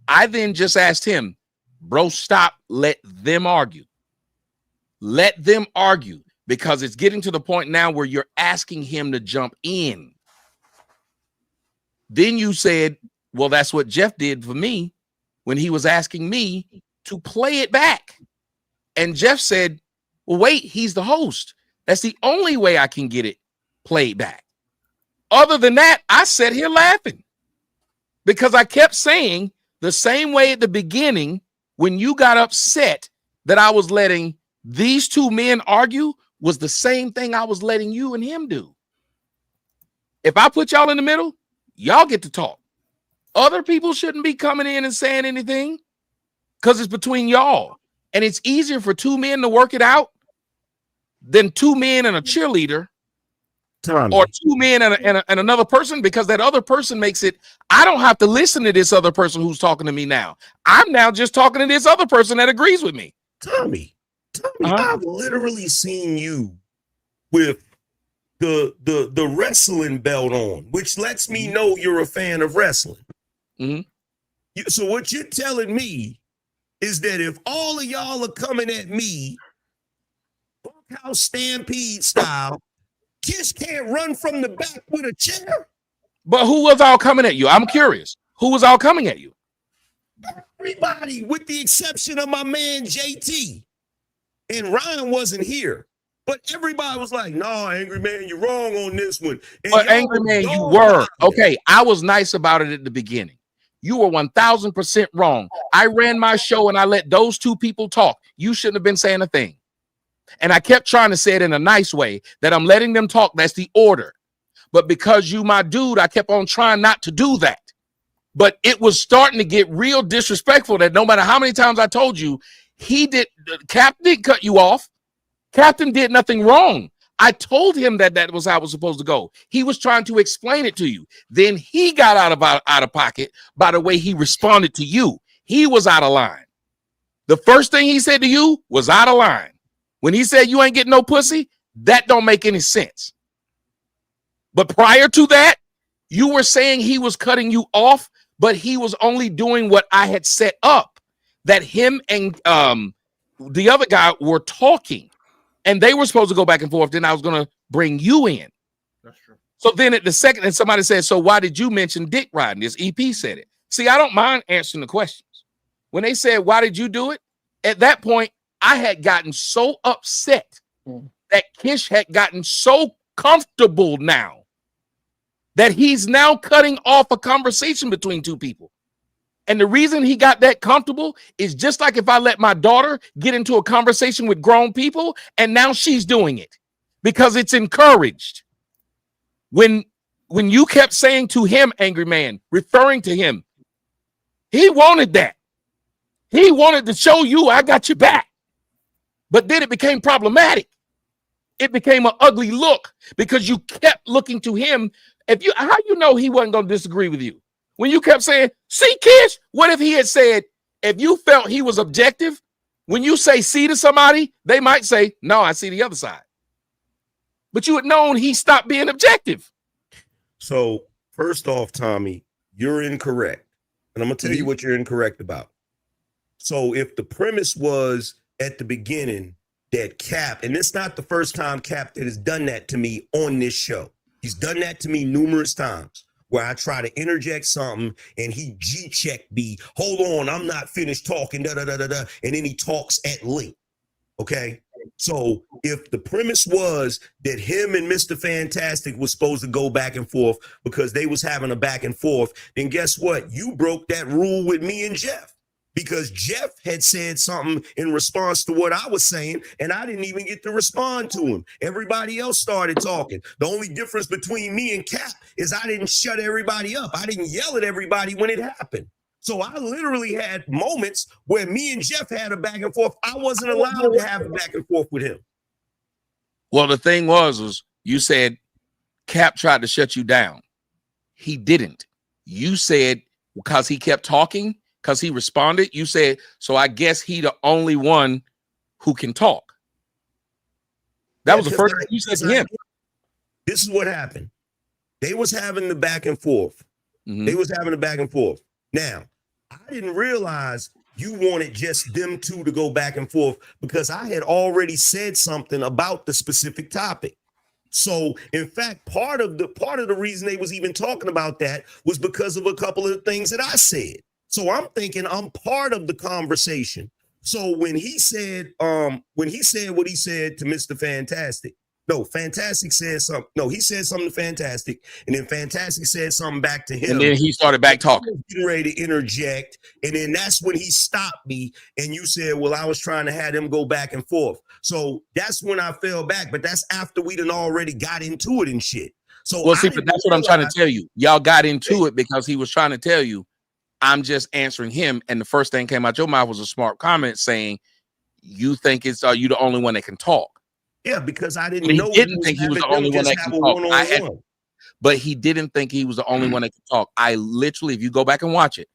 I then just asked him, bro, stop, let them argue. Let them argue, because it's getting to the point now where you're asking him to jump in. Then you said, well, that's what Jeff did for me when he was asking me to play it back. And Jeff said, well, wait, he's the host. That's the only way I can get it played back. Other than that, I sat here laughing because I kept saying the same way at the beginning when you got upset that I was letting these two men argue was the same thing I was letting you and him do. If I put y'all in the middle, y'all get to talk. Other people shouldn't be coming in and saying anything because it's between y'all. And it's easier for two men to work it out than two men and a cheerleader, or two men and another person, because that other person makes it, I don't have to listen to this other person who's talking to me now. I'm now just talking to this other person that agrees with me. Tommy, I've literally seen you with the wrestling belt on, which lets me know you're a fan of wrestling. Mm-hmm. So what you're telling me is that if all of y'all are coming at me, Bunkhouse Stampede style, Kiss can't run from the back with a chair. But who was all coming at you? I'm curious. Who was all coming at you? Everybody, with the exception of my man JT. And Ryan wasn't here. But everybody was like, no, Angry Man, you're wrong on this one. And but Angry Man, you were. Okay, I was nice about it at the beginning. You were 1,000% wrong. I ran my show and I let those two people talk. You shouldn't have been saying a thing. And I kept trying to say it in a nice way that I'm letting them talk. That's the order. But because you my dude, I kept on trying not to do that. But it was starting to get real disrespectful that no matter how many times I told you, Captain didn't cut you off. Captain did nothing wrong. I told him that was how it was supposed to go. He was trying to explain it to you. Then he got out of pocket by the way he responded to you. He was out of line. The first thing he said to you was out of line. When he said you ain't getting no pussy, that don't make any sense. But prior to that, you were saying he was cutting you off, but he was only doing what I had set up. That him and the other guy were talking, and they were supposed to go back and forth. Then I was going to bring you in. That's true. So then at the second, and somebody said, so why did you mention dick riding? This EP said it. See, I don't mind answering the questions. When they said, why did you do it? At that point, I had gotten so upset that Kish had gotten so comfortable now that he's now cutting off a conversation between two people. And the reason he got that comfortable is just like if I let my daughter get into a conversation with grown people, and now she's doing it because it's encouraged. When you kept saying to him, angry man, referring to him, he wanted that. He wanted to show you I got your back. But then it became problematic. It became an ugly look because you kept looking to him. How you know he wasn't going to disagree with you? When you kept saying, see, Kish, what if he had said, if you felt he was objective, when you say see to somebody, they might say, no, I see the other side. But you had known he stopped being objective. So first off, Tommy, you're incorrect. And I'm going to tell you what you're incorrect about. So if the premise was at the beginning that Cap, and it's not the first time Cap that has done that to me on this show. He's done that to me numerous times where I try to interject something and he G-check me. Hold on, I'm not finished talking, and then he talks at length. Okay? So if the premise was that him and Mr. Fantastic was supposed to go back and forth because they was having a back and forth, then guess what? You broke that rule with me and Jeff. Because Jeff had said something in response to what I was saying, and I didn't even get to respond to him. Everybody else started talking. The only difference between me and Cap is I didn't shut everybody up. I didn't yell at everybody when it happened. So I literally had moments where me and Jeff had a back and forth. I wasn't allowed to have a back and forth with him. Well, the thing was you said Cap tried to shut you down. He didn't. You said because he kept talking, because he responded, you said, so I guess he the only one who can talk. That was the first thing you said to him. This is what happened. They was having the back and forth. They was having the back and forth. Now, I didn't realize you wanted just them two to go back and forth because I had already said something about the specific topic. So, in fact, part of the reason they was even talking about that was because of a couple of things that I said. So I'm thinking I'm part of the conversation. So when he said what he said to Mr. Fantastic, no, Fantastic said something. No, he said something to Fantastic, and then Fantastic said something back to him. And then he started back talking. Getting ready to interject, and then that's when he stopped me, and you said, well, I was trying to have them go back and forth. So that's when I fell back, but that's after we done already got into it and shit. So well, see, but that's what I'm trying to tell you. Y'all got into it because he was trying to tell you, I'm just answering him, and the first thing came out your mouth was a smart comment saying, "You think it's you the only one that can talk?" Yeah, because I didn't know. He didn't think he was the only one that can talk. But he didn't think he was the only one that could talk. I literally, if you go back and watch it,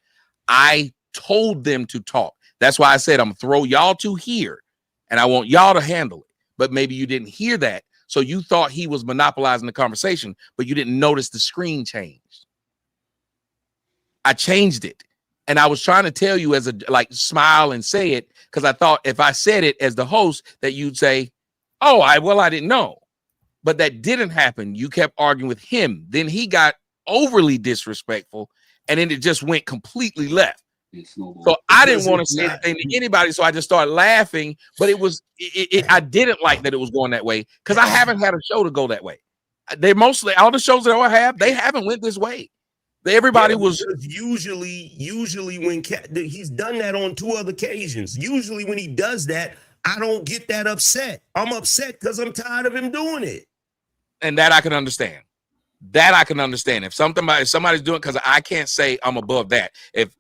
I told them to talk. That's why I said I'm gonna throw y'all to here, and I want y'all to handle it. But maybe you didn't hear that, so you thought he was monopolizing the conversation, but you didn't notice the screen changed. I changed it, and I was trying to tell you as a smile and say it because I thought if I said it as the host that you'd say, "Oh, I didn't know," but that didn't happen. You kept arguing with him. Then he got overly disrespectful, and then it just went completely left. So I didn't want to say anything to anybody, so I just started laughing. But I didn't like that it was going that way because I haven't had a show to go that way. They mostly all the shows that I have, they haven't went this way. Everybody was usually when he's done that on 2 other occasions. Usually when he does that, I don't get that upset. I'm upset because I'm tired of him doing it. And that I can understand. That I can understand. If somebody's doing, because I can't say I'm above that. If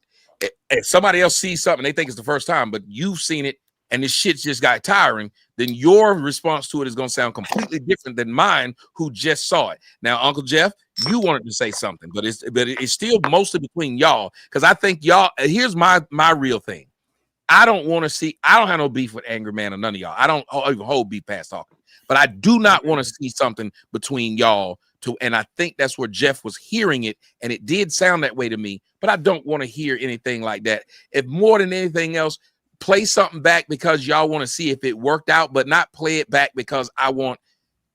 somebody else sees something, they think it's the first time, but you've seen it and this shit just got tiring, then your response to it is going to sound completely different than mine, who just saw it. Now, Uncle Jeff, you wanted to say something, but it's still mostly between y'all, because I think y'all. Here's my real thing. I don't have no beef with Angry Man or none of y'all. I don't even hold beef past talking, but I do not want to see something between y'all two. And I think that's where Jeff was hearing it, and it did sound that way to me. But I don't want to hear anything like that. If more than anything else, play something back because y'all want to see if it worked out, but not play it back because I want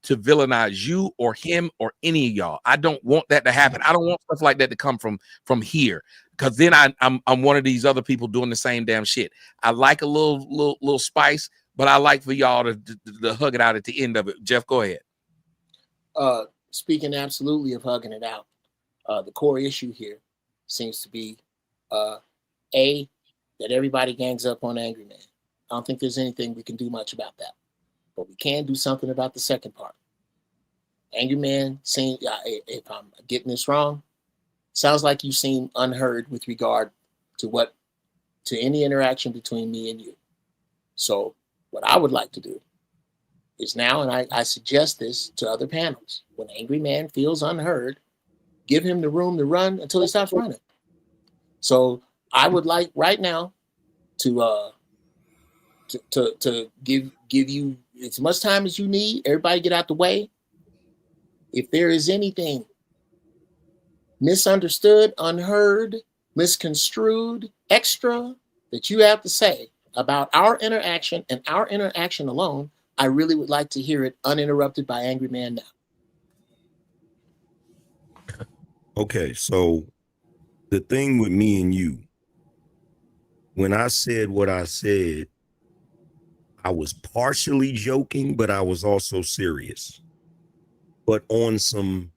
to villainize you or him or any of y'all. I don't want that to happen. I don't want stuff like that to come from here, because then I'm one of these other people doing the same damn shit. I like a little spice, but I like for y'all to hug it out at the end of it. Jeff, go ahead. Speaking absolutely of hugging it out, the core issue here seems to be that everybody gangs up on Angry Man. I don't think there's anything we can do much about that, but we can do something about the second part. Angry Man, if I'm getting this wrong, sounds like you seem unheard with regard to any interaction between me and you. So what I would like to do is now, and I suggest this to other panels, when Angry Man feels unheard, give him the room to run until he stops running. So I would like right now to give you as much time as you need. Everybody get out the way. If there is anything misunderstood, unheard, misconstrued, extra that you have to say about our interaction and our interaction alone, I really would like to hear it uninterrupted by Angry Man now. Okay, so the thing with me and you, when I said what I said, I was partially joking, but I was also serious. But on some,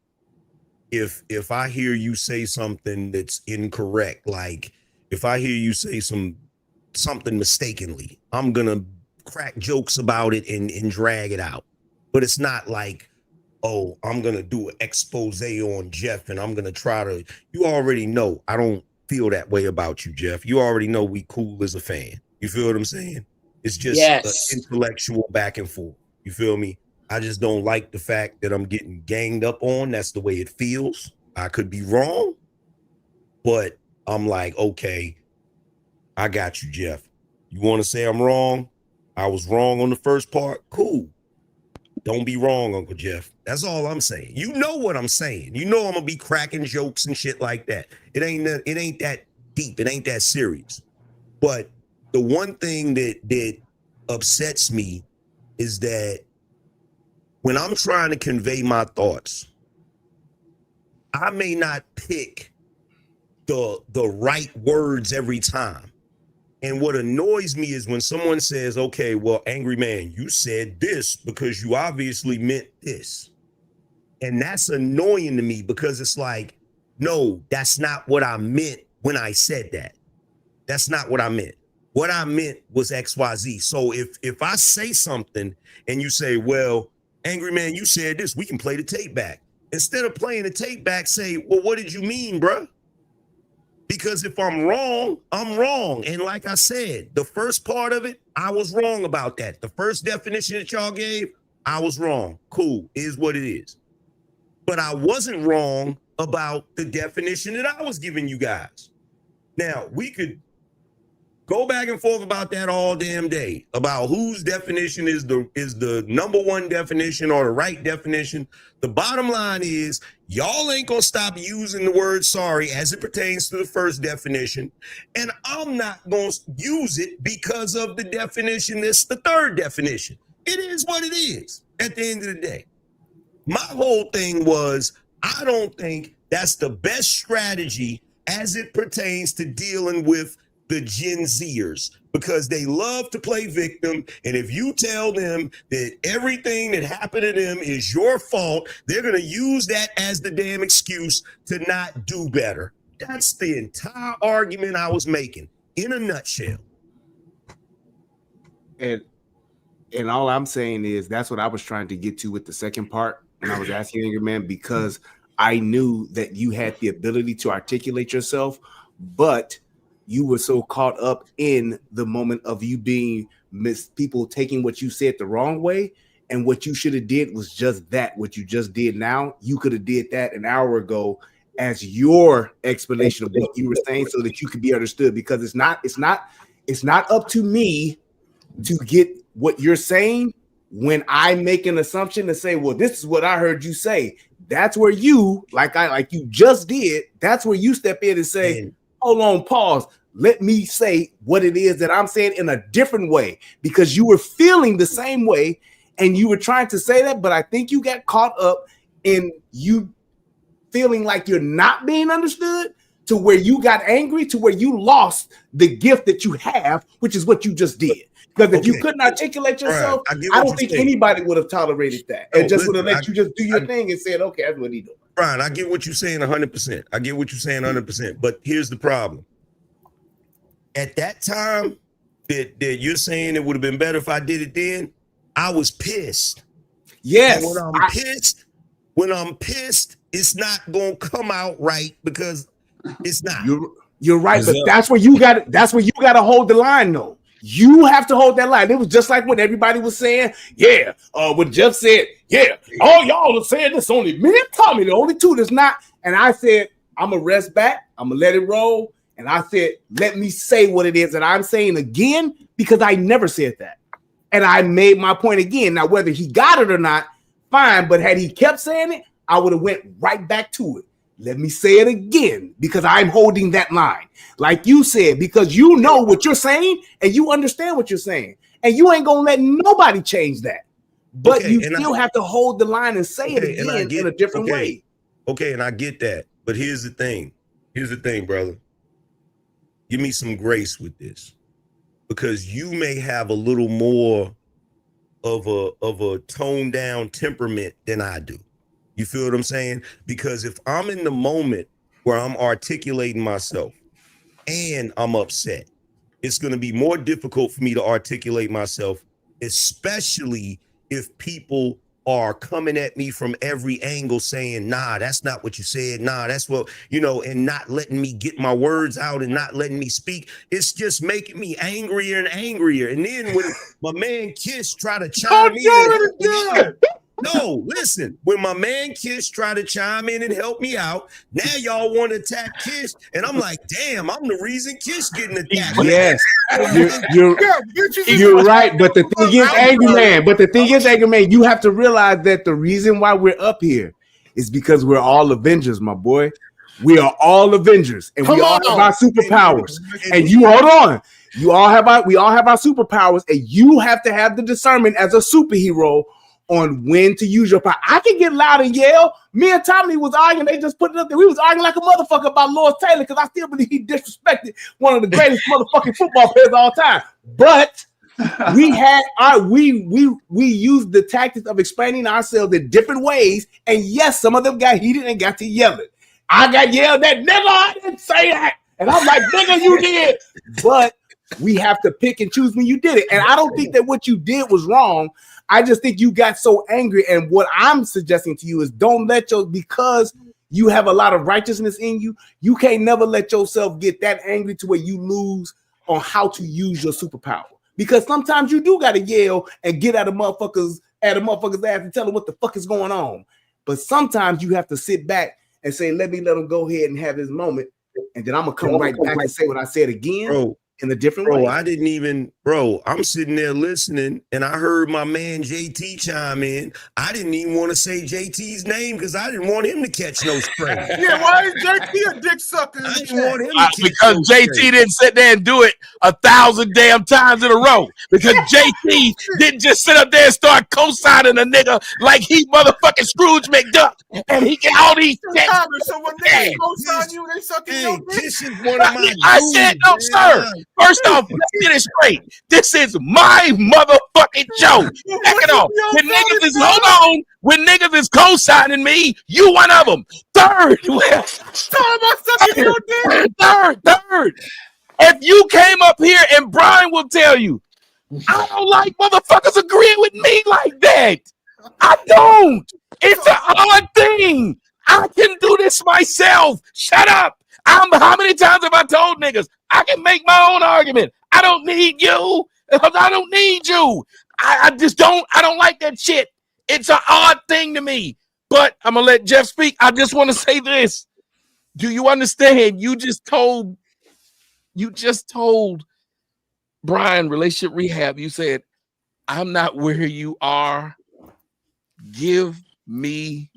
if I hear you say something that's incorrect, like if I hear you say something mistakenly, I'm gonna crack jokes about it and drag it out. But it's not like, oh, I'm gonna do an expose on Jeff and I'm gonna try to, you already know I don't feel that way about you, Jeff. You already know we cool as a fan. You feel what I'm saying? It's just an intellectual back and forth. You feel me? I just don't like the fact that I'm getting ganged up on. That's the way it feels. I could be wrong, but I'm like, okay, I got you, Jeff. You want to say I'm wrong? I was wrong on the first part. Cool. Don't be wrong, Uncle Jeff. That's all I'm saying. You know what I'm saying. You know I'm gonna be cracking jokes and shit like that. It ain't that deep. It ain't that serious. But the one thing that upsets me is that when I'm trying to convey my thoughts, I may not pick the right words every time. And what annoys me is when someone says, okay, well, Angry Man, you said this because you obviously meant this. And that's annoying to me because it's like, no, that's not what I meant when I said that. That's not what I meant. What I meant was XYZ. So if I say something and you say, well, Angry Man, you said this, we can play the tape back. Instead of playing the tape back, say, well, what did you mean, bruh? Because if I'm wrong, I'm wrong. And like I said, the first part of it, I was wrong about that. The first definition that y'all gave, I was wrong. Cool, is what it is. But I wasn't wrong about the definition that I was giving you guys. Now, we could go back and forth about that all damn day, about whose definition is the number one definition or the right definition. The bottom line is y'all ain't gonna stop using the word sorry as it pertains to the first definition. And I'm not gonna use it because of the definition that's the third definition. It is what it is at the end of the day. My whole thing was, I don't think that's the best strategy as it pertains to dealing with the Gen Zers, because they love to play victim. And if you tell them that everything that happened to them is your fault, they're going to use that as the damn excuse to not do better. That's the entire argument I was making in a nutshell. And all I'm saying is that's what I was trying to get to with the second part when I was asking Angry Man, because I knew that you had the ability to articulate yourself, but you were so caught up in the moment of you being people taking what you said the wrong way. And what you should have did was just that, what you just did now. You could have did that an hour ago as your explanation of what you were saying so that you could be understood, because it's not up to me to get what you're saying when I make an assumption to say, well, this is what I heard you say. That's where you, like you just did, that's where you step in and say, hold on, pause. Let me say what it is that I'm saying in a different way, because you were feeling the same way and you were trying to say that, but I think you got caught up in you feeling like you're not being understood, to where you got angry, to where you lost the gift that you have, which is what you just did. Because if you couldn't articulate yourself, Brian, I don't think anybody would have tolerated that and just would have let you just do your thing and said, okay, that's what he doing. Brian, I get what you're saying 100%. I get what you're saying 100%. But here's the problem. At that time that you're saying it would have been better if I did it then, I was pissed. Yes. And when I'm pissed, it's not gonna come out right, because it's not. You're right, but that's where you got to hold the line, though. You have to hold that line. It was just like when everybody was saying, when Jeff said, all y'all are saying this, only me and Tommy, the only two that's not. And I said, I'm gonna rest back, I'm gonna let it roll. And I said, let me say what it is that I'm saying again, because I never said that. And I made my point again. Now, whether he got it or not, fine. But had he kept saying it, I would have went right back to it. Let me say it again, because I'm holding that line. Like you said, because you know what you're saying and you understand what you're saying. And you ain't going to let nobody change that. But you still have to hold the line and say it again in a different way. Okay, and I get that. But here's the thing. Here's the thing, brother. Give me some grace with this, because you may have a little more of a toned down temperament than I do. You feel what I'm saying? Because if I'm in the moment where I'm articulating myself and I'm upset, it's going to be more difficult for me to articulate myself, especially if people are coming at me from every angle saying, nah, that's not what you said. Nah, that's what, and not letting me get my words out and not letting me speak. It's just making me angrier and angrier. And then when my man Kish try to chime in, no, listen, when my man Kish try to chime in and help me out, now y'all want to attack Kish. And I'm like, damn, I'm the reason Kish getting attacked. Yes, you're right. But the thing is, Angry Man, you have to realize that the reason why we're up here is because we're all Avengers, my boy. We are all Avengers, and we all have our superpowers. And you hold on. We all have our superpowers, and you have to have the discernment as a superhero on when to use your power. I can get loud and yell. Me and Tommy was arguing. They just put it up there. We was arguing like a motherfucker about Lawrence Taylor, because I still believe he disrespected one of the greatest motherfucking football players of all time. But we used the tactics of explaining ourselves in different ways. And yes, some of them got heated and got to yelling. I got yelled at, nigga, I didn't say that. And I'm like, nigga, you did. But we have to pick and choose when you did it. And I don't think that what you did was wrong. I just think you got so angry. And what I'm suggesting to you is don't let because you have a lot of righteousness in you, you can't never let yourself get that angry to where you lose on how to use your superpower. Because sometimes you do got to yell and get at a motherfucker's ass and tell them what the fuck is going on. But sometimes you have to sit back and say, let him go ahead and have his moment. And then I'm going to come right back and say what I said again. Bro, in a different way. I'm sitting there listening, and I heard my man JT chime in. I didn't even want to say JT's name because I didn't want him to catch no stray. Yeah, why is JT a dick sucker? I didn't want him to because JT didn't sit there and do it 1,000 damn times in a row. Because JT didn't just sit up there and start co-signing a nigga like he motherfucking Scrooge McDuck, and he get all these. So when niggas co-sign you, they sucking your dick. This is one of my. I said no, sir. First off, let's get it straight. This is my motherfucking show. Second off, when niggas is co-signing me, you one of them. Third, if you came up here, and Brian will tell you, I don't like motherfuckers agreeing with me like that. I don't. It's an odd thing. I can do this myself. Shut up. How many times have I told niggas I can make my own argument? I don't need you. I don't need you. I just don't. I don't like that shit. It's an odd thing to me. But I'm gonna let Jeff speak. I just want to say this. Do you understand? You just told Brian, relationship rehab. You said, I'm not where you are. Give me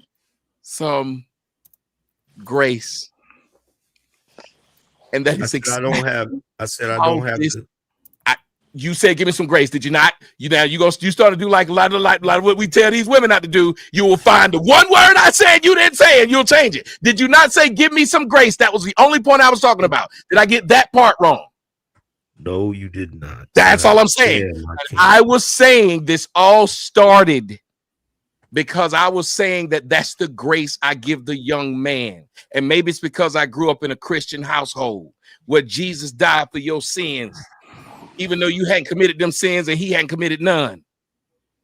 some grace. and that I is said I don't have. I said I don't have. You said, give me some grace. Did you not? You start to do like a lot of what we tell these women not to do. You will find the one word I said you didn't say, and you'll change it. Did you not say, give me some grace? That was the only point I was talking about. Did I get that part wrong? No, you did not. That's all I'm saying. I was saying this all started because I was saying that that's the grace I give the young man. And maybe it's because I grew up in a Christian household where Jesus died for your sins, even though you hadn't committed them sins and he hadn't committed none.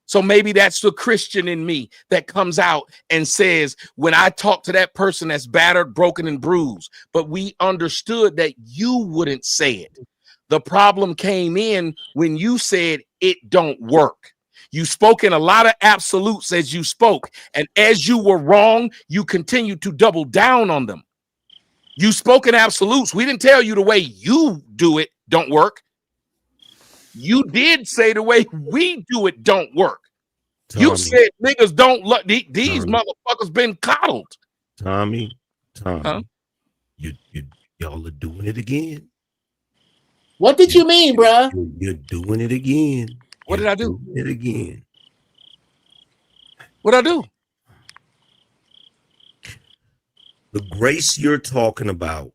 So maybe that's the Christian in me that comes out and says, when I talk to that person that's battered, broken, and bruised, but we understood that you wouldn't say it. The problem came in when you said it don't work. You spoke in a lot of absolutes as you spoke, and as you were wrong, you continued to double down on them. You spoke in absolutes. We didn't tell you the way you do it don't work. You did say the way we do it don't work. Tommy, you said niggas don't look. These motherfuckers been coddled. Tommy, y'all are doing it again. What did you mean, bruh? You're doing it again. What did I do? Doing it again. What did I do? The grace you're talking about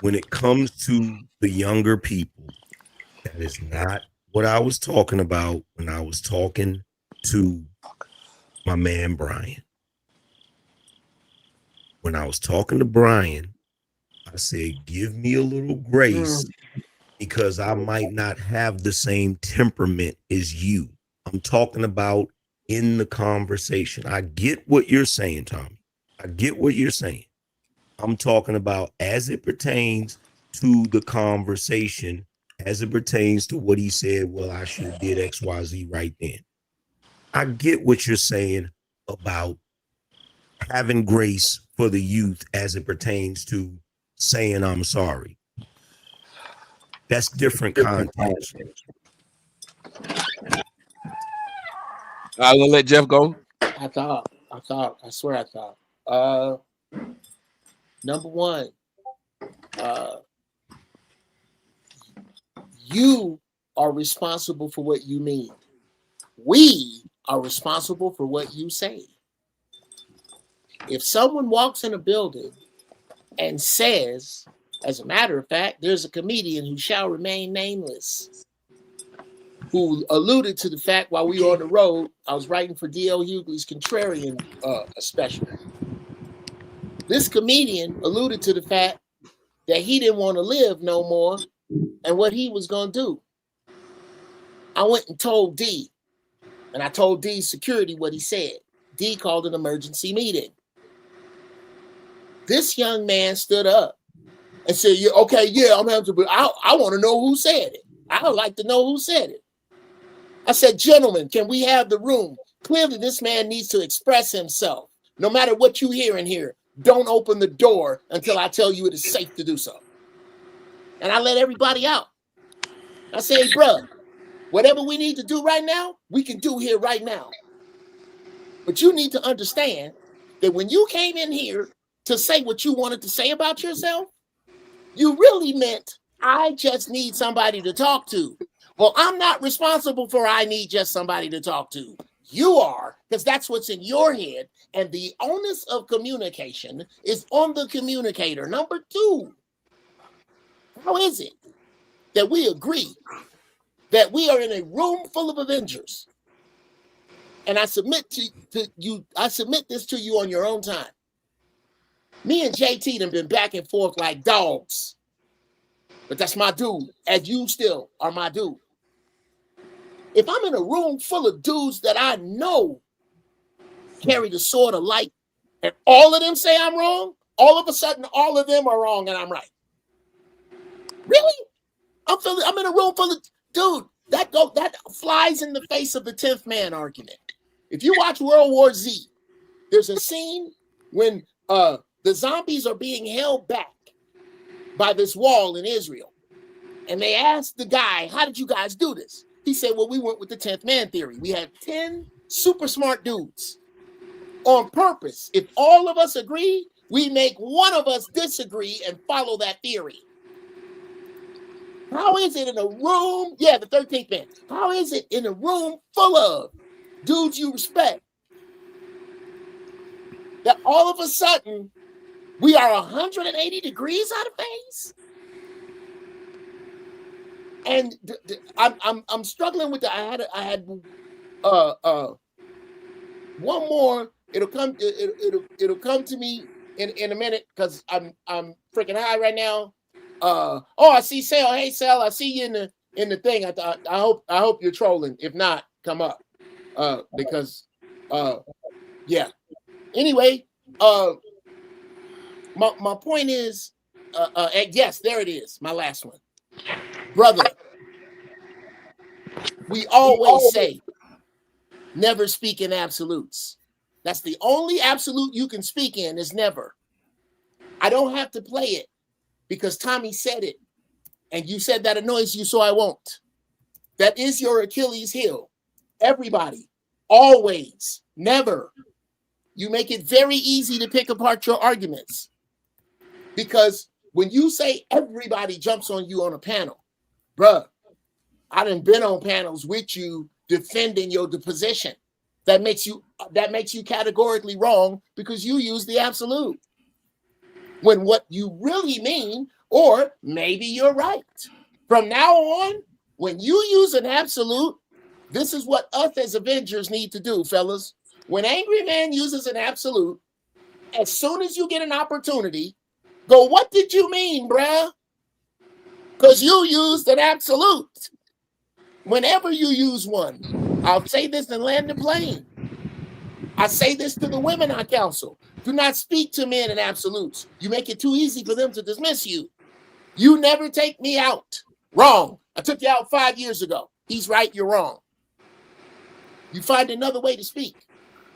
when it comes to the younger people, that is not what I was talking about when I was talking to my man Brian. When I was talking to Brian, I said, give me a little grace because I might not have the same temperament as you. I'm talking about in the conversation. I get what you're saying, Tommy. I get what you're saying. I'm talking about as it pertains to the conversation, as it pertains to what he said, well, I should have did X, Y, Z right then. I get what you're saying about having grace for the youth as it pertains to saying I'm sorry. That's different context. I'm gonna let Jeff go. I swear I thought. Number one, you are responsible for what you mean. We are responsible for what you say. If someone walks in a building and says, as a matter of fact, there's a comedian who shall remain nameless, who alluded to the fact while we were on the road, I was writing for D.L. Hughley's Contrarian special. This comedian alluded to the fact that he didn't want to live no more and what he was going to do. I went and told D, and I told D security what he said. D called an emergency meeting. This young man stood up and said, yeah, okay, yeah, I'm having to, but I want to know who said it. I would like to know who said it. I said, gentlemen, can we have the room? Clearly, this man needs to express himself. No matter what you hear in here, don't open the door until I tell you it is safe to do so. And I let everybody out. I said, hey, bro, whatever we need to do right now, we can do here right now. But you need to understand that when you came in here to say what you wanted to say about yourself, you really meant, I just need somebody to talk to. Well, I'm not responsible for I need just somebody to talk to. You are, because that's what's in your head. And the onus of communication is on the communicator. Number two, how is it that we agree that we are in a room full of Avengers? And I submit to you, I submit this to you on your own time. Me and JT have been back and forth like dogs. But that's my dude, as you still are my dude. If I'm in a room full of dudes that I know carry the sword of light, and all of them say I'm wrong, all of a sudden all of them are wrong and I'm right. Really? I'm in a room full of dude. That flies in the face of the 10th man argument. If you watch World War Z, there's a scene when the zombies are being held back by this wall in Israel. And they asked the guy, how did you guys do this? He said, well, we went with the 10th man theory. We had 10 super smart dudes on purpose. If all of us agree, we make one of us disagree and follow that theory. How is it in a room? Yeah, the 13th man. How is it in a room full of dudes you respect that all of a sudden we are 180 degrees out of phase? And I'm struggling with the. I had one more. It'll come to me in a minute because I'm freaking high right now. I see Sal. Hey Sal, I see you in the thing. I hope you're trolling. If not, come up. Because yeah. Anyway, my point is, yes, there it is. My last one, brother. We always say, never speak in absolutes. That's the only absolute you can speak in is never. I don't have to play it because Tommy said it, and you said that annoys you, so I won't. That is your Achilles heel. Everybody, always, never. You make it very easy to pick apart your arguments because when you say everybody jumps on you on a panel, bruh, I done been on panels with you defending your position. That makes you categorically wrong because you use the absolute. When what you really mean, or maybe you're right. From now on, when you use an absolute, this is what us as Avengers need to do, fellas. When Angry Man uses an absolute, as soon as you get an opportunity, go, what did you mean, bruh? Because you used an absolute. Whenever you use one, I'll say this and land the plane. I say this to the women I counsel. Do not speak to men in absolutes. You make it too easy for them to dismiss you. You never take me out. Wrong. I took you out 5 years ago. He's right, you're wrong. You find another way to speak.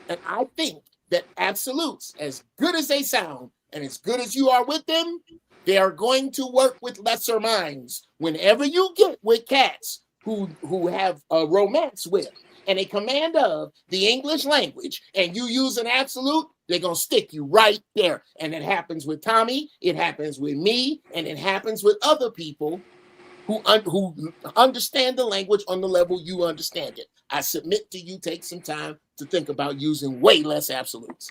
And I think that absolutes, as good as they sound, and as good as you are with them, they are going to work with lesser minds. Whenever you get with cats who have a romance with and a command of the English language, and you use an absolute, they're going to stick you right there. And it happens with Tommy, it happens with me, and it happens with other people who understand the language on the level you understand it. I submit to you, take some time to think about using way less absolutes.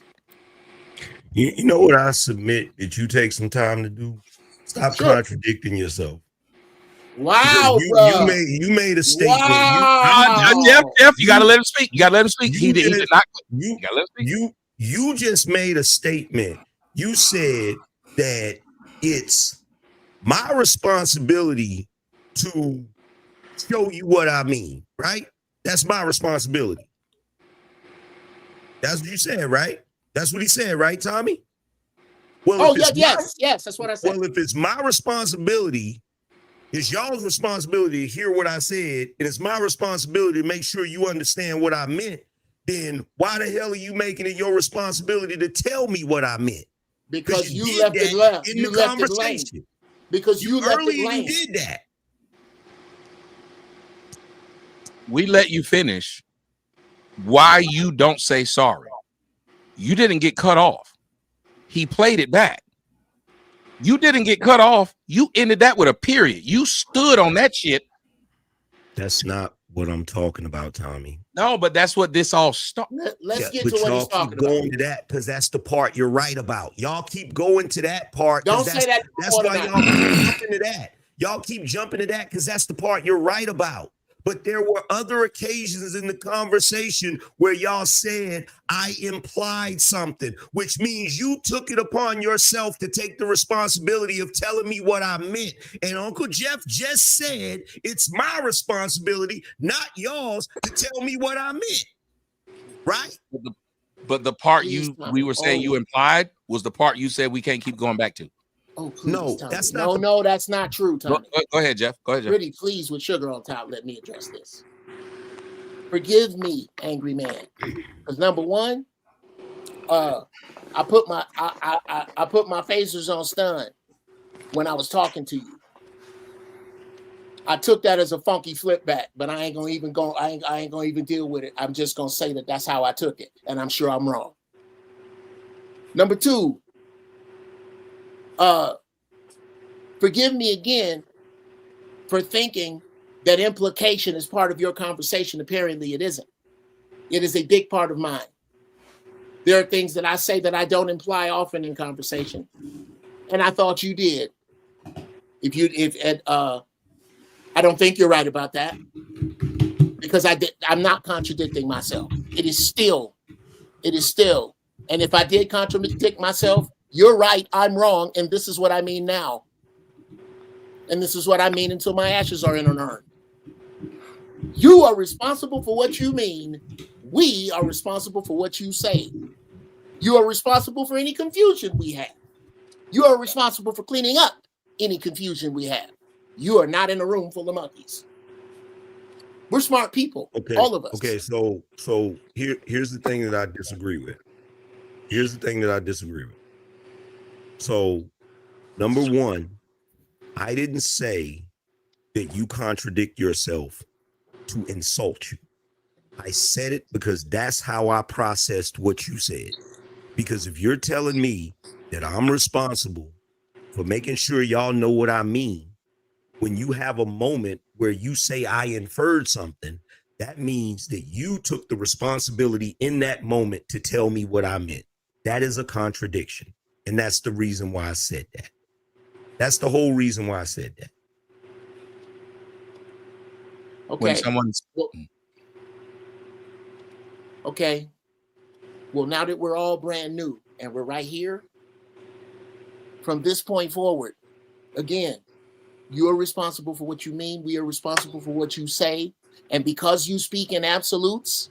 You know what I submit that you take some time to do? Stop contradicting yourself. Wow, you made a statement. Wow. Jeff, you gotta let him speak. You gotta let him speak. He did not. You gotta let him speak. You just made a statement. You said that it's my responsibility to show you what I mean, right? That's my responsibility. That's what you said, right? That's what he said, right, Tommy? Well, yes, that's what I said. Well, if it's my responsibility, it's y'all's responsibility to hear what I said, and it's my responsibility to make sure you understand what I meant, then why the hell are you making it your responsibility to tell me what I meant? Because you left it left. In you the left conversation. It because you left earlier it lame. you did that. We let you finish. Why you don't say sorry? You didn't get cut off. He played it back. You didn't get cut off. You ended that with a period. You stood on that shit. That's not what I'm talking about, Tommy. No, but that's what this all started. Let's get to what he's talking about. Going to that because that's the part you're right about. Y'all keep going to that part. Don't say that. That's why y'all keep jumping to that. Y'all keep jumping to that because that's the part you're right about. But there were other occasions in the conversation where y'all said I implied something, which means you took it upon yourself to take the responsibility of telling me what I meant. And Uncle Jeff just said it's my responsibility, not y'all's, to tell me what I meant. Right? But the part we were saying you implied was the part you said we can't keep going back to. Oh, please, no, Tommy. that's not. No, that's not true, Tommy. Go ahead, Jeff. Go ahead, Jeff. Pretty please with sugar on top. Let me address this. Forgive me, angry man. Because number one, I put my phasers on stun when I was talking to you. I took that as a funky flip back, but I ain't gonna even go. I ain't gonna even deal with it. I'm just gonna say that that's how I took it, and I'm sure I'm wrong. Number two. Forgive me again for thinking that implication is part of your conversation. Apparently it isn't. It is a big part of mine. There are things that I say that I don't imply often in conversation. And I thought you did. I don't think you're right about that, because I'm not contradicting myself. It is still. And if I did contradict myself, you're right, I'm wrong, and this is what I mean now. And this is what I mean until my ashes are in an urn. You are responsible for what you mean. We are responsible for what you say. You are responsible for any confusion we have. You are responsible for cleaning up any confusion we have. You are not in a room full of monkeys. We're smart people, okay, all of us. Okay, so here's the thing that I disagree with. So, number one, I didn't say that you contradict yourself to insult you. I said it because that's how I processed what you said. Because if you're telling me that I'm responsible for making sure y'all know what I mean, when you have a moment where you say I inferred something, that means that you took the responsibility in that moment to tell me what I meant. That is a contradiction. And that's the reason why I said that. That's the whole reason why I said that. Okay. When someone's okay. Well, now that we're all brand new and we're right here, from this point forward, again, you are responsible for what you mean. We are responsible for what you say. And because you speak in absolutes,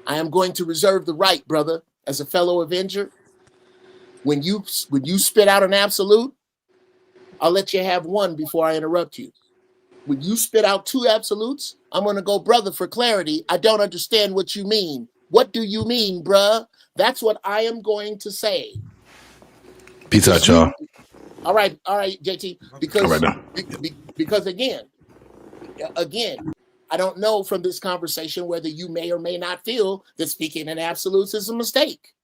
I am going to reserve the right, brother, as a fellow Avenger. When you spit out an absolute, I'll let you have one before I interrupt you. When you spit out two absolutes, I'm going to go, brother, for clarity, I don't understand what you mean. What do you mean, bruh? That's what I am going to say. Peace out, y'all. All right, JT. Because again, I don't know from this conversation whether you may or may not feel that speaking in absolutes is a mistake.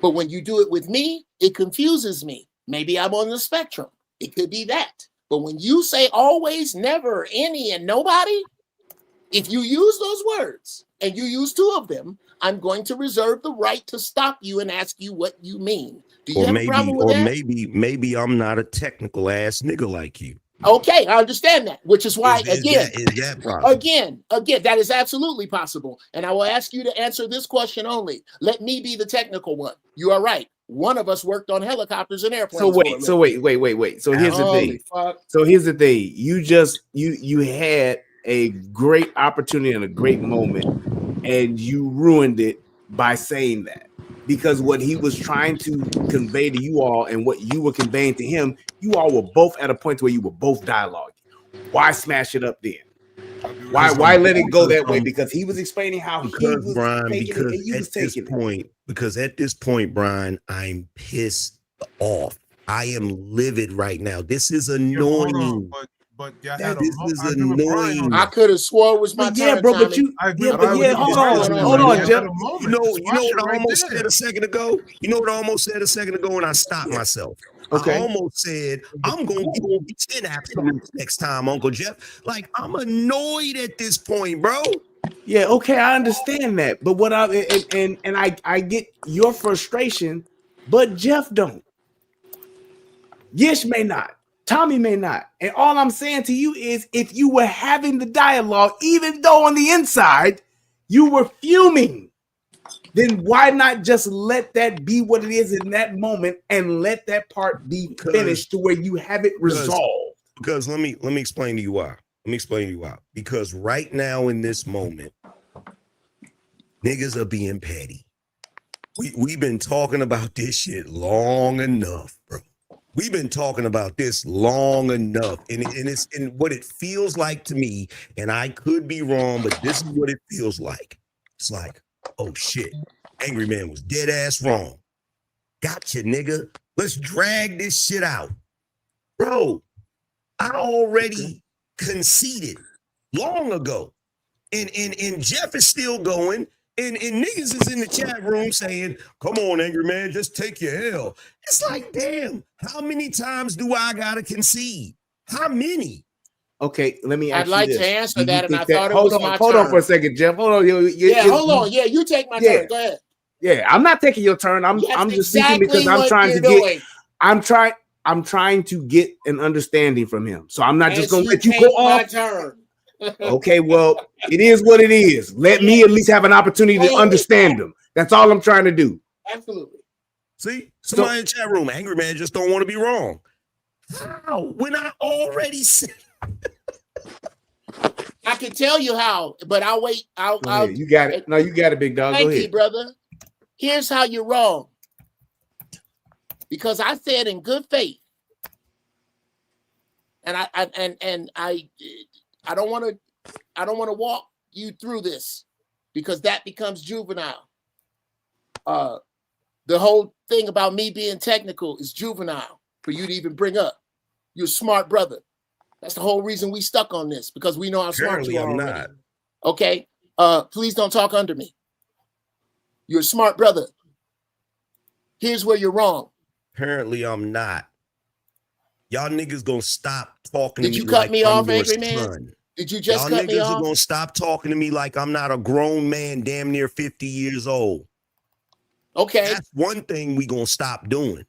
But when you do it with me, it confuses me. Maybe I'm on the spectrum. It could be that. But when you say always, never, any, and nobody, if you use those words and you use two of them, I'm going to reserve the right to stop you and ask you what you mean. Do you have a problem with that? Maybe I'm not a technical ass nigga like you. Okay, I understand that, which is why, Is that possible? again, that is absolutely possible. And I will ask you to answer this question only. Let me be the technical one. You are right. One of us worked on helicopters and airplanes. So wait. So here's the thing. So here's the thing. You had a great opportunity and a great moment, and you ruined it by saying that. Because what he was trying to convey to you all and what you were conveying to him, you all were both at a point where you were both dialoguing. Why smash it up then? Why let it go that way? Because he was explaining how he was taking it and you was taking it. Because at this point, Brian, I'm pissed off. I am livid right now. This is annoying. But this is annoying. I could have swore it was my turn. Bro, but you, hold on, Jeff. You know what I almost said a second ago? And I stopped myself. Okay. I almost said, I'm going to give you 10 absolutes next time, Uncle Jeff. Like, I'm annoyed at this point, bro. Yeah, okay, I understand that. But what I get your frustration, but Jeff don't. Yish may not. Tommy may not. And all I'm saying to you is if you were having the dialogue, even though on the inside you were fuming, then why not just let that be what it is in that moment and let that part be finished to where you have it resolved? Because let me explain to you why. Because right now in this moment, niggas are being petty. We've been talking about this shit long enough, bro. We've been talking about this long enough, and it's what it feels like to me, and I could be wrong, but this is what it feels like. It's like, oh shit, Angry Man was dead ass wrong. Gotcha, nigga. Let's drag this shit out. Bro, I already conceded long ago. And Jeff is still going. And niggas is in the chat room saying, come on, Angry Man, just take your L. It's like, damn, how many times do I gotta concede? How many? Okay, let me. I'd like to answer that, and I thought it hold was my hold turn. on for a second, Jeff. Hold on. Hold on. Yeah, you take my turn. Go ahead. Yeah, I'm not taking your turn. I'm just speaking because I'm trying to get. I'm trying to get an understanding from him. So I'm not just gonna let you go off. Turn. Okay, well, it is what it is. Let me at least have an opportunity to understand them. That's all I'm trying to do. Absolutely. See, somebody in the chat room, angry man just don't want to be wrong. How? When I already said. I can tell you how, but I'll wait. You got it. No, you got it, big dog. Thank Go ahead, you, brother. Here's how you're wrong. Because I said in good faith, and I don't want to walk you through this because that becomes juvenile. The whole thing about me being technical is juvenile for you to even bring up. You're a smart brother. That's the whole reason we stuck on this, because we know how smart you are. I'm already. not. Okay. Please don't talk under me. You're a smart brother. Here's where you're wrong. Apparently, I'm not. Y'all niggas gonna stop talking to me. Did you cut like me I'm off, your angry man? son. Did you just Y'all cut me niggas off? are gonna stop talking to me like I'm not a grown man, damn near 50 years old. Okay. That's one thing we gonna stop doing.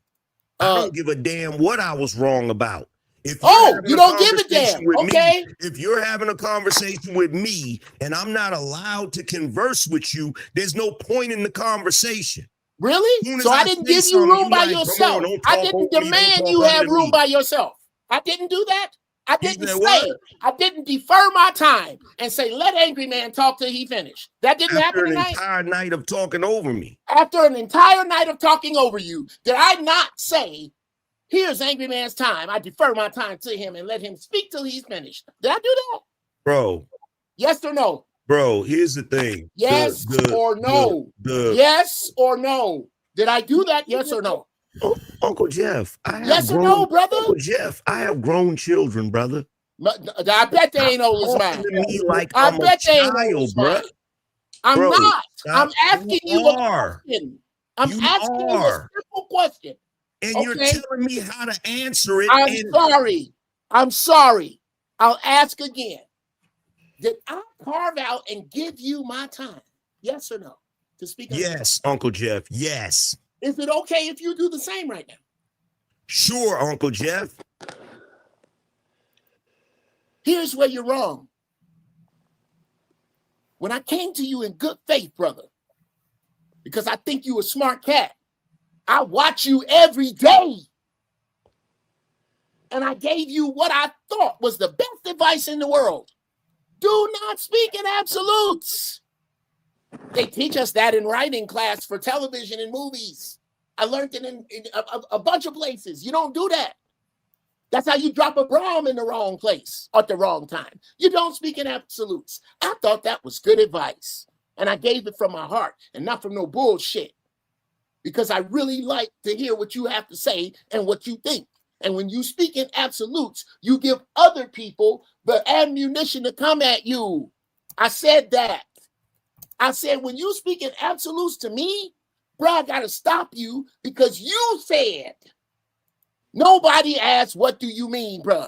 I don't give a damn what I was wrong about. If you don't give a damn. Okay. If you're having a conversation with me and I'm not allowed to converse with you, there's no point in the conversation. Really? So I didn't give you room by yourself. I didn't demand you have room by yourself. I didn't do that. I didn't say. I didn't defer my time and say, let angry man talk till he finished. That didn't happen tonight. After an entire night of talking over me. After an entire night of talking over you, did I not say, here's angry man's time. I defer my time to him and let him speak till he's finished. Did I do that? Bro. Yes or no? Bro, here's the thing. Yes or no? Yes or no? Did I do that? Yes or no? Uncle Jeff. Yes or no, brother? Uncle Jeff, I have grown children, brother. I bet they ain't old as mine. I bet they ain't old as mine. I'm not. I'm asking you a question. I'm asking you a simple question. And you're telling me how to answer it. I'm sorry. I'll ask again. Did I carve out and give you my time? Yes or no? To speak. Yes, Uncle Jeff. Yes. Is it okay if you do the same right now? Sure, Uncle Jeff. Here's where you're wrong. When I came to you in good faith, brother, because I think you a smart cat, I watch you every day. And I gave you what I thought was the best advice in the world. Do not speak in absolutes. They teach us that in writing class for television and movies. I learned it in a bunch of places. You don't do that. That's how you drop a bomb in the wrong place at the wrong time. You don't speak in absolutes. I thought that was good advice. And I gave it from my heart and not from no bullshit. Because I really like to hear what you have to say and what you think. And when you speak in absolutes, you give other people the ammunition to come at you. I said that. I said, when you speak in absolutes to me, bro, I got to stop you because you said. Nobody asked, what do you mean, bro?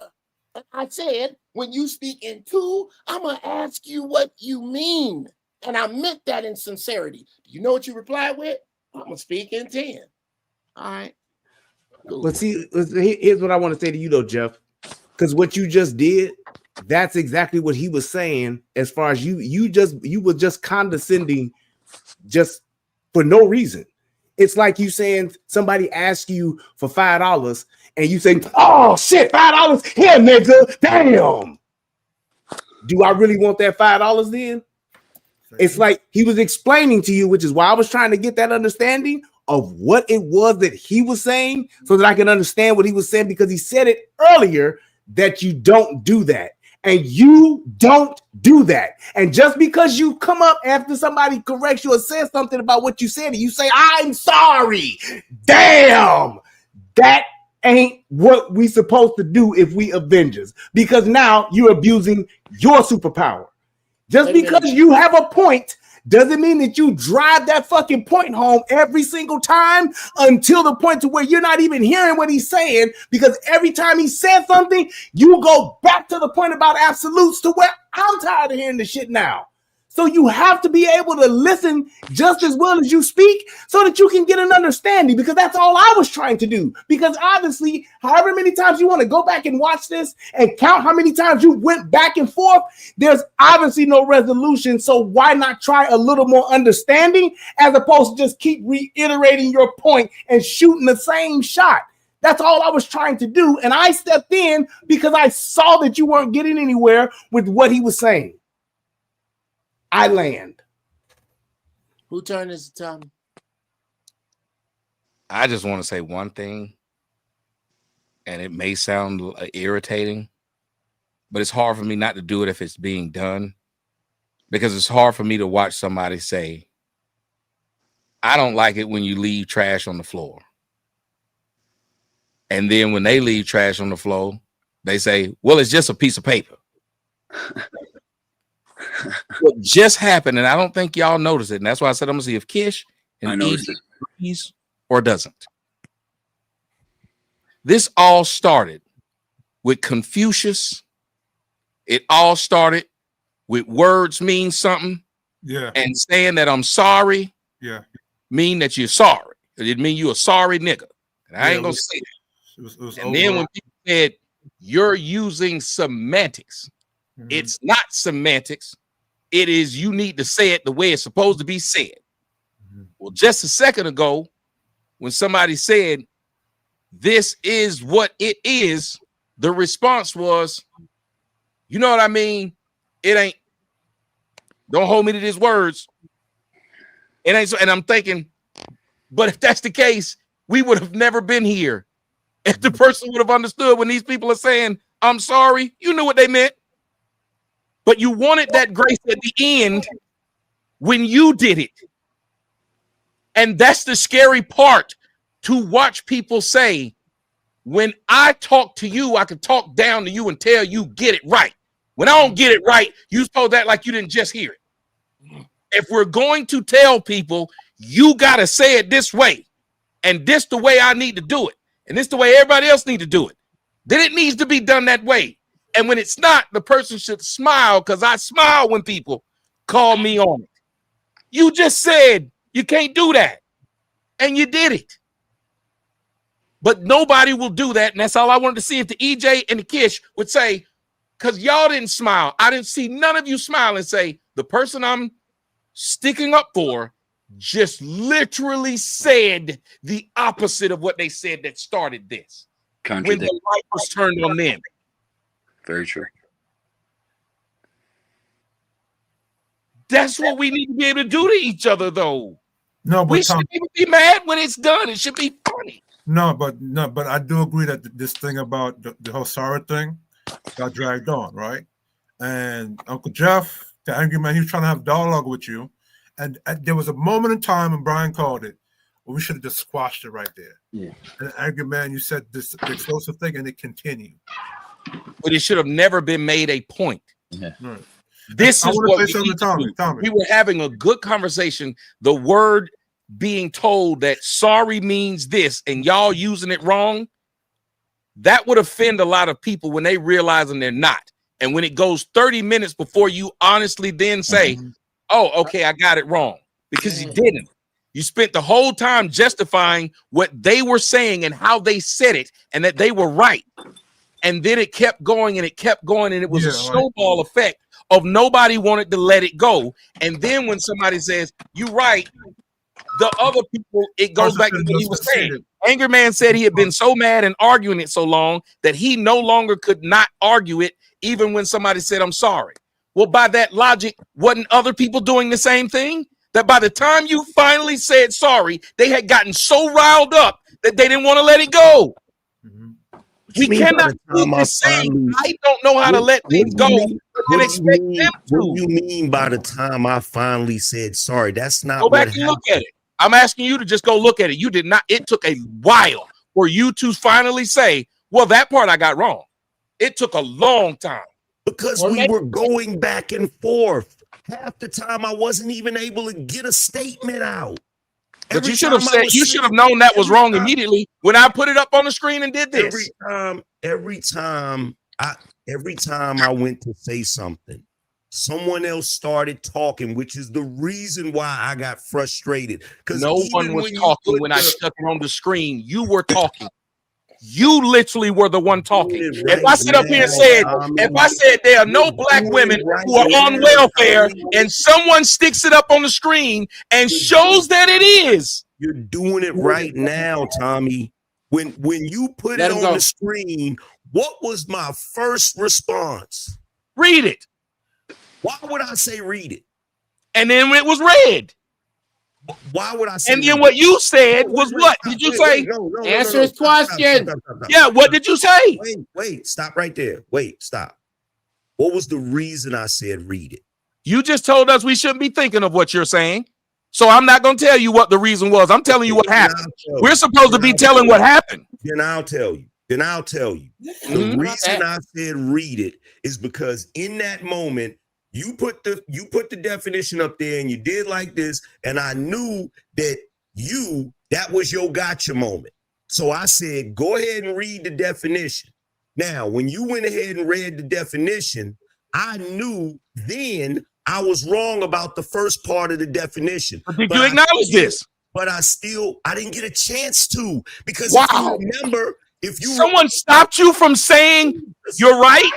I said, when you speak in two, I'm going to ask you what you mean. And I meant that in sincerity. Do you know what you replied with? I'm going to speak in 10. All right. Cool. But see, here's what I want to say to you, though, Jeff. Because what you just did, that's exactly what he was saying. As far as you were just condescending, just for no reason. It's like you saying somebody asks you for $5 and you say, "Oh shit, $5 here, nigga. Damn. Do I really want that $5 then?" It's like he was explaining to you, which is why I was trying to get that understanding of what it was that he was saying so that I can understand what he was saying, because he said it earlier that you don't do that. And you don't do that. And just because you come up after somebody corrects you or says something about what you said, and you say, "I'm sorry." Damn, that ain't what we supposed to do if we Avengers, because now you're abusing your superpower. Just because you have a point doesn't mean that you drive that fucking point home every single time until the point to where you're not even hearing what he's saying, because every time he said something, you go back to the point about absolutes to where I'm tired of hearing the shit now. So you have to be able to listen just as well as you speak so that you can get an understanding, because that's all I was trying to do. Because obviously, however many times you want to go back and watch this and count how many times you went back and forth, there's obviously no resolution. So why not try a little more understanding as opposed to just keep reiterating your point and shooting the same shot? That's all I was trying to do. And I stepped in because I saw that you weren't getting anywhere with what he was saying. I land. Who turn is it, Tommy? I just want to say one thing, and it may sound irritating, but it's hard for me not to do it if it's being done, because it's hard for me to watch somebody say, I don't like it when you leave trash on the floor. And then when they leave trash on the floor, they say, well, it's just a piece of paper. What just happened, and I don't think y'all noticed it, and that's why I said I'm gonna see if Kish and EJ agrees or doesn't. This all started with Confucius. It all started with words mean something. Yeah. And saying that I'm sorry. Yeah. Mean that you're sorry. It didn't mean you a sorry nigga. And I ain't gonna say that. It was and then when people said you're using semantics, it's not semantics. It is, you need to say it the way it's supposed to be said. Well, just a second ago, when somebody said, this is what it is, the response was, you know what I mean? It ain't, don't hold me to these words. It ain't so, and I'm thinking, but if that's the case, we would have never been here. If the person would have understood when these people are saying, I'm sorry, you knew what they meant. But you wanted that grace at the end when you did it. And that's the scary part, to watch people say, when I talk to you, I can talk down to you and tell you get it right. When I don't get it right, you supposed that like you didn't just hear it. If we're going to tell people, you got to say it this way, and this the way I need to do it, and this the way everybody else need to do it, then it needs to be done that way. And when it's not, the person should smile, because I smile when people call me on it. You just said you can't do that, and you did it. But nobody will do that, and that's all I wanted to see if the EJ and the Kish would say, because y'all didn't smile. I didn't see none of you smile and say, the person I'm sticking up for just literally said the opposite of what they said that started this. When the light was turned on them. Very true. That's what we need to be able to do to each other, though. No, but we shouldn't even be mad when it's done. It should be funny. No, but I do agree that this thing about the whole sorry thing got dragged on, right? And Uncle Jeff, the angry man, he was trying to have dialogue with you, and there was a moment in time when Brian called it, well, we should have just squashed it right there. Yeah. And angry man, you said this explosive thing, and it continued. But it should have never been made a point. Yeah. Right. This I is want what to we say something need to to Tommy. do. Tommy. We were having a good conversation. The word being told that sorry means this, and y'all using it wrong, that would offend a lot of people when they realizing they're not. And when it goes 30 minutes before you honestly then say, oh, okay, I got it wrong, because you didn't. You spent the whole time justifying what they were saying and how they said it, and that they were right. And then it kept going and it kept going, and it was a snowball effect of nobody wanted to let it go. And then when somebody says, you're right, the other people, it goes back to what he was saying. Angry Man said he had been so mad and arguing it so long that he no longer could not argue it, even when somebody said, I'm sorry. Well, by that logic, wasn't other people doing the same thing? That by the time you finally said sorry, they had gotten so riled up that they didn't want to let it go. We cannot be saying, I don't know how to let things go, and expect them to. What do you mean by the time I finally said sorry? That's not Go back and look at it. I'm asking you to just go look at it. You did not. It took a while for you to finally say, well, that part I got wrong. It took a long time. Because we were going back and forth. Half the time I wasn't even able to get a statement out. But you should have said, you should have known that was wrong immediately when I put it up on the screen and did this. Every time I went to say something, someone else started talking, which is the reason why I got frustrated. Because no one was talking when I stuck it on the screen. You were talking. You literally were the one talking. If I sit up here and said, if I said there are no black women who are on welfare, and someone sticks it up on the screen and shows that it is, you're doing it right now, Tommy. When you put it on the screen, what was my first response? Read it. Why would I say read it? And then it was read. Why would I say? And then what you said was what? Did you say? Answer his question. Yeah, what did you say? Wait, stop right there. Wait, stop. What was the reason I said read it? You just told us we shouldn't be thinking of what you're saying. So I'm not going to tell you what the reason was. I'm telling you what happened. We're supposed to be telling what happened. Then I'll tell you. The reason I said read it is because in that moment, you put the definition up there and you did like this, and I knew that was your gotcha moment. So I said, go ahead and read the definition. Now, when you went ahead and read the definition, I knew then I was wrong about the first part of the definition. Did you acknowledge this? But I didn't get a chance to, because if you someone stopped you from saying you're right.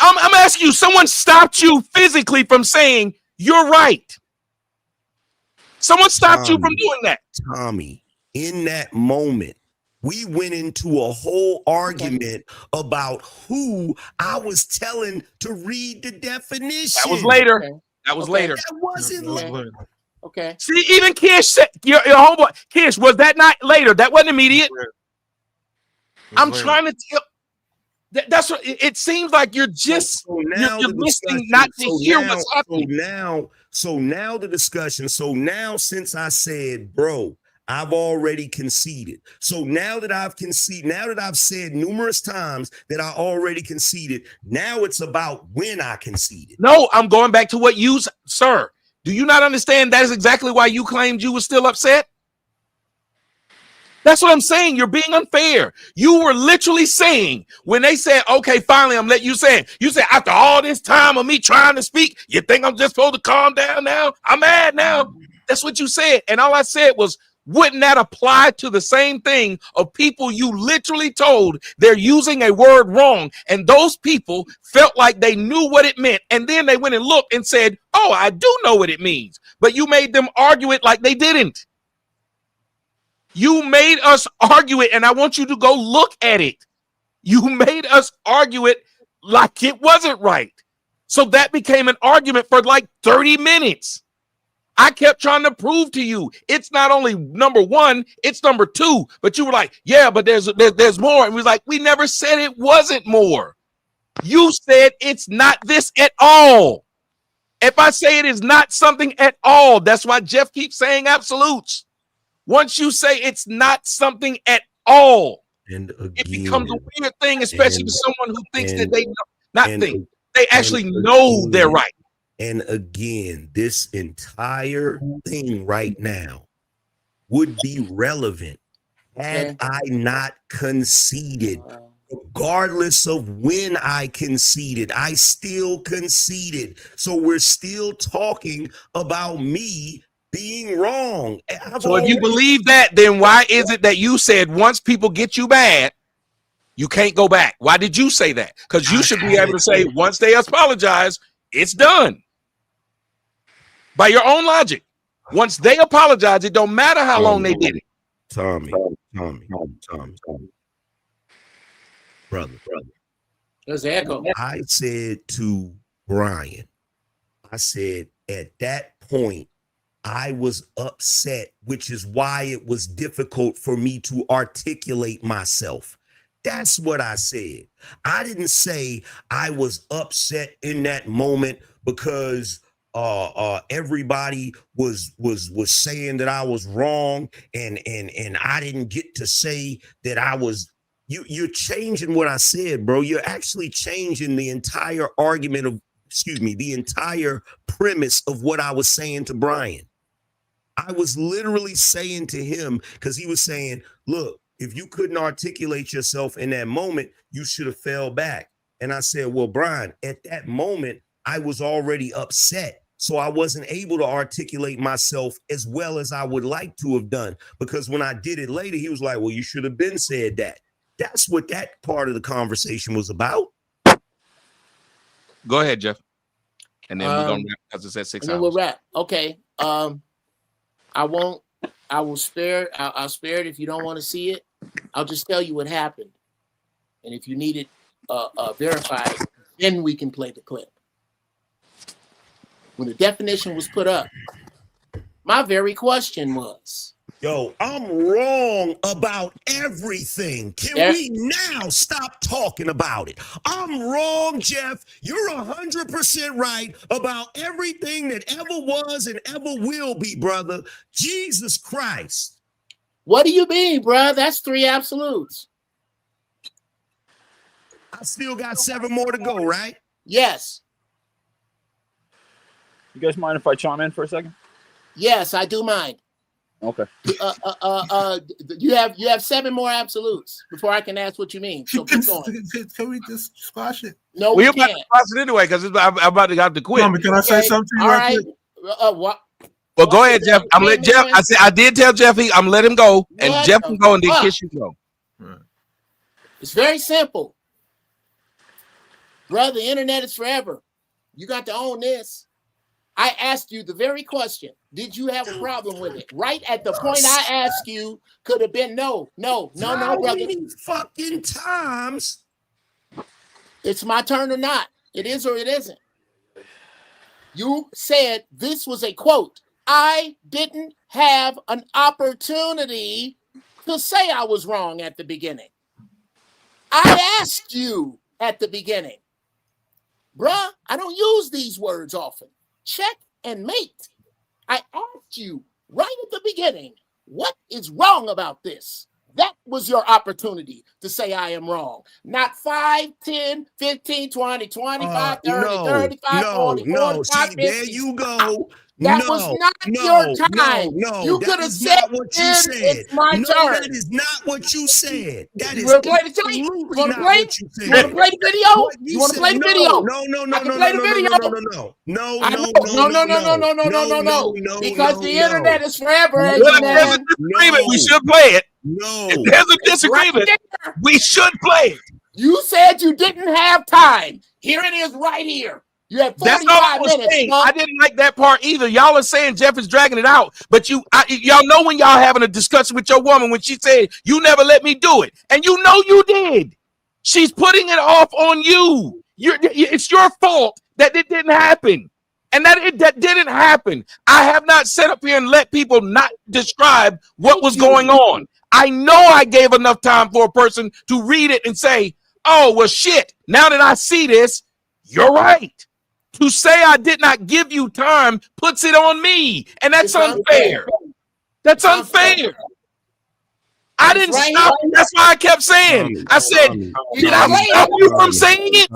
I'm asking you, someone stopped you physically from saying you're right. Someone stopped you from doing that. Tommy, in that moment, we went into a whole argument about who I was telling to read the definition. That was later. That was later. That wasn't later. Okay. See, even Kish said, your homeboy, Kish, was that not later? That wasn't immediate. I'm trying to tell. That's what it seems like. You're just you're listening, not to hear what's happening. So now the discussion. So now, since I said, bro, I've already conceded. So now that I've conceded, now that I've said numerous times that I already conceded, now it's about when I conceded. No, I'm going back to what you, sir. Do you not understand? That is exactly why you claimed you were still upset. That's what I'm saying. You're being unfair. You were literally saying when they said, okay, finally, I'm letting you say it. You said, after all this time of me trying to speak, you think I'm just supposed to calm down now? I'm mad now. That's what you said. And all I said was, wouldn't that apply to the same thing of people you literally told they're using a word wrong? And those people felt like they knew what it meant. And then they went and looked and said, oh, I do know what it means. But you made them argue it like they didn't. You made us argue it, and I want you to go look at it. You made us argue it like it wasn't right. So that became an argument for like 30 minutes. I kept trying to prove to you it's not only number one, it's number two. But you were like, yeah, but there's more. And we was like, we never said it wasn't more. You said it's not this at all. If I say it is not something at all, that's why Jeff keeps saying absolutes. Once you say it's not something at all, and again, it becomes a weird thing, especially to someone who thinks that they know, they actually know they're right. And again, this entire thing right now would be relevant had I not conceded. Regardless of when I conceded, I still conceded. So we're still talking about me being wrong. So if you believe that, then why is it that you said once people get you bad, you can't go back? Why did you say that? Because you should be able to say once they apologize, it's done. By your own logic. Once they apologize, it don't matter how long they did it. Tommy. Brother. There's an echo. I said to Brian, I said at that point, I was upset, which is why it was difficult for me to articulate myself. That's what I said. I didn't say I was upset in that moment because everybody was saying that I was wrong, and I didn't get to say that I was. You're changing what I said, bro. You're actually changing the entire argument of the entire premise of what I was saying to Brian. I was literally saying to him, because he was saying, look, if you couldn't articulate yourself in that moment, you should have fell back. And I said, well, Brian, at that moment, I was already upset. So I wasn't able to articulate myself as well as I would like to have done. Because when I did it later, he was like, well, you should have been said that. That's what that part of the conversation was about. Go ahead, Jeff. And then we're going to wrap because it's at 6 hours. We'll wrap. Okay. I'll spare it if you don't want to see it. I'll just tell you what happened. And if you need it verified, then we can play the clip. When the definition was put up, my very question was, yo, I'm wrong about everything. Can we now stop talking about it? I'm wrong, Jeff. You're 100% right about everything that ever was and ever will be, brother. Jesus Christ. What do you mean, bro? That's 3 absolutes. I still got 7 more to go, right? Yes. You guys mind if I chime in for a second? Yes, I do mind. Okay. You have 7 more absolutes before I can ask what you mean. So keep going. Can we just squash it? No, we're we about can't. to squash it anyway because I'm about to have to quit. Tommy, can I say something to you? All right. Quick? Well, go ahead, Jeff. I'm let Jeff. I did tell Jeff I'm let him go, and What Jeff the can go and then fuck? Kiss you go. It's very simple. Bro, the internet is forever. You got to own this. I asked you the very question. Did you have a problem with it? Right at the point I asked you could have been no, How brother. many fucking times? It's my turn or not. It is or it isn't. You said this was a quote. I didn't have an opportunity to say I was wrong at the beginning. I asked you at the beginning. Bruh, I don't use these words often. Check and mate. I asked you right at the beginning, what is wrong about this? That was your opportunity to say I am wrong. Not 5, 10, 15, 20, 25, 30, 35, 40, 45, See, 50. there you go. That was not your time. You could have said what you said. It's my turn. That is not what you said. That is You want to play the tape? You absolutely want to not play? what you said. You want to play the video? What You want to said- play the video? No, I can play the video. No. Because the internet is forever. as Well, you if there's a know. disagreement, we should play it. No. If there's a disagreement, we should play it. You said you didn't have time. Here it is right here. You have That's all I 45 was minutes. saying. Huh? I didn't like that part either. Y'all are saying Jeff is dragging it out, but y'all know when y'all having a discussion with your woman when she said you never let me do it, and you know you did. She's putting it off on you. It's your fault that it didn't happen, and that didn't happen. I have not set up here and let people not describe what was going on. I know I gave enough time for a person to read it and say, "Oh well, shit." Now that I see this, you're right. To say I did not give you time puts it on me, and that's unfair. That's unfair. I didn't stop. That's why I kept saying. I said, did I stop you from saying it?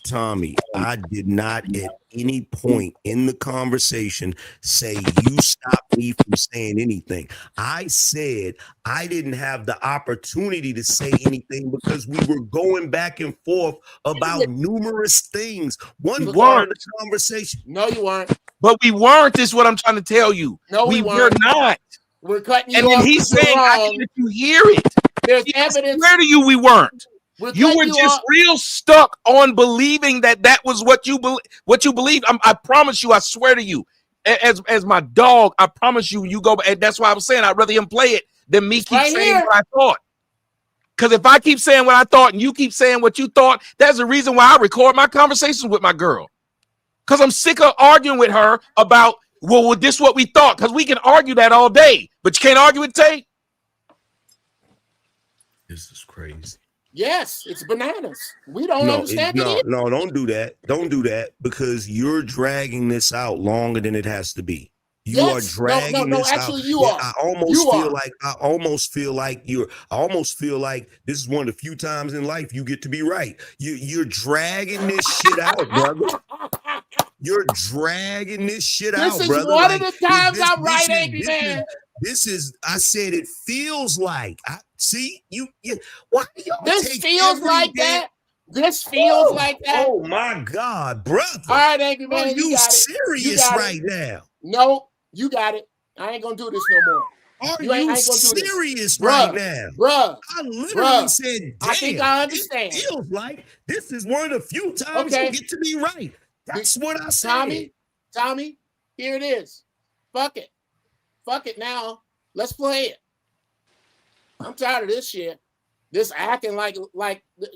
Tommy, I did not at any point in the conversation say you stopped me from saying anything. I said I didn't have the opportunity to say anything because we were going back and forth about numerous things. One part of the conversation. No, you weren't. But we weren't, is what I'm trying to tell you. No, we were weren't. not. We're cutting you And off. then he's You're saying, I wrong. can let you hear it. There's evidence. Where do you we weren't? We're You cutting were you just off. real stuck on believing that was what you believe. I promise you, I swear to you, as my dog, I promise you, you go. And that's why I was saying I'd rather him play it than me keep right saying here. what I thought. Because if I keep saying what I thought and you keep saying what you thought, that's the reason why I record my conversations with my girl. Because I'm sick of arguing with her about, well, this what we thought. Because we can argue that all day, but you can't argue with tape. This is crazy. Yes, it's bananas. We don't understand it either. No, don't do that. Don't do that because you're dragging this out longer than it has to be. You are dragging this actually, out. you are. I almost feel like this is one of the few times in life you get to be right. You're dragging this shit out, brother. You're dragging this shit This out, is brother. one of Like, the times this- I'm right, this is- Angry this is- Man. This is, I said, it feels like. I see you. Why do y'all This take feels every like day- that. This feels Oh, like that. Oh my God, brother! All right, Angry Man, Are you got it. serious You got it. right now? No, you got it. I ain't gonna do this no more. Are You ain't- you I ain't gonna do this. serious Bruh, right now? Bruh, I literally bruh, said, damn, I think I understand. It feels like this is one of the few times Okay. you get to be right. That's what I said. Tommy, here it is. Fuck it. Fuck it now. Let's play it. I'm tired of this shit. This acting like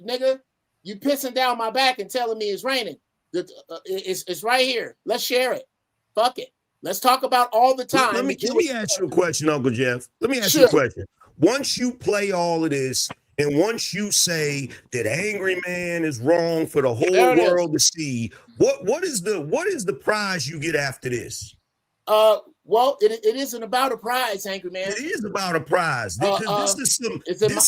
nigga, you pissing down my back and telling me it's raining. It's right here. Let's share it. Fuck it. Let's talk about all the time. Let me ask you a question, Uncle Jeff. Let me ask you a question. Once you play all of this, and once you say that Angry Man is wrong for the whole There it is. world to see, what is the prize you get after this? Well, it isn't about a prize, Angry Man. It is about a prize because this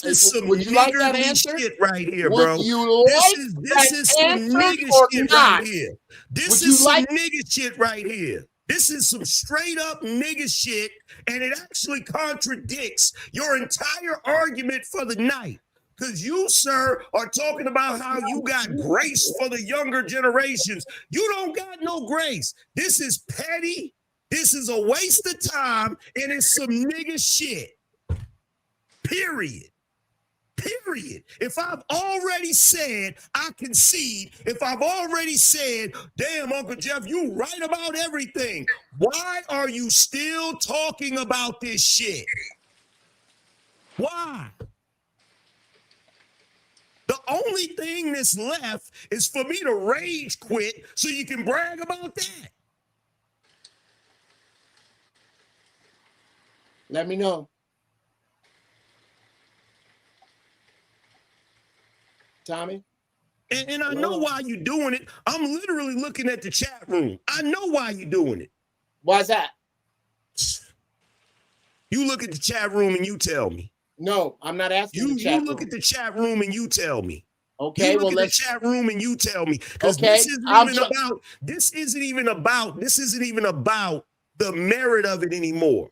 is some would you like that niggardly answer? shit right here, Would bro. you like This is some answer nigga or shit not? right here. This Would is you some like- nigga shit right here. This is some straight up nigga shit, and it actually contradicts your entire argument for the night. Because you, sir, are talking about how you got grace for the younger generations. You don't got no grace. This is petty. This is a waste of time, and it's some nigga shit. Period. Period. If I've already said I concede, if I've already said, damn, Uncle Jeff, you right about everything, why are you still talking about this shit? Why? The only thing that's left is for me to rage quit so you can brag about that. Let me know. Tommy? And I know why you're doing it. I'm literally looking at the chat room. I know why you're doing it. Why's that? You look at the chat room and you tell me. No, I'm not asking You, the chat you look room. at the chat room and you tell me. Okay, you well, look at let's- the chat room and you tell me. Because Okay, this isn't even about the merit of it anymore.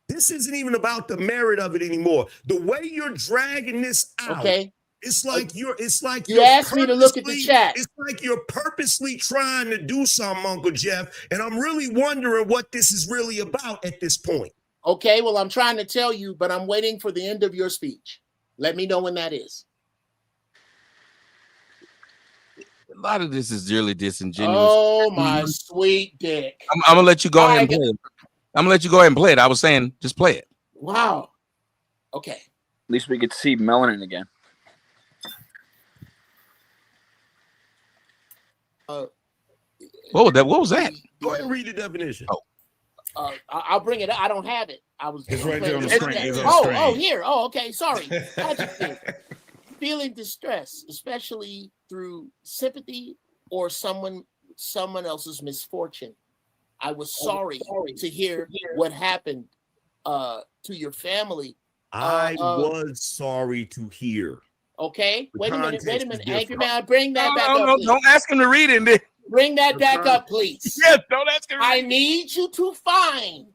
This isn't even about the merit of it anymore. The way you're dragging this out, Okay. it's like You you're asked me to look at the purposely- chat. It's like you're purposely trying to do something, Uncle Jeff. And I'm really wondering what this is really about at this point. Okay, well, I'm trying to tell you, but I'm waiting for the end of your speech. Let me know when that is. A lot of this is really disingenuous. Oh, my sweet dick. I'm gonna let you go ahead and I- play it. I'm gonna let you go ahead and play it. I was saying, just play it. Wow. Okay. At least we get to see melanin again. What was that? Go ahead and read the definition. I'll bring it up. I don't have it. I was. It's right there on the Okay. screen. It's on the Oh, screen. here. Oh, okay. Sorry. Adjective. Feeling distress, especially through sympathy or someone else's misfortune. I was sorry to hear what happened to your family. I was sorry to hear. Okay. The Wait a minute. context is Angry different. Man, bring that back up. No, please. don't ask him to read it. Then. Bring that back up, please. Yes, don't ask him. I need you to find,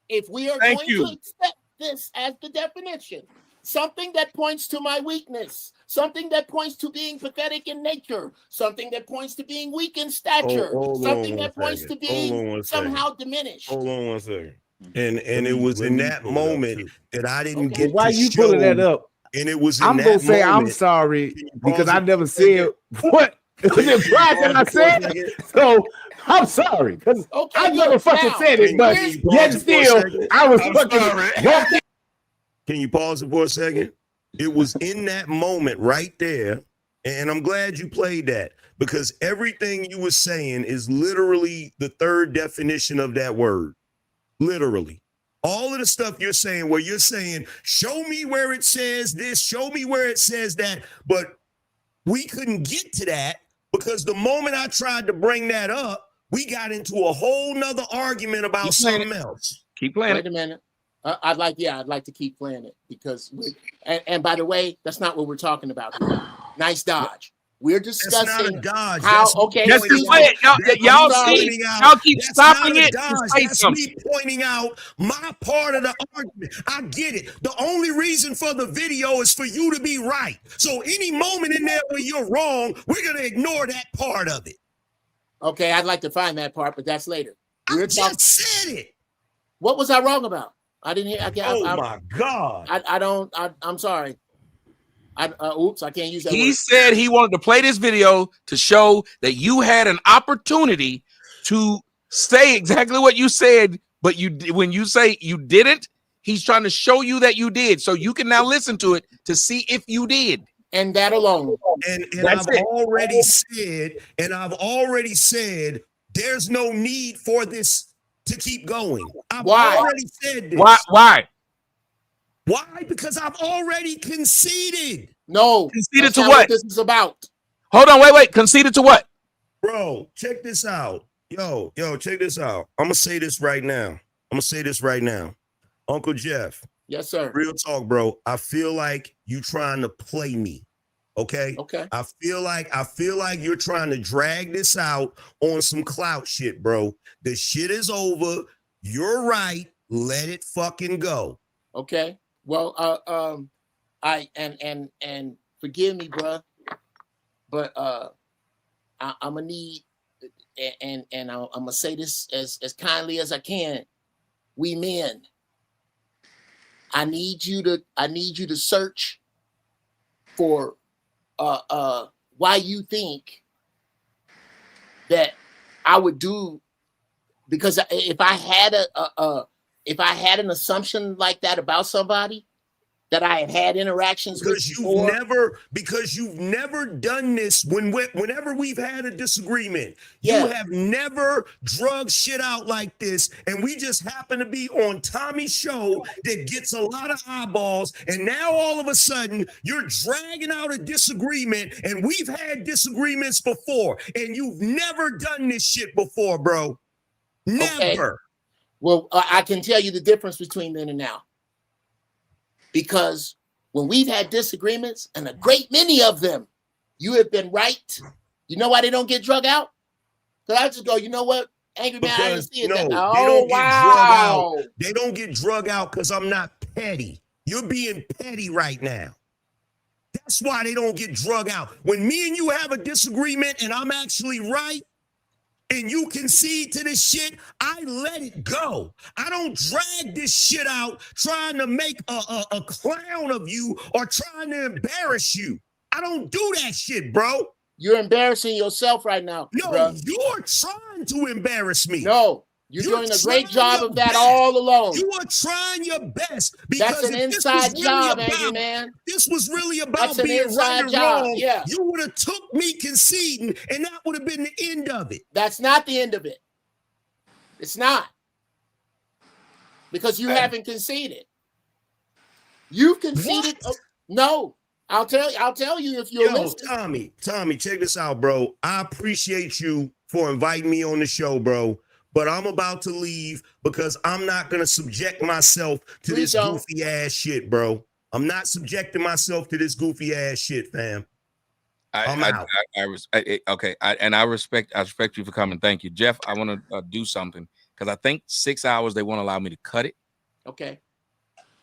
if we are Thank going you. to accept this as the definition, something that points to my weakness, something that points to being pathetic in nature, something that points to being weak in stature, hold on something one that points to second. Hold on being one second. somehow diminished. Hold on one second. And it was in that moment that I didn't Okay. get Why to you show, pulling that up? And it was in I'm that gonna say I'm moment- sorry because pause I it? never said what. It was implied that I said it. So I'm sorry because I never look, fucking now, said it, but here's- yet still I was I'm fucking. sorry. Can you pause it for a second? It was in that moment right there, and I'm glad you played that because everything you were saying is literally the third definition of that word. Literally. All of the stuff you're saying where you're saying, show me where it says this, show me where it says that, but we couldn't get to that because the moment I tried to bring that up, we got into a whole nother argument about Keep playing something else. Keep playing Wait a minute. I'd like to keep playing it because and by the way, that's not what we're talking about here. Nice dodge. We're That's not a discussing dodge. how. That's me Okay, Just pointing keep saying out. it. That's Y'all me see, pointing out. y'all keep That's stopping not a it to dodge. say That's something. me pointing out my part of the argument. I get it. The only reason for the video is for you to be right. So any moment in there where you're wrong, we're gonna ignore that part of it. Okay, I'd like to find that part, but that's later. I just said it. What was I wrong about? I didn't hear. Oh my God. I'm sorry. Oops, I can't use that He word. said he wanted to play this video to show that you had an opportunity to say exactly what you said, but when you say you didn't, he's trying to show you that you did. So you can now listen to it to see if you did. And that alone. And I've already said there's no need for this to keep going. I've already said this. Why? Why? Because I've already conceded. No. Conceded to what? This is about. Hold on, wait. Conceded to what? Bro, check this out. Yo, check this out. I'm gonna say this right now. Uncle Jeff. Yes, sir. Real talk, bro. I feel like you trying to play me. Okay. I feel like you're trying to drag this out on some clout shit, bro. The shit is over. You're right. Let it fucking go. Okay. Well, I forgive me, bro, but I'm gonna need, and I'm gonna say this as kindly as I can. We men, I need you to search for why you think that I would do, because if I had if I had an assumption like that about somebody, that I had interactions with before, because you've never done this whenever we've had a disagreement. You have never drug shit out like this, and we just happen to be on Tommy's show that gets a lot of eyeballs, and now all of a sudden you're dragging out a disagreement, and we've had disagreements before, and you've never done this shit before, bro. Never. Okay. Well, I can tell you the difference between then and now. Because when we've had disagreements, and a great many of them, you have been right. You know why they don't get drug out? Because I just go, you know what? Angry man, I didn't see it. They don't get drug out because I'm not petty. You're being petty right now. That's why they don't get drug out. When me and you have a disagreement and I'm actually right, and you concede to this shit, I let it go. I don't drag this shit out trying to make a clown of you or trying to embarrass you. I don't do that shit, bro. You're embarrassing yourself right now. No, bro. You're trying to embarrass me. No, you're doing a great job of that all alone. You are trying your best. That's an inside job, Angry man. This was really about an being right inside and job. wrong. Yeah. You would have took me conceding, and that would have been the end of it. That's not the end of it. It's not. Because you haven't conceded. You've conceded. No. I'll tell you if you're listening. Tommy, check this out, bro. I appreciate you for inviting me on the show, bro. But I'm about to leave because I'm not going to subject myself to this goofy ass shit, bro. I'm not subjecting myself to this goofy ass shit, fam. I'm out. I respect you for coming. Thank you, Jeff. I want to do something because I think 6 hours they won't allow me to cut it. Okay.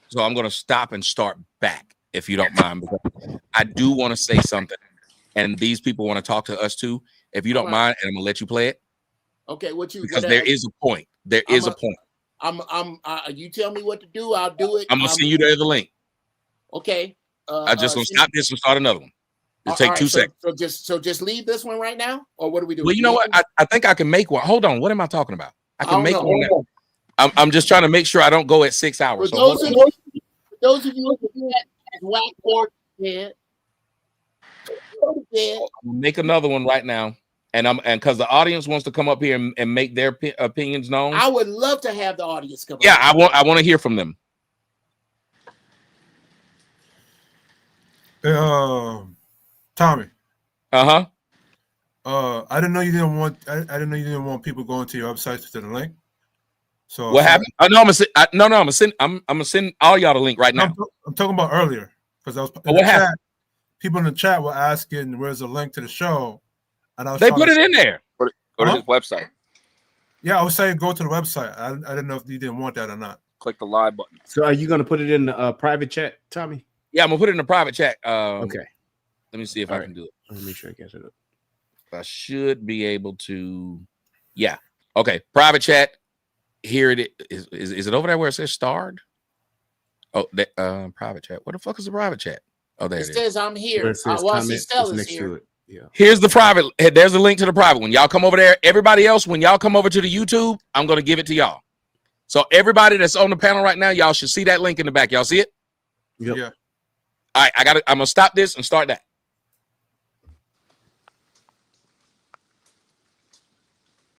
So I'm going to stop and start back if you don't mind. Because I do want to say something, and these people want to talk to us too. If you don't mind, and I'm going to let you play it. Okay, because there is a point. There is a point. You tell me what to do, I'll do it. I'm gonna send you the other link. Okay. I just gonna stop this and start another one. It'll take 2 seconds. So just leave this one right now, or what do we do? Well, you know what? I think I can make one. Hold on. What am I talking about? I can make one now. I'm just trying to make sure I don't go at 6 hours. For those of you who had whack board head, make another one right now. And because the audience wants to come up here and make their opinions known. I would love to have the audience come up. Yeah, I want to hear from them. Tommy. I didn't know you didn't want. I didn't know you didn't want people going to your website to the link. So what happened? I'm gonna send all y'all the link right now. I'm talking about earlier because I was. What happened? people in the chat were asking where's the link to the show, and I was They trying put to- it in there. Go to his website. Yeah, I was saying go to the website. I didn't know if you didn't want that or not. Click the live button. So are you gonna put it in the private chat, Tommy? Yeah, I'm gonna put it in the private chat. Okay. Let me see if I can do it. Let me make sure I get it up. I should be able to. Yeah. Okay. Private chat. Here it is. Is it over there where it says starred? Oh, that private chat. What the fuck is the private chat? Oh, there It it is. says I'm here. Where it says Well, I see comment, Stella's it's next here. to it. Yeah. Here's the private. There's a link to the private one. Y'all come over there. Everybody else, when y'all come over to the YouTube, I'm gonna give it to y'all. So everybody that's on the panel right now, y'all should see that link in the back. Y'all see it? Yep. Yeah. All right, I'm gonna stop this and start that.